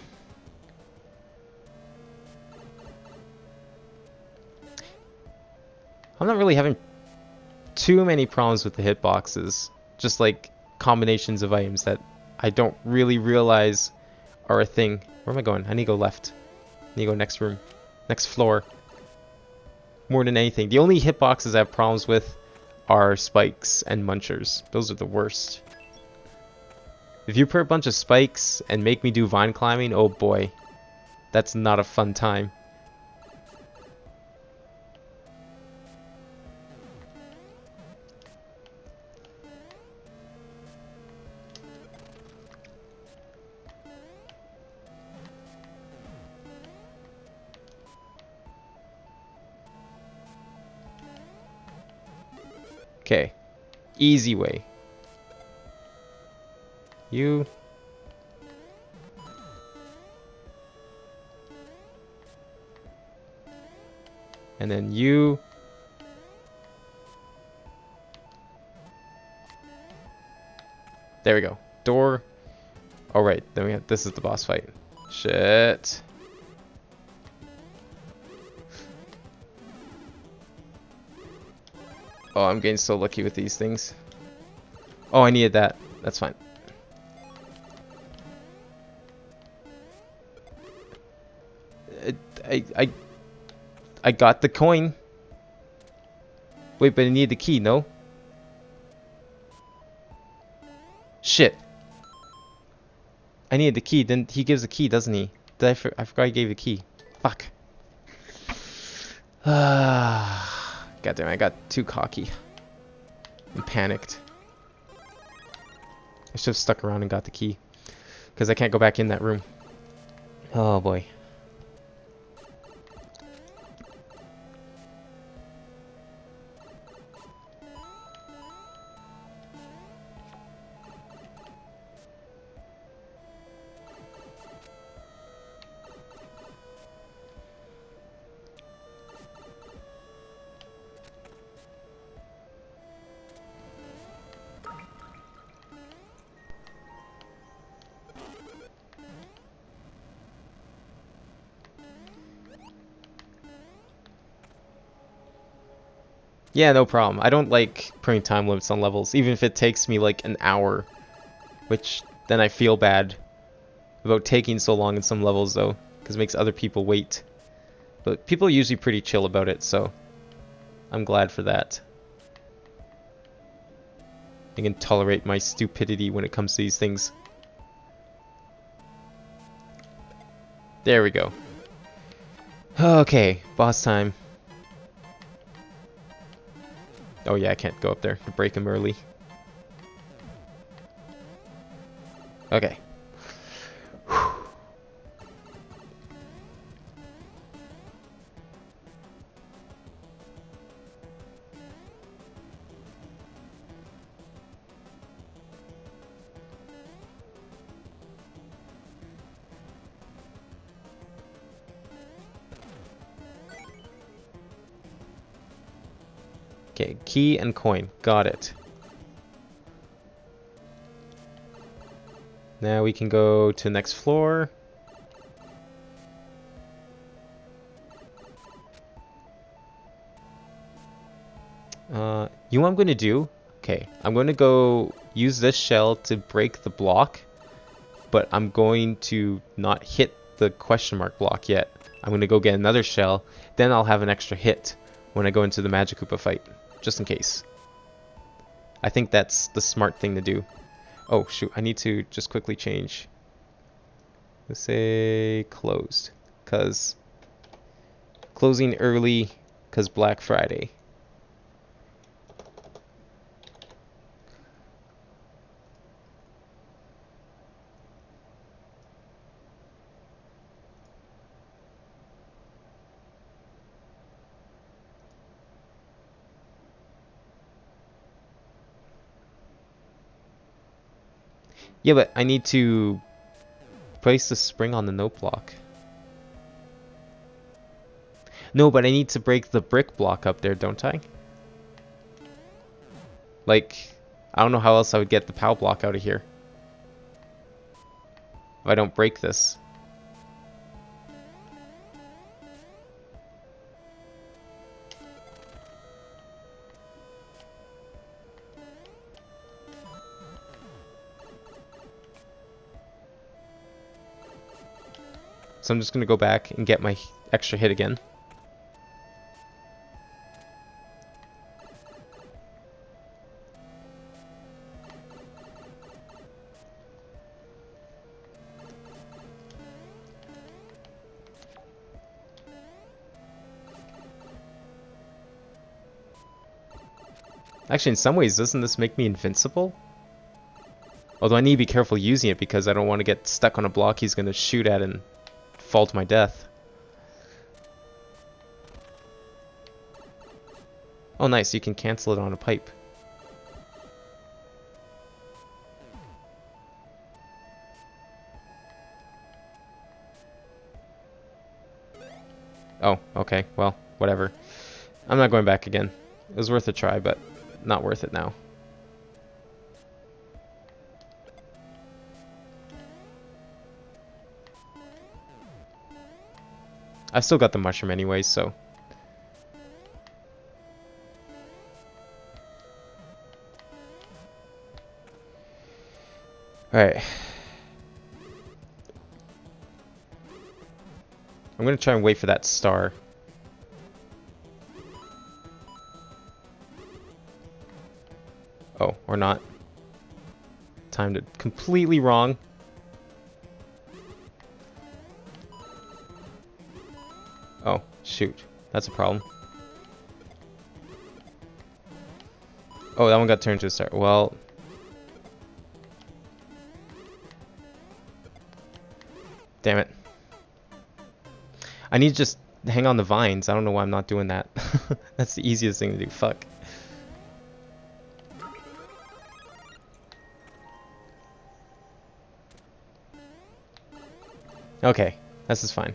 I'm not really having too many problems with the hitboxes. Just like combinations of items that I don't really realize are a thing. Where am I going? I need to go left. I need to go next room. Next floor. More than anything. The only hitboxes I have problems with are spikes and munchers. Those are the worst. If you put a bunch of spikes and make me do vine climbing, oh boy. That's not a fun time. Okay. Easy way. You. And then you. There we go. Door. Oh right, then we have, this is the boss fight. Shit. Oh, I'm getting so lucky with these things. Oh, I needed that. That's fine. I got the coin. Wait, but I need the key, no? Shit. I needed the key. Then he gives the key, doesn't he? I forgot he gave the key. Fuck. God damn, I got too cocky. I'm panicked. I should have stuck around and got the key. Because I can't go back in that room. Oh boy. Yeah, no problem. I don't like putting time limits on levels, even if it takes me like an hour. Which, then I feel bad about taking so long in some levels though, because it makes other people wait. But people are usually pretty chill about it, so I'm glad for that. I can tolerate my stupidity when it comes to these things. There we go. Okay, boss time. Oh yeah, I can't go up there to break him early. Okay. Okay, key and coin. Got it. Now we can go to the next floor. You know what I'm going to do? Okay, I'm going to go use this shell to break the block, but I'm going to not hit the question mark block yet. I'm going to go get another shell, then I'll have an extra hit when I go into the Magikoopa fight, just in case. I think that's the smart thing to do. Oh shoot, I need to just quickly change. Let's say closed, because closing early because Black Friday. Yeah, but I need to place the spring on the note block. No, but I need to break the brick block up there, don't I? Like, I don't know how else I would get the POW block out of here if I don't break this. So I'm just going to go back and get my extra hit again. Actually, in some ways, doesn't this make me invincible? Although I need to be careful using it because I don't want to get stuck on a block he's going to shoot at and fall to my death. Oh nice, you can cancel it on a pipe. Oh, okay, well, whatever. I'm not going back again. It was worth a try, but not worth it now. I've still got the mushroom anyways, so... Alright. I'm gonna try and wait for that star. Oh, or not. Timed it completely wrong. Oh, shoot. That's a problem. Oh, that one got turned to a star. Well... Damn it. I need to just hang on the vines. I don't know why I'm not doing that. That's the easiest thing to do. Fuck. Okay. This is fine.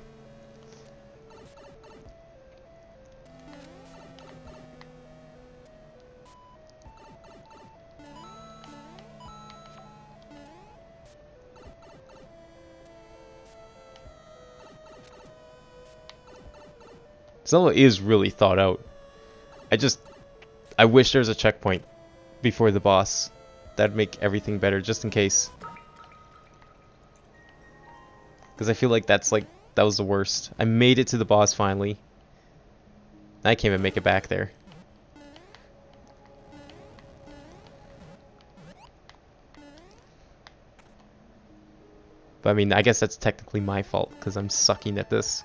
Zelda is really thought out. I wish there was a checkpoint before the boss. That'd make everything better, just in case. Because I feel like that was the worst. I made it to the boss finally. I can't even make it back there. But I mean, I guess that's technically my fault, because I'm sucking at this.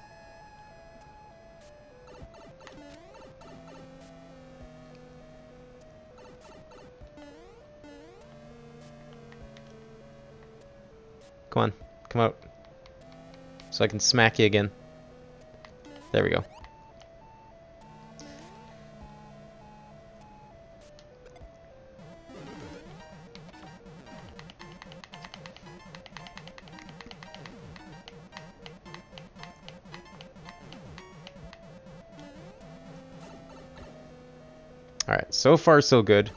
Come on, come out. So I can smack you again. There we go. Alright, so far so good.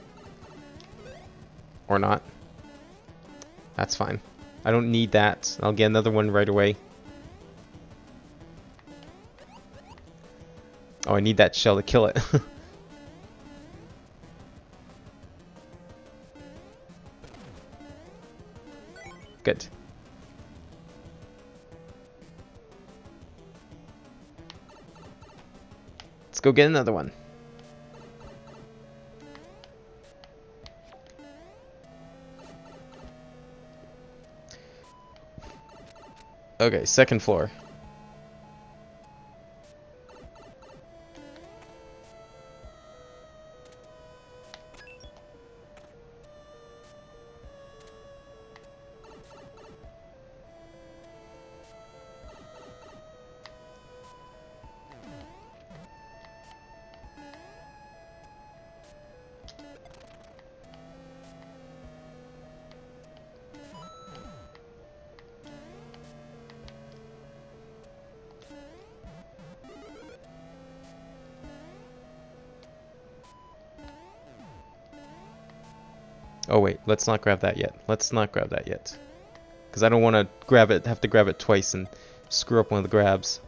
Or not. That's fine. I don't need that. I'll get another one right away. Oh, I need that shell to kill it. Good. Let's go get another one. Okay, second floor. Oh wait, let's not grab that yet. Let's not grab that yet. Because I don't want to grab it, have to grab it twice and screw up one of the grabs.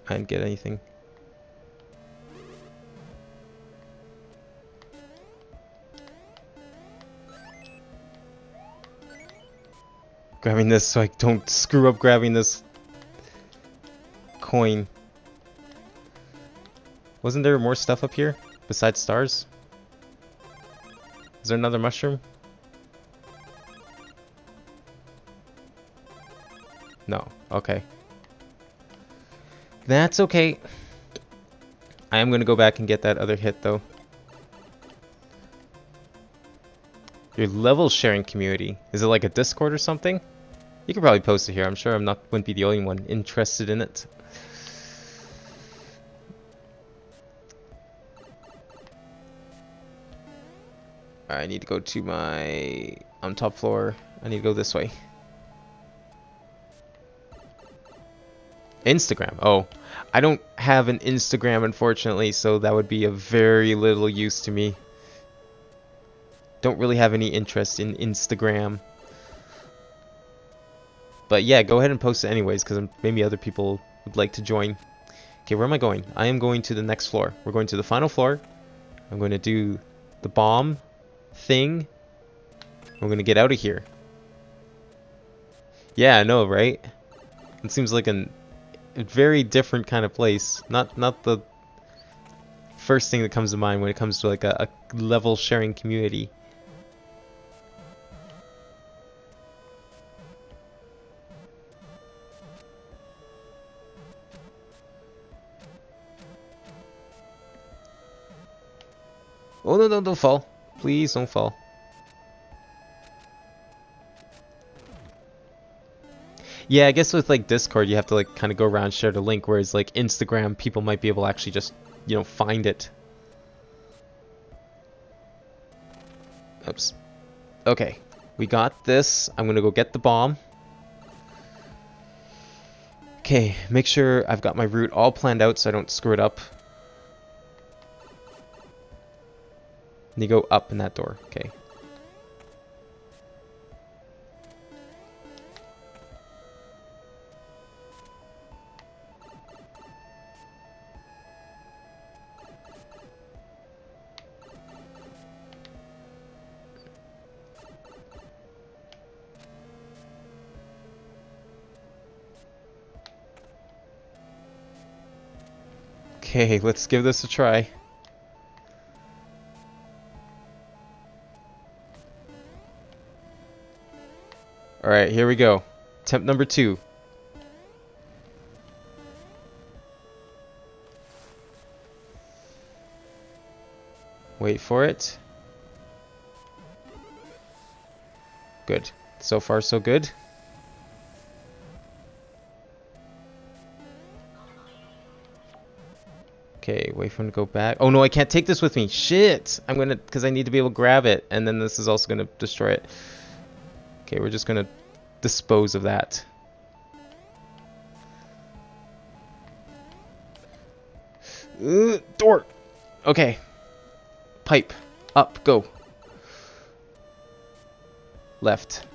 I didn't get anything. Grabbing this so I don't screw up grabbing this coin. Wasn't there more stuff up here besides stars? Is there another mushroom? No. Okay. That's okay. I am going to go back and get that other hit though. Your level sharing community. Is it like a Discord or something? You could probably post it here. I'm sure wouldn't be the only one interested in it. I need to go to my on top floor. I need to go this way. Instagram. Oh, I don't have an Instagram unfortunately, so that would be of very little use to me. Don't really have any interest in Instagram. But yeah, go ahead and post it anyways, because maybe other people would like to join. Okay, where am I going? I am going to the next floor. We're going to the final floor. I'm going to do the bomb thing. I'm going to get out of here. Yeah, I know, right? It seems like a very different kind of place. Not the first thing that comes to mind when it comes to like a level sharing community. Oh no, no, don't fall. Please don't fall. Yeah, I guess with like Discord you have to like kind of go around share the link, whereas like Instagram people might be able to actually just, you know, find it. Oops. Okay. We got this. I'm gonna go get the bomb. Okay, make sure I've got my route all planned out so I don't screw it up. And you go up in that door. Okay. Okay, let's give this a try. Alright, here we go. Attempt number 2. Wait for it. Good. So far, so good. Okay, wait for him to go back. Oh no, I can't take this with me. Shit! I'm gonna, because I need to be able to grab it, and then this is also gonna destroy it. Okay, we're just gonna dispose of that. Door! Okay. Pipe. Up, go. Left.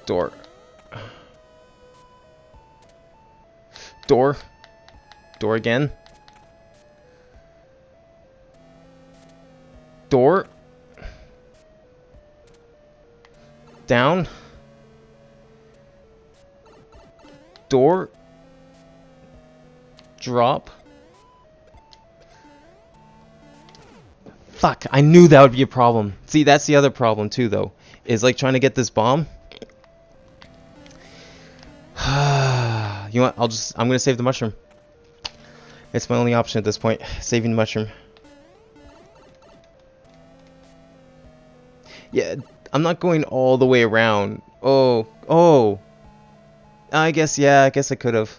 Door. Door. Door again. Door. Down. Door. Drop. Fuck, I knew that would be a problem. See, that's the other problem too, though. Is like trying to get this bomb. You know what? I'm gonna save the mushroom. It's my only option at this point. Saving the mushroom. Yeah, I'm not going all the way around. Oh. I guess, yeah, I guess I could have.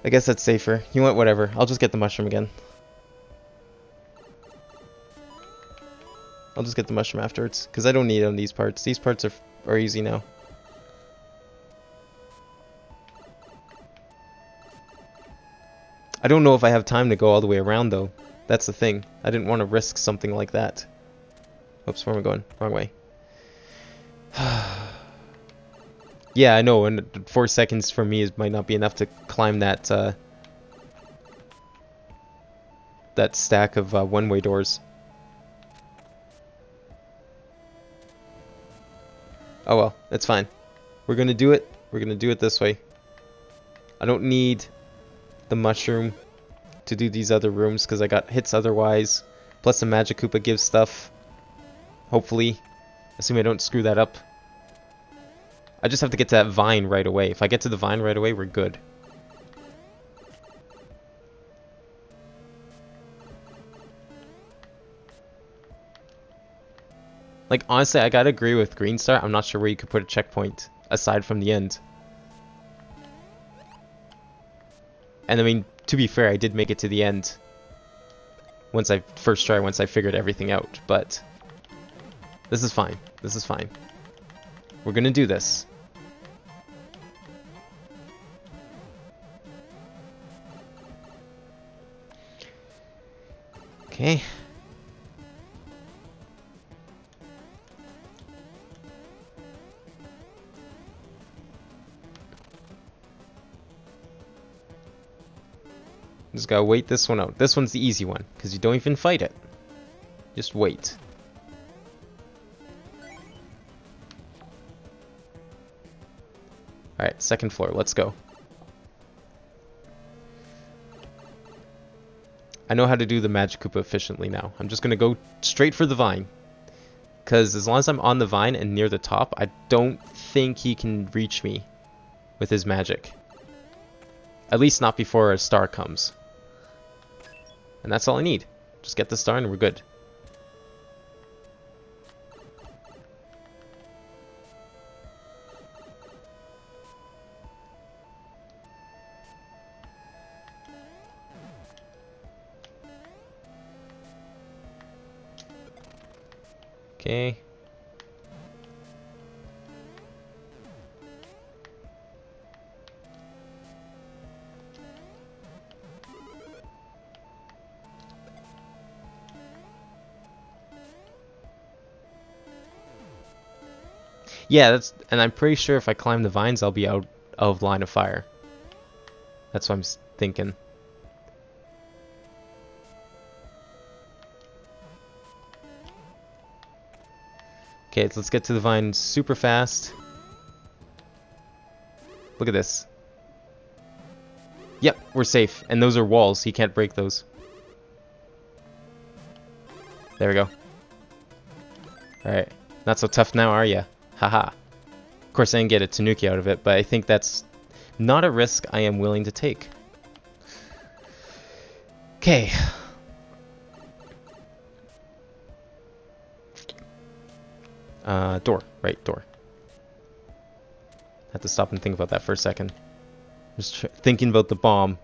I guess that's safer. You know what? Whatever. I'll just get the mushroom again. I'll just get the mushroom afterwards, because I don't need it on these parts. These parts are easy now. I don't know if I have time to go all the way around, though. That's the thing. I didn't want to risk something like that. Oops, where am I going? Wrong way. Yeah, I know, and 4 seconds for me might not be enough to climb that, that stack of one-way doors. Oh well, that's fine. We're gonna do it. We're gonna do it this way. I don't need the mushroom to do these other rooms because I got hits otherwise. Plus the Magic Koopa gives stuff. Hopefully. Assuming I don't screw that up. I just have to get to that vine right away. If I get to the vine right away, we're good. Like, honestly, I gotta agree with Green Star. I'm not sure where you could put a checkpoint aside from the end. And I mean, to be fair, I did make it to the end once I figured everything out, but this is fine. This is fine. We're gonna do this. Okay. Just gotta wait this one out. This one's the easy one, because you don't even fight it. Just wait. Alright, second floor. Let's go. I know how to do the Magic Koopa efficiently now. I'm just going to go straight for the vine. Because as long as I'm on the vine and near the top, I don't think he can reach me with his magic. At least not before a star comes. And that's all I need. Just get the star and we're good. Okay. Yeah, and I'm pretty sure if I climb the vines, I'll be out of line of fire. That's what I'm thinking. Okay, let's get to the vine super fast. Look at this. Yep, we're safe. And those are walls. He can't break those. There we go. Alright. Not so tough now, are ya? Haha. Of course, I didn't get a Tanuki out of it, but I think that's not a risk I am willing to take. Okay. Door. Right, door. Had to stop and think about that for a second. Just thinking about the bomb.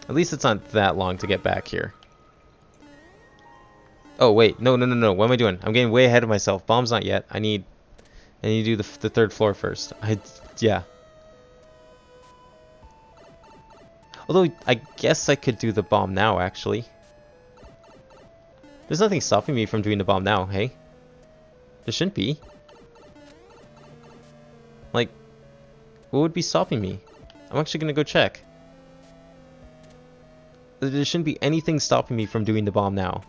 At least it's not that long to get back here. Oh, wait. No. What am I doing? I'm getting way ahead of myself. Bomb's not yet. I need to do the third floor first. Yeah. Although, I guess I could do the bomb now, actually. There's nothing stopping me from doing the bomb now, hey? There shouldn't be. Like, what would be stopping me? I'm actually gonna go check. There shouldn't be anything stopping me from doing the bomb now.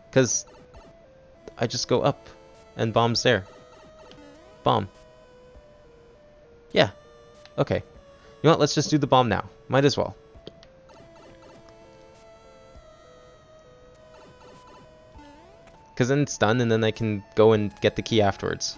Because I just go up and bomb's there. Bomb. Yeah. Okay. You know what? Let's just do the bomb now. Might as well. Because then it's done and then I can go and get the key afterwards.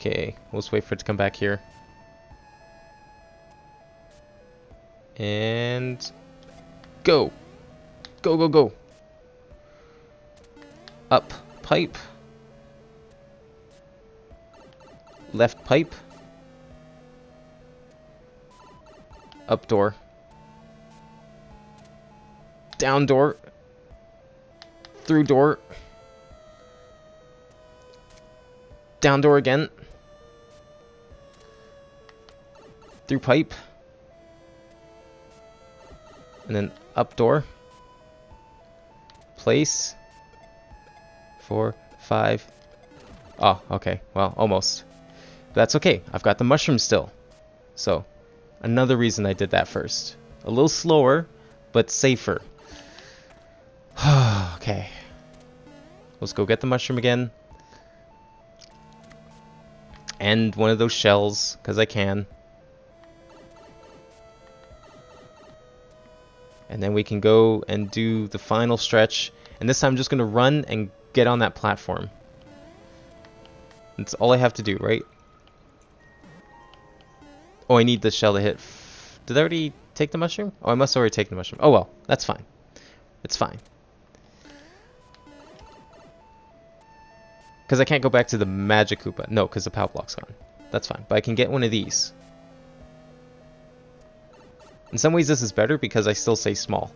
Okay, we'll just wait for it to come back here. And go. Go. Up pipe. Left pipe. Up door. Down door. Through door. Down door again. Through pipe. And then up door. Place. 4, 5. Oh, okay. Well, almost. But that's okay. I've got the mushroom still. So, another reason I did that first. A little slower, but safer. Okay. Let's go get the mushroom again. And one of those shells, because I can. And then we can go and do the final stretch. And this time I'm just going to run and get on that platform. That's all I have to do, right? Oh, I need the shell to hit. Did I already take the mushroom? Oh, I must have already taken the mushroom. Oh well, that's fine. It's fine. Because I can't go back to the Magic Koopa. No, because the Power Block's gone. That's fine. But I can get one of these. In some ways this is better because I still say small.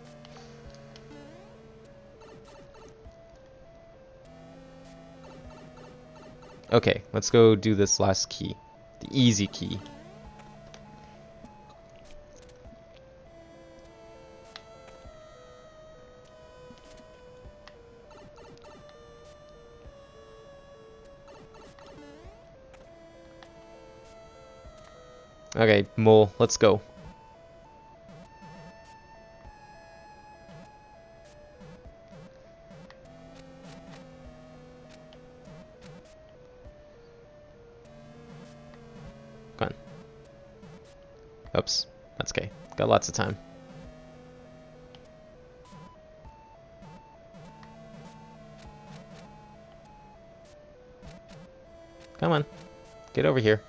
Okay, let's go do this last key. The easy key. Okay, Mole, let's go. Come on. Oops, that's okay. Got lots of time. Come on. Get over here.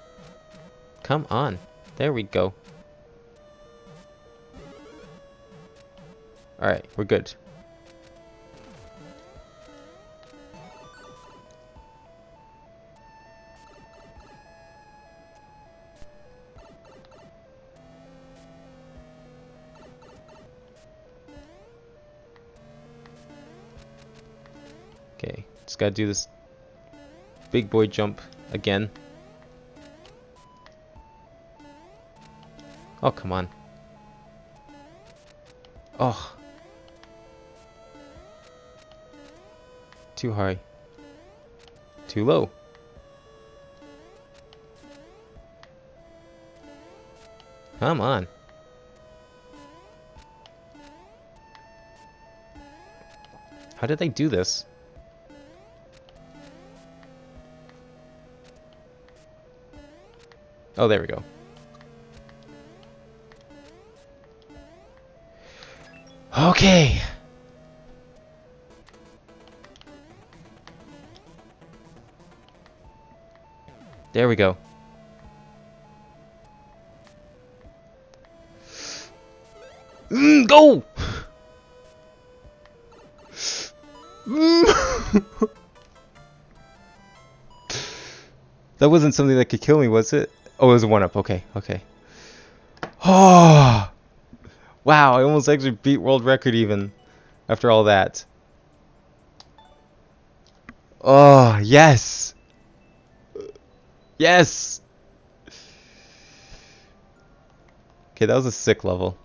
Come on. There we go. Alright, we're good. Okay, just gotta do this big boy jump again. Oh, come on. Oh. Too high. Too low. Come on. How did they do this? Oh, there we go. Okay. There we go. Go! That wasn't something that could kill me, was it? Oh, it was a 1-up. Okay, okay. Oh! Wow, I almost actually beat world record even after all that. Oh, yes! Yes! Okay, that was a sick level.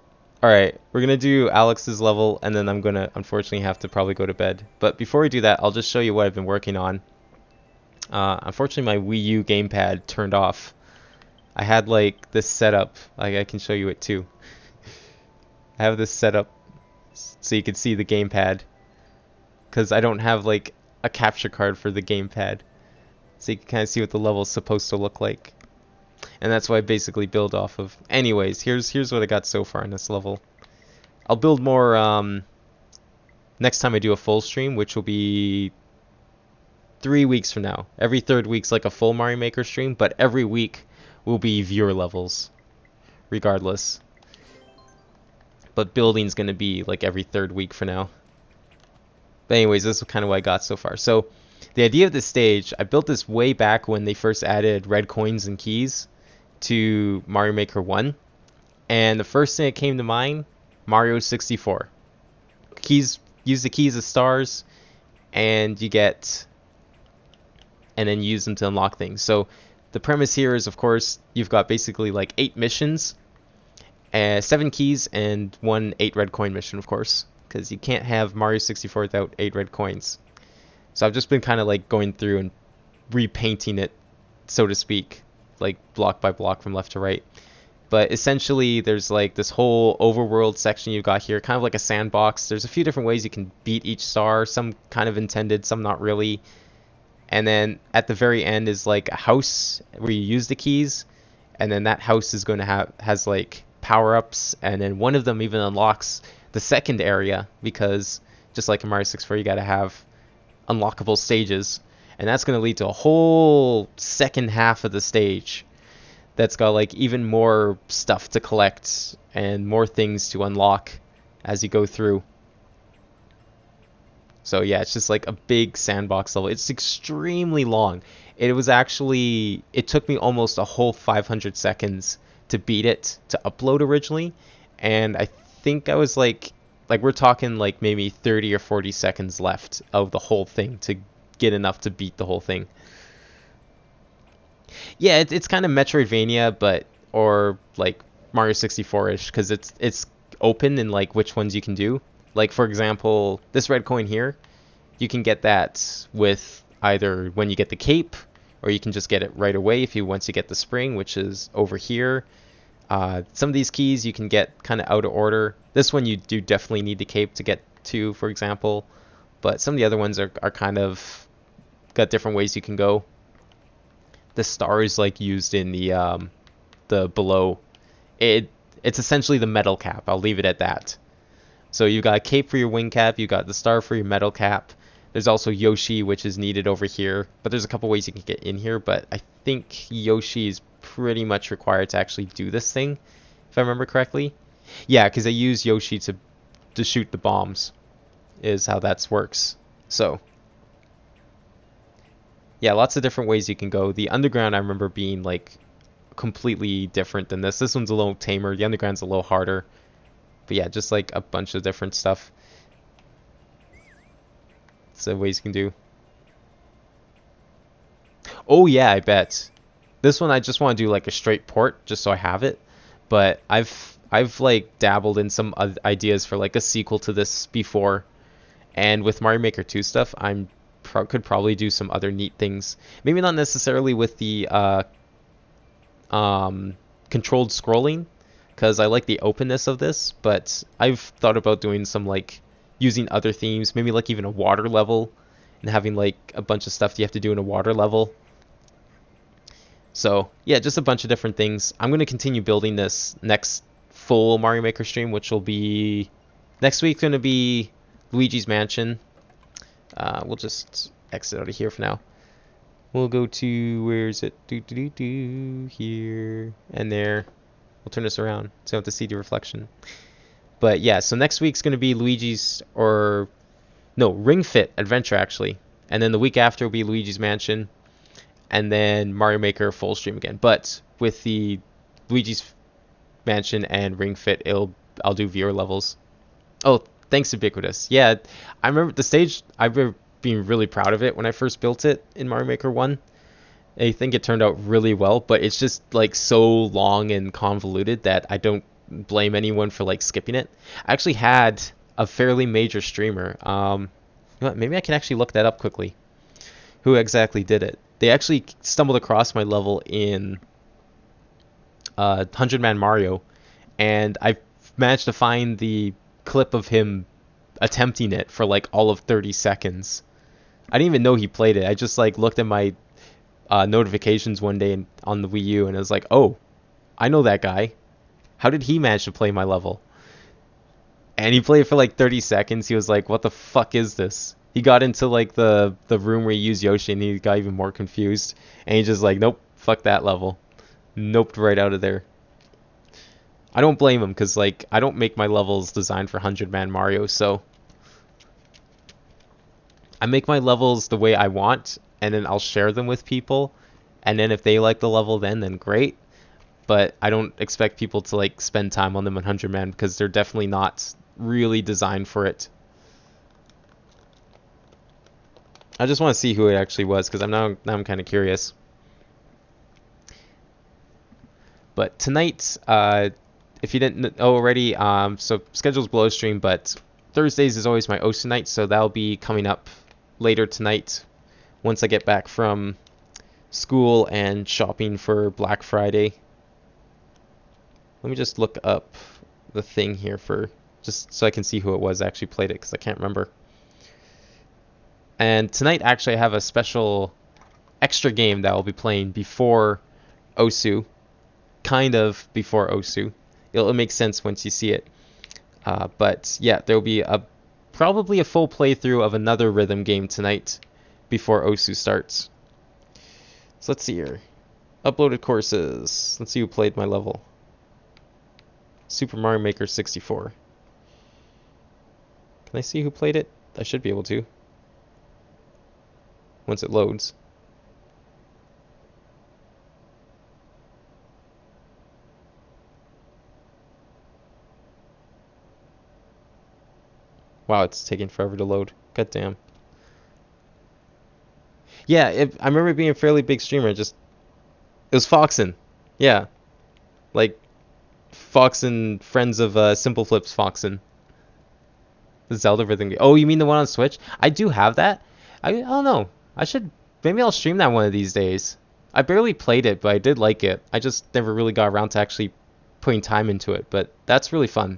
Alright, we're gonna do Alex's level, and then I'm gonna unfortunately have to probably go to bed. But before we do that, I'll just show you what I've been working on. Unfortunately, my Wii U gamepad turned off. I had like this setup. I can show you it too. I have this set up so you can see the gamepad, because I don't have like a capture card for the gamepad, so you can kind of see what the level's supposed to look like, and that's what I basically build off of. Anyways, here's what I got so far in this level. I'll build more next time I do a full stream, which will be 3 weeks from now. Every third week's like a full Mario Maker stream, but every week will be viewer levels regardless. But building's gonna be like every third week for now. But anyways, this is kind of what I got so far. So the idea of this stage, I built this way back when they first added red coins and keys to Mario Maker 1. And the first thing that came to mind, Mario 64. Keys, use the keys as stars, and you get, and then use them to unlock things. So the premise here is, of course, you've got basically like 8 missions. 7 keys and 1 8 red coin mission, of course, because you can't have Mario 64 without 8 red coins. So I've just been kind of like going through and repainting it, so to speak, like block by block from left to right. But essentially there's like this whole overworld section you've got here, kind of like a sandbox. There's a few different ways you can beat each star, some kind of intended, some not really. And then at the very end is like a house where you use the keys, and then that house is going to has like power-ups, and then one of them even unlocks the second area, because just like in Mario 64 you got to have unlockable stages, and that's going to lead to a whole second half of the stage that's got like even more stuff to collect and more things to unlock as you go through. So yeah, it's just like a big sandbox level. It's extremely long. It took me almost a whole 500 seconds to beat it to upload originally, and I think I was like we're talking like maybe 30 or 40 seconds left of the whole thing to get enough to beat the whole thing. Yeah, it's kind of Metroidvania, but or like Mario 64-ish, because it's open in like which ones you can do. Like for example, this red coin here, you can get that with either when you get the cape, or you can just get it right away if you once you get the spring, which is over here. Some of these keys you can get kind of out of order. This one you do definitely need the cape to get to, for example. But some of the other ones are kind of got different ways you can go. The star is like used in the below. It's essentially the metal cap. I'll leave it at that. So you've got a cape for your wing cap, you've got the star for your metal cap. There's also Yoshi, which is needed over here. But there's a couple ways you can get in here, but I think Yoshi is pretty much required to actually do this thing, if I remember correctly. Yeah, because I use Yoshi to shoot the bombs, is how that works. So yeah, lots of different ways you can go. The underground I remember being like completely different than this. This one's a little tamer. The underground's a little harder. But yeah, just like a bunch of different stuff. So ways you can do. Oh yeah, I bet. This one I just want to do like a straight port just so I have it. But I've like dabbled in some ideas for like a sequel to this before. And with Mario Maker 2 stuff, could probably do some other neat things. Maybe not necessarily with the controlled scrolling, because I like the openness of this, but I've thought about doing some like using other themes, maybe like even a water level, and having like a bunch of stuff you have to do in a water level. So yeah, just a bunch of different things. I'm going to continue building this next full Mario Maker stream, which will be next week's going to be Luigi's Mansion. We'll just exit out of here for now. We'll go to, where is it? Here and there. We'll turn this around so you don't have to see the reflection. But yeah, so next week's going to be Ring Fit Adventure actually. And then the week after will be Luigi's Mansion. And then Mario Maker full stream again. But with the Luigi's Mansion and Ring Fit, I'll do viewer levels. Oh, thanks Ubiquitous. Yeah, I remember the stage, I remember being really proud of it when I first built it in Mario Maker 1. I think it turned out really well, but it's just like so long and convoluted that I don't blame anyone for like skipping it. I actually had a fairly major streamer. Maybe I can actually look that up quickly. Who exactly did it? They actually stumbled across my level in 100 Man Mario, and I managed to find the clip of him attempting it for like all of 30 seconds. I didn't even know he played it. I just like looked at my notifications one day on the Wii U, and I was like, oh, I know that guy. How did he manage to play my level? And he played it for like 30 seconds. He was like, what the fuck is this? He got into like the room where he used Yoshi, and he got even more confused. And he just like, nope, fuck that level. Noped right out of there. I don't blame him, because like I don't make my levels designed for 100 Man Mario, so I make my levels the way I want, and then I'll share them with people, and then if they like the level then great. But I don't expect people to like spend time on them 100 Man, because they're definitely not really designed for it. I just want to see who it actually was, because now I'm kind of curious. But tonight, if you didn't know already, so schedule's below stream, but Thursdays is always my OSU night, so that'll be coming up later tonight once I get back from school and shopping for Black Friday. Let me just look up the thing here for just so I can see who it was that actually played it, because I can't remember. And tonight, actually, I have a special extra game that I'll be playing before OSU. Kind of before OSU. It'll make sense once you see it. But yeah, there'll be probably a full playthrough of another rhythm game tonight before OSU starts. So let's see here. Uploaded courses. Let's see who played my level. Super Mario Maker 64. Can I see who played it? I should be able to once it loads. Wow, it's taking forever to load. God damn. Yeah, I remember it being a fairly big streamer. Just it was Foxen. Yeah, like Foxen, friends of Simple Flips Foxen. The Zelda rhythm game. Oh, you mean the one on Switch? I do have that. I don't know. I should maybe I'll stream that one of these days. I barely played it, but I did like it. I just never really got around to actually putting time into it. But that's really fun.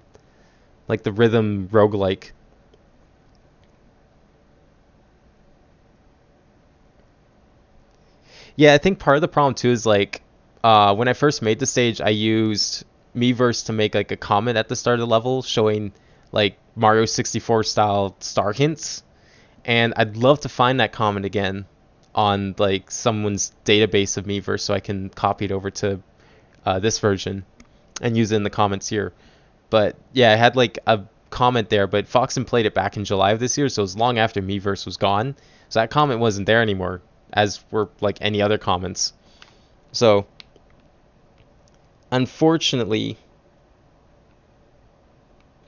Like the rhythm roguelike. Yeah, I think part of the problem too is like when I first made the stage, I used Miiverse to make like a comment at the start of the level showing like Mario 64 style star hints, and I'd love to find that comment again on like someone's database of Miiverse so I can copy it over to this version and use it in the comments here. But yeah, I had like a comment there, but Foxen played it back in July of this year, so it was long after Miiverse was gone. So that comment wasn't there anymore, as were like any other comments. So unfortunately,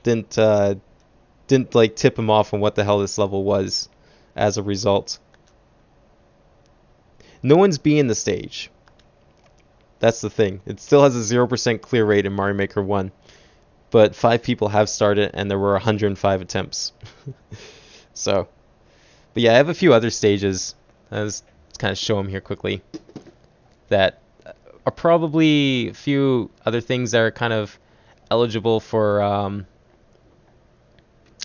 didn't uh, didn't like tip him off on what the hell this level was. As a result, no one's being the stage. That's the thing. It still has a 0% clear rate in Mario Maker 1, but 5 people have started, and there were 105 attempts. So, but yeah, I have a few other stages. Let's kind of show them here quickly. That are probably a few other things that are kind of eligible for. I don't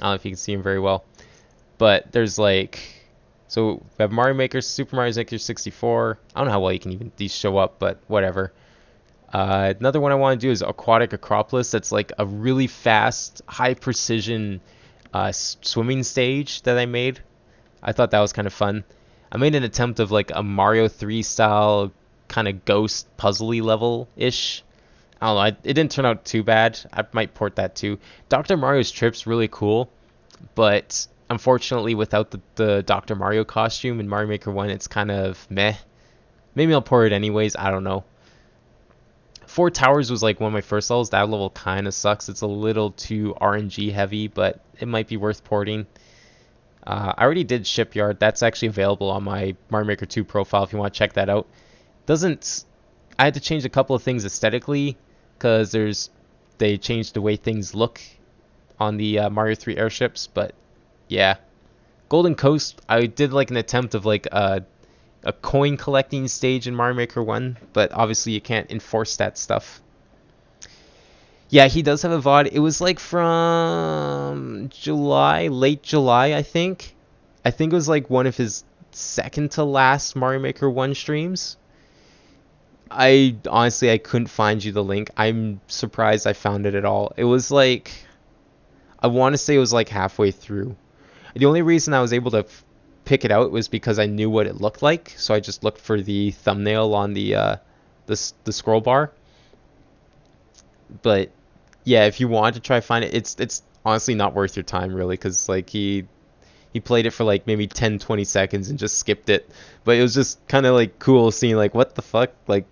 know if you can see them very well, but there's like. So we have Mario Maker, Super Mario Maker 64. I don't know how well you can even these show up, but whatever. Another one I want to do is Aquatic Acropolis. That's like a really fast, high precision swimming stage that I made. I thought that was kind of fun. I made an attempt of like a Mario 3 style kind of ghost puzzly level ish. I don't know. It didn't turn out too bad. I might port that too. Dr. Mario's trip's really cool, but unfortunately, without the Dr. Mario costume in Mario Maker 1, it's kind of meh. Maybe I'll port it anyways. I don't know. Four Towers was like one of my first levels. That level kind of sucks. It's a little too RNG heavy, but it might be worth porting. I already did Shipyard. That's actually available on my Mario Maker 2 profile if you want to check that out. Doesn't I had to change a couple of things aesthetically because they changed the way things look on the Mario 3 airships, but yeah. Golden Coast, I did like an attempt of like a coin collecting stage in Mario Maker 1, but obviously you can't enforce that stuff. Yeah, he does have a VOD. It was like from July, late July, I think. I think it was like one of his second to last Mario Maker 1 streams. I honestly I couldn't find you the link. I'm surprised I found it at all. It was like I want to say it was like halfway through. The only reason I was able to pick it out was because I knew what it looked like, so I just looked for the thumbnail on the scroll bar. But yeah, if you want to try find it, it's honestly not worth your time really, because like he played it for like maybe 10-20 seconds and just skipped it. But it was just kind of like cool seeing like what the fuck, like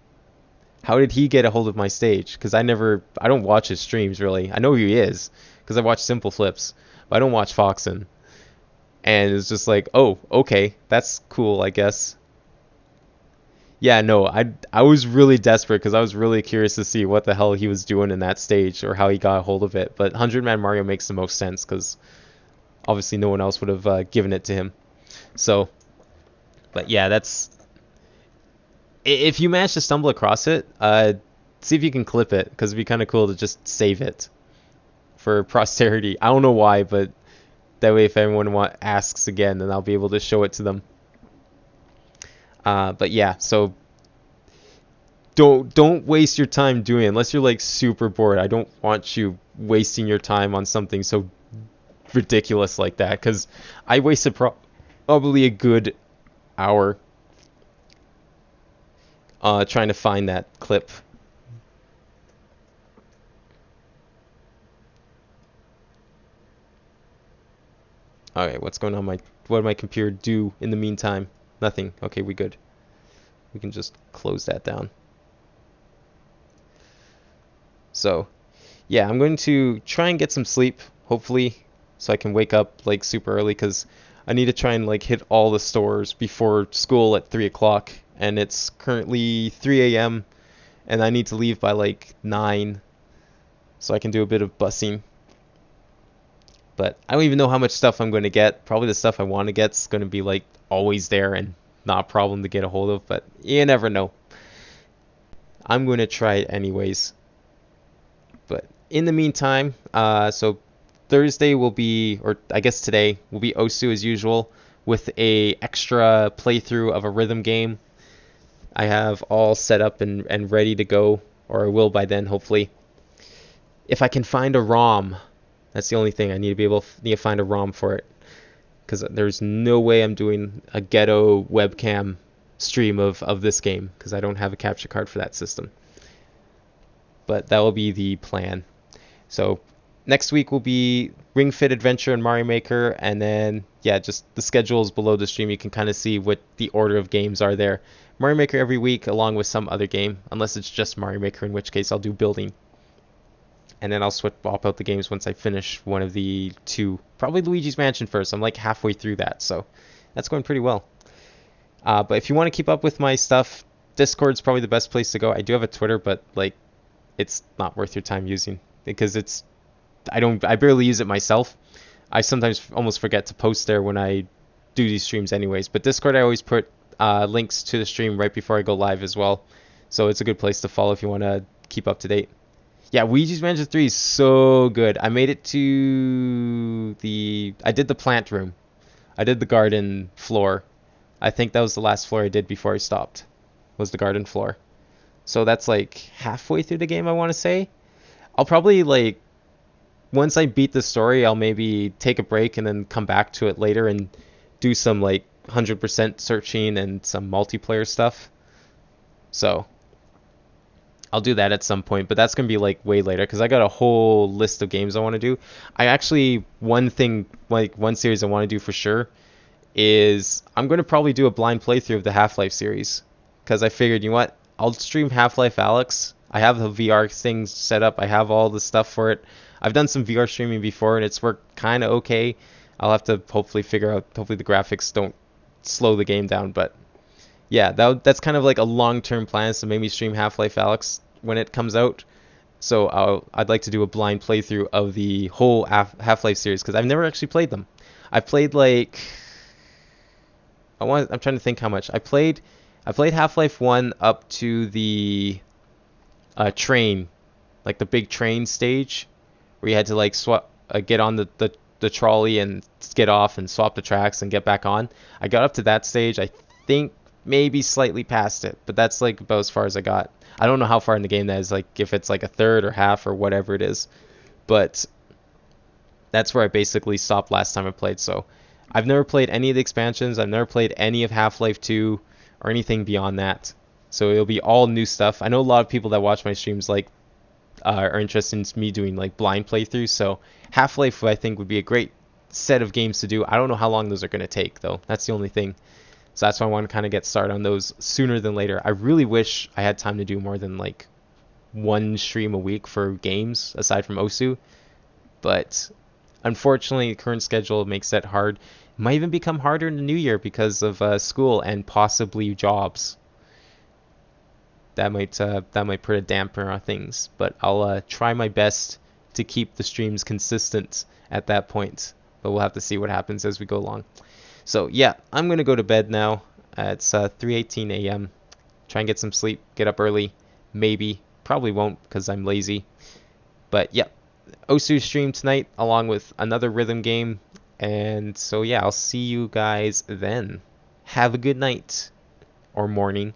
how did he get a hold of my stage? Because I don't watch his streams really. I know who he is because I watch Simple Flips, but I don't watch Foxen. And it's just like, oh, okay, that's cool, I guess. Yeah, no, I was really desperate because I was really curious to see what the hell he was doing in that stage or how he got a hold of it. But 100 Man Mario makes the most sense because obviously no one else would have given it to him. So, but yeah, that's if you manage to stumble across it, see if you can clip it because it'd be kind of cool to just save it for posterity. I don't know why, but that way if anyone asks again, then I'll be able to show it to them. But yeah, so don't waste your time doing it unless you're like super bored. I don't want you wasting your time on something so ridiculous like that because I wasted probably a good hour trying to find that clip. Okay, what's going on? What did my computer do in the meantime? Nothing. Okay, we good. We can just close that down. So, yeah, I'm going to try and get some sleep, hopefully, so I can wake up like super early because I need to try and like hit all the stores before school at 3 o'clock, and it's currently 3 a.m. and I need to leave by like 9, so I can do a bit of busing. But I don't even know how much stuff I'm going to get. Probably the stuff I want to get is going to be like always there and not a problem to get a hold of, but you never know. I'm going to try it anyways. But in the meantime, so Thursday will be, or I guess today will be Osu as usual with a extra playthrough of a rhythm game. I have all set up and ready to go, or I will by then hopefully. If I can find a ROM, that's the only thing. I need to find a ROM for it, because there's no way I'm doing a ghetto webcam stream of this game because I don't have a capture card for that system. But that will be the plan. So next week will be Ring Fit Adventure and Mario Maker, and then yeah, just the schedules below the stream. You can kind of see what the order of games are there. Mario Maker every week along with some other game, unless it's just Mario Maker, in which case I'll do building. And then I'll swap out the games once I finish one of the two. Probably Luigi's Mansion first. I'm like halfway through that, so that's going pretty well. But if you want to keep up with my stuff, Discord's probably the best place to go. I do have a Twitter, but like, it's not worth your time using because I barely use it myself. I sometimes almost forget to post there when I do these streams anyways. But Discord, I always put links to the stream right before I go live as well. So it's a good place to follow if you want to keep up to date. Yeah, Luigi's Mansion 3 is so good. I made it to I did the plant room. I did the garden floor. I think that was the last floor I did before I stopped, was the garden floor. So that's like halfway through the game, I want to say. I'll probably like, once I beat the story, I'll maybe take a break and then come back to it later and do some like 100% searching and some multiplayer stuff. So I'll do that at some point, but that's going to be like way later because I got a whole list of games I want to do. One series I want to do for sure is I'm going to probably do a blind playthrough of the Half-Life series because I figured, you know what, I'll stream Half-Life Alyx. I have the VR thing set up. I have all the stuff for it. I've done some VR streaming before and it's worked kind of okay. I'll have to hopefully hopefully the graphics don't slow the game down, but yeah, that's kind of like a long-term plan, so maybe stream Half-Life Alyx when it comes out. So I'd like to do a blind playthrough of the whole Half-Life series because I've never actually played them. I've played like I'm trying to think how much I played. I played Half-Life 1 up to the train, like the big train stage, where you had to like get on the trolley and get off and swap the tracks and get back on. I got up to that stage. I think maybe slightly past it, but that's like about as far as I got. I don't know how far in the game that is, like if it's like a third or half or whatever it is, but that's where I basically stopped last time I played. So I've never played any of the expansions. I've never played any of Half-Life 2 or anything beyond that. So it'll be all new stuff. I know a lot of people that watch my streams like are interested in me doing like blind playthroughs. So Half-Life I think would be a great set of games to do. I don't know how long those are going to take though. That's the only thing. So that's why I want to kind of get started on those sooner than later. I really wish I had time to do more than like one stream a week for games aside from Osu. But unfortunately, the current schedule makes that hard. It might even become harder in the new year because of school and possibly jobs. That might put a damper on things. But I'll try my best to keep the streams consistent at that point. But we'll have to see what happens as we go along. So yeah, I'm going to go to bed now. It's 3:18 a.m. Try and get some sleep, get up early. Maybe. Probably won't because I'm lazy. But yeah, Osu stream tonight along with another rhythm game. And so yeah, I'll see you guys then. Have a good night or morning.